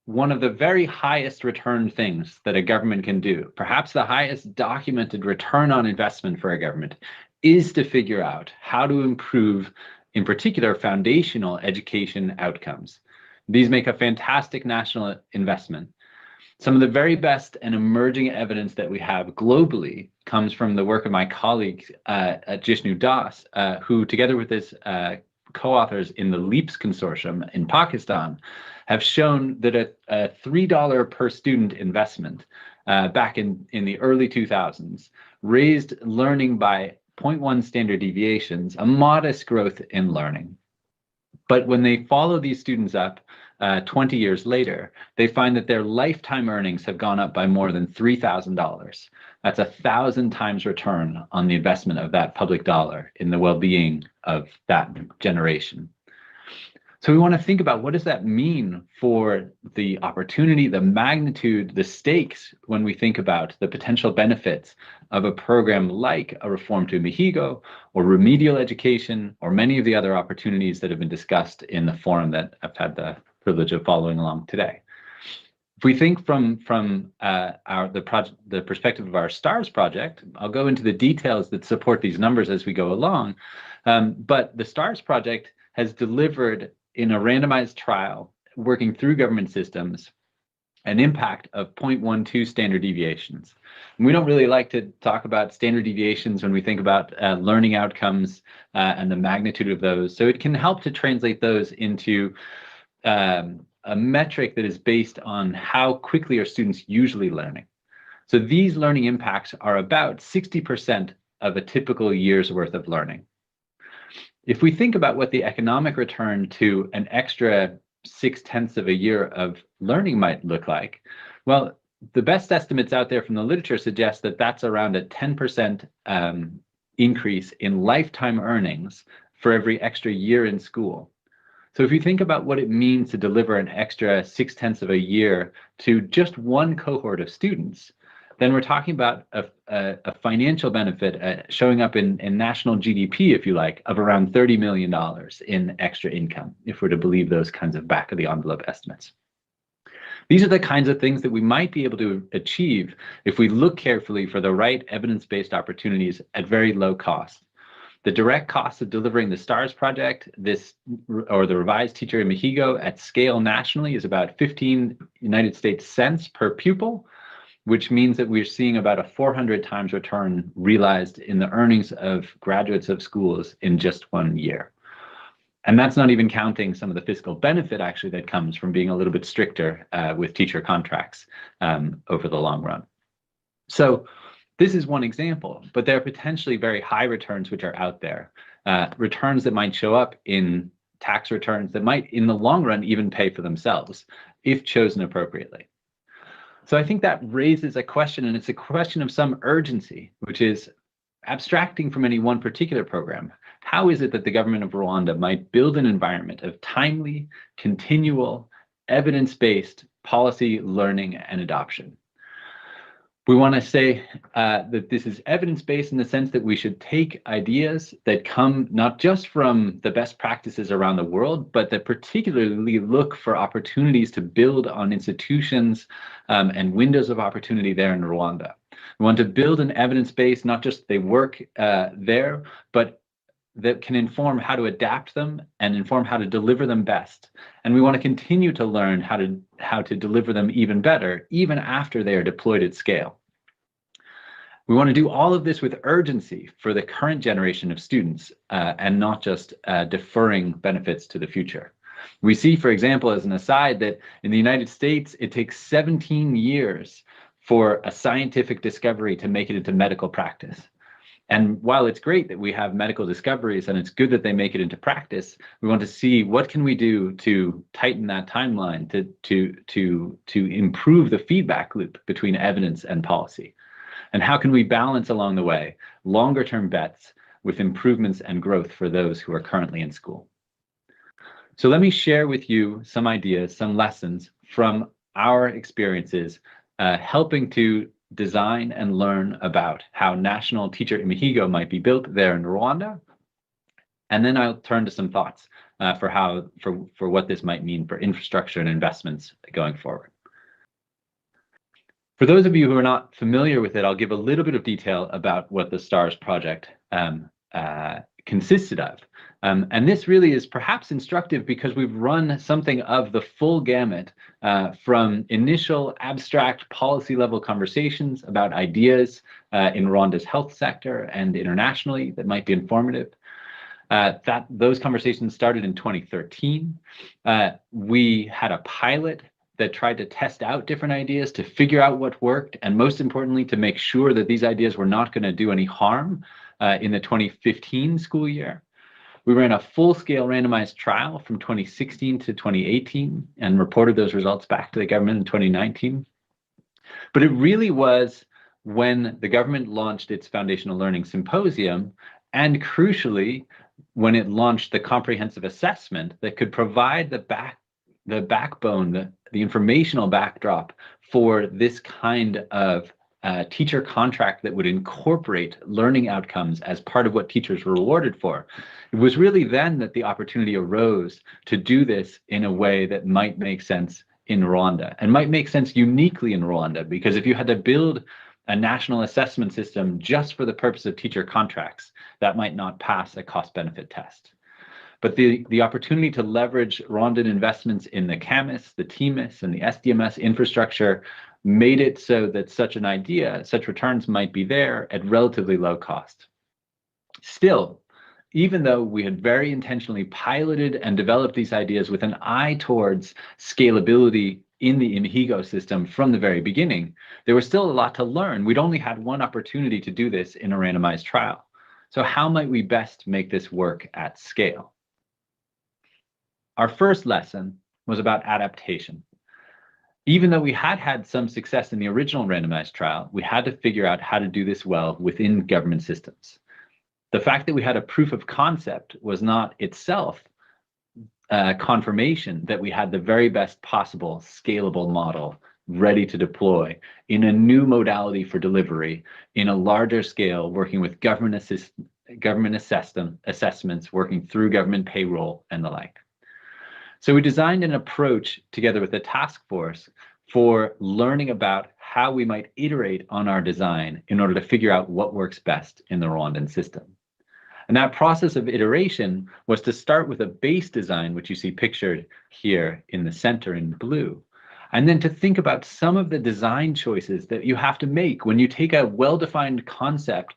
Speaker 2: one of the very highest return things that a government can do, perhaps the highest documented return on investment for a government, is to figure out how to improve, in particular, foundational education outcomes. These make a fantastic national investment. Some of the very best and emerging evidence that we have globally comes from the work of my colleague Jishnu Das, who together with his co-authors in the LEAPS consortium in Pakistan have shown that a $3 per student investment back in the early 2000s raised learning by 0.1 standard deviations, a modest growth in learning. But when they follow these students up 20 years later, they find that their lifetime earnings have gone up by more than $3,000. That's 1,000 times return on the investment of that public dollar in the well-being of that generation. So we want to think about what does that mean for the opportunity, the magnitude, the stakes when we think about the potential benefits of a program like a Reform to Mihigo or remedial education or many of the other opportunities that have been discussed in the forum that I've had the privilege of following along today. If we think from the perspective of our STARS project, I'll go into the details that support these numbers as we go along, but the STARS project has delivered in a randomized trial, working through government systems, an impact of 0.12 standard deviations. And we don't really like to talk about standard deviations when we think about learning outcomes and the magnitude of those. So it can help to translate those into a metric that is based on how quickly are students usually learning. So these learning impacts are about 60% of a typical year's worth of learning. If we think about what the economic return to an extra 0.6 of a year of learning might look like, well, the best estimates out there from the literature suggest that that's around a 10% increase in lifetime earnings for every extra year in school. So if you think about what it means to deliver an extra 0.6 of a year to just one cohort of students, then we're talking about a financial benefit showing up in national GDP, if you like, of around $30 million in extra income, if we're to believe those kinds of back of the envelope estimates. These are the kinds of things that we might be able to achieve if we look carefully for the right evidence-based opportunities at very low cost. The direct cost of delivering the STARS project, or the revised Teacher in Mihigo at scale nationally is about 15 United States cents per pupil, which means that we're seeing about a 400 times return realized in the earnings of graduates of schools in just 1 year. And that's not even counting some of the fiscal benefit actually that comes from being a little bit stricter with teacher contracts over the long run. So this is one example, but there are potentially very high returns which are out there, returns that might show up in tax returns that might in the long run even pay for themselves if chosen appropriately. So I think that raises a question, and it's a question of some urgency, which is abstracting from any one particular program. how is it that the government of Rwanda might build an environment of timely, continual, evidence-based policy, learning, and adoption? We want to say that this is evidence-based in the sense that we should take ideas that come not just from the best practices around the world, but that particularly look for opportunities to build on institutions and windows of opportunity there in Rwanda. We want to build an evidence base, not just they work there, but that can inform how to adapt them and inform how to deliver them best. And we want to continue to learn how to deliver them even better, even after they are deployed at scale. We want to do all of this with urgency for the current generation of students and not just deferring benefits to the future. We see, for example, as an aside, that in the United States, it takes 17 years for a scientific discovery to make it into medical practice. And while it's great that we have medical discoveries and it's good that they make it into practice, we want to see what can we do to tighten that timeline, to improve the feedback loop between evidence and policy. And how can we balance along the way longer-term bets with improvements and growth for those who are currently in school? So let me share with you some ideas, some lessons from our experiences helping to design and learn about how National Teacher Imihigo might be built there in Rwanda. And then I'll turn to some thoughts for what this might mean for infrastructure and investments going forward. For those of you who are not familiar with it, I'll give a little bit of detail about what the STARS project consisted of. And this really is perhaps instructive because we've run something of the full gamut from initial abstract policy level conversations about ideas in Rwanda's health sector and internationally that might be informative. Those conversations started in 2013. We had a pilot that tried to test out different ideas to figure out what worked, and most importantly, to make sure that these ideas were not going to do any harm in the 2015 school year. We ran a full-scale randomized trial from 2016 to 2018 and reported those results back to the government in 2019. But it really was when the government launched its Foundational Learning Symposium, and crucially, when it launched the comprehensive assessment that could provide the backbone, the informational backdrop for this kind of teacher contract that would incorporate learning outcomes as part of what teachers were rewarded for. It was really then that the opportunity arose to do this in a way that might make sense in Rwanda and might make sense uniquely in Rwanda, because if you had to build a national assessment system just for the purpose of teacher contracts, that might not pass a cost-benefit test. But the opportunity to leverage Rwandan investments in the CAMIS, the TMIS, and the SDMS infrastructure made it so that such returns might be there at relatively low cost. Still, even though we had very intentionally piloted and developed these ideas with an eye towards scalability in the Imihigo system from the very beginning, there was still a lot to learn. We'd only had one opportunity to do this in a randomized trial. So how might we best make this work at scale? Our first lesson was about adaptation. Even though we had had some success in the original randomized trial, we had to figure out how to do this well within government systems. The fact that we had a proof of concept was not itself confirmation that we had the very best possible scalable model ready to deploy in a new modality for delivery in a larger scale, working with government assessments, working through government payroll and the like. So we designed an approach together with the task force for learning about how we might iterate on our design in order to figure out what works best in the Rwandan system. And that process of iteration was to start with a base design, which you see pictured here in the center in blue, and then to think about some of the design choices that you have to make when you take a well-defined concept,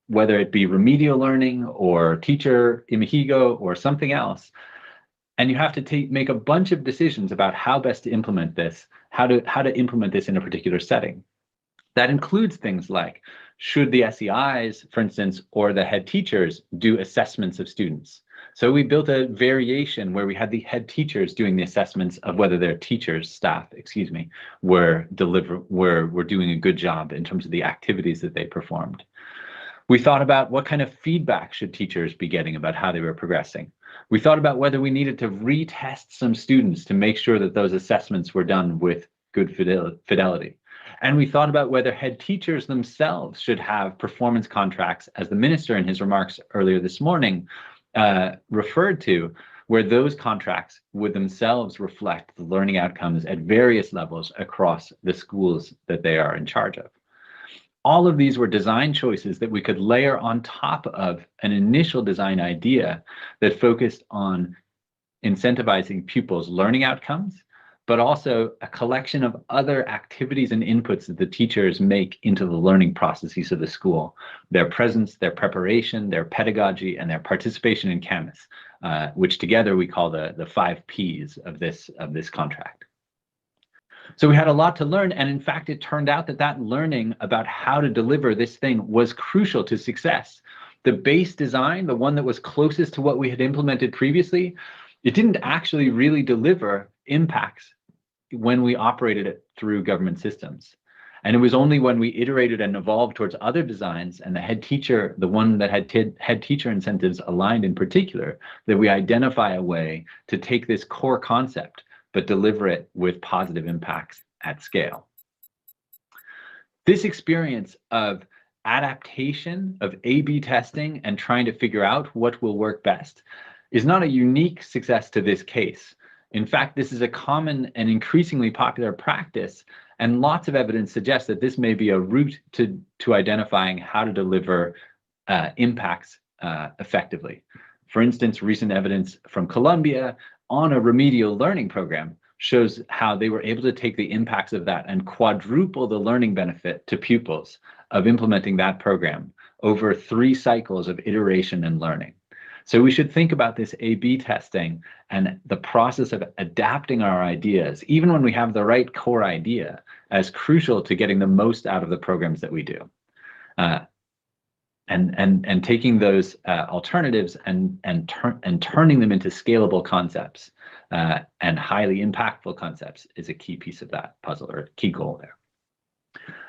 Speaker 2: whether it be remedial learning or teacher Imihigo or something else, and you have to make a bunch of decisions about how best to implement this, how to implement this in a particular setting. That includes things like, should the SEIs, for instance, or the head teachers do assessments of students? So we built a variation where we had the head teachers doing the assessments of whether their staff, were doing a good job in terms of the activities that they performed. We thought about what kind of feedback should teachers be getting about how they were progressing. We thought about whether we needed to retest some students to make sure that those assessments were done with good fidelity. And we thought about whether head teachers themselves should have performance contracts, as the minister in his remarks earlier this morning referred to, where those contracts would themselves reflect the learning outcomes at various levels across the schools that they are in charge of. All of these were design choices that we could layer on top of an initial design idea that focused on incentivizing pupils' learning outcomes, but also a collection of other activities and inputs that the teachers make into the learning processes of the school: their presence, their preparation, their pedagogy, and their participation in Camus, which together we call the 5 Ps of this contract. So we had a lot to learn, and in fact, it turned out that that learning about how to deliver this thing was crucial to success. The base design, the one that was closest to what we had implemented previously, it didn't actually really deliver impacts when we operated it through government systems. And it was only when we iterated and evolved towards other designs, and the head teacher, the one that had head teacher incentives aligned in particular, that we identify a way to take this core concept but deliver it with positive impacts at scale. This experience of adaptation, of A/B testing, and trying to figure out what will work best is not a unique success to this case. In fact, this is a common and increasingly popular practice, and lots of evidence suggests that this may be a route to identifying how to deliver impacts effectively. For instance, recent evidence from Colombia on a remedial learning program shows how they were able to take the impacts of that and quadruple the learning benefit to pupils of implementing that program over 3 cycles of iteration and learning. So we should think about this A/B testing and the process of adapting our ideas, even when we have the right core idea, as crucial to getting the most out of the programs that we do. And taking those alternatives and turning them into scalable concepts and highly impactful concepts is a key piece of that puzzle, or a key goal there.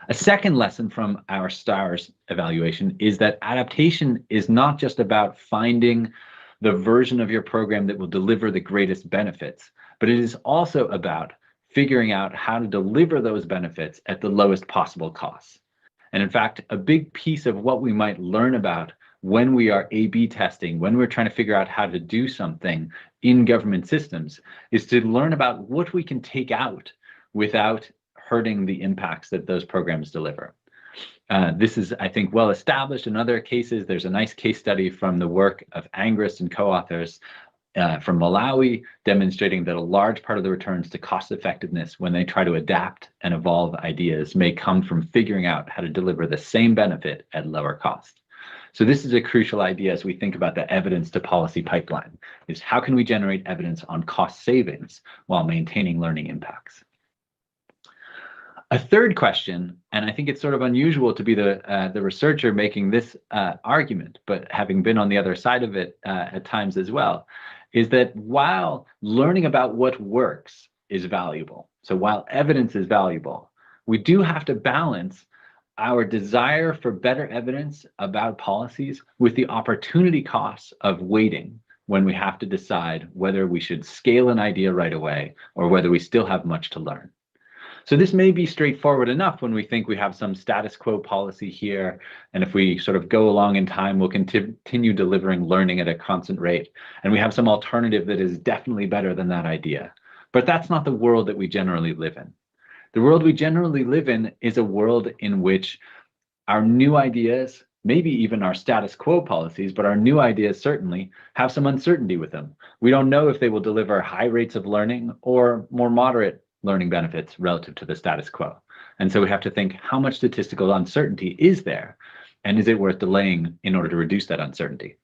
Speaker 2: A second lesson from our STARS evaluation is that adaptation is not just about finding the version of your program that will deliver the greatest benefits, but it is also about figuring out how to deliver those benefits at the lowest possible costs. And in fact, a big piece of what we might learn about when we are A/B testing, when we're trying to figure out how to do something in government systems, is to learn about what we can take out without hurting the impacts that those programs deliver. This is, I think, well established in other cases. There's a nice case study from the work of Angrist and co-authors from Malawi, demonstrating that a large part of the returns to cost effectiveness when they try to adapt and evolve ideas may come from figuring out how to deliver the same benefit at lower cost. So this is a crucial idea as we think about the evidence to policy pipeline, is how can we generate evidence on cost savings while maintaining learning impacts? A third question, and I think it's sort of unusual to be the researcher making this argument, but having been on the other side of it at times as well, is that while learning about what works is valuable, so while evidence is valuable, we do have to balance our desire for better evidence about policies with the opportunity costs of waiting when we have to decide whether we should scale an idea right away or whether we still have much to learn. So this may be straightforward enough when we think we have some status quo policy here, and if we sort of go along in time, we'll continue delivering learning at a constant rate, and we have some alternative that is definitely better than that idea. But that's not the world that we generally live in. The world we generally live in is a world in which our new ideas, maybe even our status quo policies, but our new ideas certainly have some uncertainty with them. We don't know if they will deliver high rates of learning or more moderate learning benefits relative to the status quo. And so we have to think, how much statistical uncertainty is there? And is it worth delaying in order to reduce that uncertainty?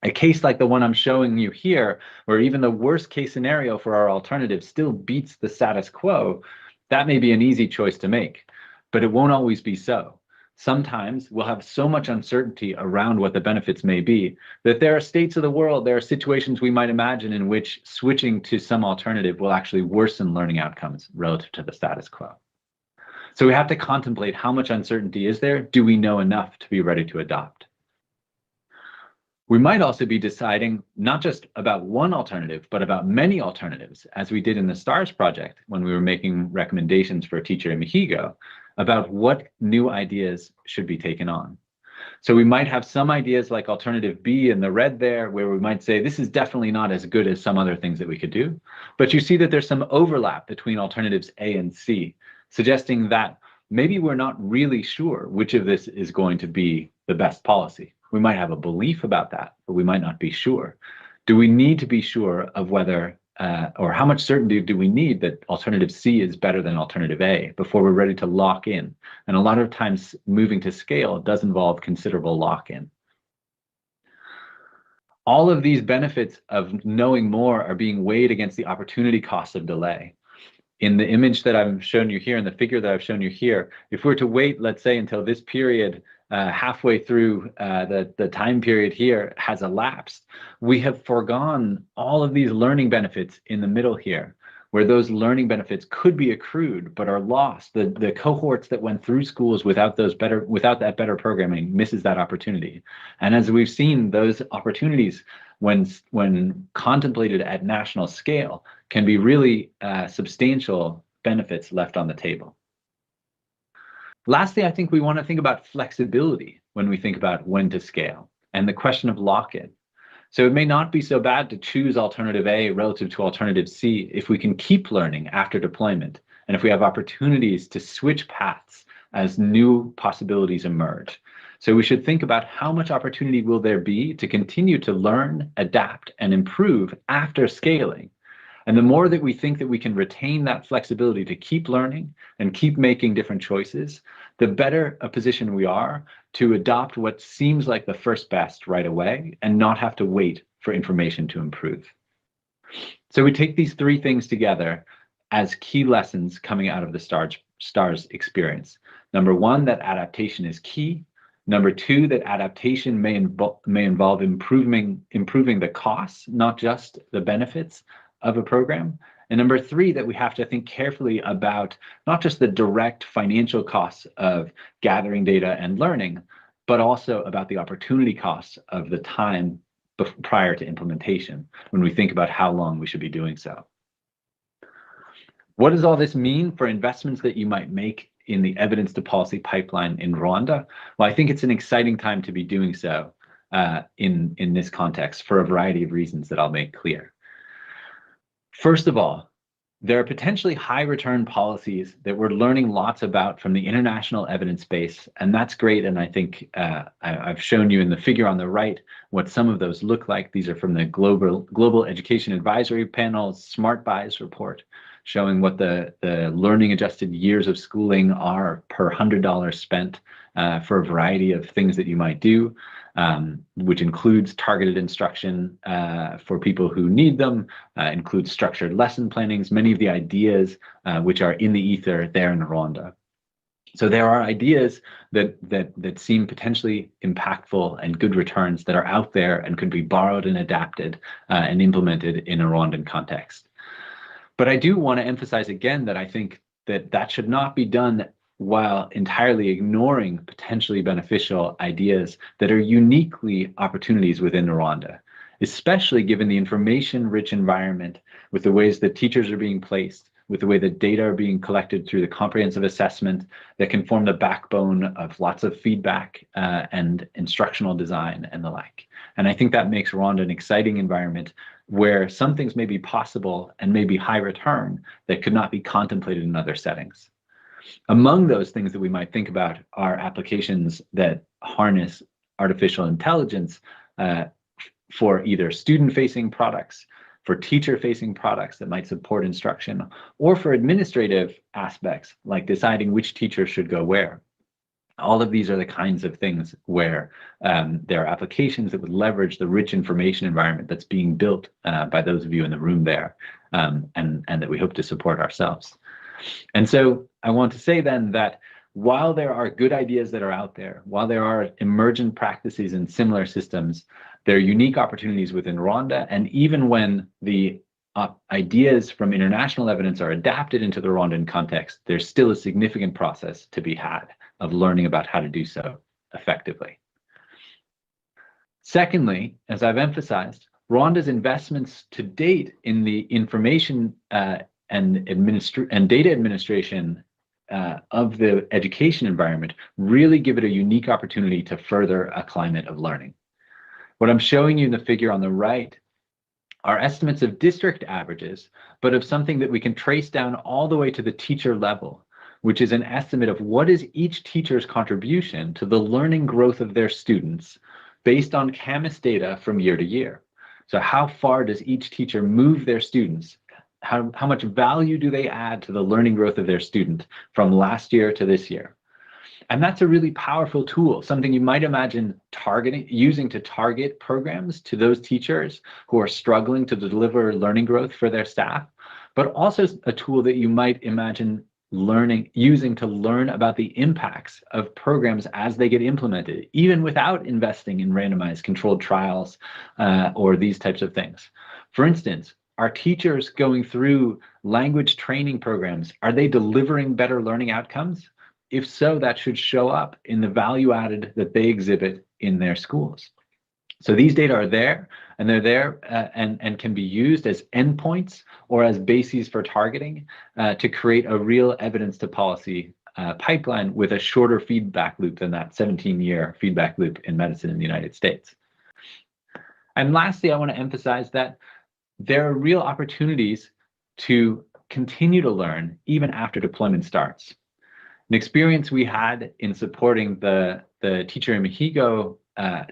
Speaker 2: A case like the one I'm showing you here, where even the worst case scenario for our alternative still beats the status quo, that may be an easy choice to make, but it won't always be so. Sometimes we'll have so much uncertainty around what the benefits may be that there are states of the world, there are situations we might imagine in which switching to some alternative will actually worsen learning outcomes relative to the status quo. So we have to contemplate how much uncertainty is there. Do we know enough to be ready to adopt? We might also be deciding not just about one alternative, but about many alternatives, as we did in the STARS project when we were making recommendations for a teacher in Mexico about what new ideas should be taken on. So we might have some ideas like alternative B in the red there, where we might say this is definitely not as good as some other things that we could do. But you see that there's some overlap between alternatives A and C, suggesting that maybe we're not really sure which of this is going to be the best policy. We might have a belief about that, but we might not be sure. Do we need to be sure of whether, or how much certainty do we need that alternative C is better than alternative A before we're ready to lock in? And a lot of times moving to scale does involve considerable lock-in. All of these benefits of knowing more are being weighed against the opportunity cost of delay. In the image that I've shown you here, in the figure that I've shown you here, if we're to wait, let's say, until this period halfway through the time period here has elapsed, we have foregone all of these learning benefits in the middle here, where those learning benefits could be accrued but are lost. The cohorts that went through schools without that better programming misses that opportunity. And as we've seen, those opportunities, when contemplated at national scale, can be really substantial benefits left on the table. Lastly, I think we want to think about flexibility when we think about when to scale and the question of lock-in. So it may not be so bad to choose alternative A relative to alternative C if we can keep learning after deployment, and if we have opportunities to switch paths as new possibilities emerge. So we should think about how much opportunity will there be to continue to learn, adapt, and improve after scaling. And the more that we think that we can retain that flexibility to keep learning and keep making different choices, the better a position we are to adopt what seems like the first best right away and not have to wait for information to improve. So we take these three things together as key lessons coming out of the STARS experience. Number one, that adaptation is key. Number two, that adaptation may involve improving the costs, not just the benefits of a program. And number three, that we have to think carefully about not just the direct financial costs of gathering data and learning, but also about the opportunity costs of the time prior to implementation when we think about how long we should be doing so. What does all this mean for investments that you might make in the evidence to policy pipeline in Rwanda? Well, I think it's an exciting time to be doing so in this context for a variety of reasons that I'll make clear. First of all, there are potentially high return policies that we're learning lots about from the international evidence base, and that's great. And I think I've shown you in the figure on the right what some of those look like. These are from the Global Education Advisory Panel's Smart Buys report, showing what the learning adjusted years of schooling are per $100 spent for a variety of things that you might do. Which includes targeted instruction for people who need them, includes structured lesson plannings, many of the ideas which are in the ether there in Rwanda. So there are ideas that seem potentially impactful and good returns that are out there and could be borrowed and adapted and implemented in a Rwandan context. But I do want to emphasize again that I think that should not be done while entirely ignoring potentially beneficial ideas that are uniquely opportunities within Rwanda, especially given the information-rich environment with the ways that teachers are being placed, with the way that data are being collected through the comprehensive assessment that can form the backbone of lots of feedback and instructional design and the like. And I think that makes Rwanda an exciting environment where some things may be possible and may be high return that could not be contemplated in other settings. Among those things that we might think about are applications that harness artificial intelligence for either student-facing products, for teacher-facing products that might support instruction, or for administrative aspects like deciding which teacher should go where. All of these are the kinds of things where there are applications that would leverage the rich information environment that's being built by those of you in the room there, and that we hope to support ourselves. And so I want to say then that while there are good ideas that are out there, while there are emergent practices in similar systems, there are unique opportunities within Rwanda. And even when the ideas from international evidence are adapted into the Rwandan context, there's still a significant process to be had of learning about how to do so effectively. Secondly, as I've emphasized, Rwanda's investments to date in the information and data administration of the education environment really give it a unique opportunity to further a climate of learning. What I'm showing you in the figure on the right are estimates of district averages, but of something that we can trace down all the way to the teacher level, which is an estimate of what is each teacher's contribution to the learning growth of their students based on CAMIS data from year to year. So how far does each teacher move their students? How much value do they add to the learning growth of their student from last year to this year? And that's a really powerful tool, something you might imagine using to target programs to those teachers who are struggling to deliver learning growth for their staff, but also a tool that you might imagine using to learn about the impacts of programs as they get implemented, even without investing in randomized controlled trials or these types of things. For instance, are teachers going through language training programs? Are they delivering better learning outcomes? If so, that should show up in the value added that they exhibit in their schools. So these data are there, and they're there and can be used as endpoints or as bases for targeting to create a real evidence to policy pipeline with a shorter feedback loop than that 17-year feedback loop in medicine in the United States. And lastly, I want to emphasize that there are real opportunities to continue to learn even after deployment starts. An experience we had in supporting the Teacher in Mexico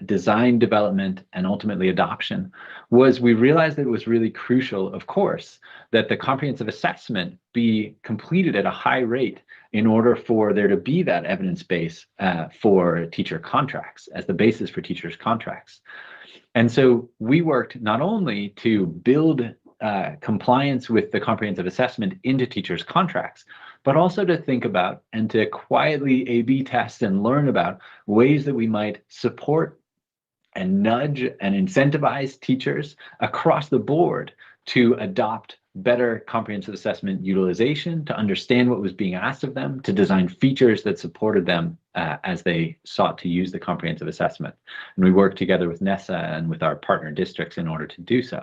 Speaker 2: design, development, and ultimately adoption was we realized that it was really crucial, of course, that the comprehensive assessment be completed at a high rate in order for there to be that evidence base for teacher contracts as the basis for teachers' contracts. And so we worked not only to build compliance with the comprehensive assessment into teachers' contracts, but also to think about and to quietly A/B test and learn about ways that we might support and nudge and incentivize teachers across the board to adopt better comprehensive assessment utilization, to understand what was being asked of them, to design features that supported them as they sought to use the comprehensive assessment. And we worked together with NESA and with our partner districts in order to do so.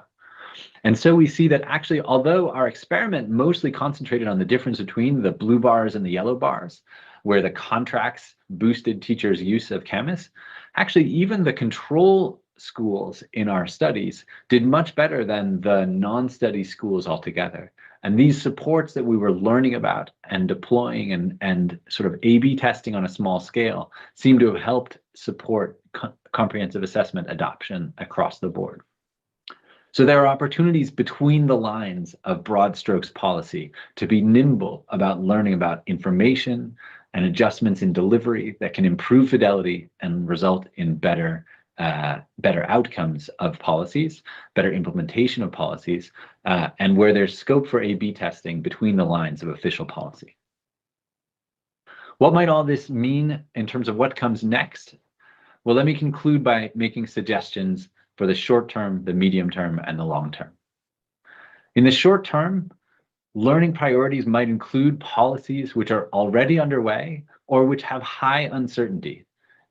Speaker 2: And so we see that actually, although our experiment mostly concentrated on the difference between the blue bars and the yellow bars, where the contracts boosted teachers' use of CAMIS, actually even the control schools in our studies did much better than the non-study schools altogether. And these supports that we were learning about and deploying and sort of A/B testing on a small scale seem to have helped support comprehensive assessment adoption across the board. So there are opportunities between the lines of broad strokes policy to be nimble about learning about information and adjustments in delivery that can improve fidelity and result in better outcomes of policies, better implementation of policies, and where there's scope for A/B testing between the lines of official policy. What might all this mean in terms of what comes next? Well, let me conclude by making suggestions for the short term, the medium term, and the long term. In the short term, learning priorities might include policies which are already underway or which have high uncertainty,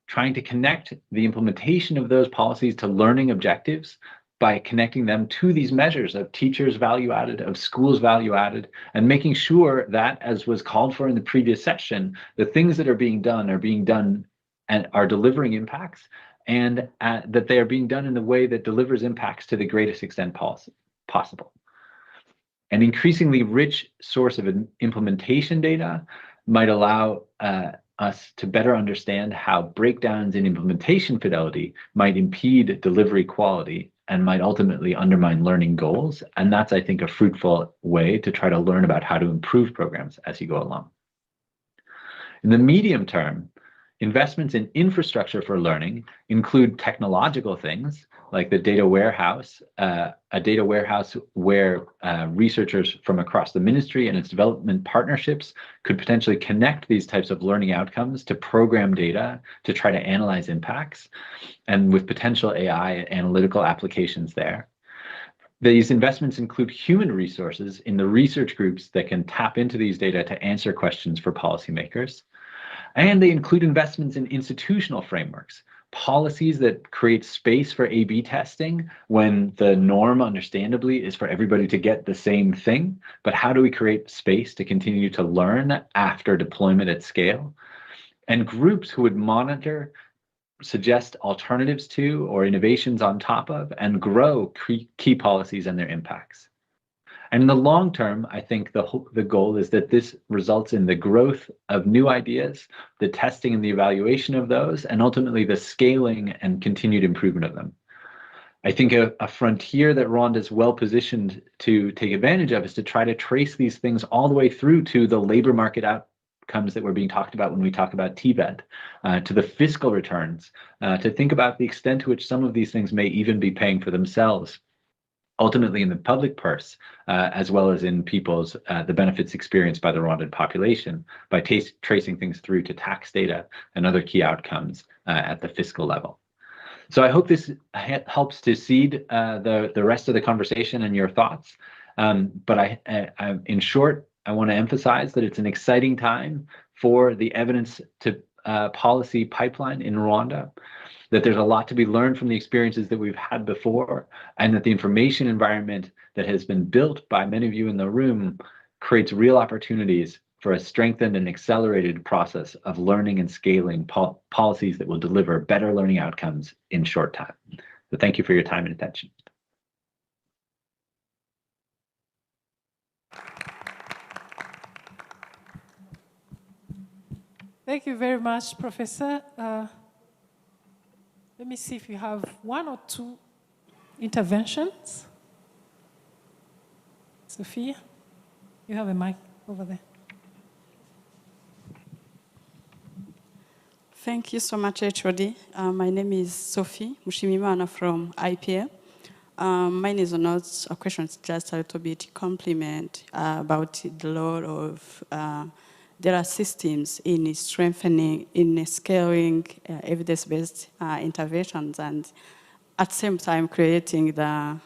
Speaker 2: trying to connect the implementation of those policies to learning objectives by connecting them to these measures of teachers' value added, of schools' value added, and making sure that, as was called for in the previous session, the things that are being done and are delivering impacts, and that they are being done in the way that delivers impacts to the greatest extent possible. An increasingly rich source of implementation data might allow us to better understand how breakdowns in implementation fidelity might impede delivery quality and might ultimately undermine learning goals. And that's, I think, a fruitful way to try to learn about how to improve programs as you go along. In the medium term, investments in infrastructure for learning include technological things like the data warehouse, a data warehouse where researchers from across the ministry and its development partnerships could potentially connect these types of learning outcomes to program data to try to analyze impacts, and with potential AI analytical applications there. These investments include human resources in the research groups that can tap into these data to answer questions for policymakers. And they include investments in institutional frameworks, policies that create space for A/B testing when the norm, understandably, is for everybody to get the same thing. But how do we create space to continue to learn after deployment at scale? And groups who would monitor, suggest alternatives to or innovations on top of, and grow key policies and their impacts. And in the long term, I think the goal is that this results in the growth of new ideas, the testing and the evaluation of those, and ultimately the scaling and continued improvement of them. I think a frontier that Rwanda is well positioned to take advantage of is to try to trace these things all the way through to the labor market outcomes that were being talked about when we talk about TVET, to the fiscal returns, to think about the extent to which some of these things may even be paying for themselves, ultimately in the public purse, as well as in people's, the benefits experienced by the Rwandan population by tracing things through to tax data and other key outcomes at the fiscal level. So I hope this helps to seed the rest of the conversation and your thoughts. But in short, I want to emphasize that it's an exciting time for the evidence to policy pipeline in Rwanda, that there's a lot to be learned from the experiences that we've had before, and that the information environment that has been built by many of you in the room creates real opportunities for a strengthened and accelerated process of learning and scaling policies that will deliver better learning outcomes in short time. So thank you for your time and attention.
Speaker 1: Thank you very much, Professor. Let me see if you have one or two interventions. Sophia, you have a mic over there.
Speaker 16: Thank you so much, HOD. My name is Sophie Mushimimana from IPA. Mine is not a question, it's just a little bit compliment about the role of data systems in strengthening, in scaling evidence-based interventions, and at the same time creating the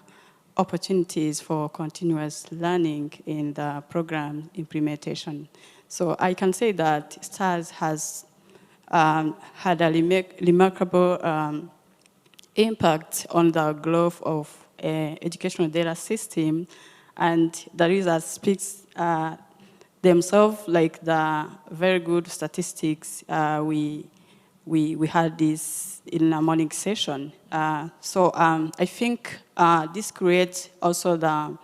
Speaker 16: opportunities for continuous learning in the program implementation. So I can say that STARS has had a remarkable impact on the growth of educational data system, and the results speaks themselves, like the very good statistics we had this in a morning session. So I think this creates also the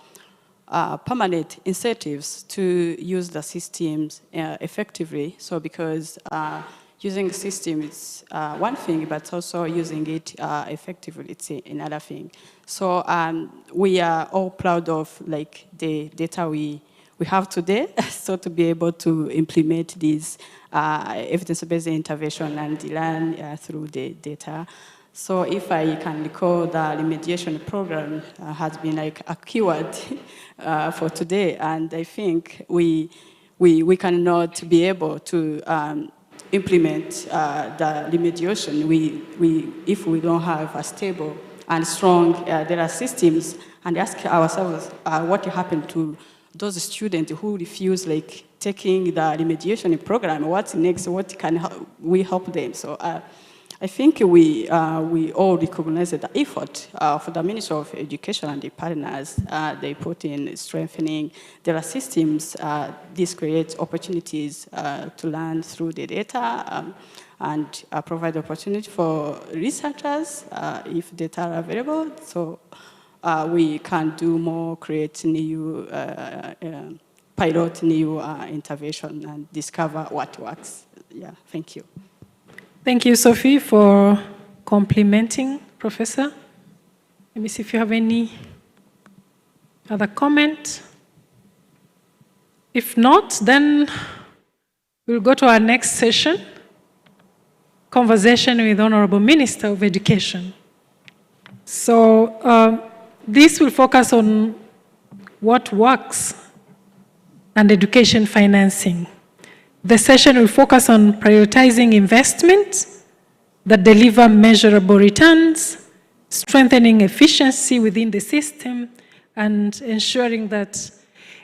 Speaker 16: permanent incentives to use the systems effectively. So because using the system is one thing, but also using it effectively, it's another thing. So we are all proud of like the data we have today, so to be able to implement this evidence-based intervention and learn through the data. So if I can recall, the remediation program has been like a keyword for today, and I think we cannot be able to implement the remediation if we don't have a stable and strong data systems, and ask ourselves what happened to those students who refuse like taking the remediation program. What's next? What can we help them? So I think we all recognize the effort for the Ministry of Education and the partners they put in strengthening their systems. This creates opportunities to learn through the data and provide opportunity for researchers if data are available. So we can do more, create new, pilot new intervention and discover what works. Yeah, thank you.
Speaker 1: Thank you, Sophie, for complimenting Professor. Let me see if you have any other comment. If not, then we'll go to our next session, conversation with Honorable Minister of Education. So this will focus on what works and education financing. The session will focus on prioritizing investments that deliver measurable returns, strengthening efficiency within the system, and ensuring that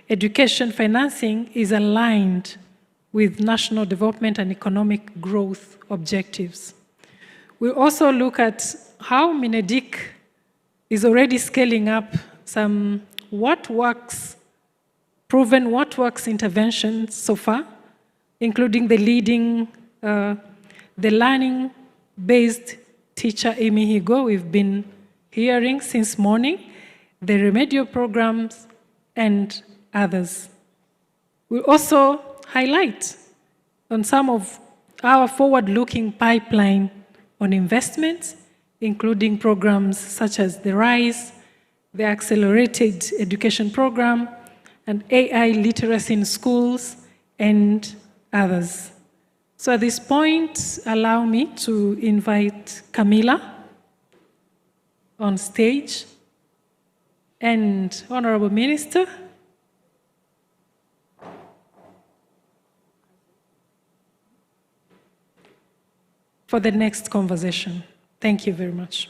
Speaker 1: education financing is aligned with national development and economic growth objectives. We also look at how Mineduc is already scaling up some proven what works interventions so far, including the learning-based teacher Imihigo we've been hearing since morning, the remedial programs, and others. We also highlight on some of our forward-looking pipeline on investments, including programs such as the RISE, the Accelerated Education Program, and AI literacy in schools, and others. So at this point, allow me to invite Camilla on stage, and Honorable Minister, for the next conversation. Thank you very much.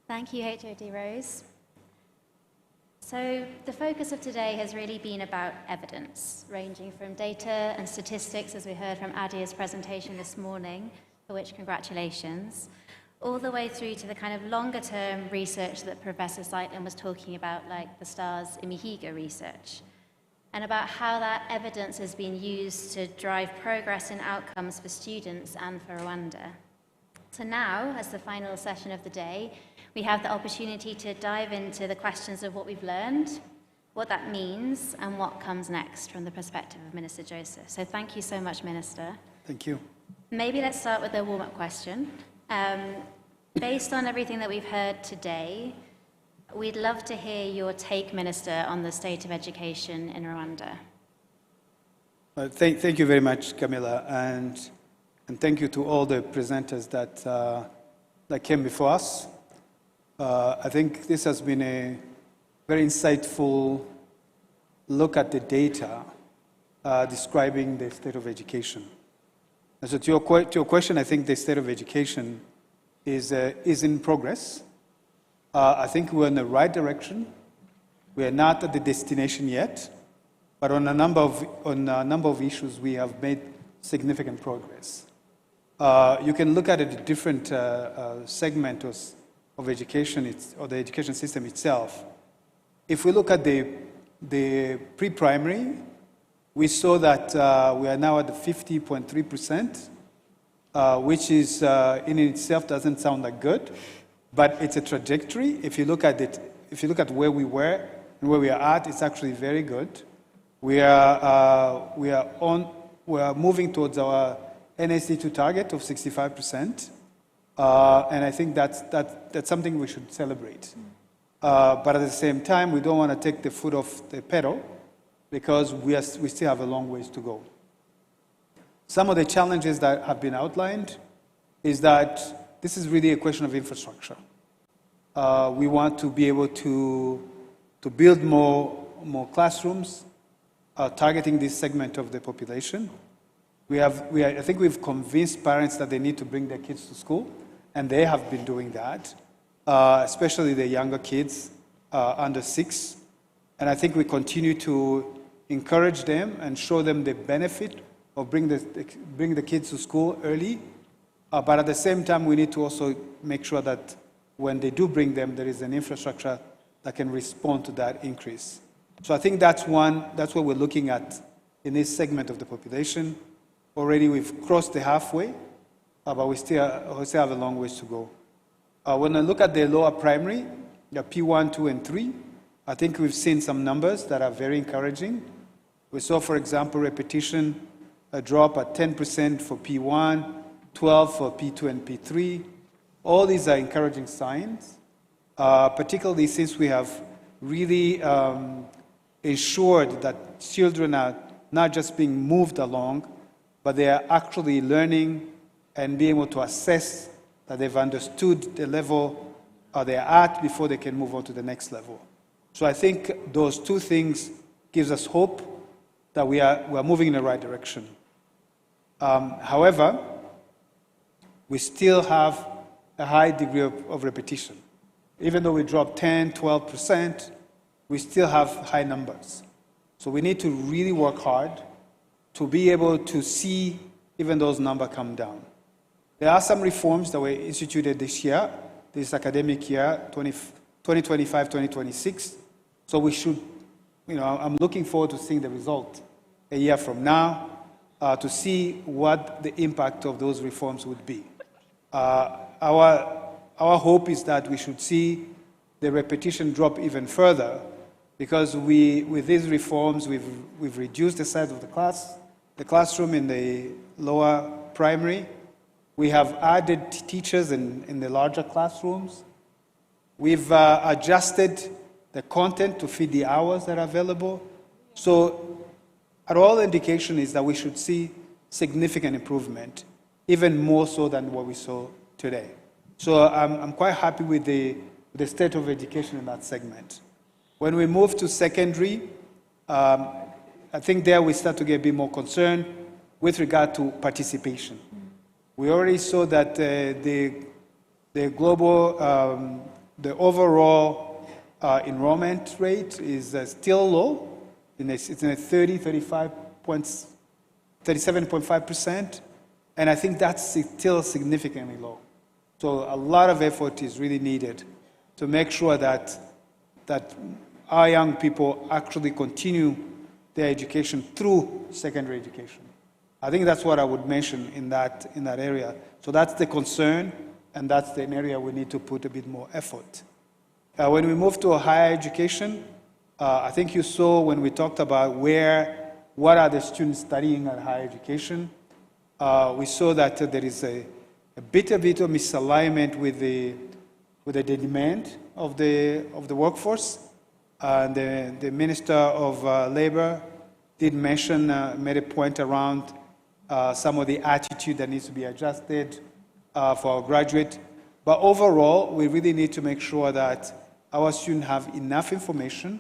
Speaker 17: Thank you, HOD Rose. So the focus of today has really been about evidence, ranging from data and statistics, as we heard from Adia's presentation this morning, for which congratulations, all the way through to the kind of longer-term research that Professor Zeitlin was talking about, like the STARS Imihigo research, and about how that evidence has been used to drive progress and outcomes for students and for Rwanda. So now, as the final session of the day, we have the opportunity to dive into the questions of what we've learned, what that means, and what comes next from the perspective of Minister Joseph. So thank you so much, Minister.
Speaker 21: Thank you.
Speaker 17: Maybe let's start with a warm-up question. Based on everything that we've heard today, we'd love to hear your take, Minister, on the state of education in Rwanda.
Speaker 21: Thank you very much, Camilla, and thank you to all the presenters that came before us. I think this has been a very insightful look at the data describing the state of education. And so to your question, I think the state of education is in progress. I think we're in the right direction. We are not at the destination yet, but on a number of issues, we have made significant progress. You can look at a different segment of education, or the education system itself. If we look at the pre-primary, we saw that we are now at the 50.3%, which is in itself doesn't sound that good, but it's a trajectory. If you look at it, if you look at where we were and where we are at, it's actually very good. We are moving towards our NSD2 target of 65%, and I think that's something we should celebrate. But at the same time, we don't want to take the foot off the pedal, because we still have a long ways to go. Some of the challenges that have been outlined is that this is really a question of infrastructure. We want to be able to build more classrooms, targeting this segment of the population. I think we've convinced parents that they need to bring their kids to school, and they have been doing that, especially the younger kids under 6. And I think we continue to encourage them and show them the benefit of bring the kids to school early. But at the same time, we need to also make sure that when they do bring them, there is an infrastructure that can respond to that increase. So I think that's what we're looking at in this segment of the population. Already we've crossed the halfway, but we still have a long ways to go. When I look at the lower primary, the P1, 2, and 3, I think we've seen some numbers that are very encouraging. We saw, for example, repetition a drop at 10% for P1, 12 for P2 and P3. All these are encouraging signs, particularly since we have really ensured that children are not just being moved along, but they are actually learning and being able to assess that they've understood the level they're at before they can move on to the next level. So I think those two things gives us hope that we are moving in the right direction. However, we still have a high degree of repetition. Even though we dropped 10, 12%, we still have high numbers. So we need to really work hard to be able to see even those numbers come down. There are some reforms that were instituted this year, this academic year, 2025, 2026. So we should, I'm looking forward to seeing the result a year from now to see what the impact of those reforms would be. Our hope is that we should see the repetition drop even further because with these reforms, we've reduced the size of the classroom in the lower primary. We have added teachers in the larger classrooms. We've adjusted the content to fit the hours that are available. So all indication is that we should see significant improvement, even more so than what we saw today. So I'm quite happy with the state of education in that segment. When we move to secondary, I think there we start to get a bit more concerned with regard to participation. We already saw that the global, the overall enrollment rate is still low. It's in a 37.5%, and I think that's still significantly low. So a lot of effort is really needed to make sure that our young people actually continue their education through secondary education. I think that's what I would mention in that area. So that's the concern, and that's an area we need to put a bit more effort. When we move to a higher education, I think you saw when we talked about what are the students studying at higher education, we saw that there is a bit of misalignment with the demand of the workforce. The Minister of Labor did mention, made a point around some of the attitude that needs to be adjusted for our graduate. But overall, we really need to make sure that our students have enough information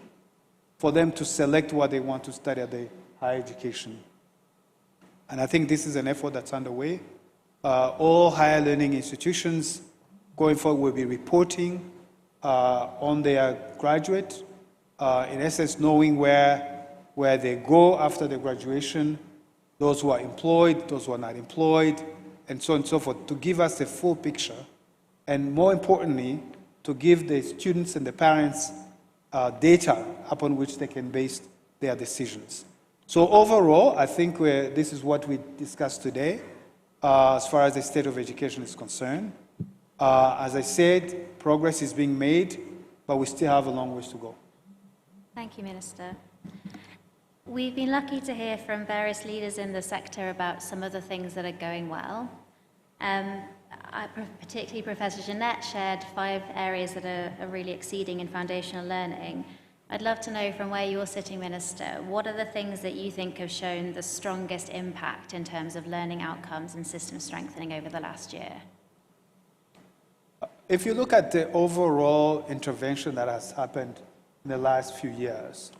Speaker 21: for them to select what they want to study at the higher education. And I think this is an effort that's underway. All higher learning institutions going forward will be reporting on their graduate, in essence knowing where they go after their graduation, those who are employed, those who are not employed, and so on and so forth, to give us a full picture, and more importantly, to give the students and the parents data upon which they can base their decisions. So overall, I think this is what we discussed today as far as the state of education is concerned. As I said, progress is being made, but we still have a long ways to go.
Speaker 17: Thank you, Minister. We've been lucky to hear from various leaders in the sector about some of the things that are going well. Particularly Professor Jeanette shared 5 areas that are really exceeding in foundational learning. I'd love to know from where you're sitting, Minister, what are the things that you think have shown the strongest impact in terms of learning outcomes and system strengthening over the last year?
Speaker 21: If you look at the overall intervention that has happened in the last few years,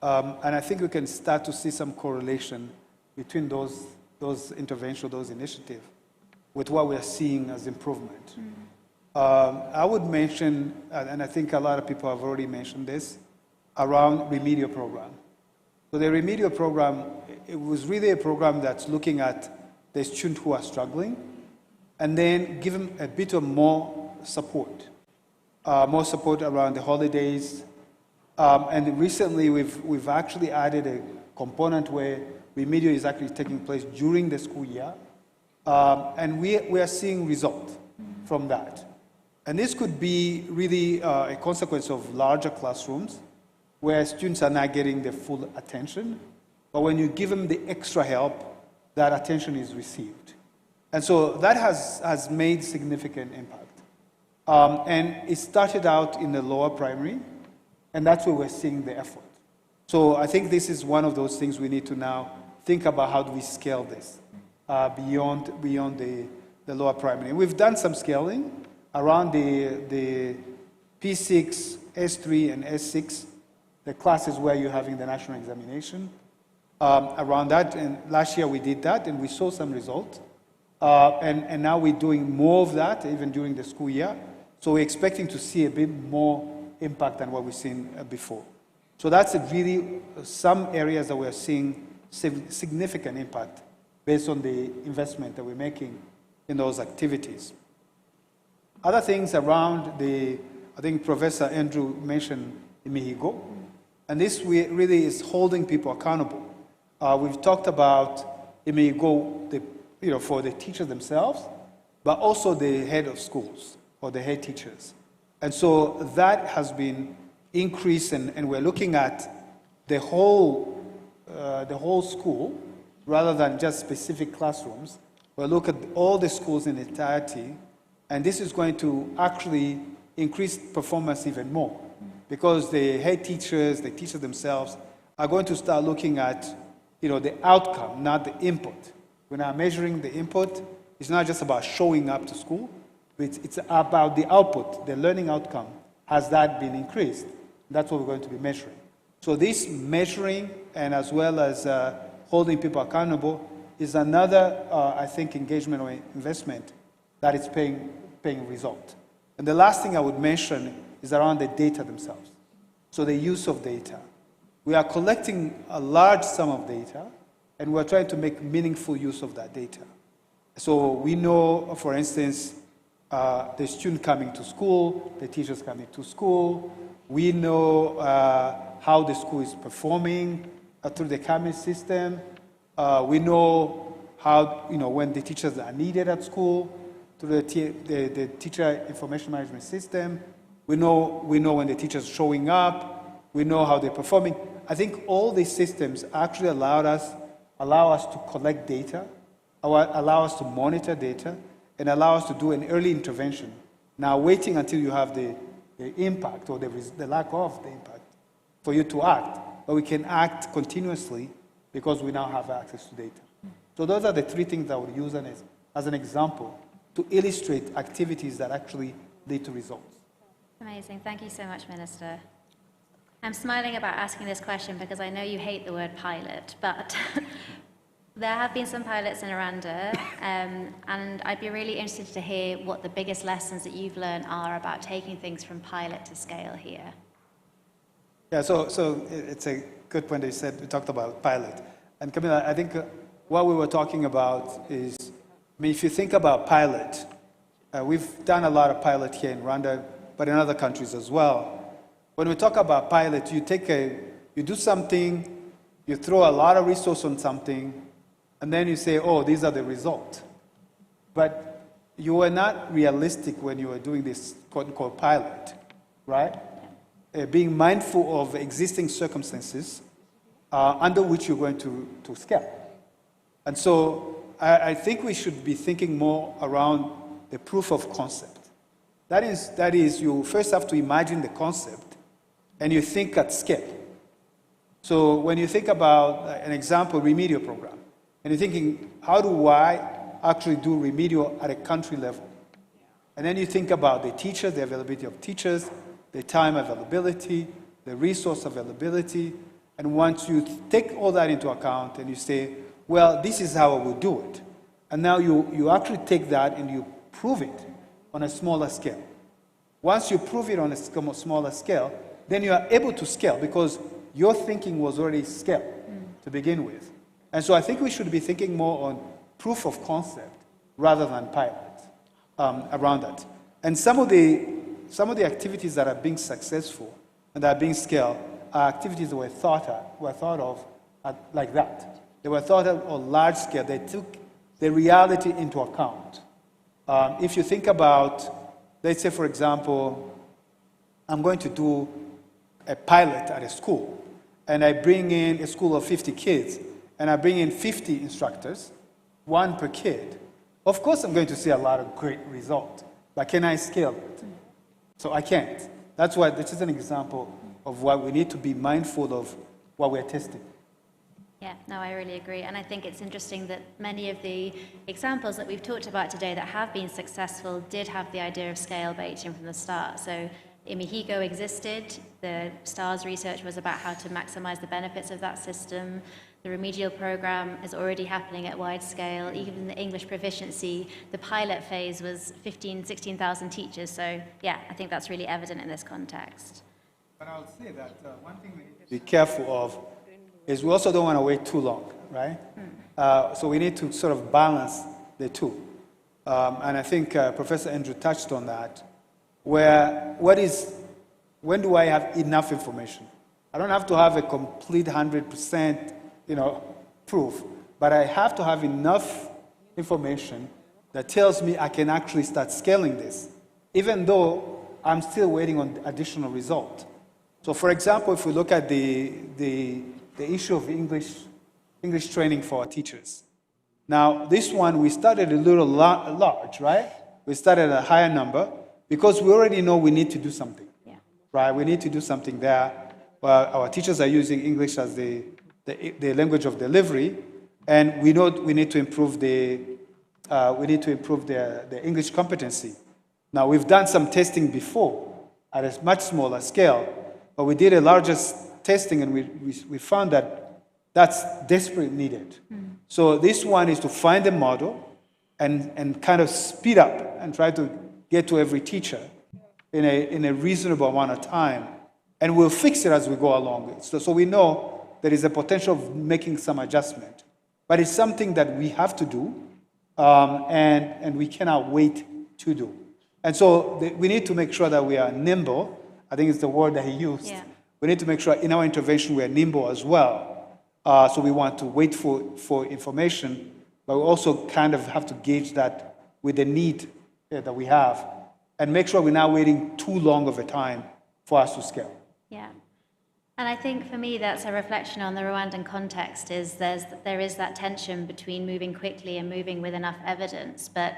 Speaker 21: and I think we can start to see some correlation between those interventions, those initiatives, with what we're seeing as improvement. I would mention, and I think a lot of people have already mentioned this, around remedial program. So the remedial program, it was really a program that's looking at the students who are struggling, and then give them a bit of more support around the holidays. And recently, we've actually added a component where remedial is actually taking place during the school year. And we are seeing results from that. And this could be really a consequence of larger classrooms where students are not getting the full attention. But when you give them the extra help, that attention is received. And so that has made significant impact. And it started out in the lower primary, and that's where we're seeing the effort. So I think this is one of those things we need to now think about how do we scale this beyond the lower primary. And we've done some scaling around the P6, S3, and S6, the classes where you're having the national examination. around that. And last year we did that, and we saw some results. And now we're doing more of that, even during the school year. So we're expecting to see a bit more impact than what we've seen before. So that's really some areas that we're seeing significant impact based on the investment that we're making in those activities. Other things around I think Professor Andrew mentioned Imihigo, and this really is holding people accountable. We've talked about Imihigo, for the teachers themselves, but also the head of schools or the head teachers. And so that has been increased, and we're looking at the whole school rather than just specific classrooms. We'll look at all the schools in entirety, and this is going to actually increase performance even more, because the head teachers, the teachers themselves, are going to start looking at the outcome, not the input. When I'm measuring the input, it's not just about showing up to school, but it's about the output, the learning outcome. Has that been increased? That's what we're going to be measuring. So this measuring, and as well as holding people accountable, is another, I think, engagement or investment that is paying result. And the last thing I would mention is around the data themselves. So the use of data. We are collecting a large sum of data, and we're trying to make meaningful use of that data. So we know, for instance, the student coming to school, the teachers coming to school. We know how the school is performing through the CAMI system. We know how, when the teachers are needed at school, through the teacher information management system. We know when the teachers are showing up. We know how they're performing. I think all these systems actually allow us to collect data, allow us to monitor data, and allow us to do an early intervention. Now, waiting until you have the impact or the lack of the impact for you to act, but we can act continuously because we now have access to data. So those are the three things I would use as an example to illustrate activities that actually lead to results.
Speaker 17: Amazing. Thank you so much, Minister. I'm smiling about asking this question because I know you hate the word pilot, but there have been some pilots in Rwanda, and I'd be really interested to hear what the biggest lessons that you've learned are about taking things from pilot to scale here.
Speaker 21: Yeah, so it's a good point that we talked about pilot. And Camila, I think what we were talking about is, if you think about pilot, we've done a lot of pilot here in Rwanda, but in other countries as well. When we talk about pilot, you do something, you throw a lot of resource on something, and then you say, oh, these are the results. But you were not realistic when you were doing this quote-unquote pilot, right? Being mindful of existing circumstances under which you're going to scale. And so I think we should be thinking more around the proof of concept. That is, you first have to imagine the concept, and you think at scale. So when you think about an example, remedial program, and you're thinking, how do I actually do remedial at a country level? And then you think about the teachers, the availability of teachers, the time availability, the resource availability, and once you take all that into account and you say, well, this is how I will do it. And now you actually take that and you prove it on a smaller scale. Once you prove it on a smaller scale, then you are able to scale because your thinking was already scaled to begin with. And so I think we should be thinking more on proof of concept rather than pilot around that. And some of the activities that are being successful and that are being scaled are activities that were thought of like that. They were thought of on large scale. They took the reality into account. If you think about, let's say, for example, I'm going to do a pilot at a school, and I bring in a school of 50 kids, and I bring in 50 instructors, one per kid. Of course, I'm going to see a lot of great results, but can I scale it? So I can't. That's why this is an example of why we need to be mindful of what we're testing.
Speaker 17: Yeah, no, I really agree. And I think it's interesting that many of the examples that we've talked about today that have been successful did have the idea of scale baked in from the start. So Imihigo existed. The STARS research was about how to maximize the benefits of that system. The remedial program is already happening at wide scale. Even the English proficiency, the pilot phase was 16,000 teachers. So yeah, I think that's really evident in this context.
Speaker 21: But I would say that one thing we need to be careful of is we also don't want to wait too long, right? So we need to sort of balance the two. And I think Professor Andrew touched on that, when do I have enough information? I don't have to have a complete 100%, proof, but I have to have enough information that tells me I can actually start scaling this, even though I'm still waiting on additional result. So for example, if we look at the issue of English training for our teachers. Now, this one, we started a little large, right? We started at a higher number because we already know we need to do something, right? We need to do something there. Well, our teachers are using English as the language of delivery, and we know we need to improve the English competency. Now, we've done some testing before at a much smaller scale, but we did a larger testing, and we found that that's desperately needed. So this one is to find a model and kind of speed up and try to get to every teacher in a reasonable amount of time, and we'll fix it as we go along. So we know there is a potential of making some adjustment, but it's something that we have to do, and we cannot wait to do. And so we need to make sure that we are nimble. I think it's the word that he used. Yeah. We need to make sure in our intervention we are nimble as well. So we want to wait for information, but we also kind of have to gauge that with the need that we have, and make sure we're not waiting too long of a time for us to scale.
Speaker 17: Yeah. And I think for me that's a reflection on the Rwandan context, is there is that tension between moving quickly and moving with enough evidence. But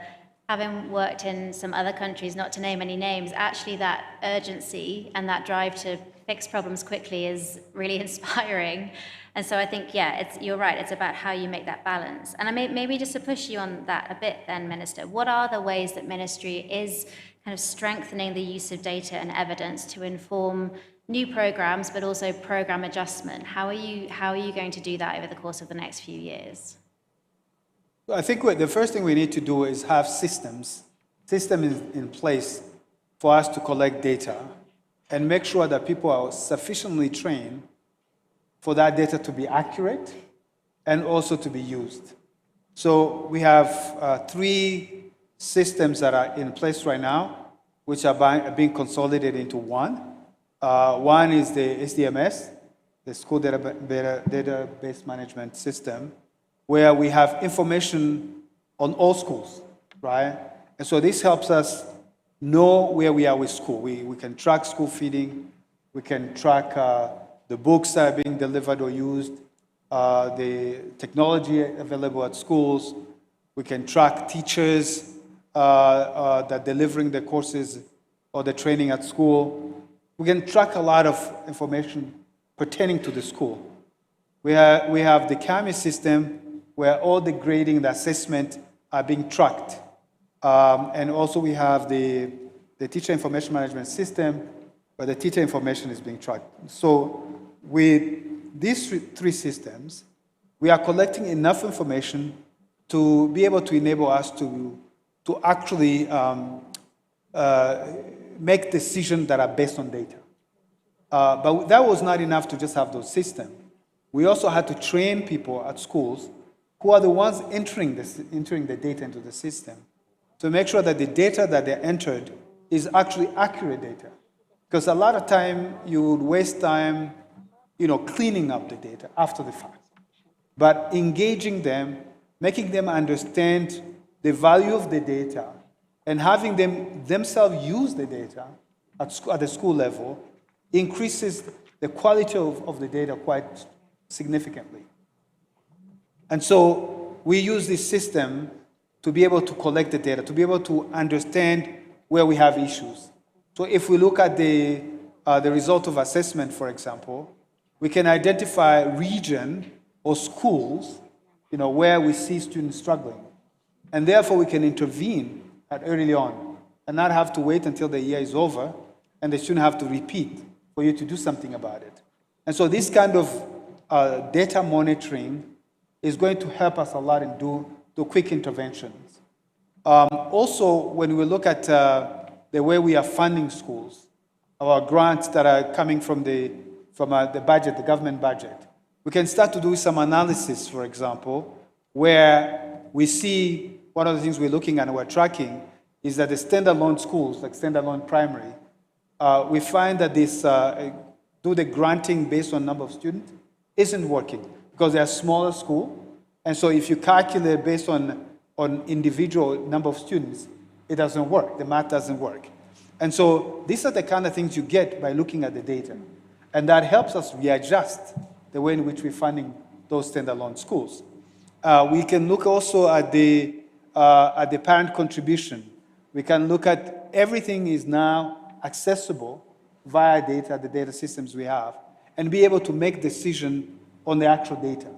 Speaker 17: having worked in some other countries, not to name any names, actually that urgency and that drive to fix problems quickly is really inspiring. And so I think, yeah, you're right, it's about how you make that balance. And maybe just to push you on that a bit then, Minister, what are the ways that Ministry is kind of strengthening the use of data and evidence to inform new programs, but also program adjustment? How are you going to do that over the course of the next few years?
Speaker 21: I think the first thing we need to do is have systems in place for us to collect data and make sure that people are sufficiently trained for that data to be accurate and also to be used. So we have 3 systems that are in place right now, which are being consolidated into one. One is the SDMS, the School Database Management System, where we have information on all schools, right? And so this helps us know where we are with school. We can track school feeding, we can track the books that are being delivered or used, the technology available at schools. We can track teachers that are delivering the courses or the training at school. We can track a lot of information pertaining to the school. We have the CAMI system where all the grading, the assessment are being tracked. And also we have the teacher information management system where the teacher information is being tracked. So with these 3 systems, we are collecting enough information to be able to enable us to actually make decisions that are based on data. But that was not enough to just have those systems. We also had to train people at schools who are the ones entering the data into the system to make sure that the data that they entered is actually accurate data. Because a lot of time you would waste time, cleaning up the data after the fact. But engaging them, making them understand the value of the data, and having them themselves use the data at the school level increases the quality of the data quite significantly. And so we use this system to be able to collect the data, to be able to understand where we have issues. So if we look at the result of assessment, for example, we can identify region or schools, where we see students struggling. And therefore we can intervene early on and not have to wait until the year is over and the student have to repeat for you to do something about it. And so this kind of data monitoring is going to help us a lot and do quick interventions. Also, when we look at the way we are funding schools, our grants that are coming from the budget, the government budget, we can start to do some analysis, for example, where we see one of the things we're looking at and we're tracking is that the standalone schools, like standalone primary, we find that this do the granting based on number of students isn't working because they're a smaller school. And so if you calculate based on individual number of students, it doesn't work. The math doesn't work. And so these are the kind of things you get by looking at the data. And that helps us readjust the way in which we're funding those standalone schools. We can look also at the parent contribution. We can look at everything is now accessible via data, the data systems we have, and be able to make decision on the actual data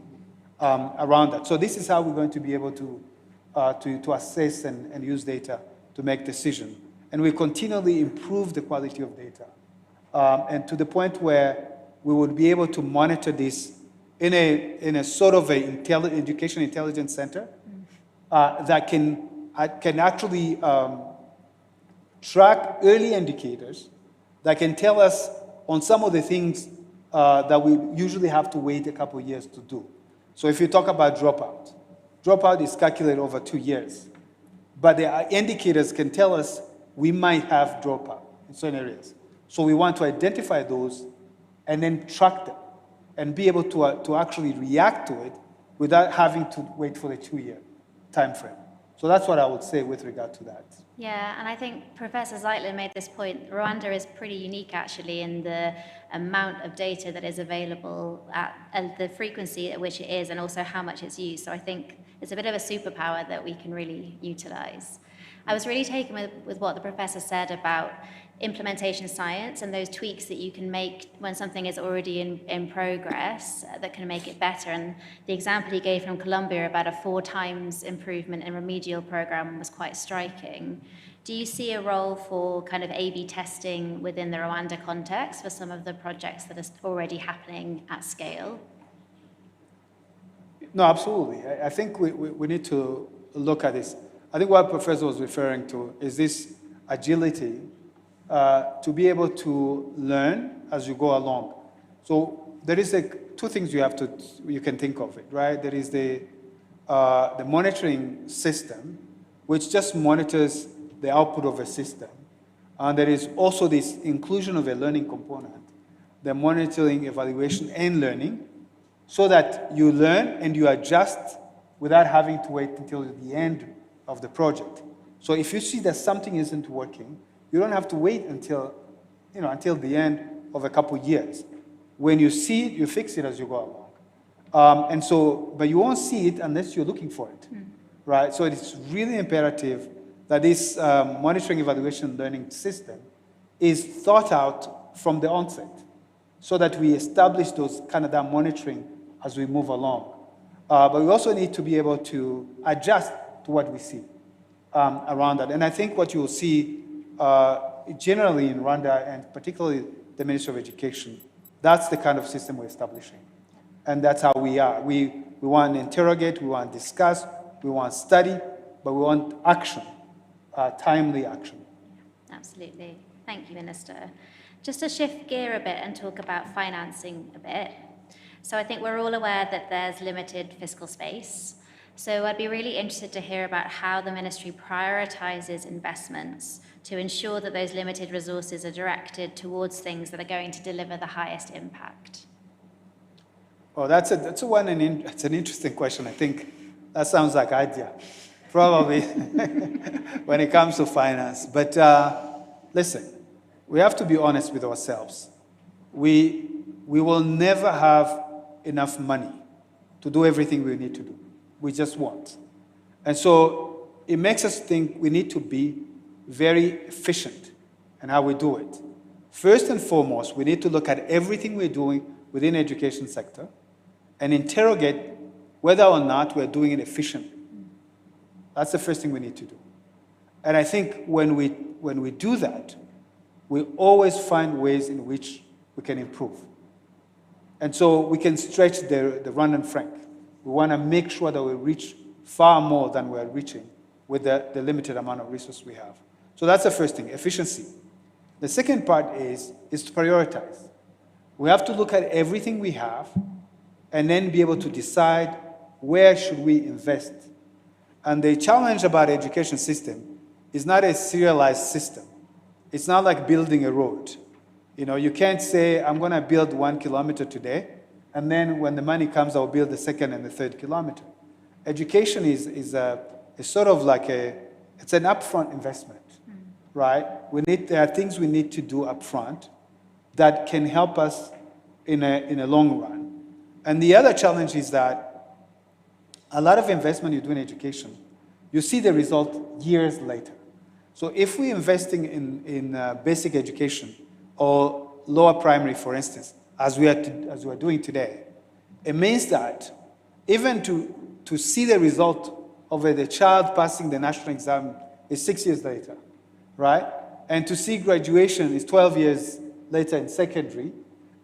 Speaker 21: around that. So this is how we're going to be able to assess and use data to make decision. And we continually improve the quality of data. And to the point where we would be able to monitor this in a sort of education intelligence center that can actually track early indicators that can tell us on some of the things that we usually have to wait a couple of years to do. So if you talk about dropout is calculated over 2 years. But the indicators can tell us we might have dropout in certain areas. So we want to identify those and then track them and be able to actually react to it without having to wait for the 2-year time frame. So that's what I would say with regard to that.
Speaker 17: Yeah, and I think Professor Zeitlin made this point. Rwanda is pretty unique, actually, in the amount of data that is available at the frequency at which it is and also how much it's used. So I think it's a bit of a superpower that we can really utilize. I was really taken with what the professor said about implementation science and those tweaks that you can make when something is already in progress that can make it better. And the example he gave from Colombia about a 4 times improvement in remedial program was quite striking. Do you see a role for kind of A/B testing within the Rwanda context for some of the projects that are already happening at scale?
Speaker 21: No, absolutely. I think we need to look at this. I think what Professor was referring to is this agility to be able to learn as you go along. So there is 2 things you can think of it, right? There is the monitoring system, which just monitors the output of a system. And there is also this inclusion of a learning component, the monitoring, evaluation, and learning, so that you learn and you adjust without having to wait until the end of the project. So if you see that something isn't working, you don't have to wait until the end of a couple years. When you see it, you fix it as you go along. But you won't see it unless you're looking for it, right? So it's really imperative that this monitoring, evaluation, learning system is thought out from the onset, so that we establish those kind of that monitoring as we move along. But we also need to be able to adjust to what we see around that. And I think what you will see generally in Rwanda, and particularly the Ministry of Education, that's the kind of system we're establishing. And that's how we are. We want to interrogate, we want to discuss, we want to study, but we want action, timely action.
Speaker 17: Absolutely. Thank you, Minister. Just to shift gear a bit and talk about financing a bit. So I think we're all aware that there's limited fiscal space. So I'd be really interested to hear about how the ministry prioritizes investments to ensure that those limited resources are directed towards things that are going to deliver the highest impact.
Speaker 21: Well, that's an interesting question. I think that sounds like idea, probably, when it comes to finance. But listen, we have to be honest with ourselves. We will never have enough money to do everything we need to do. We just won't. And so it makes us think we need to be very efficient in how we do it. First and foremost, we need to look at everything we're doing within the education sector and interrogate whether or not we're doing it efficiently. That's the first thing we need to do. And I think when we do that, we always find ways in which we can improve. And so we can stretch the run and frank. We want to make sure that we reach far more than we're reaching with the limited amount of resources we have. So that's the first thing, efficiency. The second part is to prioritize. We have to look at everything we have and then be able to decide where should we invest. And the challenge about the education system is not a serialized system. It's not like building a road. You can't say, I'm going to build 1 kilometer today, and then when the money comes, I'll build the second and the third kilometer. Education is sort of like it's an upfront investment, right? There are things we need to do upfront that can help us in a long run. And the other challenge is that a lot of investment you do in education, you see the result years later. So if we're investing in basic education or lower primary, for instance, as we are doing today, it means that even to see the result of the child passing the national exam is 6 years later, right? And to see graduation is 12 years later in secondary,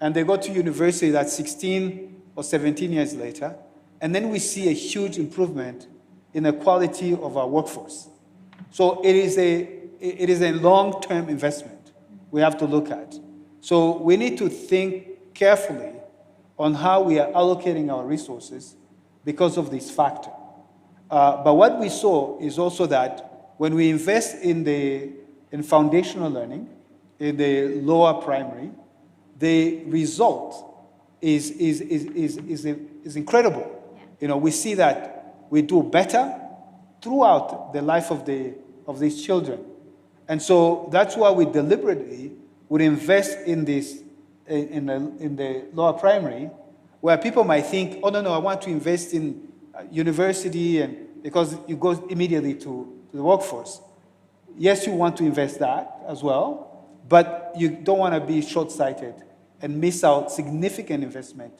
Speaker 21: and they go to university that's 16 or 17 years later, and then we see a huge improvement in the quality of our workforce. So it is a long-term investment we have to look at. So we need to think carefully on how we are allocating our resources because of this factor. But what we saw is also that when we invest in foundational learning, in the lower primary, the result is incredible. We see that we do better throughout the life of these children. And so that's why we deliberately would invest in the lower primary, where people might think, oh, no, I want to invest in university, and because you go immediately to the workforce. Yes, you want to invest that as well, but you don't want to be short-sighted and miss out significant investment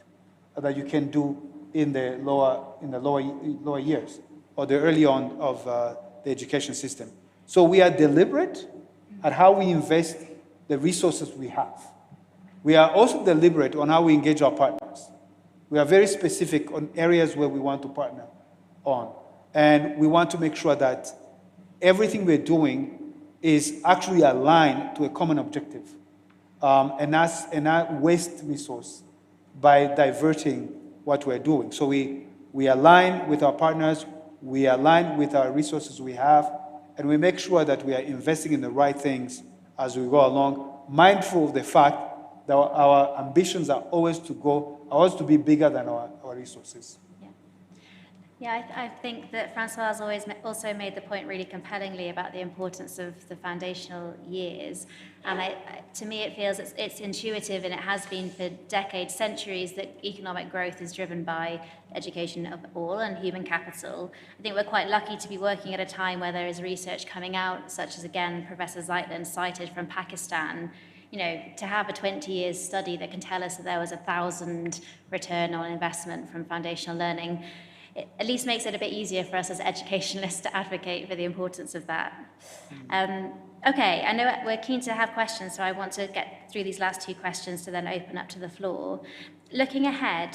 Speaker 21: that you can do in the lower years or the early on of the education system. So we are deliberate at how we invest the resources we have. We are also deliberate on how we engage our partners. We are very specific on areas where we want to partner on. And we want to make sure that everything we're doing is actually aligned to a common objective and not waste resource by diverting what we're doing. So we align with our partners, we align with our resources we have, and we make sure that we are investing in the right things as we go along, mindful of the fact that our ambitions are always to be bigger than our resources.
Speaker 17: Yeah, I think that Francois has always also made the point really compellingly about the importance of the foundational years. And to me, it feels it's intuitive, and it has been for decades, centuries, that economic growth is driven by education of all and human capital. I think we're quite lucky to be working at a time where there is research coming out, such as, again, Professor Zeitlin cited from Pakistan, to have a 20 years study that can tell us that there was 1,000 return on investment from foundational learning. It at least makes it a bit easier for us as educationalists to advocate for the importance of that. Okay, I know we're keen to have questions, so I want to get through these last two questions to then open up to the floor. Looking ahead,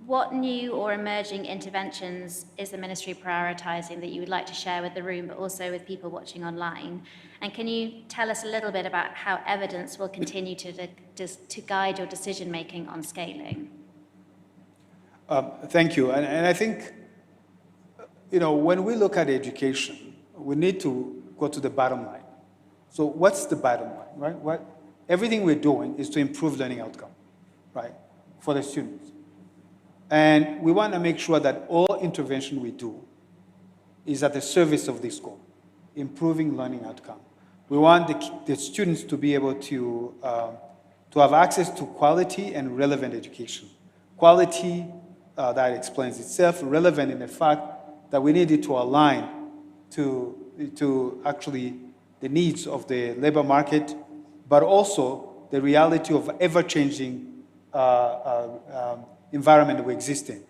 Speaker 17: what new or emerging interventions is the ministry prioritising that you would like to share with the room, but also with people watching online? And can you tell us a little bit about how evidence will continue to guide your decision-making on scaling?
Speaker 21: Thank you. And I think, when we look at education, we need to go to the bottom line. So what's the bottom line, right? Everything we're doing is to improve learning outcome, right, for the students. And we want to make sure that all intervention we do is at the service of this goal, improving learning outcome. We want the students to be able to have access to quality and relevant education. Quality that explains itself, relevant in the fact that we needed to align to actually the needs of the labor market, but also the reality of ever-changing environment we exist in.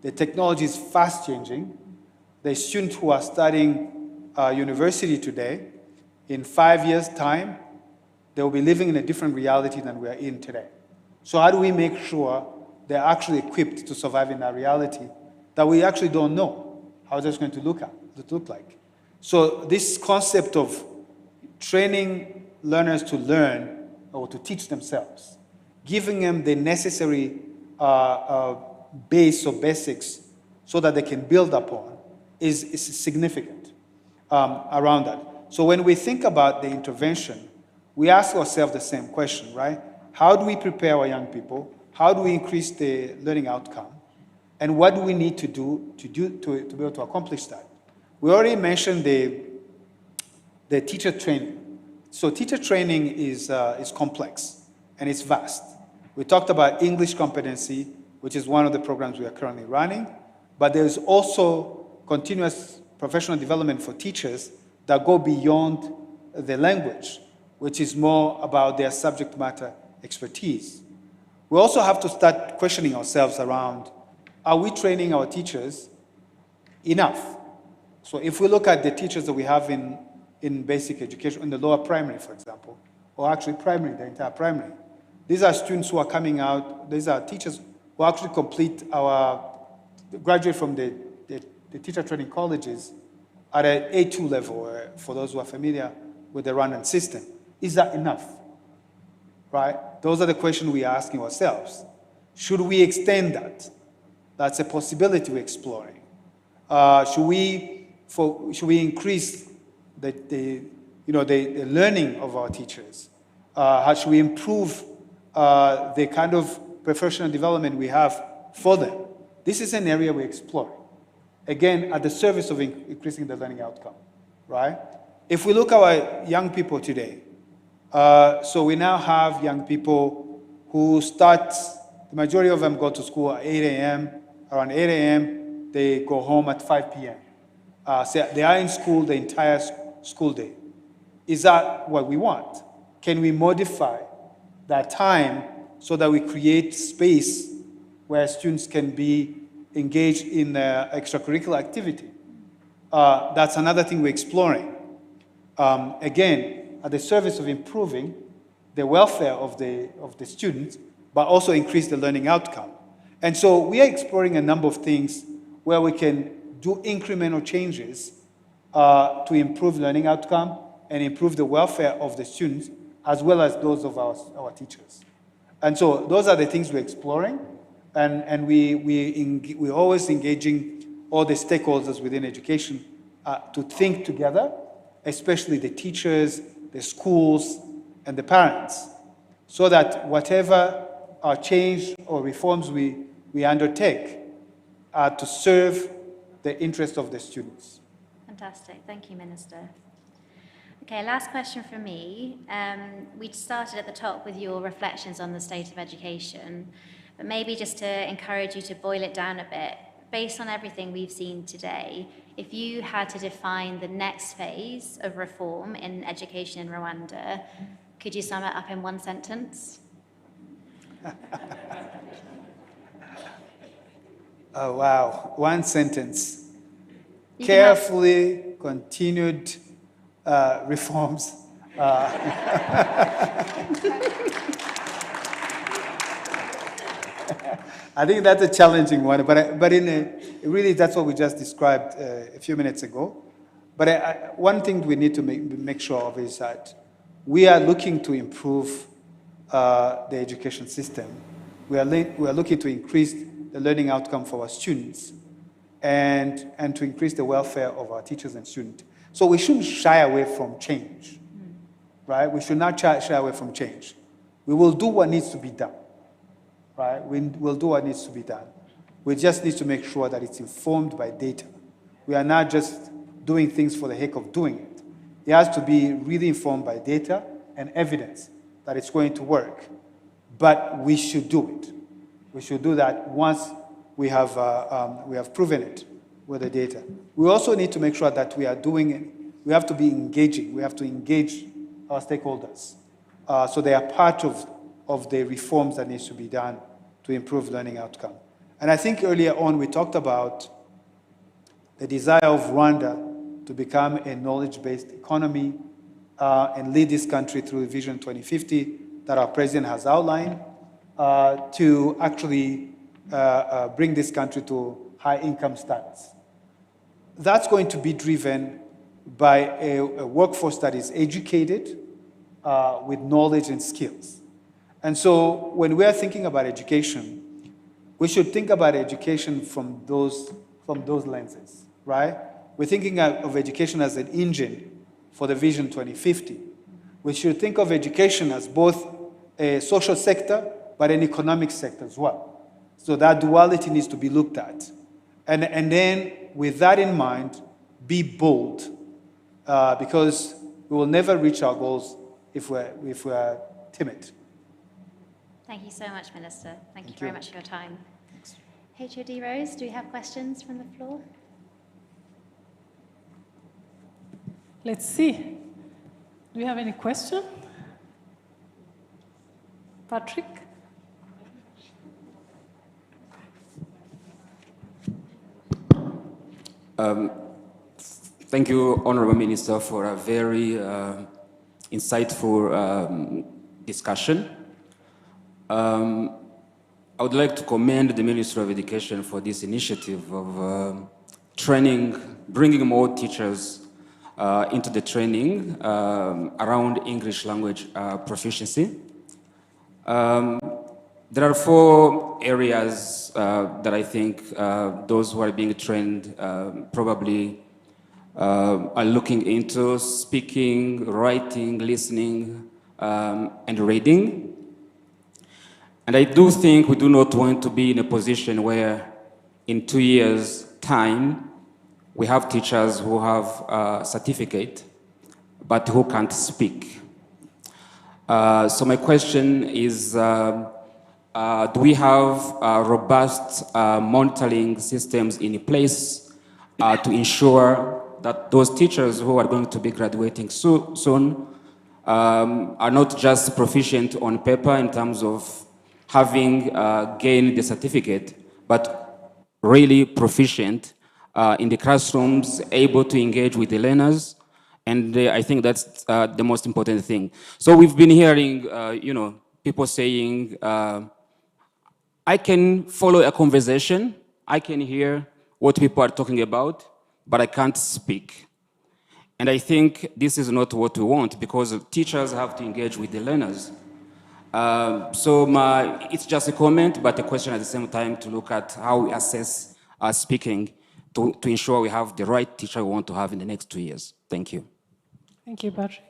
Speaker 21: The technology is fast changing. The students who are studying university today, in 5 years' time, they will be living in a different reality than we are in today. So how do we make sure they're actually equipped to survive in a reality that we actually don't know how that's going to look like. So this concept of training learners to learn or to teach themselves, giving them the necessary base or basics so that they can build upon is significant around that. So when we think about the intervention, we ask ourselves the same question, right? How do we prepare our young people? How do we increase the learning outcome? And what do we need to do to be able to accomplish that? We already mentioned the teacher training. So teacher training is complex and it's vast. We talked about English competency, which is one of the programs we are currently running, but there's also continuous professional development for teachers that go beyond the language, which is more about their subject matter expertise. We also have to start questioning ourselves around, are we training our teachers enough? So if we look at the teachers that we have in basic education, in the lower primary, for example, or actually primary, the entire primary, these are students who are coming out, these are teachers who actually graduate from the teacher training colleges at an A2 level, for those who are familiar with the Rwandan system. Is that enough? Right? Those are the questions we are asking ourselves. Should we extend that? That's a possibility we're exploring. Should we increase the learning of our teachers? How should we improve the kind of professional development we have for them? This is an area we're exploring. Again, at the service of increasing the learning outcome, right? If we look at our young people today, so we now have young people who start, the majority of them go to school at 8 a.m. Around 8 a.m., they go home at 5 p.m. So they are in school the entire school day. Is that what we want? Can we modify that time so that we create space where students can be engaged in extracurricular activity? That's another thing we're exploring. Again, at the service of improving the welfare of the students, but also increase the learning outcome. And so we are exploring a number of things where we can do incremental changes to improve learning outcome and improve the welfare of the students, as well as those of our teachers. And so those are the things we're exploring, and we're always engaging all the stakeholders within education to think together, especially the teachers, the schools, and the parents, so that whatever change or reforms we undertake are to serve the interest of the students.
Speaker 17: Fantastic. Thank you, Minister. Okay, last question from me. We started at the top with your reflections on the state of education, but maybe just to encourage you to boil it down a bit, based on everything we've seen today, if you had to define the next phase of reform in education in Rwanda, could you sum it up in one sentence?
Speaker 21: Oh, wow. One sentence. Carefully continued reforms. I think that's a challenging one, but really that's what we just described a few minutes ago. But one thing we need to make sure of is that we are looking to improve the education system. We are looking to increase the learning outcome for our students and to increase the welfare of our teachers and students. So we shouldn't shy away from change, right? We should not shy away from change. We will do what needs to be done, right? We will do what needs to be done. We just need to make sure that it's informed by data. We are not just doing things for the heck of doing it. It has to be really informed by data and evidence that it's going to work. But we should do it. We should do that once we have proven it with the data. We also need to make sure that we are doing it. We have to be engaging. We have to engage our stakeholders so they are part of the reforms that needs to be done to improve learning outcome. And I think earlier on we talked about the desire of Rwanda to become a knowledge-based economy and lead this country through Vision 2050 that our president has outlined to actually bring this country to high income status. That's going to be driven by a workforce that is educated with knowledge and skills. And so when we are thinking about education, we should think about education from those lenses, right? We're thinking of education as an engine for the Vision 2050. We should think of education as both a social sector, but an economic sector as well. So that duality needs to be looked at. And then with that in mind, be bold, because we will never reach our goals if we're timid.
Speaker 17: Thank you so much, Minister. Thank you very much for your time. HOD Rose, do we have questions from the floor?
Speaker 1: Let's see. Do we have any question? Patrick?
Speaker 4: Thank you, Honorable Minister, for a very insightful discussion. I would like to commend the Ministry of Education for this initiative of training, bringing more teachers into the training around English language proficiency. There are 4 areas that I think those who are being trained probably are looking into: speaking, writing, listening, and reading. And I do think we do not want to be in a position where in 2 years' time, we have teachers who have a certificate, but who can't speak. So my question is, do we have robust monitoring systems in place to ensure that those teachers who are going to be graduating soon are not just proficient on paper in terms of having gained the certificate, but really proficient in the classrooms, able to engage with the learners? And I think that's the most important thing. So we've been hearing, people saying, I can follow a conversation, I can hear what people are talking about, but I can't speak. And I think this is not what we want, because teachers have to engage with the learners. It's just a comment, but a question at the same time to look at how we assess speaking to ensure we have the right teacher we want to have in the next 2 years. Thank you.
Speaker 1: Thank you, Patrick.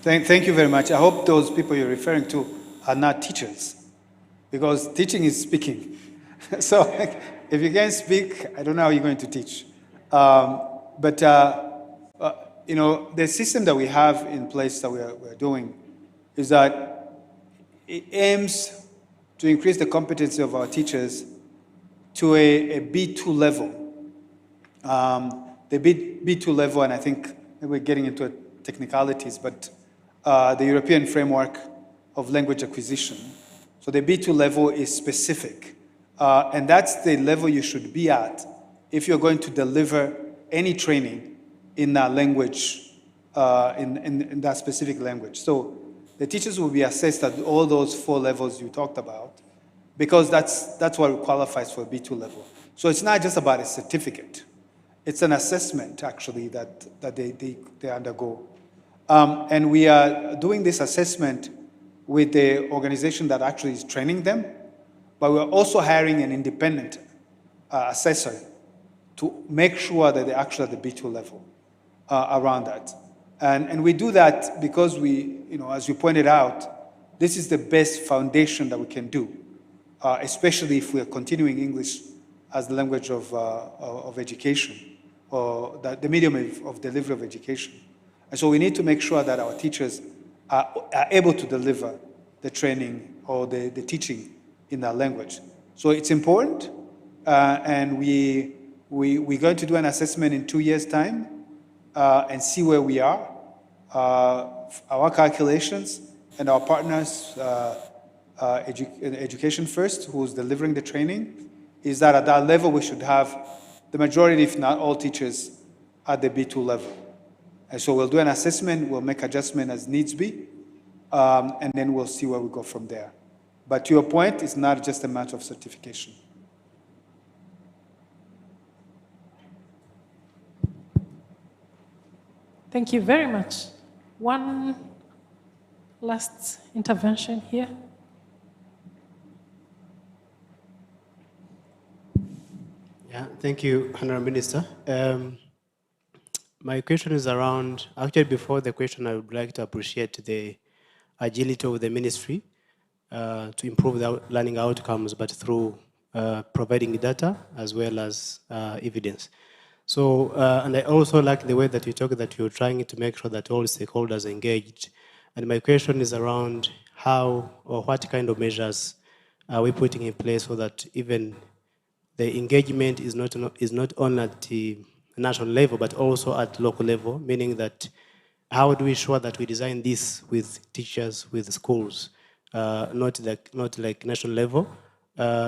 Speaker 21: Thank you very much. I hope those people you're referring to are not teachers, because teaching is speaking. So if you can't speak, I don't know how you're going to teach. The system that we have in place that we're doing is that it aims to increase the competency of our teachers to a B2 level. The B2 level, and I think we're getting into technicalities, but the European Framework of Language Acquisition. So the B2 level is specific, and that's the level you should be at if you're going to deliver any training in that language, in that specific language. So the teachers will be assessed at all those 4 levels you talked about, because that's what qualifies for a B2 level. So it's not just about a certificate. It's an assessment, actually, that they undergo. And we are doing this assessment with the organization that actually is training them, but we're also hiring an independent assessor to make sure that they're actually at the B2 level around that. And we do that because as you pointed out, this is the best foundation that we can do, especially if we are continuing English as the language of education, or the medium of delivery of education. And so we need to make sure that our teachers are able to deliver the training or the teaching in that language. So it's important, and we're going to do an assessment in 2 years' time and see where we are. Our calculations and our partners, Education First, who's delivering the training, is that at that level we should have the majority, if not all, teachers at the B2 level. And so we'll do an assessment, we'll make adjustment as needs be, and then we'll see where we go from there. But to your point, it's not just a matter of certification.
Speaker 1: Thank you very much. One last intervention here.
Speaker 6: Yeah, thank you, Honourable Minister. My question is around, actually before the question, I would like to appreciate the agility of the ministry to improve the learning outcomes, but through providing data as well as evidence. So, and I also like the way that you talk that you're trying to make sure that all stakeholders are engaged. And my question is around how or what kind of measures are we putting in place so that even the engagement is not only at the national level, but also at local level, meaning that how do we ensure that we design this with teachers, with schools, not like national level,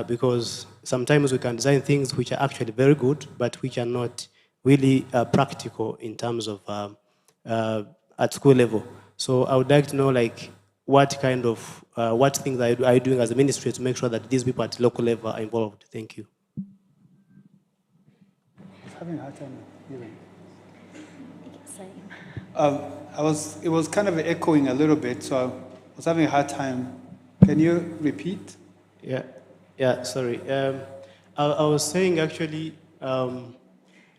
Speaker 6: because sometimes we can design things which are actually very good, but which are not really practical in terms of at school level. So I would like to know, like, what kind of, what things are you doing as a ministry to make sure that these people at local level are involved? Thank you.
Speaker 21: Having a hard time hearing.
Speaker 17: Same.
Speaker 21: It was kind of echoing a little bit, so I was having a hard time. Can you repeat?
Speaker 6: Yeah, sorry. I was saying actually,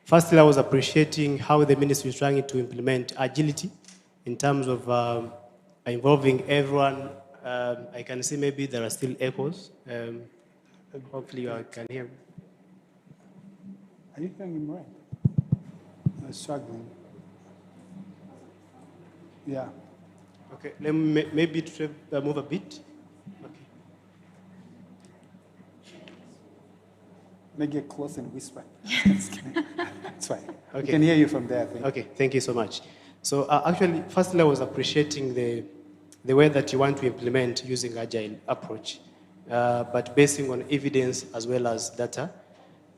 Speaker 6: firstly, I was appreciating how the ministry is trying to implement agility in terms of involving everyone. I can see maybe there are still echoes. Hopefully you can hear me.
Speaker 21: Are you hearing him right? I'm struggling. Yeah.
Speaker 6: Okay, let me maybe move a bit. Okay.
Speaker 21: Make it close and whisper. It's fine.
Speaker 6: Okay.
Speaker 21: We can hear you from there, I think.
Speaker 6: Okay, thank you so much. So actually, firstly, I was appreciating the way that you want to implement using agile approach, but basing on evidence as well as data.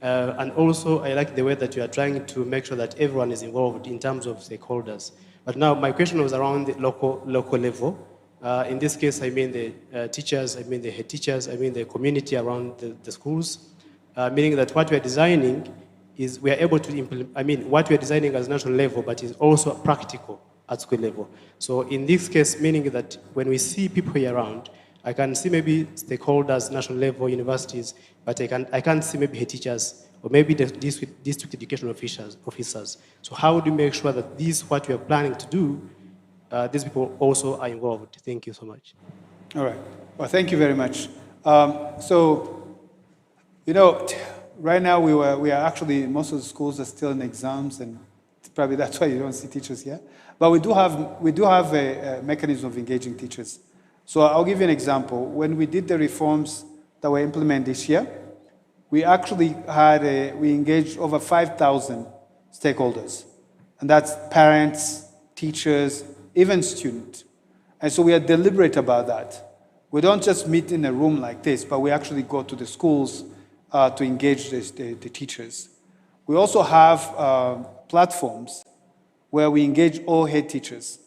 Speaker 6: And also, I like the way that you are trying to make sure that everyone is involved in terms of stakeholders. But now my question was around the local level. In this case, I mean the teachers, I mean the head teachers, I mean the community around the schools, meaning that what we are designing is we are able to implement, I mean, what we are designing as national level, but is also practical at school level. So in this case, meaning that when we see people here around, I can see maybe stakeholders, national level, universities, but I can't see maybe head teachers or maybe the district education officers. So how do you make sure that this, what we are planning to do, these people also are involved? Thank you so much.
Speaker 21: All right. Well, thank you very much. So, you know, right now we are actually, most of the schools are still in exams, and probably that's why you don't see teachers here. But we do have a mechanism of engaging teachers. So I'll give you an example. When we did the reforms that were implemented this year, we actually we engaged over 5,000 stakeholders. And that's parents, teachers, even students. And so we are deliberate about that. We don't just meet in a room like this, but we actually go to the schools to engage the teachers. We also have platforms where we engage all head teachers.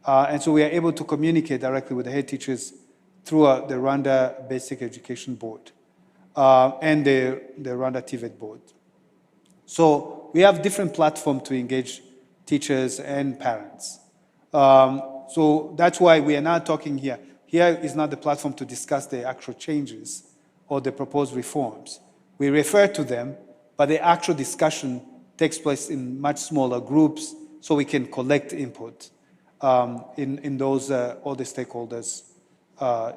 Speaker 21: And so we are able to communicate directly with the head teachers through the Rwanda Basic Education Board and the Rwanda TVET board. So we have different platforms to engage teachers and parents. So that's why we are not talking here. Here is not the platform to discuss the actual changes or the proposed reforms. We refer to them, but the actual discussion takes place in much smaller groups so we can collect input in those, all the stakeholders.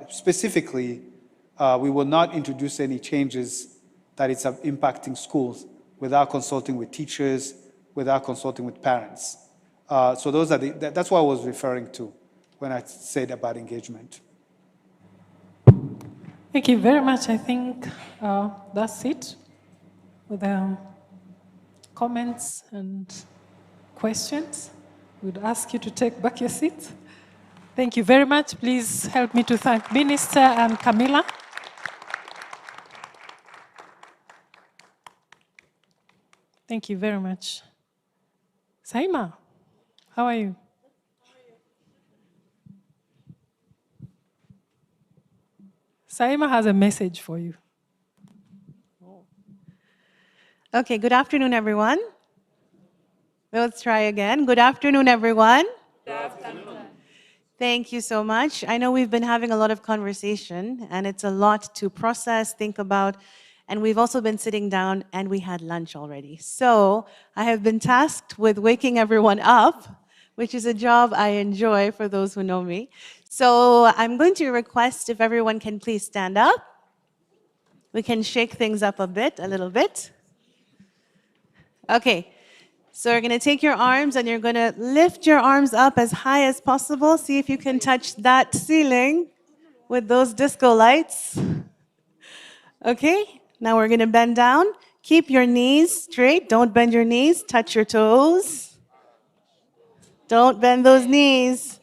Speaker 21: Specifically, we will not introduce any changes that is impacting schools without consulting with teachers, without consulting with parents. So those are that's what I was referring to when I said about engagement.
Speaker 1: Thank you very much. I think that's it with the comments and questions. We'd ask you to take back your seat. Thank you very much. Please help me to thank Minister and Camilla. Thank you very much. Saima, how are you? Saima has a message for you.
Speaker 3: Okay, good afternoon, everyone. Let's try again. Good afternoon, everyone.
Speaker 1: Good afternoon.
Speaker 3: Thank you so much. I know we've been having a lot of conversation, and it's a lot to process, think about, and we've also been sitting down and we had lunch already. So I have been tasked with waking everyone up, which is a job I enjoy for those who know me. So I'm going to request if everyone can please stand up. We can shake things up a little bit. Okay, so you're going to take your arms and you're going to lift your arms up as high as possible. See if you can touch that ceiling with those disco lights. Okay, now we're going to bend down. Keep your knees straight. Don't bend your knees. Touch your toes. Don't bend those knees.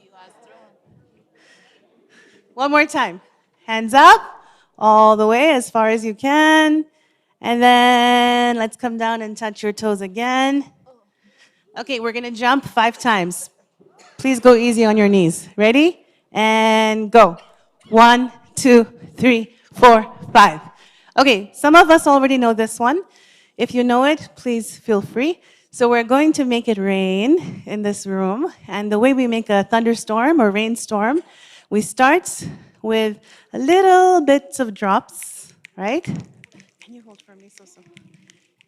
Speaker 3: One more time. Hands up all the way as far as you can. And then let's come down and touch your toes again. Okay, we're going to jump 5 times. Please go easy on your knees. Ready? And go. 1, 2, 3, 4, 5. Okay, some of us already know this one. If you know it, please feel free. So we're going to make it rain in this room. And the way we make a thunderstorm or rainstorm, we start with a little bit of drops, right? Can you hold for me, so?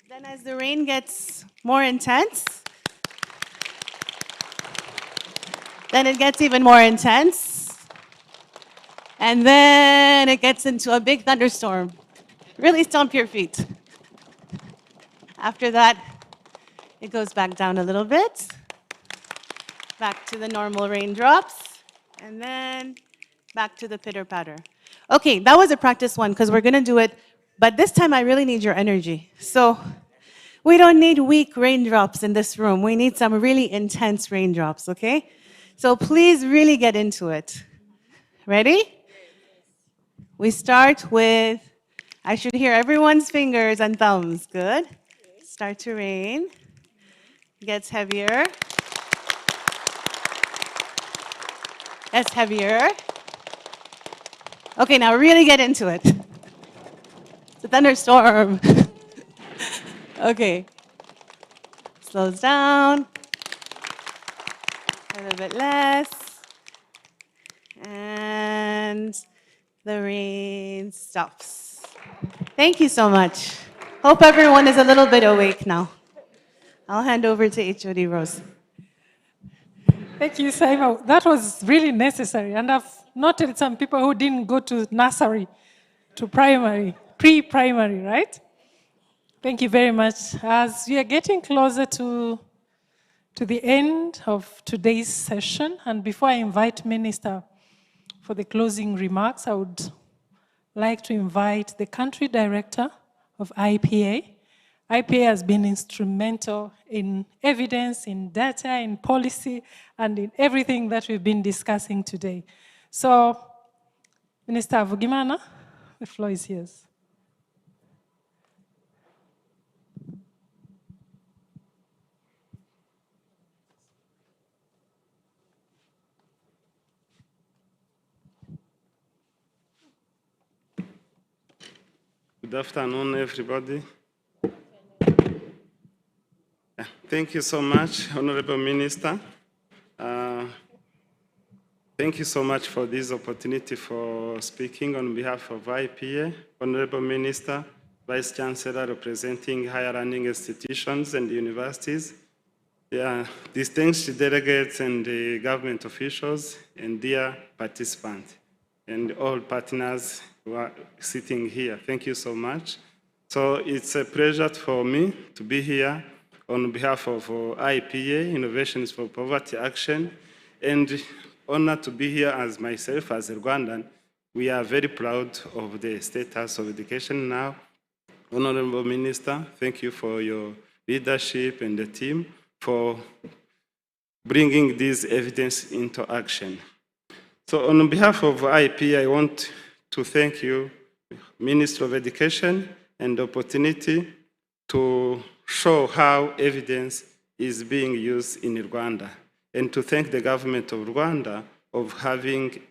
Speaker 3: Then as the rain gets more intense, then it gets even more intense. And then it gets into a big thunderstorm. Really stomp your feet. After that, it goes back down a little bit. Back to the normal raindrops. And then back to the pitter-patter. Okay, that was a practice one because we're going to do it. But this time I really need your energy. So we don't need weak raindrops in this room. We need some really intense raindrops, okay? So please really get into it. Ready? We start with, I should hear everyone's fingers and thumbs. Good. Start to rain. Gets heavier. Gets heavier. Okay, now really get into it. It's a thunderstorm. Okay. Slows down. A little bit less. And the rain stops. Thank you so much. Hope everyone is a little bit awake now. I'll hand over to HOD Rose.
Speaker 1: Thank you, Saima. That was really necessary. And I've noted some people who didn't go to nursery, to primary, pre-primary, right? Thank you very much. As we are getting closer to the end of today's session, and before I invite Minister for the closing remarks, I would like to invite the country director of IPA. IPA has been instrumental in evidence, in data, in policy, and in everything that we've been discussing today. So, Minister Vugimana, the floor is yours.
Speaker 8: Good afternoon, everybody. Thank you so much, Honorable Minister. Thank you so much for this opportunity for speaking on behalf of IPA, Honorable Minister, Vice Chancellor representing higher learning institutions and universities, distinguished delegates and government officials, and dear participants, and all partners who are sitting here. Thank you so much. So it's a pleasure for me to be here on behalf of IPA, Innovations for Poverty Action, and honored to be here as myself, as a Rwandan. We are very proud of the status of education now. Honorable Minister, thank you for your leadership and the team for bringing this evidence into action. So on behalf of IPA, I want to thank you, Minister of Education, and the opportunity to show how evidence is being used in Rwanda, and to thank the government of Rwanda of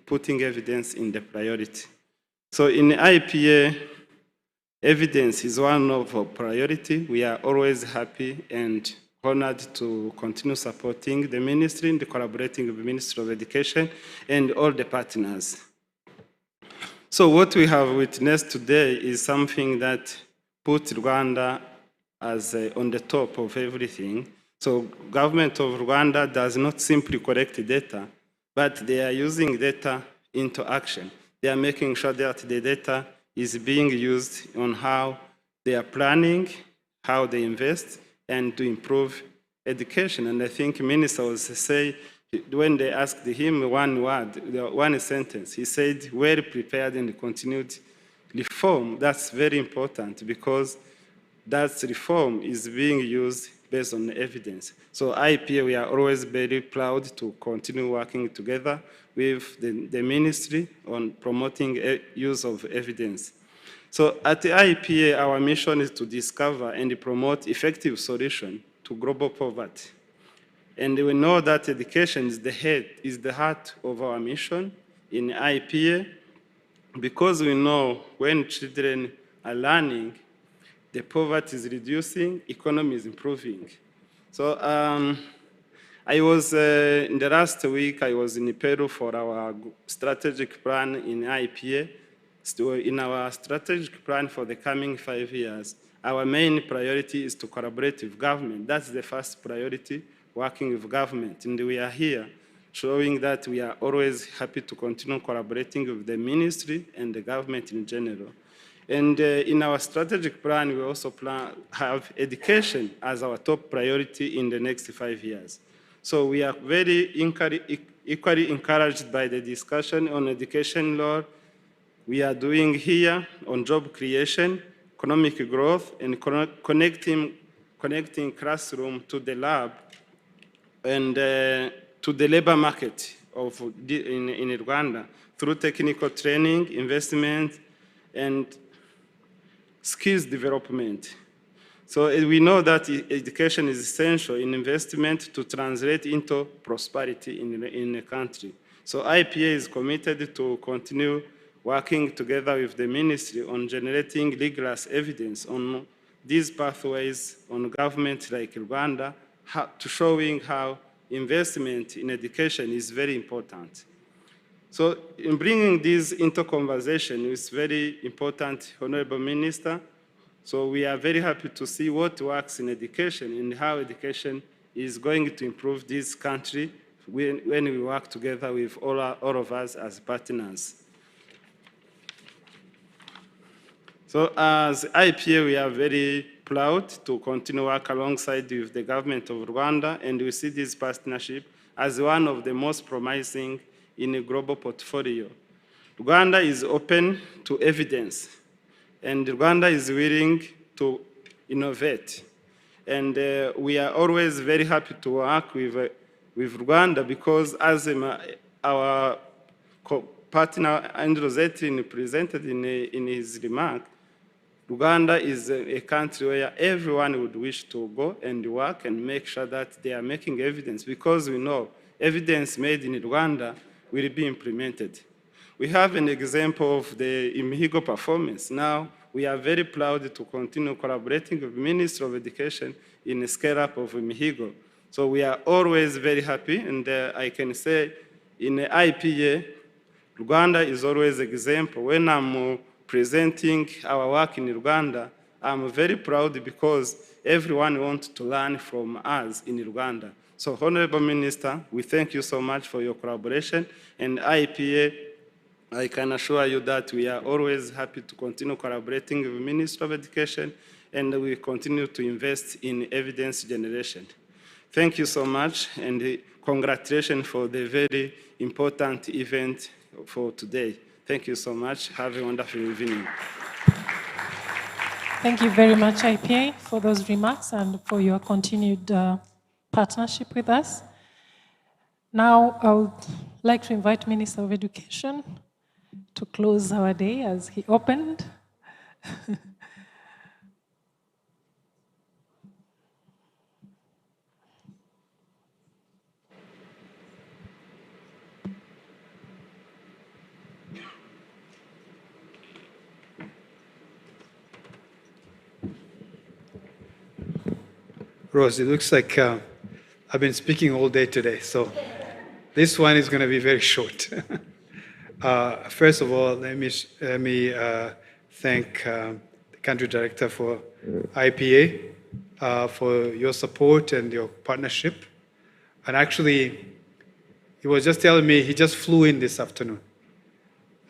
Speaker 8: putting evidence in the priority. So in IPA, evidence is one of our priority. We are always happy and honored to continue supporting the ministry and collaborating with the Ministry of Education and all the partners. So what we have witnessed today is something that put Rwanda as on the top of everything. So government of Rwanda does not simply collect data, but they are using data into action. They are making sure that the data is being used on how they are planning, how they invest, and to improve education. And I think Minister was say, when they asked him one word, one sentence, he said, well prepared and continued reform. That's very important because that reform is being used based on evidence. So IPA, we are always very proud to continue working together with the ministry on promoting use of evidence. So at the IPA, our mission is to discover and promote effective solutions to global poverty. And we know that education is the heart of our mission in IPA because we know when children are learning, the poverty is reducing, economy is improving. So I was, in the last week, I was in Peru for our strategic plan in IPA. So in our strategic plan for the coming 5 years, our main priority is to collaborate with government. That's the first priority, working with government. And we are here showing that we are always happy to continue collaborating with the ministry and the government in general. And in our strategic plan, we also have education as our top priority in the next 5 years. So we are very equally encouraged by the discussion on education law we are doing here on job creation, economic growth, and connecting classroom to the lab and to the labor market in Rwanda through technical training, investment, and skills development. So we know that education is essential in investment to translate into prosperity in a country. So IPA is committed to continue working together with the ministry on generating rigorous evidence on these pathways on government like Rwanda, to showing how investment in education is very important. So in bringing this into conversation, it's very important, Honorable Minister. So we are very happy to see what works in education and how education is going to improve this country when we work together with all of us as partners. So as IPA, we are very proud to continue work alongside with the government of Rwanda, and we see this partnership as one of the most promising in a global portfolio. Rwanda is open to evidence, and Rwanda is willing to innovate. And we are always very happy to work with Rwanda because as our partner Andrew Zetrin presented in his remark, Uganda is a country where everyone would wish to go and work and make sure that they are making evidence, because we know evidence made in Rwanda will be implemented. We have an example of the Imihigo performance. Now, we are very proud to continue collaborating with the Ministry of Education in the scale-up of Imihigo. So we are always very happy, and I can say in the IPA, Rwanda is always an example. When I'm presenting our work in Uganda, I'm very proud because everyone wants to learn from us in Uganda. So, Honorable Minister, we thank you so much for your collaboration, and IPA, I can assure you that we are always happy to continue collaborating with the Ministry of Education, and we continue to invest in evidence generation. Thank you so much, and congratulations for the very important event for today. Thank you so much. Have a wonderful evening.
Speaker 1: Thank you very much, IPA, for those remarks and for your continued partnership with us. Now, I would like to invite Minister of Education to close our day as he opened.
Speaker 21: Rose, it looks like I've been speaking all day today, so this one is going to be very short. First of all, let me thank the country director for IPA for your support and your partnership. And actually, he was just telling me he just flew in this afternoon.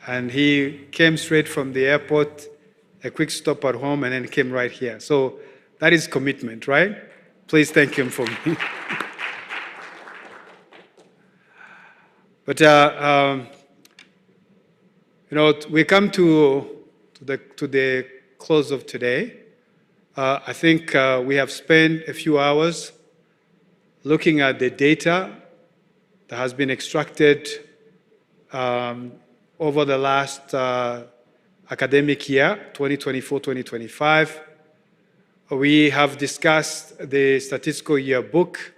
Speaker 21: And he came straight from the airport, a quick stop at home, and then came right here. So that is commitment, right? Please thank him for me. But, you know, we come to the close of today. I think we have spent a few hours looking at the data that has been extracted over the last academic year, 2024-2025. We have discussed the statistical yearbook,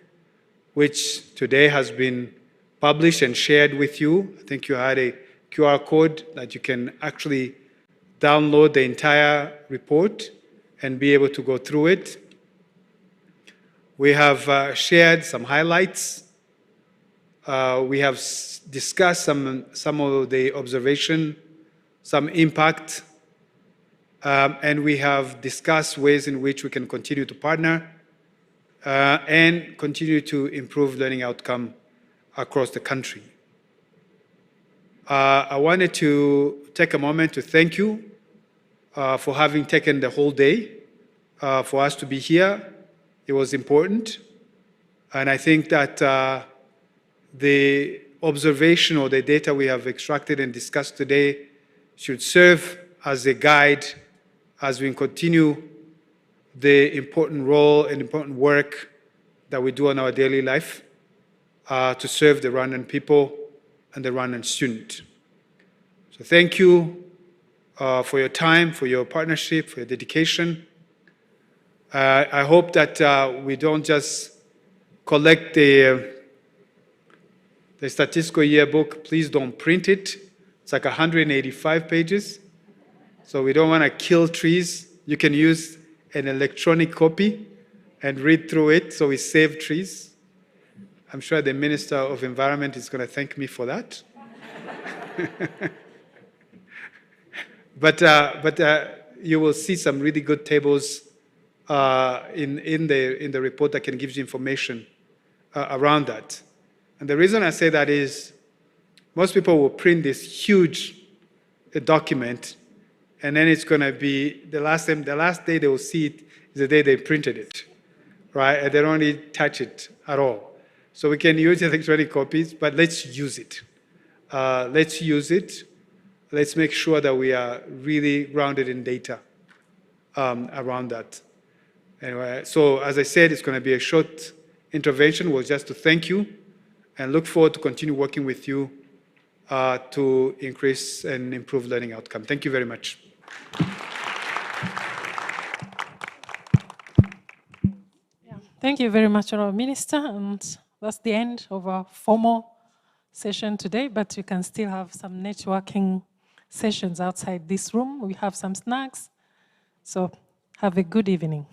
Speaker 21: which today has been published and shared with you. I think you had a QR code that you can actually download the entire report and be able to go through it. We have shared some highlights. We have discussed some of the observation, some impact, and we have discussed ways in which we can continue to partner and continue to improve learning outcome across the country. I wanted to take a moment to thank you for having taken the whole day for us to be here. It was important. And I think that the observation or the data we have extracted and discussed today should serve as a guide as we continue the important role and important work that we do in our daily life to serve the Rwandan people and the Rwandan student. So thank you for your time, for your partnership, for your dedication. I hope that we don't just collect the statistical yearbook. Please don't print it. It's like 185 pages. So we don't want to kill trees. You can use an electronic copy and read through it so we save trees. I'm sure the Minister of Environment is going to thank me for that. But you will see some really good tables in the report that can give you information around that. And the reason I say that is most people will print this huge document, and then it's going to be the last day they will see it is the day they printed it, right? And they don't really touch it at all. So we can use electronic copies, but let's use it. Let's use it. Let's make sure that we are really grounded in data around that. Anyway, so as I said, it's going to be a short intervention. It was just to thank you and look forward to continue working with you to increase and improve learning outcome. Thank you very much.
Speaker 1: Thank you very much, Honourable Minister. And that's the end of our formal session today, but you can still have some networking sessions outside this room. We have some snacks. So have a good evening.